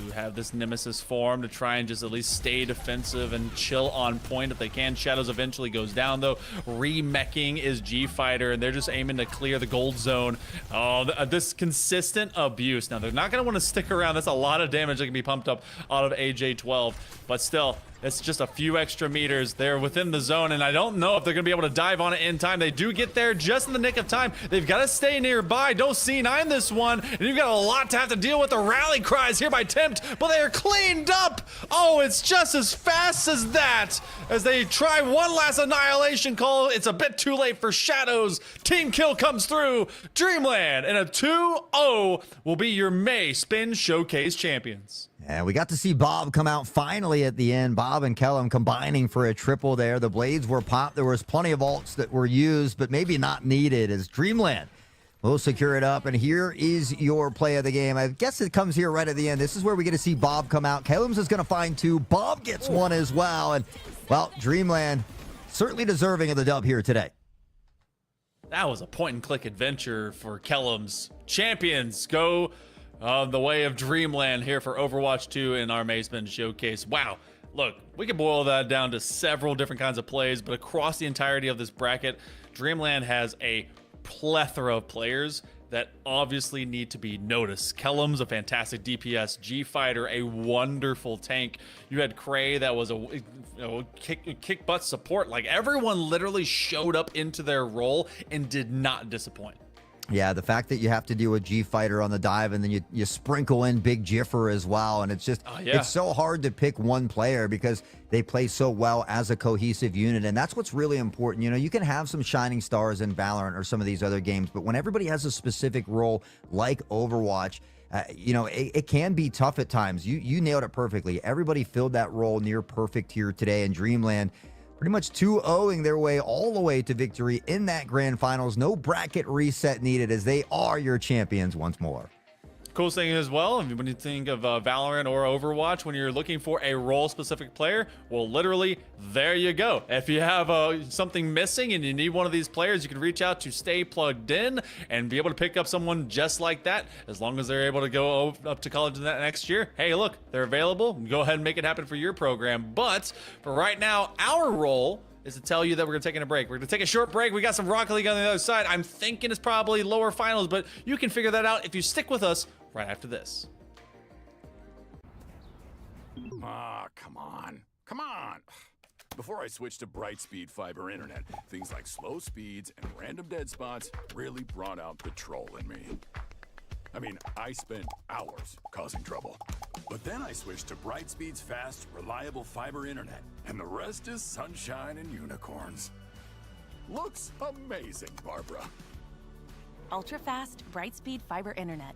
You have this Nemesis form to try and just at least stay defensive and chill on point if they can. Shadows eventually goes down, though. Remeching is G Fighter, and they're just aiming to clear the gold zone. Oh, this consistent abuse. Now, they're not going to want to stick around. That's a lot of damage that can be pumped up out of AJ-12, but still, it's just a few extra meters. They're within the zone, and I don't know if they're going to be able to dive on it in time. They do get there just in the nick of time. They've got to stay nearby. Don't C9 this one, and you've got a lot to have to deal with. The rally cries here by Tempt, but they are cleaned up. Oh, it's just as fast as that. As they try one last annihilation call, it's a bit too late for Shadows. Team kill comes through. Dreamland and a 2-0 will be your May Spin Showcase champions. And we got to see Bob come out finally at the end. Bob and Kellum combining for a triple there. The blades were popped. There was plenty of ults that were used, but maybe not needed, as Dreamland will secure it up. And here is your play of the game. I guess it comes here right at the end. This is where we get to see Bob come out. Kellums is going to find two. Bob gets one as well. And, well, Dreamland certainly deserving of the dub here today. That was a point-and-click adventure for Kellums. Champions go the way of Dreamland here for Overwatch 2 in our May Spin Showcase. Wow. Look, we could boil that down to several different kinds of plays, but across the entirety of this bracket, Dreamland has a plethora of players that obviously need to be noticed. Kellums, a fantastic DPS. G Fighter, a wonderful tank. You had Cray, that was a kick butt support. Like, everyone literally showed up into their role and did not disappoint. Yeah, the fact that you have to deal with G Fighter on the dive, and then you sprinkle in Big Jiffer as well, and it's just it's so hard to pick one player because they play so well as a cohesive unit, and that's what's really important. You know, you can have some shining stars in Valorant or some of these other games, but when everybody has a specific role like Overwatch, you know, it can be tough at times. You nailed it perfectly. Everybody filled that role near perfect here today, in Dreamland pretty much 2-0ing their way all the way to victory in that grand finals. No bracket reset needed, as they are your champions once more. Cool thing as well, when you think of Valorant or Overwatch, when you're looking for a role-specific player, well, literally, there you go. If you have something missing and you need one of these players, you can reach out to Stay Plugged In and be able to pick up someone just like that, as long as they're able to go up to college that next year. Hey, look, they're available. Go ahead and make it happen for your program. But for right now, our role is to tell you that we're going to take a break. We're going to take a short break. We got some Rocket League on the other side. I'm thinking it's probably lower finals, but you can figure that out if you stick with us right after this. Ah, come on. Come on. Before I switched to Brightspeed fiber internet, things like slow speeds and random dead spots really brought out the troll in me. I mean, I spent hours causing trouble. But then I switched to Brightspeed's fast, reliable fiber internet, and the rest is sunshine and unicorns. Looks amazing, Barbara. Ultra-fast, Brightspeed fiber internet.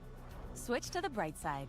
Switch to the bright side.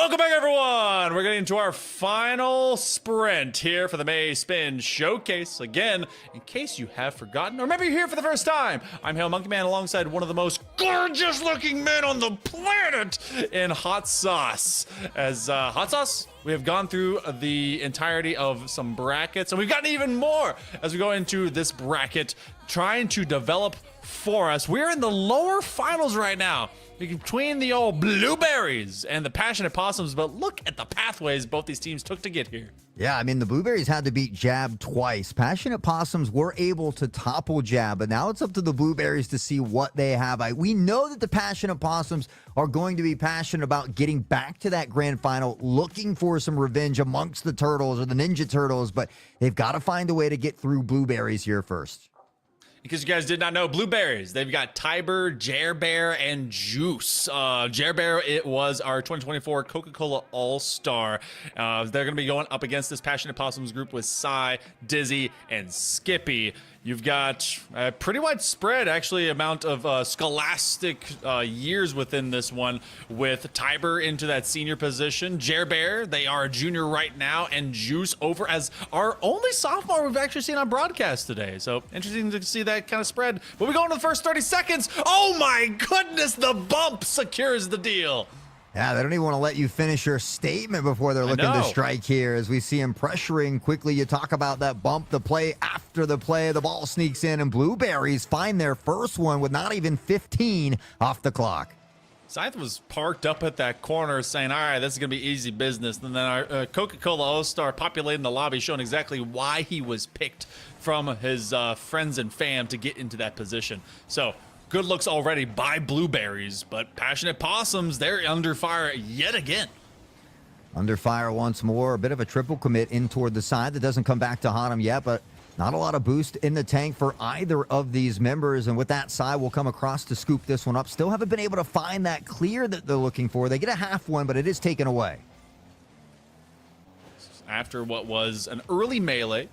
Welcome back, everyone. We're getting into our final sprint here for the May Spin Showcase. Again, in case you have forgotten, or maybe you're here for the first time, I'm Hail Monkey Man alongside one of the most gorgeous-looking men on the planet in Hot Sauce. As Hot Sauce, we have gone through the entirety of some brackets, and we've gotten even more as we go into this bracket, trying to develop for us. We're in the lower finals right now, between the old Blueberries and the Passionate Possums, but look at the pathways both these teams took to get here. Yeah, I mean, the Blueberries had to beat Jab twice. Passionate Possums were able to topple Jab, but now it's up to the Blueberries to see what they have. We know that the Passionate Possums are going to be passionate about getting back to that grand final, looking for some revenge amongst the Turtles or the Ninja Turtles, but they've got to find a way to get through Blueberries here first. Because you guys did not know, Blueberries, they've got Tiber, Jer Bear, and Juice. Jer Bear, it was our 2024 Coca-Cola All-Star. They're going to be going up against this Passionate Possums group with Sai, Dizzy, and Skippy. You've got a pretty widespread, actually, amount of scholastic years within this one, with Tiber into that senior position. Jer Bear, they are a junior right now, and Juice over as our only sophomore we've actually seen on broadcast today. So interesting to see that kind of spread. But we go into the first 30 seconds. Oh my goodness, the bump secures the deal. Yeah, they don't even want to let you finish your statement before they're looking to strike here. As we see him pressuring quickly, you talk about that bump, the play after the play, the ball sneaks in, and Blueberries find their first one with not even 15 off the clock. Scythe was parked up at that corner saying, all right, this is going to be easy business. And then our Coca-Cola All-Star populating the lobby, showing exactly why he was picked from his friends and fam to get into that position. So good looks already by Blueberries, but Passionate Possums, they're under fire yet again. Under fire once more, a bit of a triple commit in toward the side that doesn't come back to haunt him yet, but not a lot of boost in the tank for either of these members. And with that, Sai will come across to scoop this one up. Still haven't been able to find that clear that they're looking for. They get a half one, but it is taken away. After what was an early melee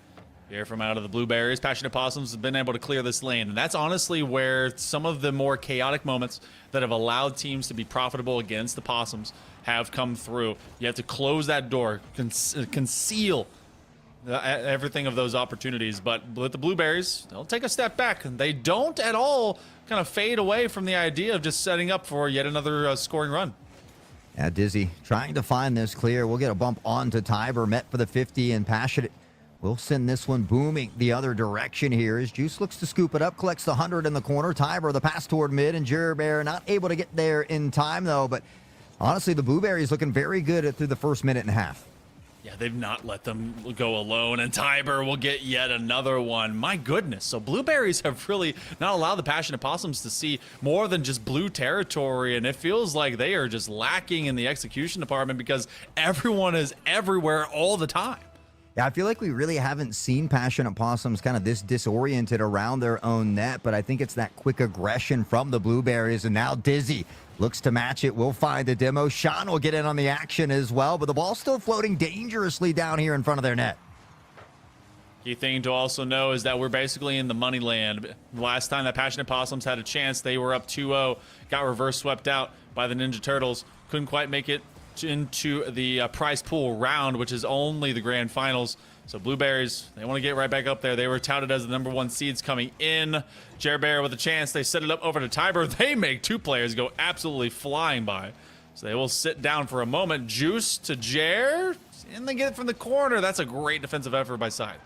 here from out of the Blueberries, Passionate Possums have been able to clear this lane. And that's honestly where some of the more chaotic moments that have allowed teams to be profitable against the Possums have come through. You have to close that door, conceal everything of those opportunities. But with the Blueberries, they'll take a step back. And they don't at all kind of fade away from the idea of just setting up for yet another scoring run. Yeah, Dizzy trying to find this clear. We'll get a bump onto Tiber, met for the 50, and Passionate will send this one booming the other direction here as Juice looks to scoop it up, collects the 100 in the corner. Tiber, the pass toward mid, and Jer Bear not able to get there in time, though. But honestly, the Blueberries looking very good through the first minute and a half. Yeah, they've not let them go alone, and Tiber will get yet another one. My goodness. So Blueberries have really not allowed the Passionate Possums to see more than just blue territory, and it feels like they are just lacking in the execution department because everyone is everywhere all the time. Yeah, I feel like we really haven't seen Passionate Possums kind of this disoriented around their own net, but I think it's that quick aggression from the Blueberries, and now Dizzy looks to match it. We'll find the demo. Sean will get in on the action as well, but the ball's still floating dangerously down here in front of their net. Key thing to also know is that we're basically in the money land. Last time that Passionate Possums had a chance, they were up 2-0, got reverse swept out by the Ninja Turtles, couldn't quite make it into the prize pool round, which is only the grand finals. So Blueberries, they want to get right back up there. They were touted as the #1 seeds coming in. Jer Bear with a chance. They set it up over to Tiber. They make two players go absolutely flying by. So they will sit down for a moment. Juice to Jer, and they get it from the corner. That's a great defensive effort by Side.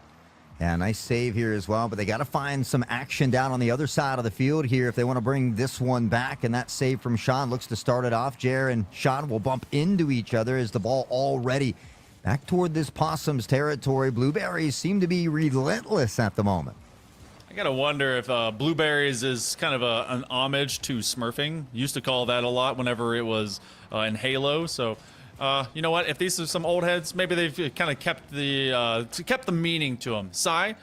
Yeah, nice save here as well, but they got to find some action down on the other side of the field here if they want to bring this one back, and that save from Sean looks to start it off. Jer and Sean will bump into each other as the ball already back toward this Possums territory. Blueberries seem to be relentless at the moment. I gotta wonder if Blueberries is kind of an homage to Smurfing. Used to call that a lot whenever it was in Halo, so you know what? If these are some old heads, maybe they've kind of kept the meaning to them. Sai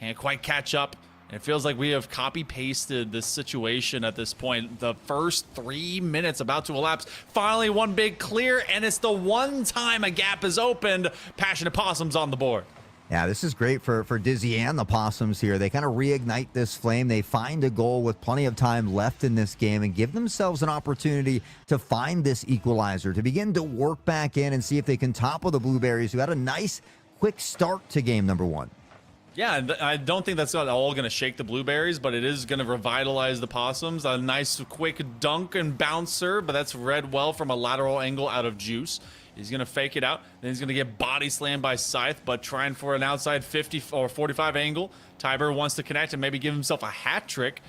can't quite catch up, and it feels like we have copy-pasted this situation at this point. The first 3 minutes about to elapse. Finally, one big clear, and it's the one time a gap is opened. Passionate Possums on the board. Yeah, this is great for Dizzy and the Possums here. They kind of reignite this flame. They find a goal with plenty of time left in this game and give themselves an opportunity to find this equalizer, to begin to work back in and see if they can topple the Blueberries, who had a nice, quick start to game number one. Yeah, and I don't think that's all going to shake the Blueberries, but it is going to revitalize the Possums. A nice, quick dunk and bouncer, but that's read well from a lateral angle out of Juice. He's going to fake it out. Then he's going to get body slammed by Scythe, but trying for an outside 50 or 45 angle. Tiber wants to connect and maybe give himself a hat trick.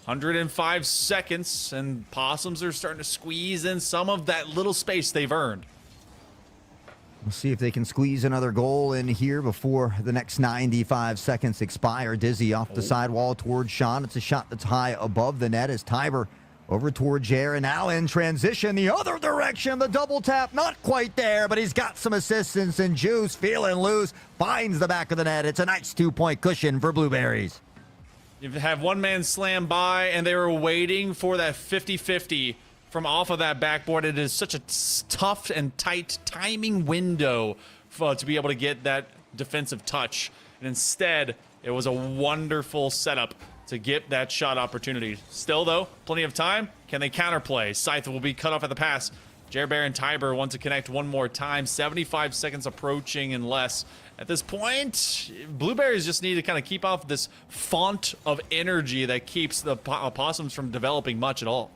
105 seconds, and Possums are starting to squeeze in some of that little space they've earned. We'll see if they can squeeze another goal in here before the next 95 seconds expire. Dizzy off the sidewall towards Sean. It's a shot that's high above the net as Tiber over toward Jer, and now in transition the other direction. The double tap, not quite there, but he's got some assistance, and Juice, feeling loose, finds the back of the net. It's a nice 2-point cushion for Blueberries. You have one man slam by, and they were waiting for that 50-50 from off of that backboard. It is such a tough and tight timing window to be able to get that defensive touch. And instead, it was a wonderful setup to get that shot opportunity. Still, though, plenty of time. Can they counterplay? Scythe will be cut off at the pass. Jerbear and Tiber want to connect one more time. 75 seconds approaching and less. At this point, Blueberries just need to kind of keep off this font of energy that keeps the Possums from developing much at all.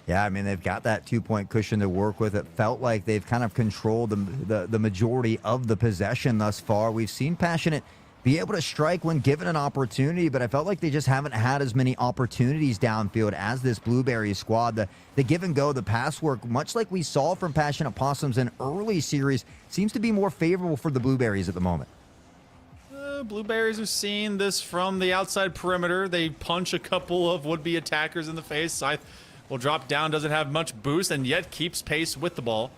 Yeah, I mean, they've got that 2-point cushion to work with. It felt like they've kind of controlled the majority of the possession thus far. We've seen Passionate be able to strike when given an opportunity, but I felt like they just haven't had as many opportunities downfield as this Blueberry squad. The give and go, the pass work, much like we saw from Passionate Possums in early series, seems to be more favorable for the Blueberries at the moment. Blueberries are seeing this from the outside perimeter. They punch a couple of would-be attackers in the face. Scythe will drop down, doesn't have much boost, and yet keeps pace with the ball.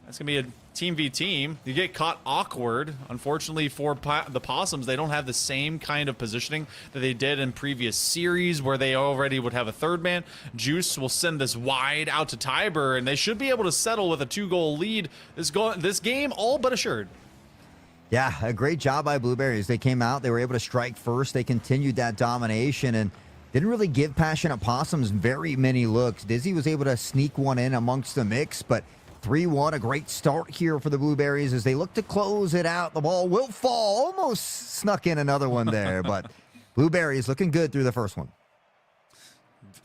That's going to be a team v team. You get caught awkward. Unfortunately for the Possums, they don't have the same kind of positioning that they did in previous series where they already would have a third man. Juice will send this wide out to Tiber, and they should be able to settle with a 2-goal lead. This game all but assured. Yeah, a great job by Blueberries. They came out, they were able to strike first. They continued that domination and didn't really give Passionate Possums very many looks. Dizzy was able to sneak one in amongst the mix, but 3-1, a great start here for the Blueberries as they look to close it out. The ball will fall. Almost snuck in another one there, but Blueberries looking good through the first one.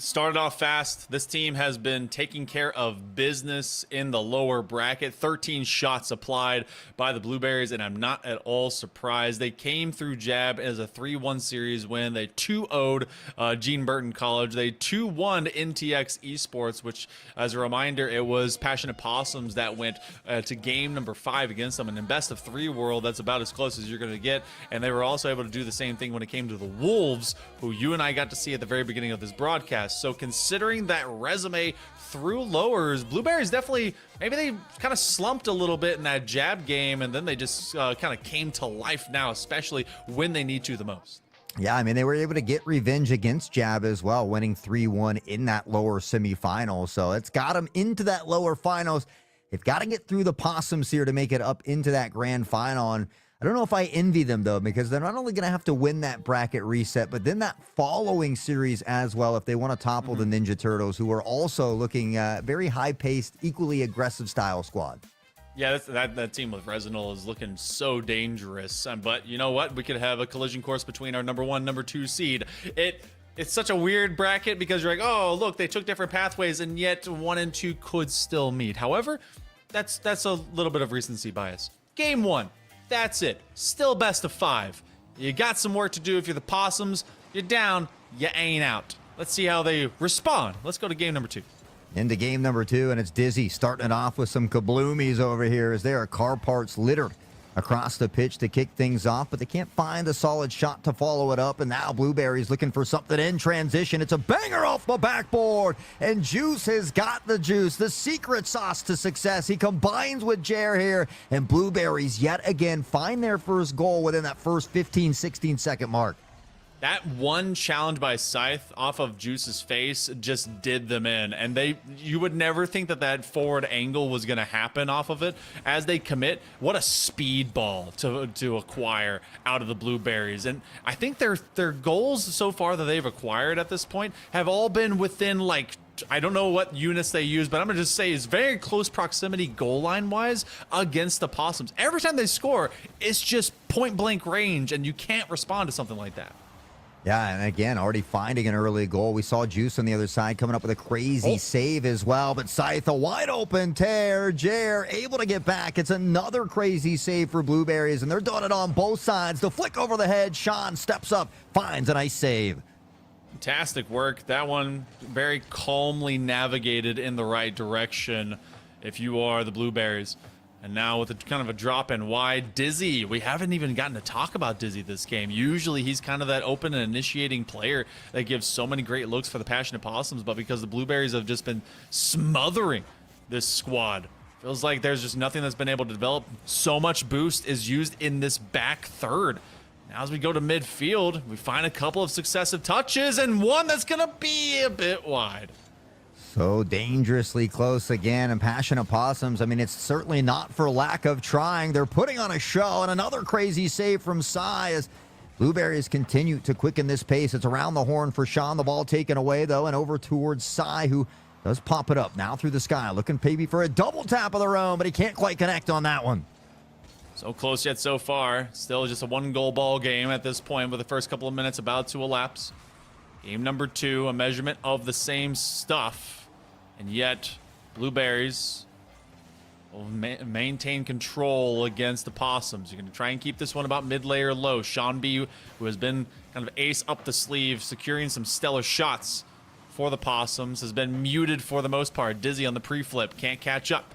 Started off fast. This team has been taking care of business in the lower bracket. 13 shots applied by the Blueberries, and I'm not at all surprised. They came through Jab as a 3-1 series win. They 2-0'd Gene Burton College. They 2-1 NTX Esports, which, as a reminder, it was Passionate Possums that went to game number 5 against them. And in best of 3 world, that's about as close as you're going to get. And they were also able to do the same thing when it came to the Wolves, who you and I got to see at the very beginning of this broadcast. So considering that resume through lowers, Blueberries definitely, maybe they kind of slumped a little bit in that Jab game, and then they just kind of came to life now, especially when they need to the most. Yeah, I mean, they were able to get revenge against Jab as well, winning 3-1 in that lower semifinal. So it's got them into that lower finals. They've got to get through the Possums here to make it up into that grand final. And I don't know if I envy them, though, because they're not only going to have to win that bracket reset, but then that following series as well if they want to topple the Ninja Turtles, who are also looking very high-paced, equally aggressive style squad. Yeah, that team with Resinol is looking so dangerous. But you know what? We could have a collision course between our number 1, number 2 seed. It's such a weird bracket because you're like, oh, look, they took different pathways, and yet 1 and 2 could still meet. However, that's a little bit of recency bias. Game 1. That's it. Still best of 5. You got some work to do if you're the Possums. You're down. You ain't out. Let's see how they respond. Let's go to game number 2. Into game number 2, and it's Dizzy starting it off with some kabloomies over here as there are car parts littered across the pitch to kick things off, but they can't find a solid shot to follow it up, and now Blueberries looking for something in transition. It's a banger off the backboard, and Juice has got the juice, the secret sauce to success. He combines with Jer here, and Blueberries yet again find their first goal within that first 15-16 second mark. That one challenge by Scythe off of Juice's face just did them in, and you would never think that that forward angle was going to happen off of it. As they commit, what a speed ball to acquire out of the blueberries. And I think their goals so far that they've acquired at this point have all been within, like, I don't know what units they use, but I'm gonna just say it's very close proximity goal line wise against the Possums. Every time they score, it's just point blank range, and you can't respond to something like that. Yeah, and again, already finding an early goal. We saw Juice on the other side coming up with a crazy save as well, but Scythe, a wide open tear. Jer able to get back. It's another crazy save for Blueberries, and they're doing it on both sides. The flick over the head. Sean steps up, finds a nice save. Fantastic work. That one very calmly navigated in the right direction if you are the Blueberries. And now with a kind of a drop in wide, Dizzy. We haven't even gotten to talk about Dizzy this game. Usually he's kind of that open and initiating player that gives so many great looks for the Passionate Possums, but because the Blueberries have just been smothering this squad, feels like there's just nothing that's been able to develop. So much boost is used in this back third. Now as we go to midfield, we find a couple of successive touches and one that's going to be a bit wide. So dangerously close again, and Passionate Possums, I mean, it's certainly not for lack of trying. They're putting on a show, and another crazy save from Sai as Blueberries continue to quicken this pace. It's around the horn for Sean. The ball taken away, though, and over towards Sai, who does pop it up now through the sky, looking maybe for a double tap of their own, but he can't quite connect on that one. So close yet so far. Still just a one-goal ball game at this point with the first couple of minutes about to elapse. Game number 2, a measurement of the same stuff. And yet, Blueberries will maintain control against the Possums. You're going to try and keep this one about mid-layer low. Sean B, who has been kind of ace up the sleeve, securing some stellar shots for the Possums, has been muted for the most part. Dizzy on the pre-flip, can't catch up.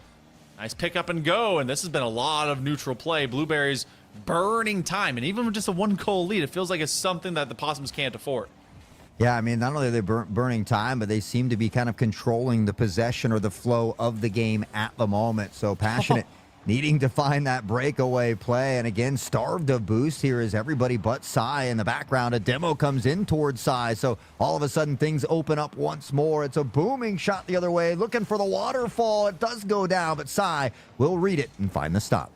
Nice pick up and go, and this has been a lot of neutral play. Blueberries burning time, and even with just a 1-goal lead, it feels like it's something that the Possums can't afford. Yeah, I mean, not only are they burning time, but they seem to be kind of controlling the possession or the flow of the game at the moment. So Passionate needing to find that breakaway play. And again, starved of boost here is everybody but Sai in the background. A demo comes in towards Sai. So all of a sudden things open up once more. It's a booming shot the other way, looking for the waterfall. It does go down, but Sai will read it and find the stop.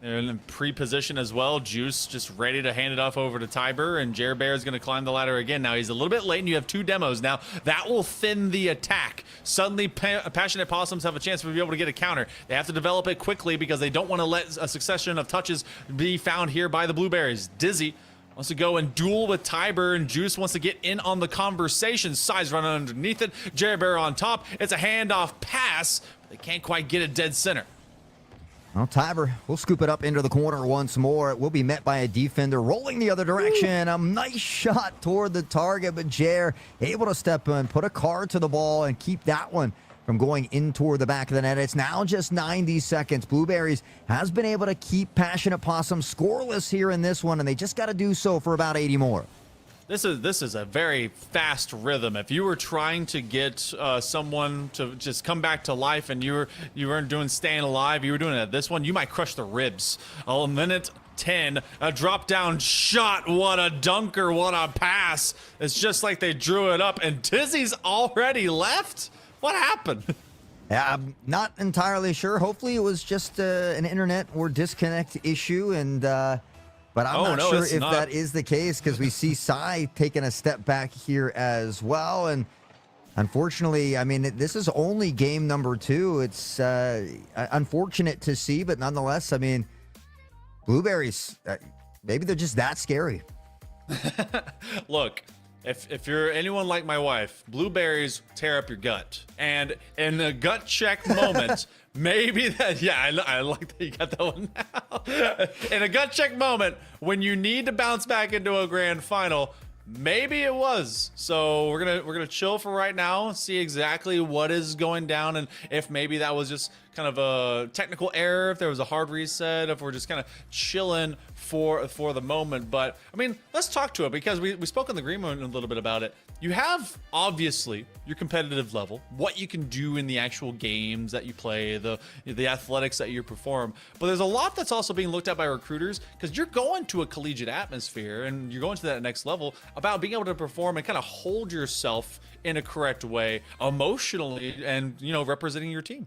They're in pre-position as well. Juice just ready to hand it off over to Tiber, and Jer Bear is going to climb the ladder again. Now he's a little bit late, and you have 2 demos now. That will thin the attack. Suddenly, Passionate Possums have a chance to be able to get a counter. They have to develop it quickly because they don't want to let a succession of touches be found here by the Blueberries. Dizzy wants to go and duel with Tiber, and Juice wants to get in on the conversation. Size running underneath it. Jer Bear on top. It's a handoff pass, but they can't quite get it dead center. Well, Tiber will scoop it up into the corner once more. It will be met by a defender rolling the other direction. A nice shot toward the target, but Jer able to step in, put a card to the ball, and keep that one from going in toward the back of the net. It's now just 90 seconds. Blueberries has been able to keep Passionate Possum scoreless here in this one, and they just got to do so for about 80 more. This is a very fast rhythm. If you were trying to get someone to just come back to life and you weren't doing staying alive, you were doing it at this one, you might crush the ribs. A minute 10, a drop down shot. What a dunker, what a pass. It's just like they drew it up, and Dizzy's already left? What happened? Yeah, I'm not entirely sure. Hopefully it was just an internet or disconnect issue, and but I'm not sure if that is the case, because we see Sai taking a step back here as well. And unfortunately, I mean, this is only game number 2. It's unfortunate to see, but nonetheless, I mean, Blueberries, maybe they're just that scary. Look, if you're anyone like my wife, Blueberries tear up your gut. And in a gut check moment, maybe that, yeah, I like that you got that one now. In a gut check moment, when you need to bounce back into a grand final, maybe it was. So we're gonna chill for right now, see exactly what is going down, and if maybe that was just kind of a technical error, if there was a hard reset, if we're just kind of chilling for the moment. But I mean, let's talk to it, because we spoke in the green room a little bit about it. You have obviously your competitive level, what you can do in the actual games that you play, the athletics that you perform. But there's a lot that's also being looked at by recruiters, because you're going to a collegiate atmosphere and you're going to that next level, about being able to perform and kind of hold yourself in a correct way emotionally, and representing your team.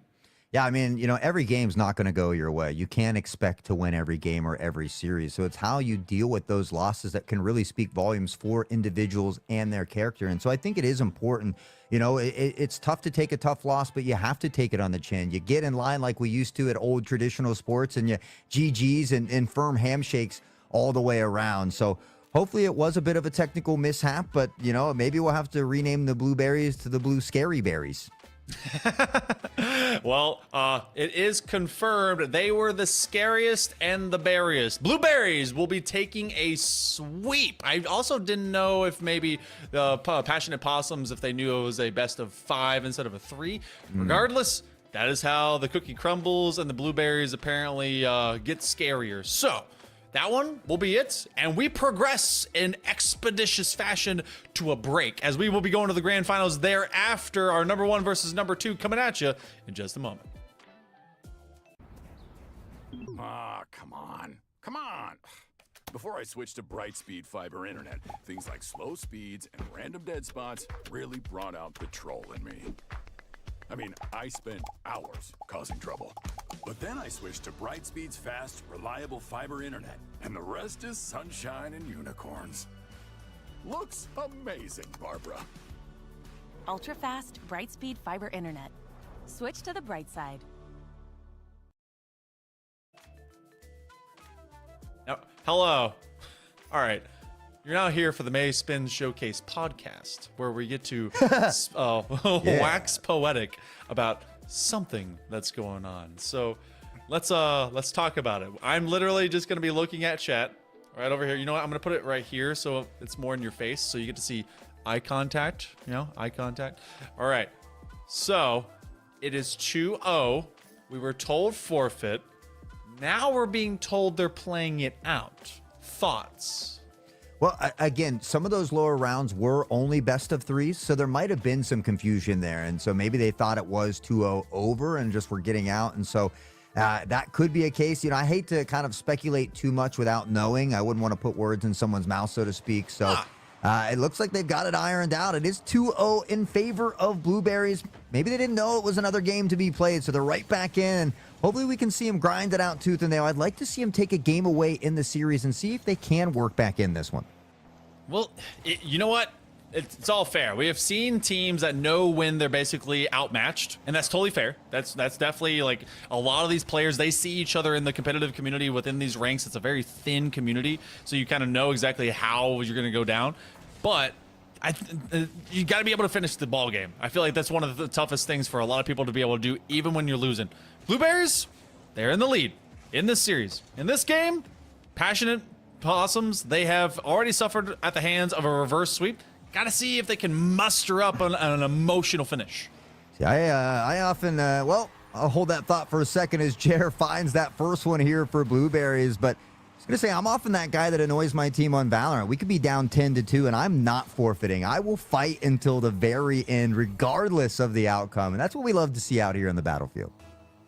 Yeah, I mean, every game's not going to go your way. You can't expect to win every game or every series. So it's how you deal with those losses that can really speak volumes for individuals and their character. And so I think it is important. It's tough to take a tough loss, but you have to take it on the chin. You get in line like we used to at old traditional sports, and you GGs and firm handshakes all the way around. So hopefully it was a bit of a technical mishap, but, maybe we'll have to rename the blueberries to the blue scary berries. Well, it is confirmed they were the scariest and the berriest. Blueberries will be taking a sweep. I also didn't know if maybe the Passionate Possums, if they knew it was a best of 5 instead of a 3. Regardless, that is how the cookie crumbles, and the blueberries apparently get scarier. So that one will be it, and we progress in expeditious fashion to a break, as we will be going to the grand finals thereafter. Our number 1 versus number 2 coming at you in just a moment. Come on. Come on. Before I switched to Brightspeed fiber internet, things like slow speeds and random dead spots really brought out the troll in me. I mean, I spent hours causing trouble. But then I switched to Brightspeed's fast, reliable fiber internet, and the rest is sunshine and unicorns. Looks amazing, Barbara. Ultra-fast, Brightspeed fiber internet. Switch to the bright side. Now, hello. All right. You're now here for the May Spin Showcase podcast, where we get to wax poetic about something that's going on. So let's talk about it. I'm literally just going to be looking at chat right over here. You know what? I'm going to put it right here so it's more in your face, so you get to see eye contact. Eye contact. All right. So it is 2-0. We were told forfeit. Now we're being told they're playing it out. Thoughts? Well, again, some of those lower rounds were only best of 3s, so there might have been some confusion there. And so maybe they thought it was 2-0 over and just were getting out. And so that could be a case. I hate to kind of speculate too much without knowing. I wouldn't want to put words in someone's mouth, so to speak. So it looks like they've got it ironed out. It is 2-0 in favor of Blueberries. Maybe they didn't know it was another game to be played, so they're right back in. Hopefully we can see him grind it out tooth and nail. I'd like to see him take a game away in the series and see if they can work back in this one. Well, you know what? It's all fair. We have seen teams that know when they're basically outmatched, and that's totally fair. That's definitely, like, a lot of these players, they see each other in the competitive community within these ranks. It's a very thin community, so you kind of know exactly how you're going to go down. But you got to be able to finish the ball game. I feel like that's one of the toughest things for a lot of people to be able to do, even when you're losing. Blueberries, they're in the lead in this series. In this game, Passionate Possums, they have already suffered at the hands of a reverse sweep. Got to see if they can muster up an emotional finish. See, I often, well, I'll hold that thought for a second as Jer finds that first one here for Blueberries. But I was going to say, I'm often that guy that annoys my team on Valorant. We could be down 10-2, and I'm not forfeiting. I will fight until the very end, regardless of the outcome. And that's what we love to see out here on the battlefield.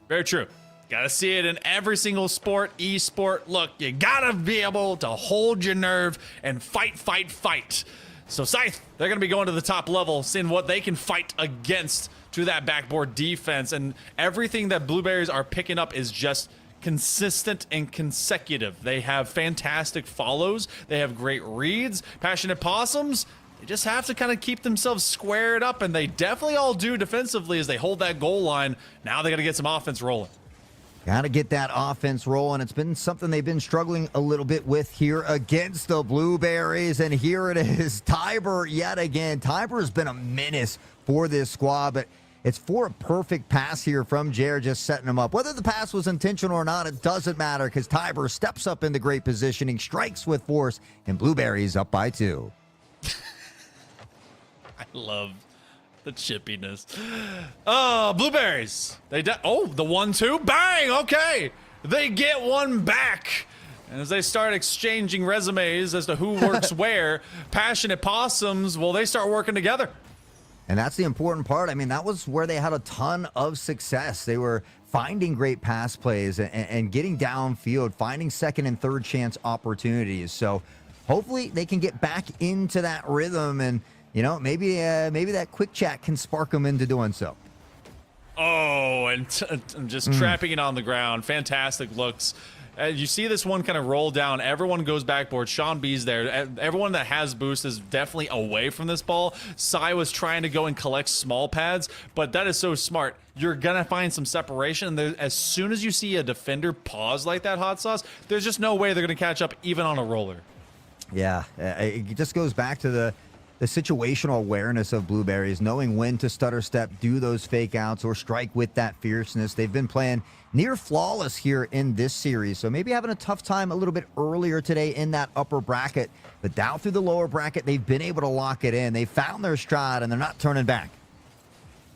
Very true. Got to see it in every single sport, e-sport. Look, you got to be able to hold your nerve and fight, fight, fight. So Scythe, they're going to be going to the top level, seeing what they can fight against to that backboard defense. And everything that Blueberries are picking up is just consistent and consecutive. They have fantastic follows. They have great reads. Passionate Possums, they just have to kind of keep themselves squared up, and they definitely all do defensively as they hold that goal line. Now they got to get some offense rolling. Got to get that offense rolling. It's been something they've been struggling a little bit with here against the Blueberries. And here it is, Tiber yet again. Tiber has been a menace for this squad, but it's for a perfect pass here from Jared, just setting him up. Whether the pass was intentional or not, it doesn't matter, because Tiber steps up into great positioning, strikes with force, and Blueberries up by 2. I love The chippiness. Oh, blueberries. The 1-2. Bang. Okay. They get one back. And as they start exchanging resumes as to who works where, Passionate Possums, well, they start working together. And that's the important part. I mean, that was where they had a ton of success. They were finding great pass plays and getting downfield, finding second and third chance opportunities. So hopefully they can get back into that rhythm, and maybe that quick chat can spark them into doing so. Oh, and just trapping it on the ground. Fantastic looks. You see this one kind of roll down. Everyone goes backboard. Sean B's there. Everyone that has boost is definitely away from this ball. Sai was trying to go and collect small pads, but that is so smart. You're going to find some separation. And as soon as you see a defender pause like that, Hot Sauce, there's just no way they're going to catch up even on a roller. Yeah, it just goes back to the situational awareness of blueberries, knowing when to stutter step, do those fake outs, or strike with that fierceness. They've been playing near flawless here in this series, so maybe having a tough time a little bit earlier today in that upper bracket, but down through the lower bracket, they've been able to lock it in. They found their stride, and they're not turning back.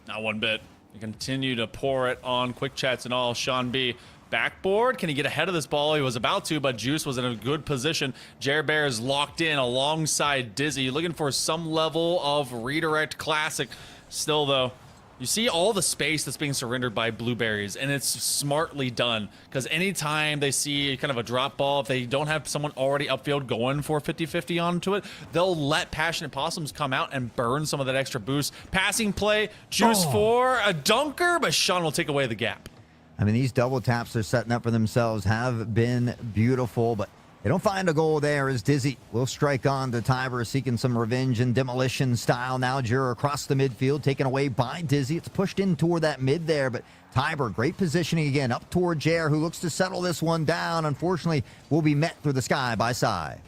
Not one bit. They continue to pour it on quick chats and all. Sean B. Backboard, can he get ahead of this ball? He was about to, but Juice was in a good position. Jer Bear is locked in alongside Dizzy, looking for some level of redirect classic. Still, though, you see all the space that's being surrendered by Blueberries, and it's smartly done, because anytime they see kind of a drop ball, if they don't have someone already upfield going for 50-50 onto it, they'll let Passionate Possums come out and burn some of that extra boost. Passing play, Juice for a dunker, but Sean will take away the gap. I mean, these double taps they're setting up for themselves have been beautiful, but they don't find a goal there as Dizzy will strike on to Tiber, seeking some revenge and demolition style. Now Jura across the midfield, taken away by Dizzy. It's pushed in toward that mid there, but Tiber, great positioning again, up toward Jer, who looks to settle this one down. Unfortunately, will be met through the sky by Sai.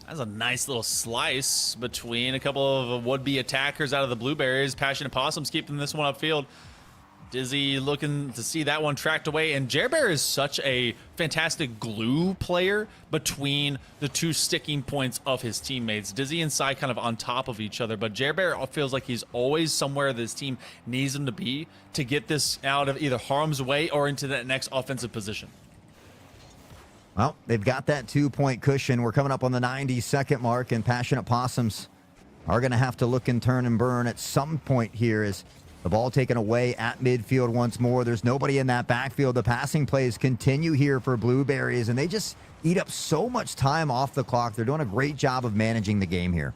That's a nice little slice between a couple of would-be attackers out of the Blueberries. Passionate Possums keeping this one upfield. Dizzy looking to see that one tracked away, and Jer Bear is such a fantastic glue player between the two sticking points of his teammates. Dizzy and Sai kind of on top of each other, but Jer Bear feels like he's always somewhere this team needs him to be to get this out of either harm's way or into that next offensive position. Well, they've got that 2-point cushion. We're coming up on the 90-second mark, and Passionate Possums are going to have to look and turn and burn at some point here as the ball taken away at midfield once more. There's nobody in that backfield. The passing plays continue here for Blueberries, and they just eat up so much time off the clock. They're doing a great job of managing the game here.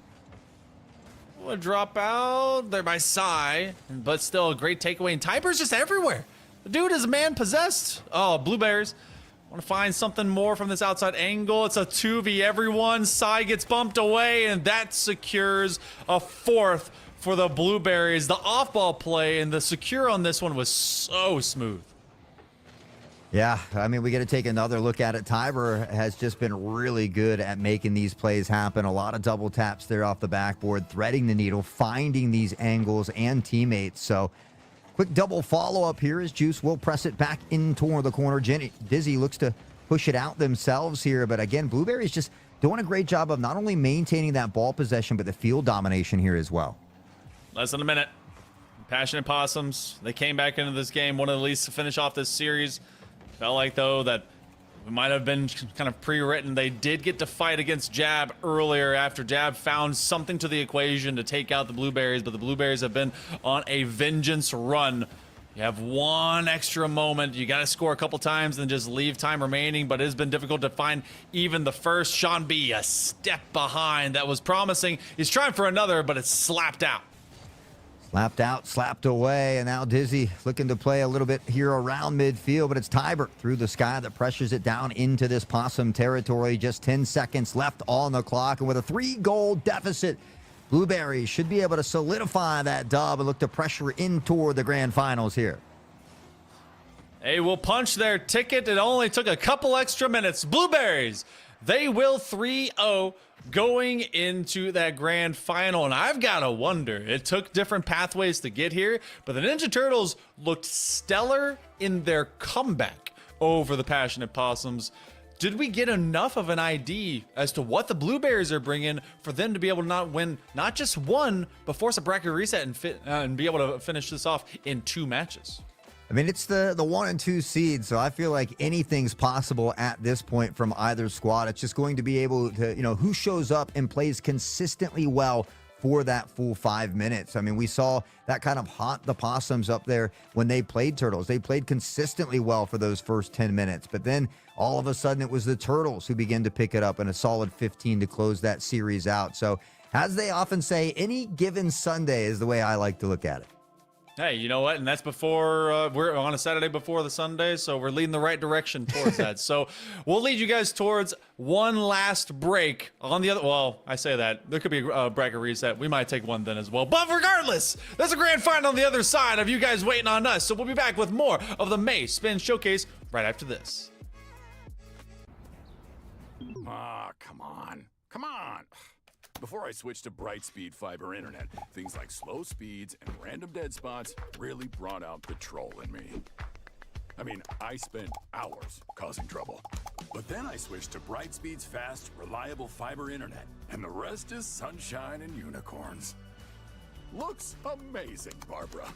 A drop out there by Sai, but still a great takeaway. And Tiber's just everywhere. The dude is man-possessed. Oh, Blueberries want to find something more from this outside angle. It's a 2v everyone. Sai gets bumped away, and that secures a fourth for the Blueberries. The off-ball play and the secure on this one was so smooth. Yeah, I mean, we got to take another look at it. Tiber has just been really good at making these plays happen. A lot of double taps there off the backboard, threading the needle, finding these angles and teammates. So quick double follow-up here as Juice will press it back in toward the corner. Dizzy looks to push it out themselves here. But again, Blueberries just doing a great job of not only maintaining that ball possession, but the field domination here as well. Less than a minute. Passionate Possums, they came back into this game, one of the least to finish off this series. Felt like, though, that it might have been kind of pre-written. They did get to fight against Jab earlier after Jab found something to the equation to take out the Blueberries, but the Blueberries have been on a vengeance run. You have one extra moment. You got to score a couple times and just leave time remaining, but it has been difficult to find even the first. Sean B, a step behind. That was promising. He's trying for another, but it's slapped out. Slapped out, slapped away, and now Dizzy looking to play a little bit here around midfield, but it's Tiber through the sky that pressures it down into this Possum territory. Just 10 seconds left on the clock, and with a 3-goal deficit, Blueberries should be able to solidify that dub and look to pressure in toward the grand finals here. They will punch their ticket. It only took a couple extra minutes. Blueberries, they will 3-0 going into that grand final. And I've got to wonder, it took different pathways to get here, but the Ninja Turtles looked stellar in their comeback over the Passionate Possums. did we get enough of an ID as to what the Blueberries are bringing for them to be able to not win not just one, but force a bracket reset and be able to finish this off in 2 matches? I mean, it's the 1 and 2 seed, so I feel like anything's possible at this point from either squad. It's just going to be able to, who shows up and plays consistently well for that full 5 minutes. I mean, we saw that kind of haunt the Possums up there when they played Turtles. They played consistently well for those first 10 minutes, but then all of a sudden it was the Turtles who began to pick it up in a solid 15 to close that series out. So as they often say, any given Sunday is the way I like to look at it. Hey, you know what? And that's before we're on a Saturday before the Sunday, so we're leading the right direction towards that. So we'll lead you guys towards one last break on the other. Well, I say that there could be a bracket reset. We might take one then as well. But regardless, there's a grand final on the other side of you guys waiting on us. So we'll be back with more of the May Spin Showcase right after this. Ah, come on. Come on. Before I switched to Brightspeed fiber internet, things like slow speeds and random dead spots really brought out the troll in me. I mean, I spent hours causing trouble. But then I switched to Brightspeed's fast, reliable fiber internet, and the rest is sunshine and unicorns. Looks amazing, Barbara.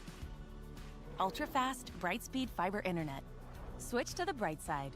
Ultra fast, Brightspeed fiber internet. Switch to the bright side.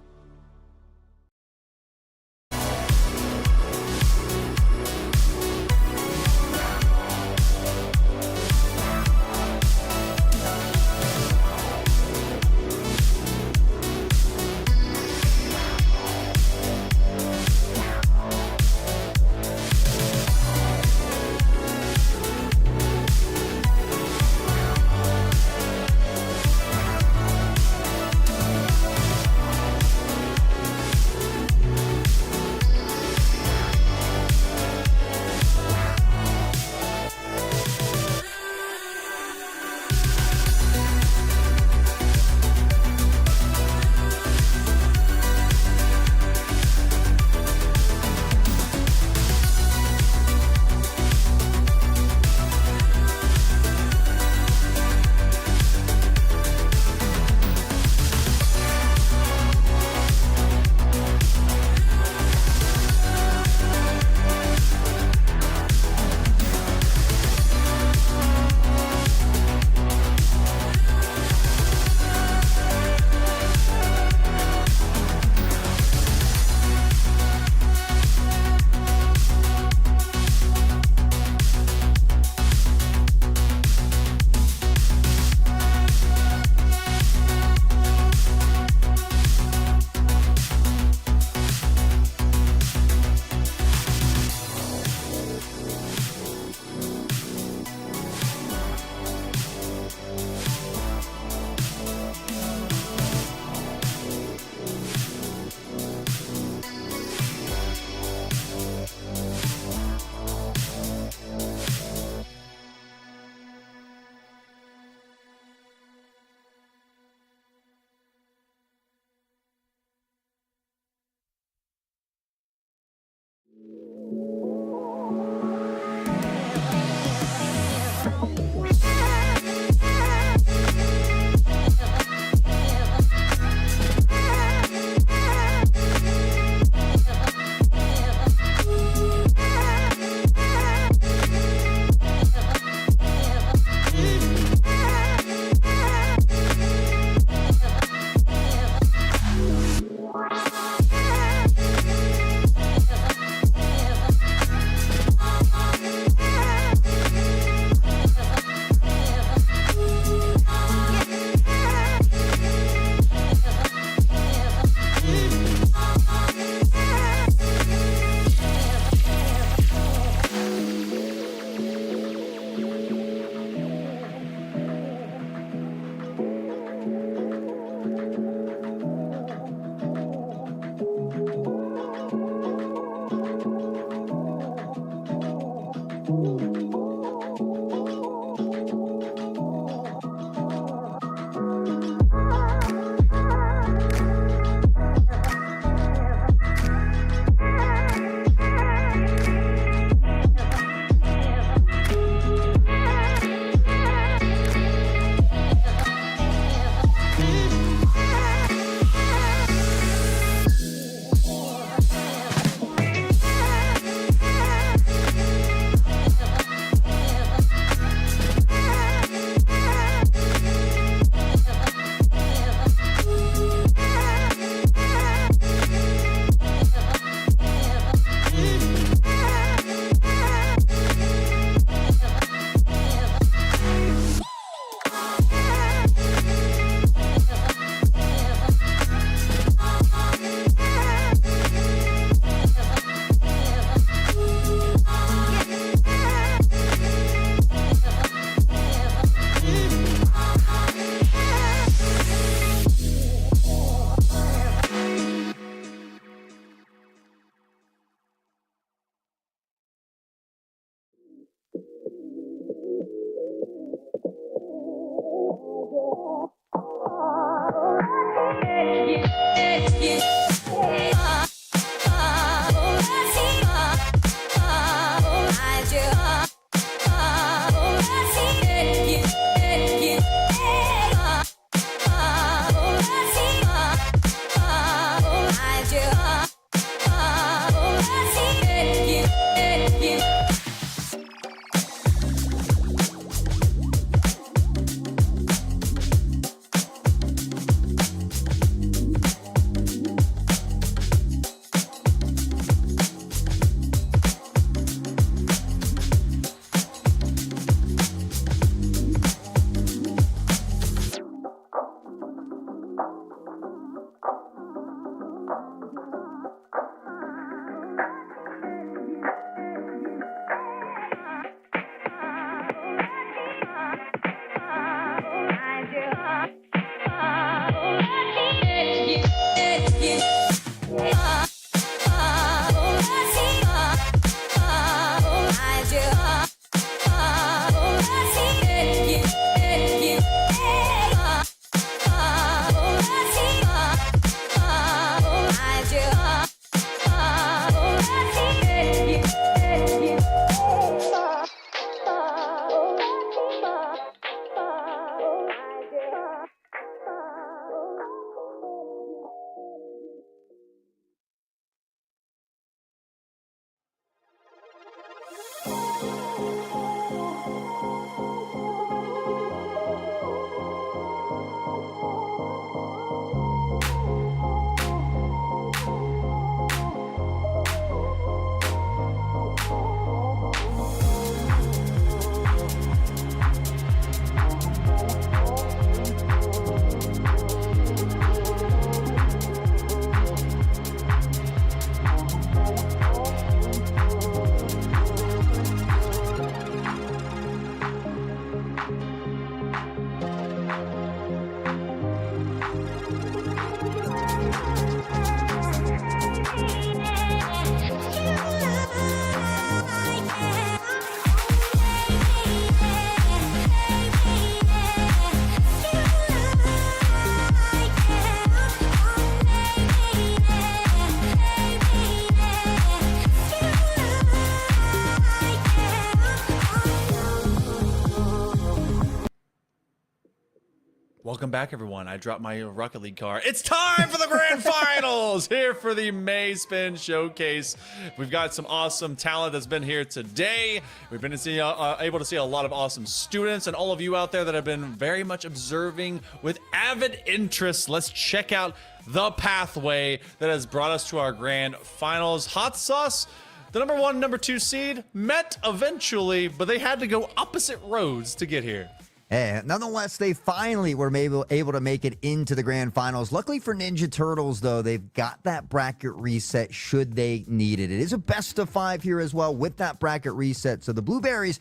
Welcome back, everyone. I dropped my Rocket League car. It's time for the grand finals here for the May Spin Showcase. We've got some awesome talent that's been here today. We've been able to see a lot of awesome students and all of you out there that have been very much observing with avid interest. Let's check out the pathway that has brought us to our grand finals. Hot Sauce, the number 1, number 2 seed, met eventually, but they had to go opposite roads to get here. And nonetheless, they finally were able to make it into the grand finals. Luckily for Ninja Turtles, though, they've got that bracket reset should they need it. It is a best of 5 here as well with that bracket reset. So the Blueberries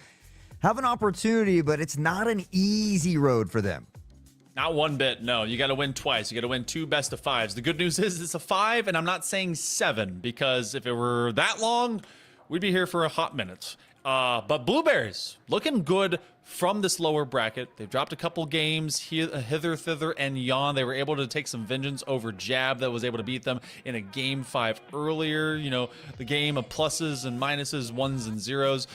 have an opportunity, but it's not an easy road for them. Not one bit, no. You got to win twice. You got to win 2 best of 5s. The good news is it's a 5, and I'm not saying 7, because if it were that long, we'd be here for a hot minute. But Blueberries looking good from this lower bracket. They've dropped a couple games hither, thither, and yon. They were able to take some vengeance over Jab that was able to beat them in a game 5 earlier. You know, the game of pluses and minuses, 1s and 0s.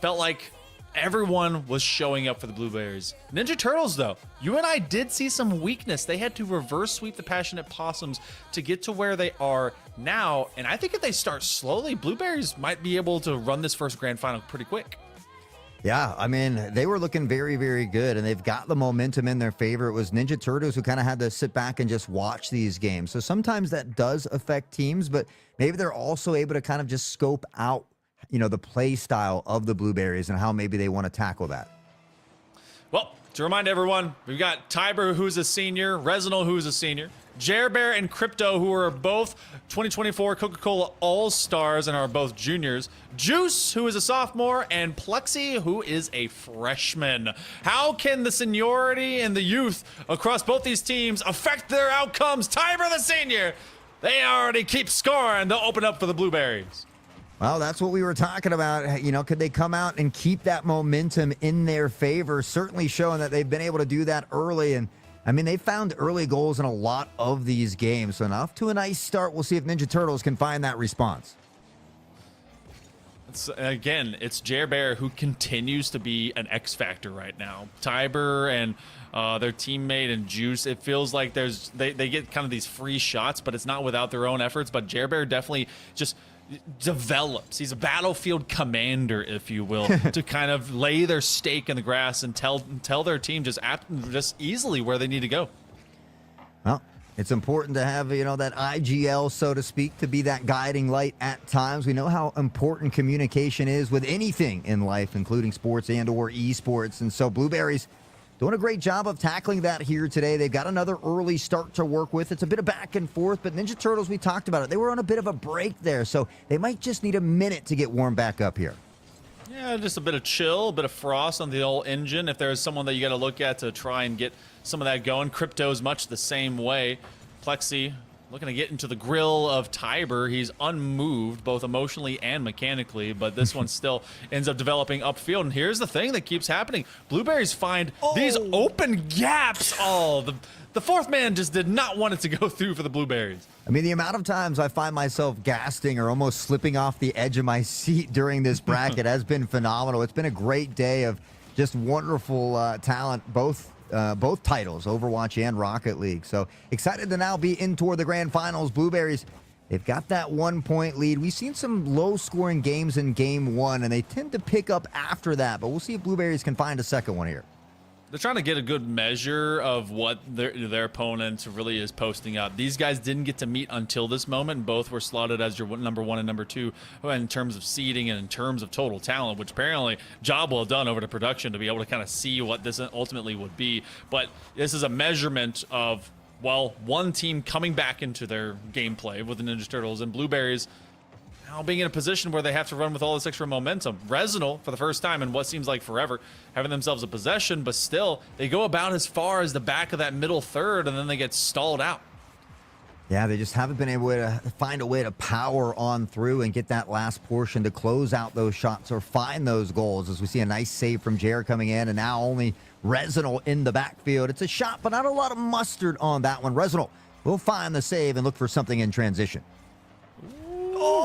Felt like everyone was showing up for the Blueberries. Ninja Turtles, though, you and I did see some weakness. They had to reverse sweep the Passionate Possums to get to where they are now. And I think if they start slowly, Blueberries might be able to run this first grand final pretty quick. Yeah, I mean, they were looking very, very good, and they've got the momentum in their favor. It was Ninja Turtles who kind of had to sit back and just watch these games. So sometimes that does affect teams, but maybe they're also able to kind of just scope out, you know, the play style of the Blueberries and how maybe they want to tackle that. Well, to remind everyone, we've got Tiber, who's a senior, Resinal, who's a senior, Jerbear and Crypto, who are both 2024 Coca-Cola All-Stars and are both juniors, Juice, who is a sophomore, and Plexi, who is a freshman. How can the seniority and the youth across both these teams affect their outcomes? Tiber, the senior, they already keep scoring. They'll open up for the Blueberries. Well, that's what we were talking about. You know, could they come out and keep that momentum in their favor? Certainly showing that they've been able to do that early. And I mean, they found early goals in a lot of these games. So off to a nice start. We'll see if Ninja Turtles can find that response. Again, it's Jerbear who continues to be an X factor right now. Tiber and their teammate and Juice, it feels like they get kind of these free shots, but it's not without their own efforts. But Jerbear definitely just develops. He's a battlefield commander, if you will, to kind of lay their stake in the grass and tell their team just easily where they need to go. Well, it's important to have, you know, that IGL, so to speak, to be that guiding light at times. We know how important communication is with anything in life, including sports and or esports. And so Blueberries doing a great job of tackling that here today. They've got another early start to work with. It's a bit of back and forth, but Ninja Turtles, we talked about it. They were on a bit of a break there, so they might just need a minute to get warmed back up here. Yeah, just a bit of chill, a bit of frost on the old engine. If there's someone that you got to look at to try and get some of that going, Crypto's much the same way. Plexi looking to get into the grill of Tiber. He's unmoved, both emotionally and mechanically, but this one still ends up developing upfield. And here's the thing that keeps happening. Blueberries find these open gaps. Oh, the fourth man just did not want it to go through for the Blueberries. I mean, the amount of times I find myself gasping or almost slipping off the edge of my seat during this bracket has been phenomenal. It's been a great day of just wonderful talent, both titles, Overwatch and Rocket League. So excited to now be in toward the grand finals. Blueberries, they've got that 1-point lead. We've seen some low-scoring games in game 1, and they tend to pick up after that. But we'll see if Blueberries can find a second one here. They're trying to get a good measure of what their opponent really is posting up. These guys didn't get to meet until this moment. Both were slotted as your number 1 and number 2 in terms of seeding and in terms of total talent, which apparently job well done over to production to be able to kind of see what this ultimately would be. But this is a measurement of, well, one team coming back into their gameplay with the Ninja Turtles, and Blueberries now being in a position where they have to run with all this extra momentum. Resinal, for the first time in what seems like forever, having themselves a possession, but still, they go about as far as the back of that middle third, and then they get stalled out. Yeah, they just haven't been able to find a way to power on through and get that last portion to close out those shots or find those goals, as we see a nice save from Jared coming in, and now only Resinal in the backfield. It's a shot, but not a lot of mustard on that one. Resinal will find the save and look for something in transition.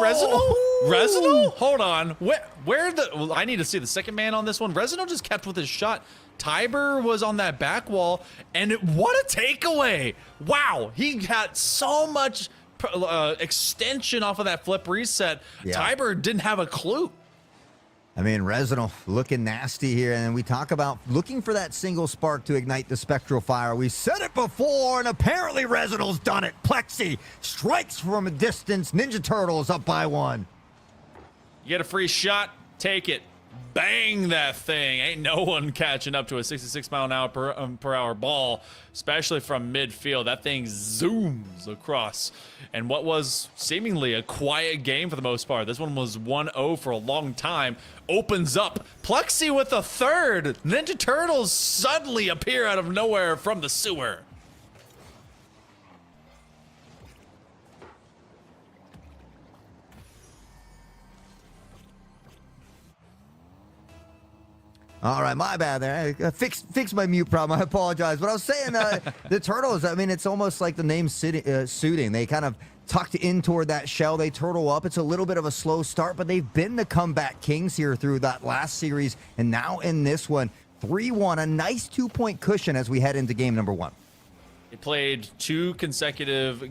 Resinal? Hold on. Where the? Well, I need to see the second man on this one. Resinal just kept with his shot. Tiber was on that back wall, and what a takeaway! Wow, he got so much extension off of that flip reset. Yeah. Tiber didn't have a clue. I mean, Resinal looking nasty here, and we talk about looking for that single spark to ignite the spectral fire. We said it before, and apparently Resinal's done it. Plexi strikes from a distance. Ninja Turtles up by 1. You get a free shot, take it. Bang that thing. Ain't no one catching up to a 66-mile-per-hour ball, especially from midfield. That thing zooms across. And what was seemingly a quiet game for the most part. This one was 1-0 for a long time. Opens up. Plexi with a third. Ninja Turtles suddenly appear out of nowhere from the sewer. All right, my bad there. I fixed my mute problem. I apologize. But I was saying the Turtles, I mean, it's almost like the name suiting. They kind of tucked in toward that shell. They turtle up. It's a little bit of a slow start, but they've been the comeback kings here through that last series. And now in this one, 3-1, a nice 2-point cushion as we head into game number 1. They played 2 consecutive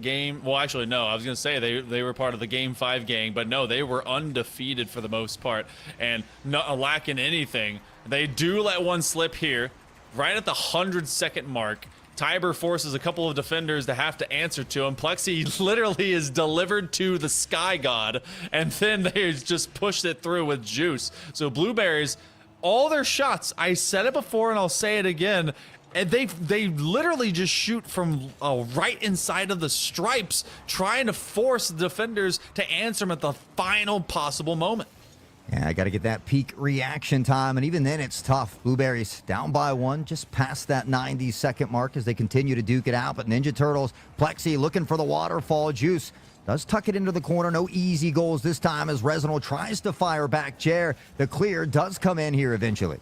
well, actually, no. I was going to say they were part of the Game 5 gang, but no, they were undefeated for the most part and not lacking anything. They do let one slip here, right at the 100-second mark. Tiber forces a couple of defenders to have to answer to him. Plexi literally is delivered to the Sky God, and then they just pushed it through with juice. So Blueberries, all their shots, I said it before and I'll say it again, and they literally just shoot from right inside of the stripes, trying to force the defenders to answer them at the final possible moment. Yeah, I got to get that peak reaction time, and even then it's tough. Blueberries down by 1, just past that 90-second mark as they continue to duke it out. But Ninja Turtles, Plexi looking for the waterfall. Juice does tuck it into the corner. No easy goals this time as Resinal tries to fire back. Jer, the clear does come in here eventually.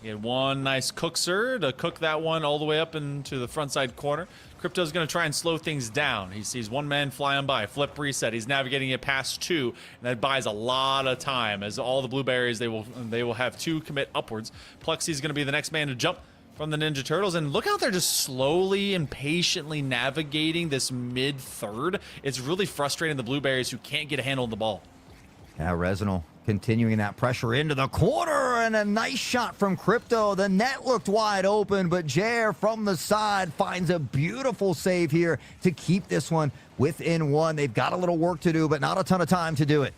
He had one nice cookser to cook that one all the way up into the front side corner. Crypto's going to try and slow things down. He sees one man flying by, flip reset. He's navigating it past 2, and that buys a lot of time as all the Blueberries, they will have 2 commit upwards. Plexi's going to be the next man to jump from the Ninja Turtles, and look how they're just slowly and patiently navigating this mid-third. It's really frustrating the Blueberries who can't get a handle on the ball. Yeah, Resinal continuing that pressure into the corner, and a nice shot from Crypto. The net looked wide open, but Jer from the side finds a beautiful save here to keep this one within 1. They've got a little work to do, but not a ton of time to do it.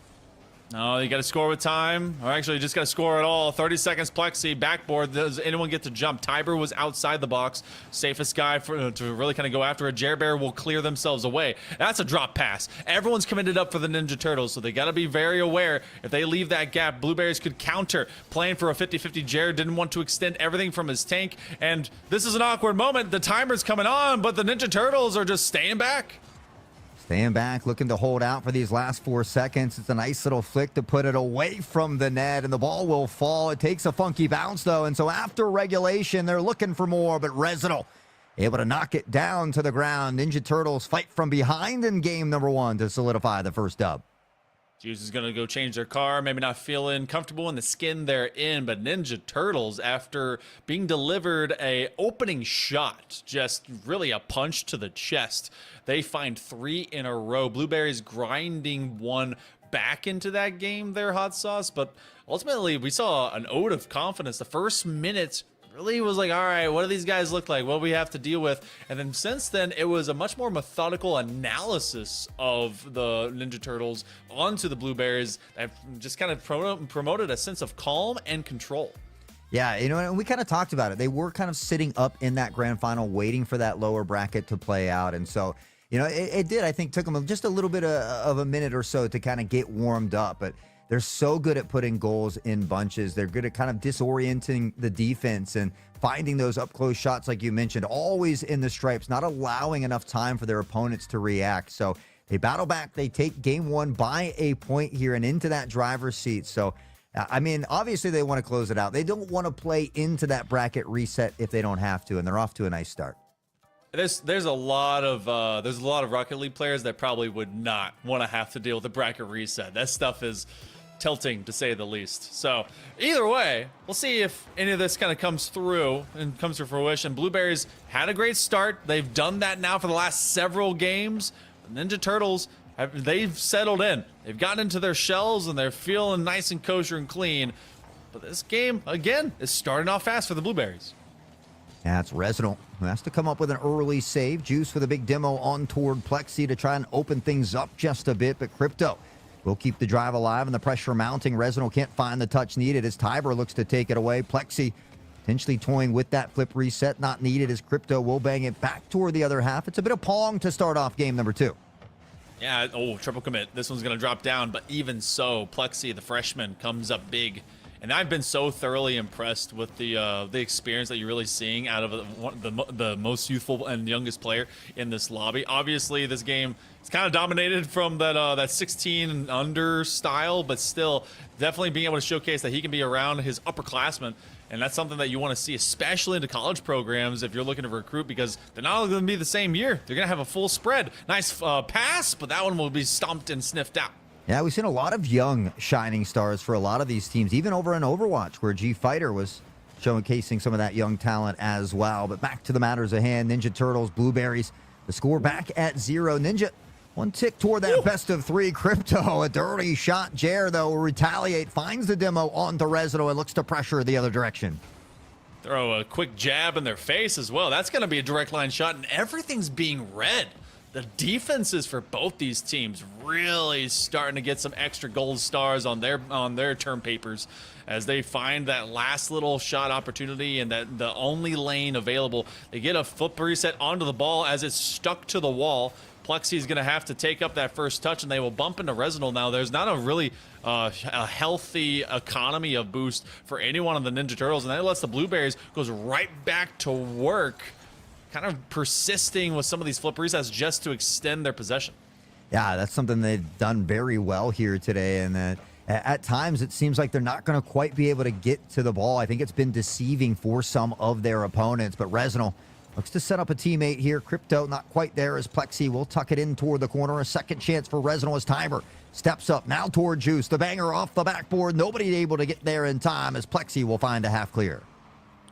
No, you got to score with time, or actually you just got to score at all. 30 seconds, Plexi, backboard. Does anyone get to jump? Tiber was outside the box. Safest guy to really kind of go after it. Jer Bear will clear themselves away. That's a drop pass. Everyone's committed up for the Ninja Turtles, so they got to be very aware. If they leave that gap, Blueberries could counter. Playing for a 50-50, Jer didn't want to extend everything from his tank, and this is an awkward moment. The timer's coming on, but the Ninja Turtles are just staying back. Staying back, looking to hold out for these last 4 seconds. It's a nice little flick to put it away from the net, and the ball will fall. It takes a funky bounce, though, and so after regulation, they're looking for more, but Resinal able to knock it down to the ground. Ninja Turtles fight from behind in game number 1 to solidify the first dub. Juice is going to go change their car, maybe not feeling comfortable in the skin they're in, but Ninja Turtles, after being delivered a opening shot, just really a punch to the chest, they find 3 in a row. Blueberries grinding one back into that game there, Hot Sauce, but ultimately we saw an ode of confidence. The first minutes really was like, all right, what do these guys look like? What do we have to deal with? And then since then, it was a much more methodical analysis of the Ninja Turtles onto the Blueberries that just kind of promoted a sense of calm and control. Yeah, you know, and we kind of talked about it. They were kind of sitting up in that grand final, waiting for that lower bracket to play out. And so, you know, it did, I think, took them just a little bit of a minute or so to kind of get warmed up. But they're so good at putting goals in bunches. They're good at kind of disorienting the defense and finding those up-close shots like you mentioned, always in the stripes, not allowing enough time for their opponents to react. So they battle back. They take game 1 by a point here and into that driver's seat. So, I mean, obviously they want to close it out. They don't want to play into that bracket reset if they don't have to, and they're off to a nice start. There's a lot of Rocket League players that probably would not want to have to deal with the bracket reset. That stuff is tilting, to say the least. So either way, we'll see if any of this kind of comes through and comes to fruition. Blueberries had a great start. They've done that now for the last several games. Ninja Turtles, they've settled in. They've gotten into their shells and they're feeling nice and kosher and clean. But this game, again, is starting off fast for the Blueberries. That's Resinal, who has to come up with an early save. Juice with a big demo on toward Plexi to try and open things up just a bit, but Crypto will keep the drive alive and the pressure mounting. Resinal can't find the touch needed as Tiber looks to take it away. Plexi potentially toying with that flip reset, not needed as Crypto will bang it back toward the other half. It's a bit of Pong to start off game number 2. Yeah, triple commit. This one's going to drop down, but even so, Plexi, the freshman, comes up big. And I've been so thoroughly impressed with the experience that you're really seeing out of the most youthful and youngest player in this lobby. Obviously, this game is kind of dominated from that 16 and under style, but still definitely being able to showcase that he can be around his upperclassmen. And that's something that you want to see, especially into college programs if you're looking to recruit, because they're not all going to be the same year. They're going to have a full spread. Nice pass, but that one will be stomped and sniffed out. Yeah, we've seen a lot of young shining stars for a lot of these teams, even over in Overwatch, where G Fighter was showcasing some of that young talent as well. But back to the matters at hand, Ninja Turtles, Blueberries, the score back at 0. Ninja, one tick toward that best of 3. Crypto, a dirty shot. Jer, though, will retaliate, finds the demo onto Resinal and looks to pressure the other direction. Throw a quick jab in their face as well. That's going to be a direct line shot, and everything's being red. The defenses for both these teams really starting to get some extra gold stars on their term papers as they find that last little shot opportunity and that the only lane available. They get a flip reset onto the ball as it's stuck to the wall. Plexi's going to have to take up that first touch, and they will bump into Resinal now. There's not a really a healthy economy of boost for anyone on the Ninja Turtles, and that lets the Blueberries goes right back to work, kind of persisting with some of these flip resets just to extend their possession. Yeah, that's something they've done very well here today, and at times it seems like they're not going to quite be able to get to the ball. I think it's been deceiving for some of their opponents, but Resinal looks to set up a teammate here. Crypto not quite there as Plexi will tuck it in toward the corner. A second chance for Resinal as Tiber steps up now toward Juice. The banger off the backboard. Nobody able to get there in time as Plexi will find a half clear.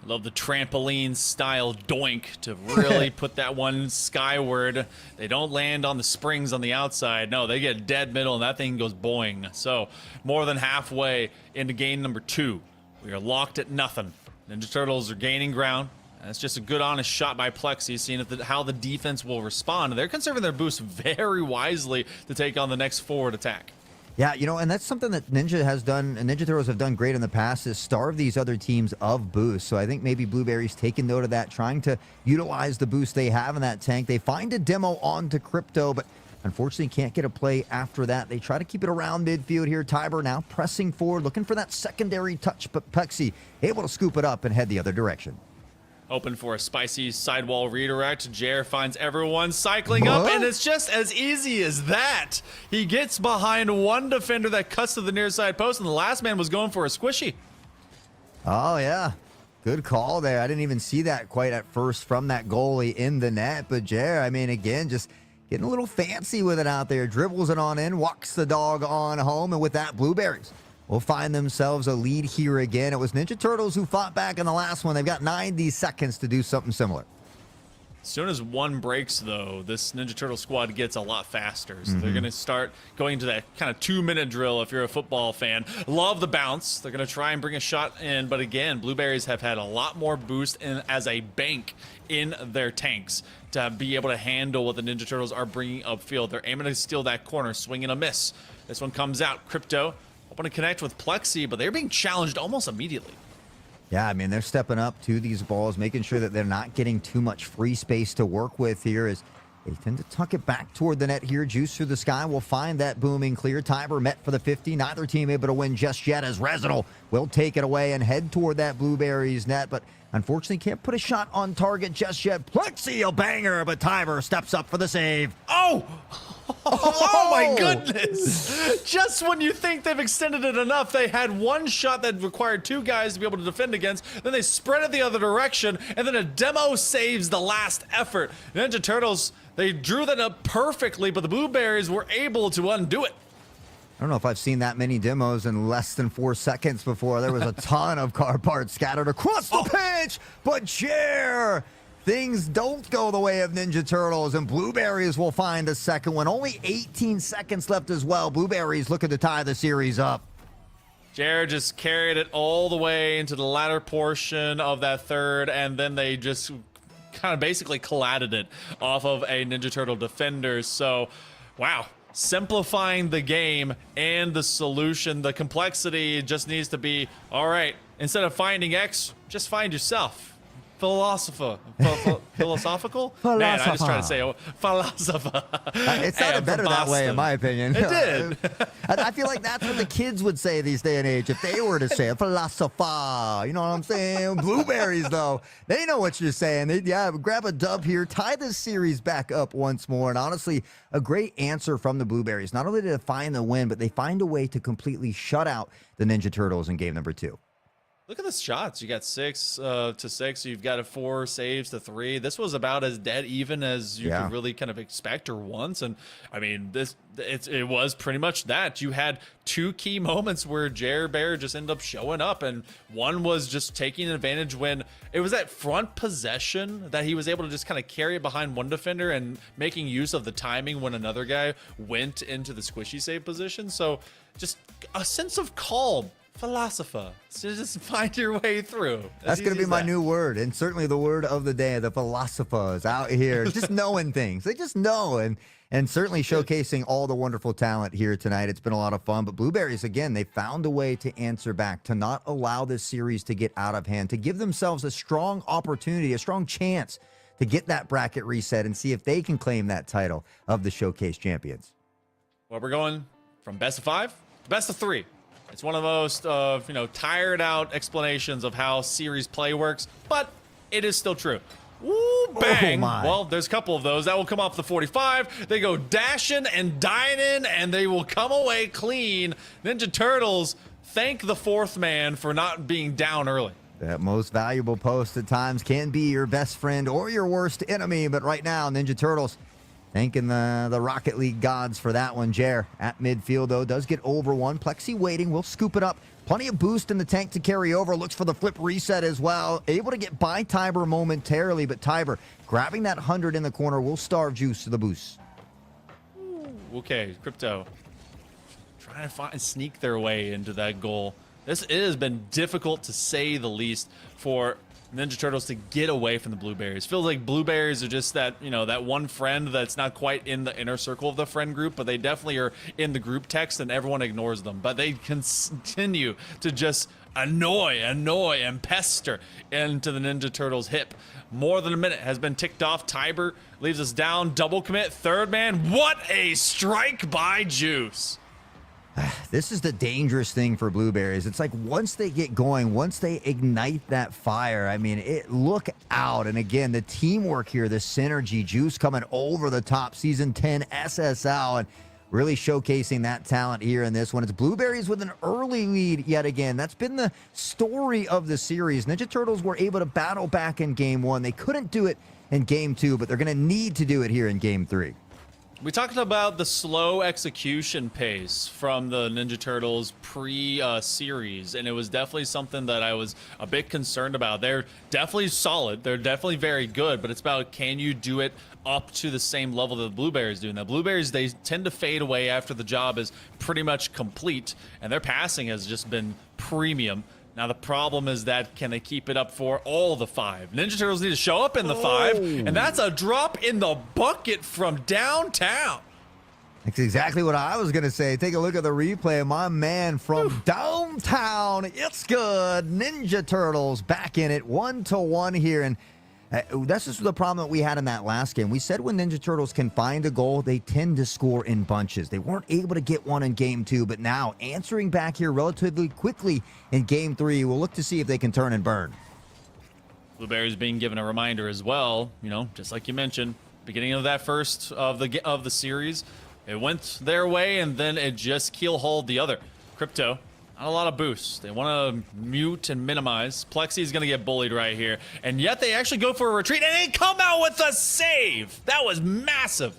Love the trampoline style doink to really put that one skyward. They don't land on the springs on the outside. No, they get dead middle and that thing goes boing. So more than halfway into game number 2. We are locked at nothing. Ninja Turtles are gaining ground. That's just a good, honest shot by Plexi, seeing how the defense will respond. They're conserving their boost very wisely to take on the next forward attack. Yeah, you know, and that's something that Ninja has done, and Ninja Turtles have done great in the past, is starve these other teams of boost. So I think maybe Blueberries taking note of that, trying to utilize the boost they have in that tank. They find a demo onto Crypto, but unfortunately can't get a play after that. They try to keep it around midfield here. Tiber now pressing forward, looking for that secondary touch, but Plexi able to scoop it up and head the other direction. Open for a spicy sidewall redirect. Jer finds everyone cycling up, and it's just as easy as that. He gets behind one defender that cuts to the near side post, and the last man was going for a squishy. Oh, yeah. Good call there. I didn't even see that quite at first from that goalie in the net. But Jer, I mean, again, just getting a little fancy with it out there. Dribbles it on in, walks the dog on home, and with that, Blueberries will find themselves a lead here again. It was Ninja Turtles who fought back in the last one. They've got 90 seconds to do something similar. As soon as one breaks, though, this Ninja Turtle squad gets a lot faster. So they're going to start going to that kind of 2-minute drill if you're a football fan. Love the bounce. They're going to try and bring a shot in. But again, Blueberries have had a lot more boost as a bank in their tanks to be able to handle what the Ninja Turtles are bringing upfield. They're aiming to steal that corner, swing and a miss. This one comes out. Crypto hoping to connect with Plexi, but they're being challenged almost immediately. Yeah, I mean, they're stepping up to these balls, making sure that they're not getting too much free space to work with here as they tend to tuck it back toward the net here. Juice through the sky will find that booming clear. Tiber met for the 50. Neither team able to win just yet as Resinal will take it away and head toward that Blueberries net, but unfortunately can't put a shot on target just yet. Plexi, a banger, but Tiber steps up for the save. Oh! Oh my goodness! Just when you think they've extended it enough, they had one shot that required 2 guys to be able to defend against, then they spread it the other direction, and then a demo saves the last effort. Ninja Turtles, they drew that up perfectly, but the Blueberries were able to undo it. I don't know if I've seen that many demos in less than 4 seconds before. There was a ton of car parts scattered across the pitch, but Jer, things don't go the way of Ninja Turtles, and Blueberries will find a second one. Only 18 seconds left as well. Blueberries looking to tie the series up. Jared just carried it all the way into the latter portion of that third, and then they just kind of basically collided it off of a Ninja Turtle defender. So, wow. Simplifying the game and the solution, the complexity just needs to be, all right, instead of finding X, just find yourself. Philosophical? Man, I just tried to say philosopher. It sounded better that way, in my opinion. It did. I feel like that's what the kids would say these day and age if they were to say a philosopher. You know what I'm saying? Blueberries, though, they know what you're saying. Grab a dub here, tie this series back up once more. And honestly, a great answer from the Blueberries. Not only did they find the win, but they find a way to completely shut out the Ninja Turtles in game number 2. Look at the shots. You got 6 to 6. You've got a 4 saves to 3. This was about as dead even as you could really kind of expect or want. And I mean, it was pretty much that. You had 2 key moments where Jer Bear just ended up showing up, and one was just taking advantage when it was that front possession that he was able to just kind of carry it behind one defender and making use of the timing when another guy went into the squishy save position. So just a sense of calm. Philosopher. So just find your way through. That's going to be my new word, and certainly the word of the day. The philosophers out here just knowing things. They just know, and certainly showcasing all the wonderful talent here tonight. It's been a lot of fun, but Blueberries, again, they found a way to answer back, to not allow this series to get out of hand, to give themselves a strong opportunity, a strong chance to get that bracket reset and see if they can claim that title of the Showcase champions. Well, we're going from best of 5 to best of 3. It's one of the most, tired out explanations of how series play works, but it is still true. Ooh, bang. Oh my. Well, there's a couple of those. That will come off the 45. They go dashing and dining, and they will come away clean. Ninja Turtles thank the 4th man for not being down early. That most valuable post at times can be your best friend or your worst enemy, but right now, Ninja Turtles thanking the Rocket League gods for that one. Jer at midfield, though, does get over one. Plexi waiting. We'll scoop it up. Plenty of boost in the tank to carry over. Looks for the flip reset as well. Able to get by Tiber momentarily, but Tiber grabbing that 100 in the corner will starve Juice to the boost. Okay, Crypto trying to sneak their way into that goal. It has been difficult, to say the least, for Ninja Turtles to get away from the Blueberries. Feels like Blueberries are just that, that one friend that's not quite in the inner circle of the friend group, but they definitely are in the group text and everyone ignores them. But they continue to just annoy and pester into the Ninja Turtles' hip. More than a minute has been ticked off. Tiber leaves us down. Double commit. 3rd man. What a strike by Juice. This is the dangerous thing for Blueberries. It's like once they get going, once they ignite that fire, I mean, look out. And again, the teamwork here, the synergy, Juice coming over the top, Season 10 SSL, and really showcasing that talent here in this one. It's Blueberries with an early lead yet again. That's been the story of the series. Ninja Turtles were able to battle back in Game 1. They couldn't do it in Game 2, but they're going to need to do it here in Game 3. We talked about the slow execution pace from the Ninja Turtles pre-series, and it was definitely something that I was a bit concerned about. They're definitely solid. They're definitely very good, but it's about, can you do it up to the same level that the Blueberries do? Now, Blueberries, they tend to fade away after the job is pretty much complete, and their passing has just been premium. Now, the problem is that, can they keep it up for all the 5? Ninja Turtles need to show up in the 5, and that's a drop in the bucket from downtown. That's exactly what I was going to say. Take a look at the replay. My man from downtown. It's good. Ninja Turtles back in it. 1-1 here, and that's just the problem that we had in that last game. We said when Ninja Turtles can find a goal, they tend to score in bunches. They weren't able to get one in Game 2, but now answering back here relatively quickly in Game 3. We'll look to see if they can turn and burn. Blueberries being given a reminder as well, just like you mentioned, beginning of that first of the series, It went their way, and then it just keel-hauled the other. Crypto, not a lot of boosts. They want to mute and minimize. Plexi is going to get bullied right here, and yet they actually go for a retreat, and they come out with a save. That was massive.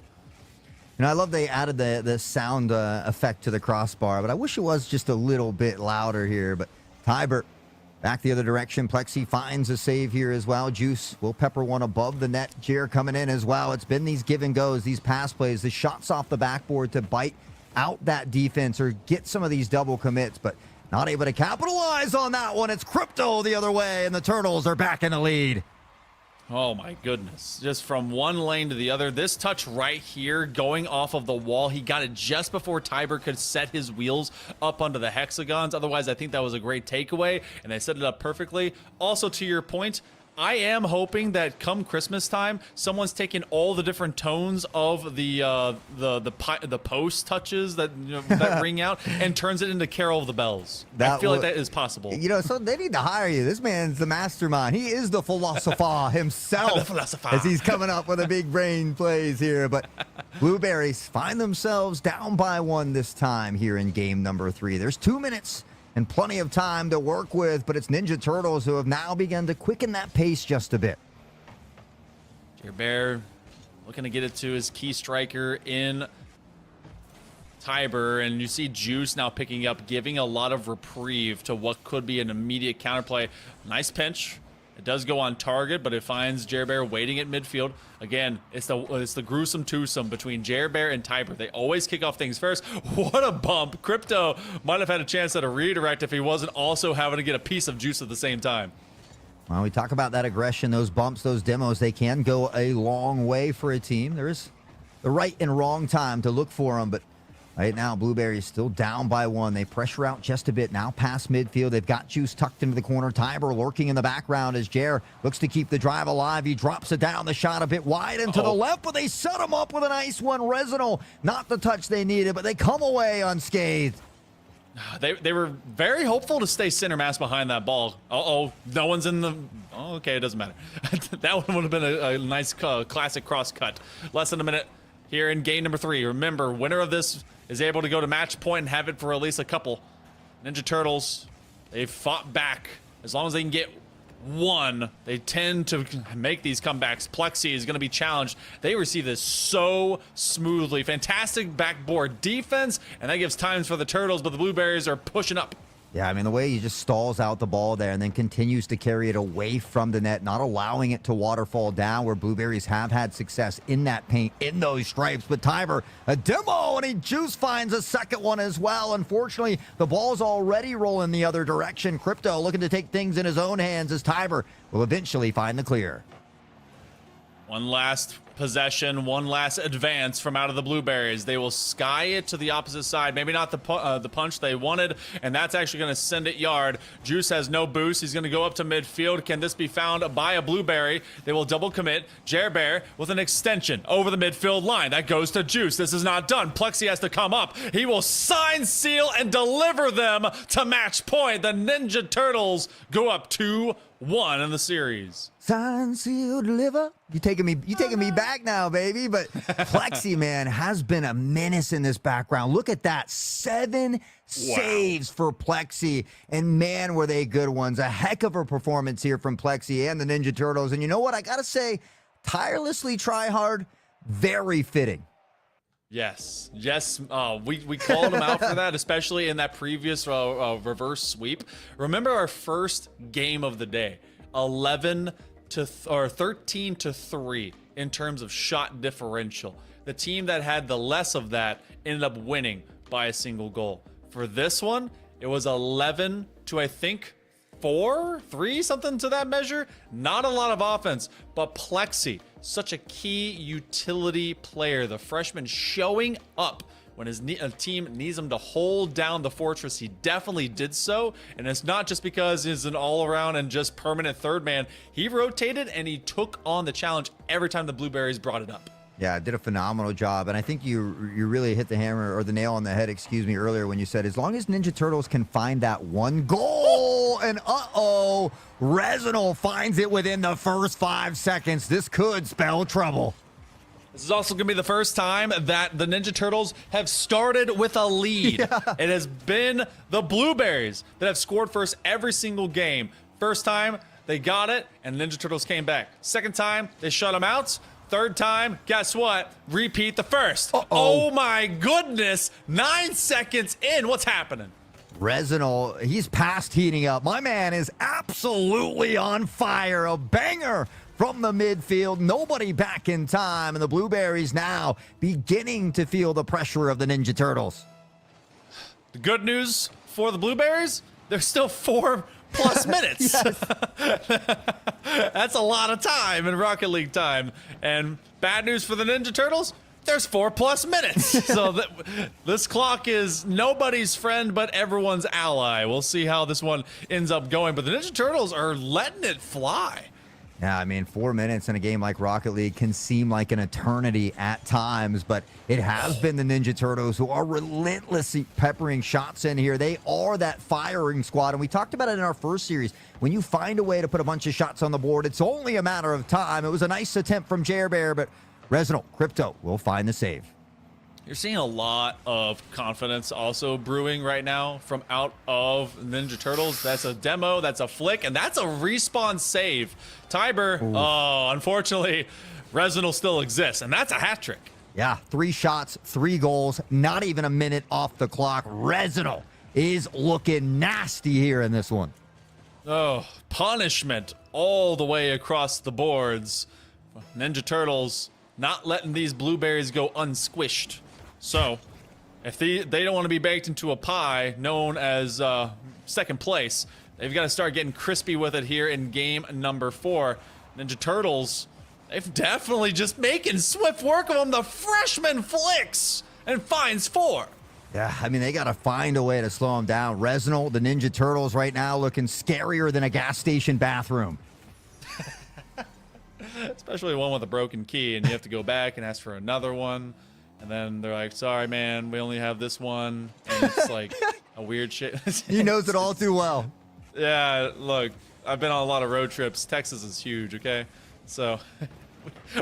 I love they added the sound effect to the crossbar, but I wish it was just a little bit louder here. But Tiber back the other direction. Plexi finds a save here as well. Juice will pepper one above the net. Jer coming in as well. It's been these give and goes, these pass plays, the shots off the backboard to bite out that defense or get some of these double commits, but not able to capitalize on that one. It's Crypto the other way, and the Turtles are back in the lead. Oh my goodness. Just from one lane to the other. This touch right here going off of the wall. He got it just before Tiber could set his wheels up onto the hexagons. Otherwise, I think that was a great takeaway, and they set it up perfectly. Also, to your point, I am hoping that come Christmas time, someone's taking all the different tones of the post touches that that ring out and turns it into Carol of the Bells. I feel like that is possible. So they need to hire you. This man's the mastermind. He is the philosopher himself as he's coming up with a big brain plays here. But Blueberries find themselves down by 1 this time here in game number 3. There's 2 minutes and plenty of time to work with, but it's Ninja Turtles who have now begun to quicken that pace just a bit. Jer Bear looking to get it to his key striker in Tiber, and you see Juice now picking up, giving a lot of reprieve to what could be an immediate counterplay. Nice pinch. It does go on target, but it finds Jer Bear waiting at midfield. Again, it's the gruesome twosome between Jer Bear and Tiber. They always kick off things first. What a bump. Crypto might have had a chance at a redirect if he wasn't also having to get a piece of Juice at the same time. Well, we talk about that aggression, those bumps, those demos. They can go a long way for a team. There is the right and wrong time to look for them, but right now, Blueberry is still down by 1. They pressure out just a bit. Now past midfield. They've got Juice tucked into the corner. Tiber lurking in the background as Jer looks to keep the drive alive. He drops it down. The shot a bit wide and to the left, but they set him up with a nice one. Resinal, not the touch they needed, but they come away unscathed. They were very hopeful to stay center mass behind that ball. Uh-oh, no one's in the... Oh, okay, it doesn't matter. That one would have been a nice classic cross cut. Less than a minute here in game number 3. Remember, winner of this is able to go to match point and have it for at least a couple. Ninja Turtles, they've fought back. As long as they can get 1, they tend to make these comebacks. Plexi is going to be challenged. They receive this so smoothly. Fantastic backboard defense, and that gives times for the Turtles, but the Blueberries are pushing up. Yeah, I mean, the way he just stalls out the ball there and then continues to carry it away from the net, not allowing it to waterfall down, where Blueberries have had success in that paint, in those stripes. But Tiber, a demo, and Juice finds a second one as well. Unfortunately, the ball's already rolling the other direction. Crypto looking to take things in his own hands as Tiber will eventually find the clear. One last possession, one last advance from out of the Blueberries. They will sky it to the opposite side. Maybe not the punch they wanted, and that's actually going to send it yard. Juice has no boost. He's going to go up to midfield. Can this be found by a Blueberry? They will double commit. Jer Bear with an extension over the midfield line. That goes to Juice. This is not done. Plexi has to come up. He will sign, seal, and deliver them to match point. The Ninja Turtles go up 2-1 in the series. Sign, seal, deliver. You taking me back now, baby. But Plexi, man, has been a menace in this background. Look at that. 7 saves for Plexi. And man, were they good ones. A heck of a performance here from Plexi and the Ninja Turtles. And you know what? I got to say, tirelessly try hard, very fitting. Yes. We called him out for that, especially in that previous reverse sweep. Remember our first game of the day, 13-3 in terms of shot differential. The team that had the less of that ended up winning by a single goal. For this one, it was 11 to, I think, 3, something to that measure. Not a lot of offense, but Plexi, such a key utility player. The freshman showing up when his team needs him to hold down the fortress. He definitely did so, and it's not just because he's an all-around and just permanent third man. He rotated and he took on the challenge every time the Blueberries brought it up. Yeah, did a phenomenal job, and I think you really hit the hammer or the nail on the head, excuse me, earlier when you said as long as Ninja Turtles can find that one goal, and Resinal finds it within the first 5 seconds. This could spell trouble. This is also going to be the first time that the Ninja Turtles have started with a lead. Yeah. It has been the Blueberries that have scored first every single game. First time, they got it, and Ninja Turtles came back. Second time, they shut them out. Third time, guess what? Repeat the first. Oh my goodness. 9 seconds in. What's happening? Resinal, he's past heating up. My man is absolutely on fire. A banger from the midfield. Nobody back in time. And the Blueberries now beginning to feel the pressure of the Ninja Turtles. The good news for the Blueberries, there's still 4+ minutes. That's a lot of time in Rocket League time. And bad news for the Ninja Turtles, there's 4+ minutes. So this clock is nobody's friend, but everyone's ally. We'll see how this one ends up going. But the Ninja Turtles are letting it fly. Yeah, I mean, 4 minutes in a game like Rocket League can seem like an eternity at times, but it has been the Ninja Turtles who are relentlessly peppering shots in here. They are that firing squad, and we talked about it in our first series. When you find a way to put a bunch of shots on the board, it's only a matter of time. It was a nice attempt from Jer Bear, but Resinal, Crypto will find the save. You're seeing a lot of confidence also brewing right now from out of Ninja Turtles. That's a demo, that's a flick, and that's a respawn save. Tiber, unfortunately, Resinal still exists, and that's a hat trick. Yeah, 3 shots, 3 goals, not even a minute off the clock. Resinal is looking nasty here in this one. Oh, punishment all the way across the boards. Ninja Turtles not letting these Blueberries go unsquished. So, if they don't want to be baked into a pie known as second place, they've got to start getting crispy with it here in game number 4. Ninja Turtles, they've definitely just making swift work of them. The freshman flicks and finds 4. Yeah, I mean, they got to find a way to slow them down. Resinal, the Ninja Turtles right now looking scarier than a gas station bathroom. Especially one with a broken key, and you have to go back and ask for another one. And then they're like, sorry, man, we only have this one. And it's like a weird shit. He knows it all too well. Yeah, look, I've been on a lot of road trips. Texas is huge, okay? So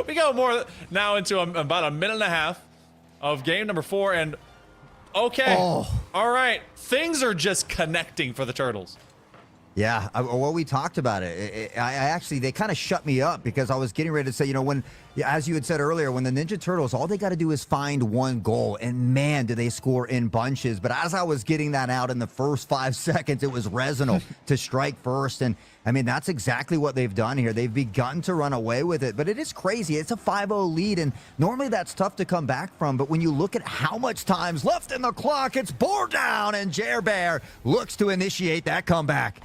we go more now into about a minute and a half of game number 4. And okay, all right, things are just connecting for the Turtles. Yeah, well, we talked about it. I actually, they kind of shut me up because I was getting ready to say, you know, when, as you had said earlier, when the Ninja Turtles, all they got to do is find 1 goal, and man, do they score in bunches. But as I was getting that out in the first 5 seconds, it was Resinal to strike first. And I mean, that's exactly what they've done here. They've begun to run away with it, but it is crazy. It's a 5-0 lead, and normally that's tough to come back from. But when you look at how much time's left in the clock, it's bore down, and Jer Bear looks to initiate that comeback.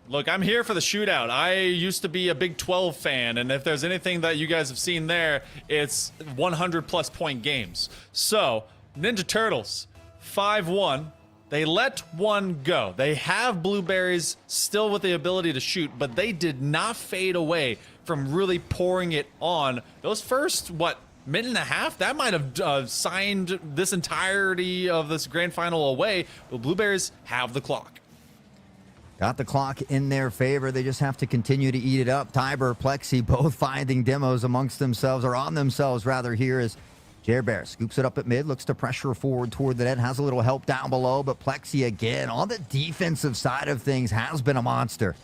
Look, I'm here for the shootout. I used to be a Big 12 fan, and if there's anything that you guys have seen there, it's 100+ point games. So, Ninja Turtles, 5-1. They let 1 go. They have Blueberries still with the ability to shoot, but they did not fade away from really pouring it on. Those first, minute and a half? That might have signed this entirety of this grand final away. The Blueberries have the clock. Got the clock in their favor. They just have to continue to eat it up. Tiber, Plexi, both finding demos amongst themselves, or on themselves rather, here as Jer Bear scoops it up at mid, looks to pressure forward toward the net, has a little help down below, but Plexi again on the defensive side of things has been a monster.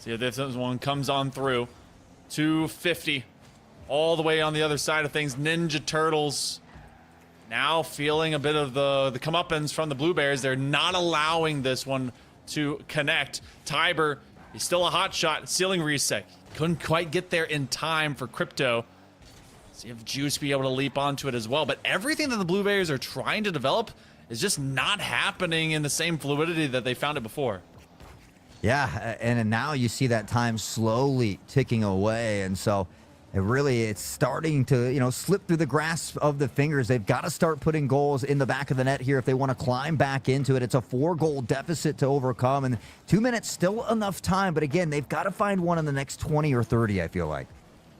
See if this one comes on through. 250 all the way on the other side of things. Ninja Turtles now feeling a bit of the comeuppance from the Blueberries. They're not allowing this one to connect. Tiber, he's still a hot shot. Ceiling reset. Couldn't quite get there in time for Crypto. See if Juice be able to leap onto it as well. But everything that the Blueberries are trying to develop is just not happening in the same fluidity that they found it before. Yeah, and now you see that time slowly ticking away, and so it's starting to, slip through the grasp of the fingers. They've got to start putting goals in the back of the net here if they want to climb back into it. It's a 4-goal deficit to overcome, and 2 minutes still enough time. But again, they've got to find one in the next 20 or 30, I feel like.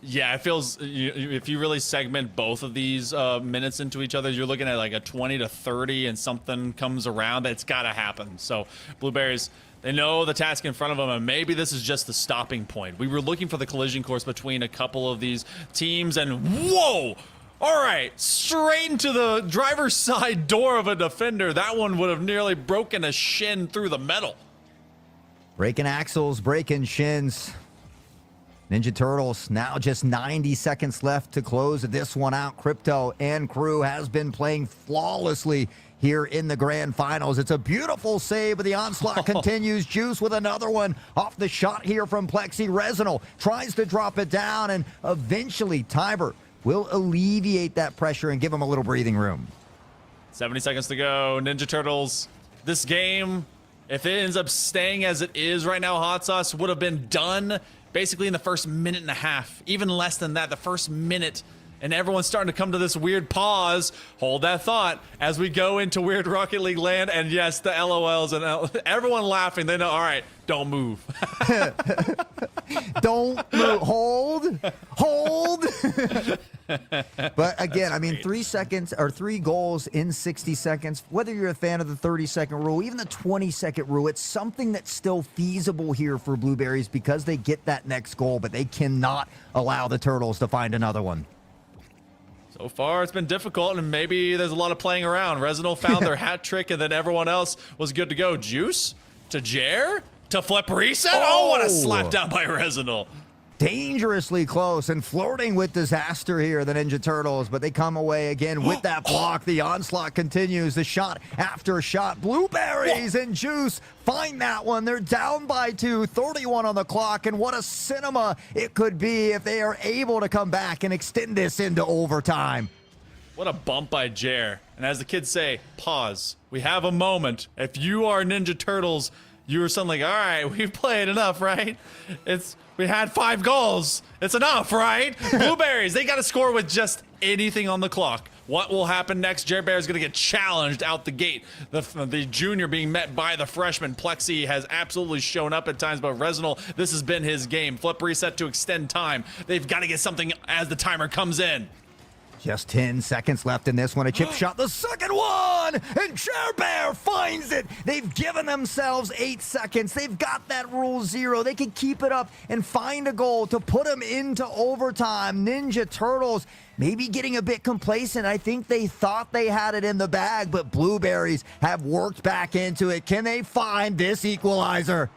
Yeah, it feels, if you really segment both of these minutes into each other, you're looking at like a 20 to 30 and something comes around. It's got to happen. So Blueberries, They know the task in front of them, and maybe this is just the stopping point. We were looking for the collision course between a couple of these teams, and whoa! All right, straight into the driver's side door of a defender. That one would have nearly broken a shin through the metal. Breaking axles, breaking shins. Ninja Turtles, now just 90 seconds left to close this one out. Crypto and crew has been playing flawlessly here in the grand finals. It's a beautiful save, but the onslaught continues. Juice with another one off the shot here from Plexi. Resinal tries to drop it down, and eventually Tiber will alleviate that pressure and give him a little breathing room. 70 seconds to go. Ninja Turtles, this game, if it ends up staying as it is right now, Hot Sauce, would have been done basically in the first minute and a half. Even less than that, the first minute. And everyone's starting to come to this weird pause. Hold that thought as we go into weird Rocket League land. And yes, the LOLs and everyone laughing. They know, all right, don't move. Don't move. Hold. But again, I mean, 3 seconds or 3 goals in 60 seconds, whether you're a fan of the 30-second rule, even the 20-second rule, it's something that's still feasible here for Blueberries because they get that next goal, but they cannot allow the Turtles to find another one. So far, it's been difficult, and maybe there's a lot of playing around. Resinal found their hat trick, and then everyone else was good to go. Juice to Jer to flip reset. Oh, what a slap down by Resinal. Dangerously close and flirting with disaster here, the Ninja Turtles, but they come away again with that block. The onslaught continues. The shot after shot. Blueberries and Juice find that one. They're down by 2, 31 on the clock, and what a cinema it could be if they are able to come back and extend this into overtime. What a bump by Jer. And as the kids say, pause. We have a moment. If you are Ninja Turtles, you were something like, all right, we've played enough, right? We had 5 goals. It's enough, right? Blueberries, they got to score with just anything on the clock. What will happen next? Jer Bear is going to get challenged out the gate. The junior being met by the freshman. Plexi has absolutely shown up at times, but Resinal, this has been his game. Flip reset to extend time. They've got to get something as the timer comes in. Just 10 seconds left in this one. A chip shot, the second one, and Jer Bear finds it. They've given themselves 8 seconds. They've got that rule 0. They can keep it up and find a goal to put them into overtime. Ninja Turtles maybe getting a bit complacent. I think they thought they had it in the bag, but Blueberries have worked back into it. Can they find this equalizer?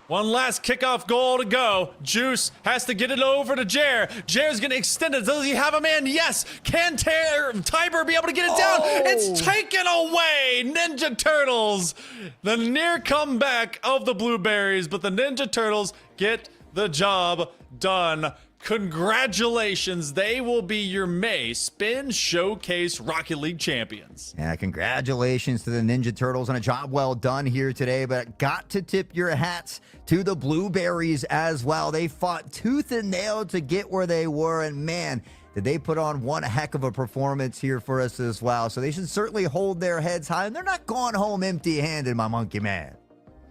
One last kickoff goal to go. Juice has to get it over to Jer. Jer's going to extend it. Does he have a man? Yes. Can Tiber be able to get it down? It's taken away. Ninja Turtles. The near comeback of the Blueberries, but the Ninja Turtles get the job done. Congratulations. They will be your May Spin Showcase Rocket League champions. Yeah, congratulations to the Ninja Turtles on a job well done here today, but got to tip your hats to the Blueberries as well. They fought tooth and nail to get where they were, and man, did they put on one heck of a performance here for us as well. So they should certainly hold their heads high, and they're not going home empty-handed, my monkey man.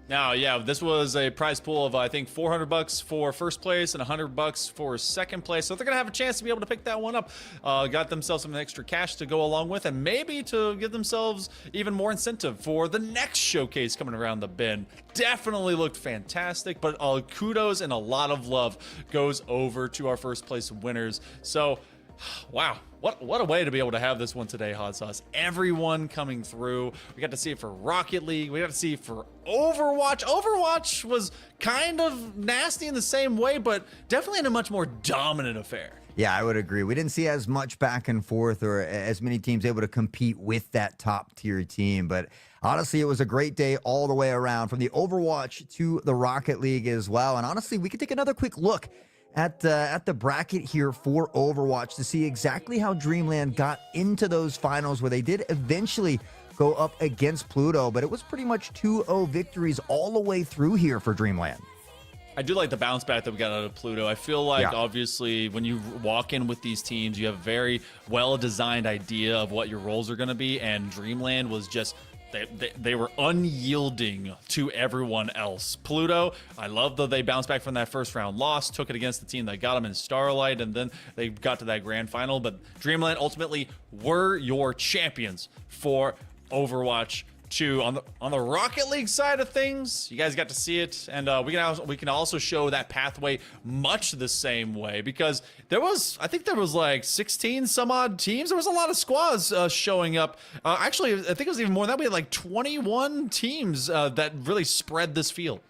Now, yeah, this was a prize pool of, I think, $400 for first place and $100 for second place. So they're going to have a chance to be able to pick that one up. Got themselves some extra cash to go along with, and maybe to give themselves even more incentive for the next showcase coming around the bend. Definitely looked fantastic, but kudos and a lot of love goes over to our first place winners. So, wow. What a way to be able to have this one today, Hot Sauce. Everyone coming through. We got to see it for Rocket League. We got to see it for Overwatch. Overwatch was kind of nasty in the same way, but definitely in a much more dominant affair. Yeah, I would agree. We didn't see as much back and forth or as many teams able to compete with that top tier team. But honestly, it was a great day all the way around, from the Overwatch to the Rocket League as well. And honestly, we could take another quick look at the bracket here for Overwatch to see exactly how Dreamland got into those finals, where they did eventually go up against Pluto, but it was pretty much 2-0 victories all the way through here for Dreamland. I do like the bounce back that we got out of Pluto. I feel like, obviously, when you walk in with these teams, you have a very well-designed idea of what your roles are going to be, and Dreamland was just... They were unyielding to everyone else. Pluto, I love that they bounced back from that first round loss, took it against the team that got them in Starlight, and then they got to that grand final. But Dreamland ultimately were your champions for Overwatch to on the Rocket League side of things. You guys got to see it, and we can also show that pathway much the same way, because I think there was like 16 some odd teams. There was a lot of squads showing up. Actually, I think it was even more than that. We had like 21 teams that really spread this field.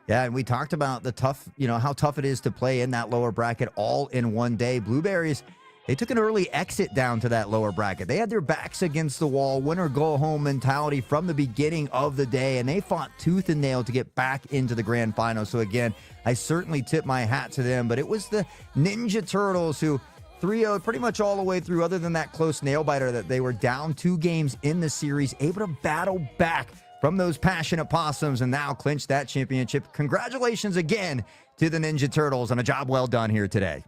Yeah, and we talked about the tough, how tough it is to play in that lower bracket all in one day. Blueberries, they took an early exit down to that lower bracket. They had their backs against the wall, win or go home mentality from the beginning of the day, and they fought tooth and nail to get back into the grand final. So again, I certainly tip my hat to them, but it was the Ninja Turtles who 3-0'd pretty much all the way through, other than that close nail biter that they were down 2 games in the series, able to battle back from those passionate possums and now clinch that championship. Congratulations again to the Ninja Turtles on a job well done here today.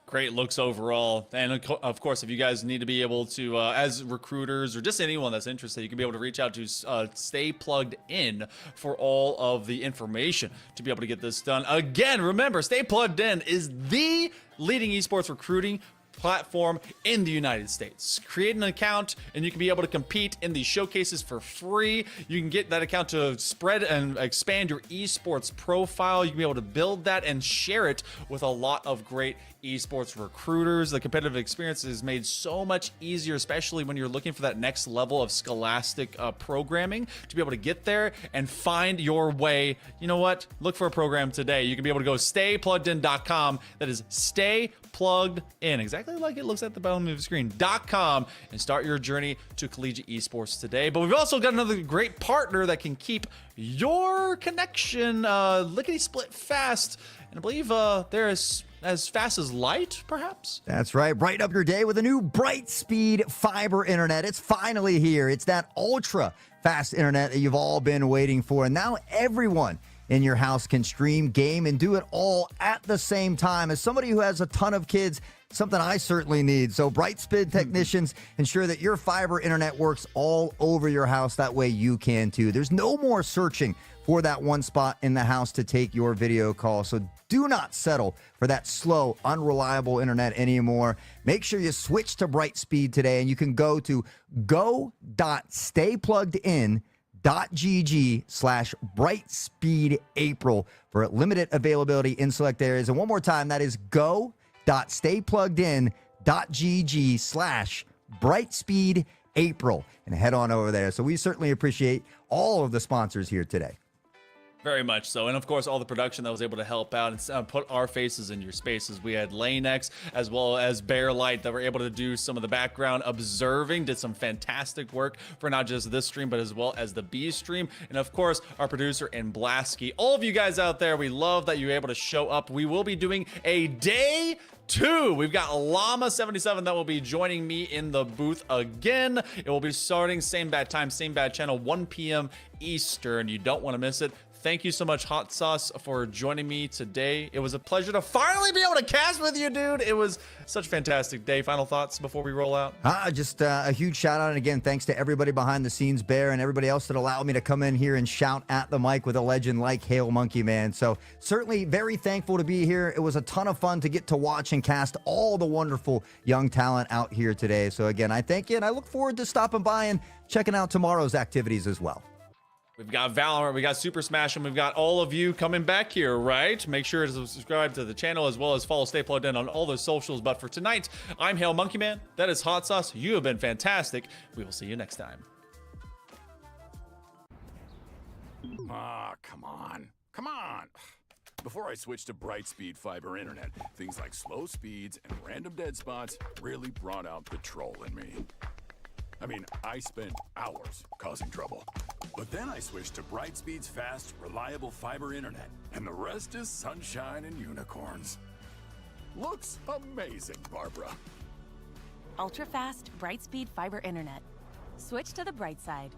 Great looks overall. And of course, if you guys need to be able to, as recruiters or just anyone that's interested, you can be able to reach out to Stay Plugged In for all of the information to be able to get this done. Again, remember, Stay Plugged In is the leading esports recruiting platform in the United States. Create an account and you can be able to compete in these showcases for free. You can get that account to spread and expand your esports profile. You can be able to build that and share it with a lot of great esports recruiters. The competitive experience is made so much easier, especially when you're looking for that next level of scholastic programming, to be able to get there and find your way. You know what? Look for a program today. You can be able to go staypluggedin.com. That is Stay Plugged In, exactly like it looks at the bottom of the screen.com, and start your journey to collegiate esports today. But we've also got another great partner that can keep your connection lickety split fast, and I believe they're as fast as light, perhaps? That's right. Brighten up your day with a new Brightspeed fiber internet. It's finally here. It's that ultra fast internet that you've all been waiting for. And now everyone in your house can stream, game, and do it all at the same time. As somebody who has a ton of kids, something I certainly need. So Brightspeed technicians ensure that your fiber internet works all over your house. That way you can too. There's no more searching for that one spot in the house to take your video call. So do not settle for that slow, unreliable internet anymore. Make sure you switch to Brightspeed today, and you can go to go.staypluggedin.gg/BrightspeedApril for limited availability in select areas. And one more time, that is go.staypluggedin.gg/BrightspeedApril, and head on over there. So we certainly appreciate all of the sponsors here today. Very much so. And of course, all the production that was able to help out and put our faces in your spaces. We had LaneX as well as Bear Light that were able to do some of the background observing, did some fantastic work for not just this stream, but as well as the B stream. And of course, our producer in Blasky. All of you guys out there, we love that you're able to show up. We will be doing a day 2. We've got Llama77 that will be joining me in the booth again. It will be starting same bad time, same bad channel, 1 p.m. Eastern. You don't want to miss it. Thank you so much, Hot Sauce, for joining me today. It was a pleasure to finally be able to cast with you, dude. It was such a fantastic day. Final thoughts before we roll out? Just a huge shout out. And again, thanks to everybody behind the scenes, Bear, and everybody else that allowed me to come in here and shout at the mic with a legend like Hail Monkey Man. So certainly very thankful to be here. It was a ton of fun to get to watch and cast all the wonderful young talent out here today. So again, I thank you, and I look forward to stopping by and checking out tomorrow's activities as well. We've got Valorant, we got Super Smash, and we've got all of you coming back here, right? Make sure to subscribe to the channel as well as follow Stay Plugged In on all those socials. But for tonight, I'm Hail Monkey Man. That is Hot Sauce. You have been fantastic. We will see you next time. Ah, come on. Come on. Before I switched to Brightspeed fiber internet, things like slow speeds and random dead spots really brought out the troll in me. I mean, I spent hours causing trouble. But then I switched to Brightspeed's fast, reliable fiber internet, and the rest is sunshine and unicorns. Looks amazing, Barbara. Ultra fast, Brightspeed fiber internet. Switch to the bright side.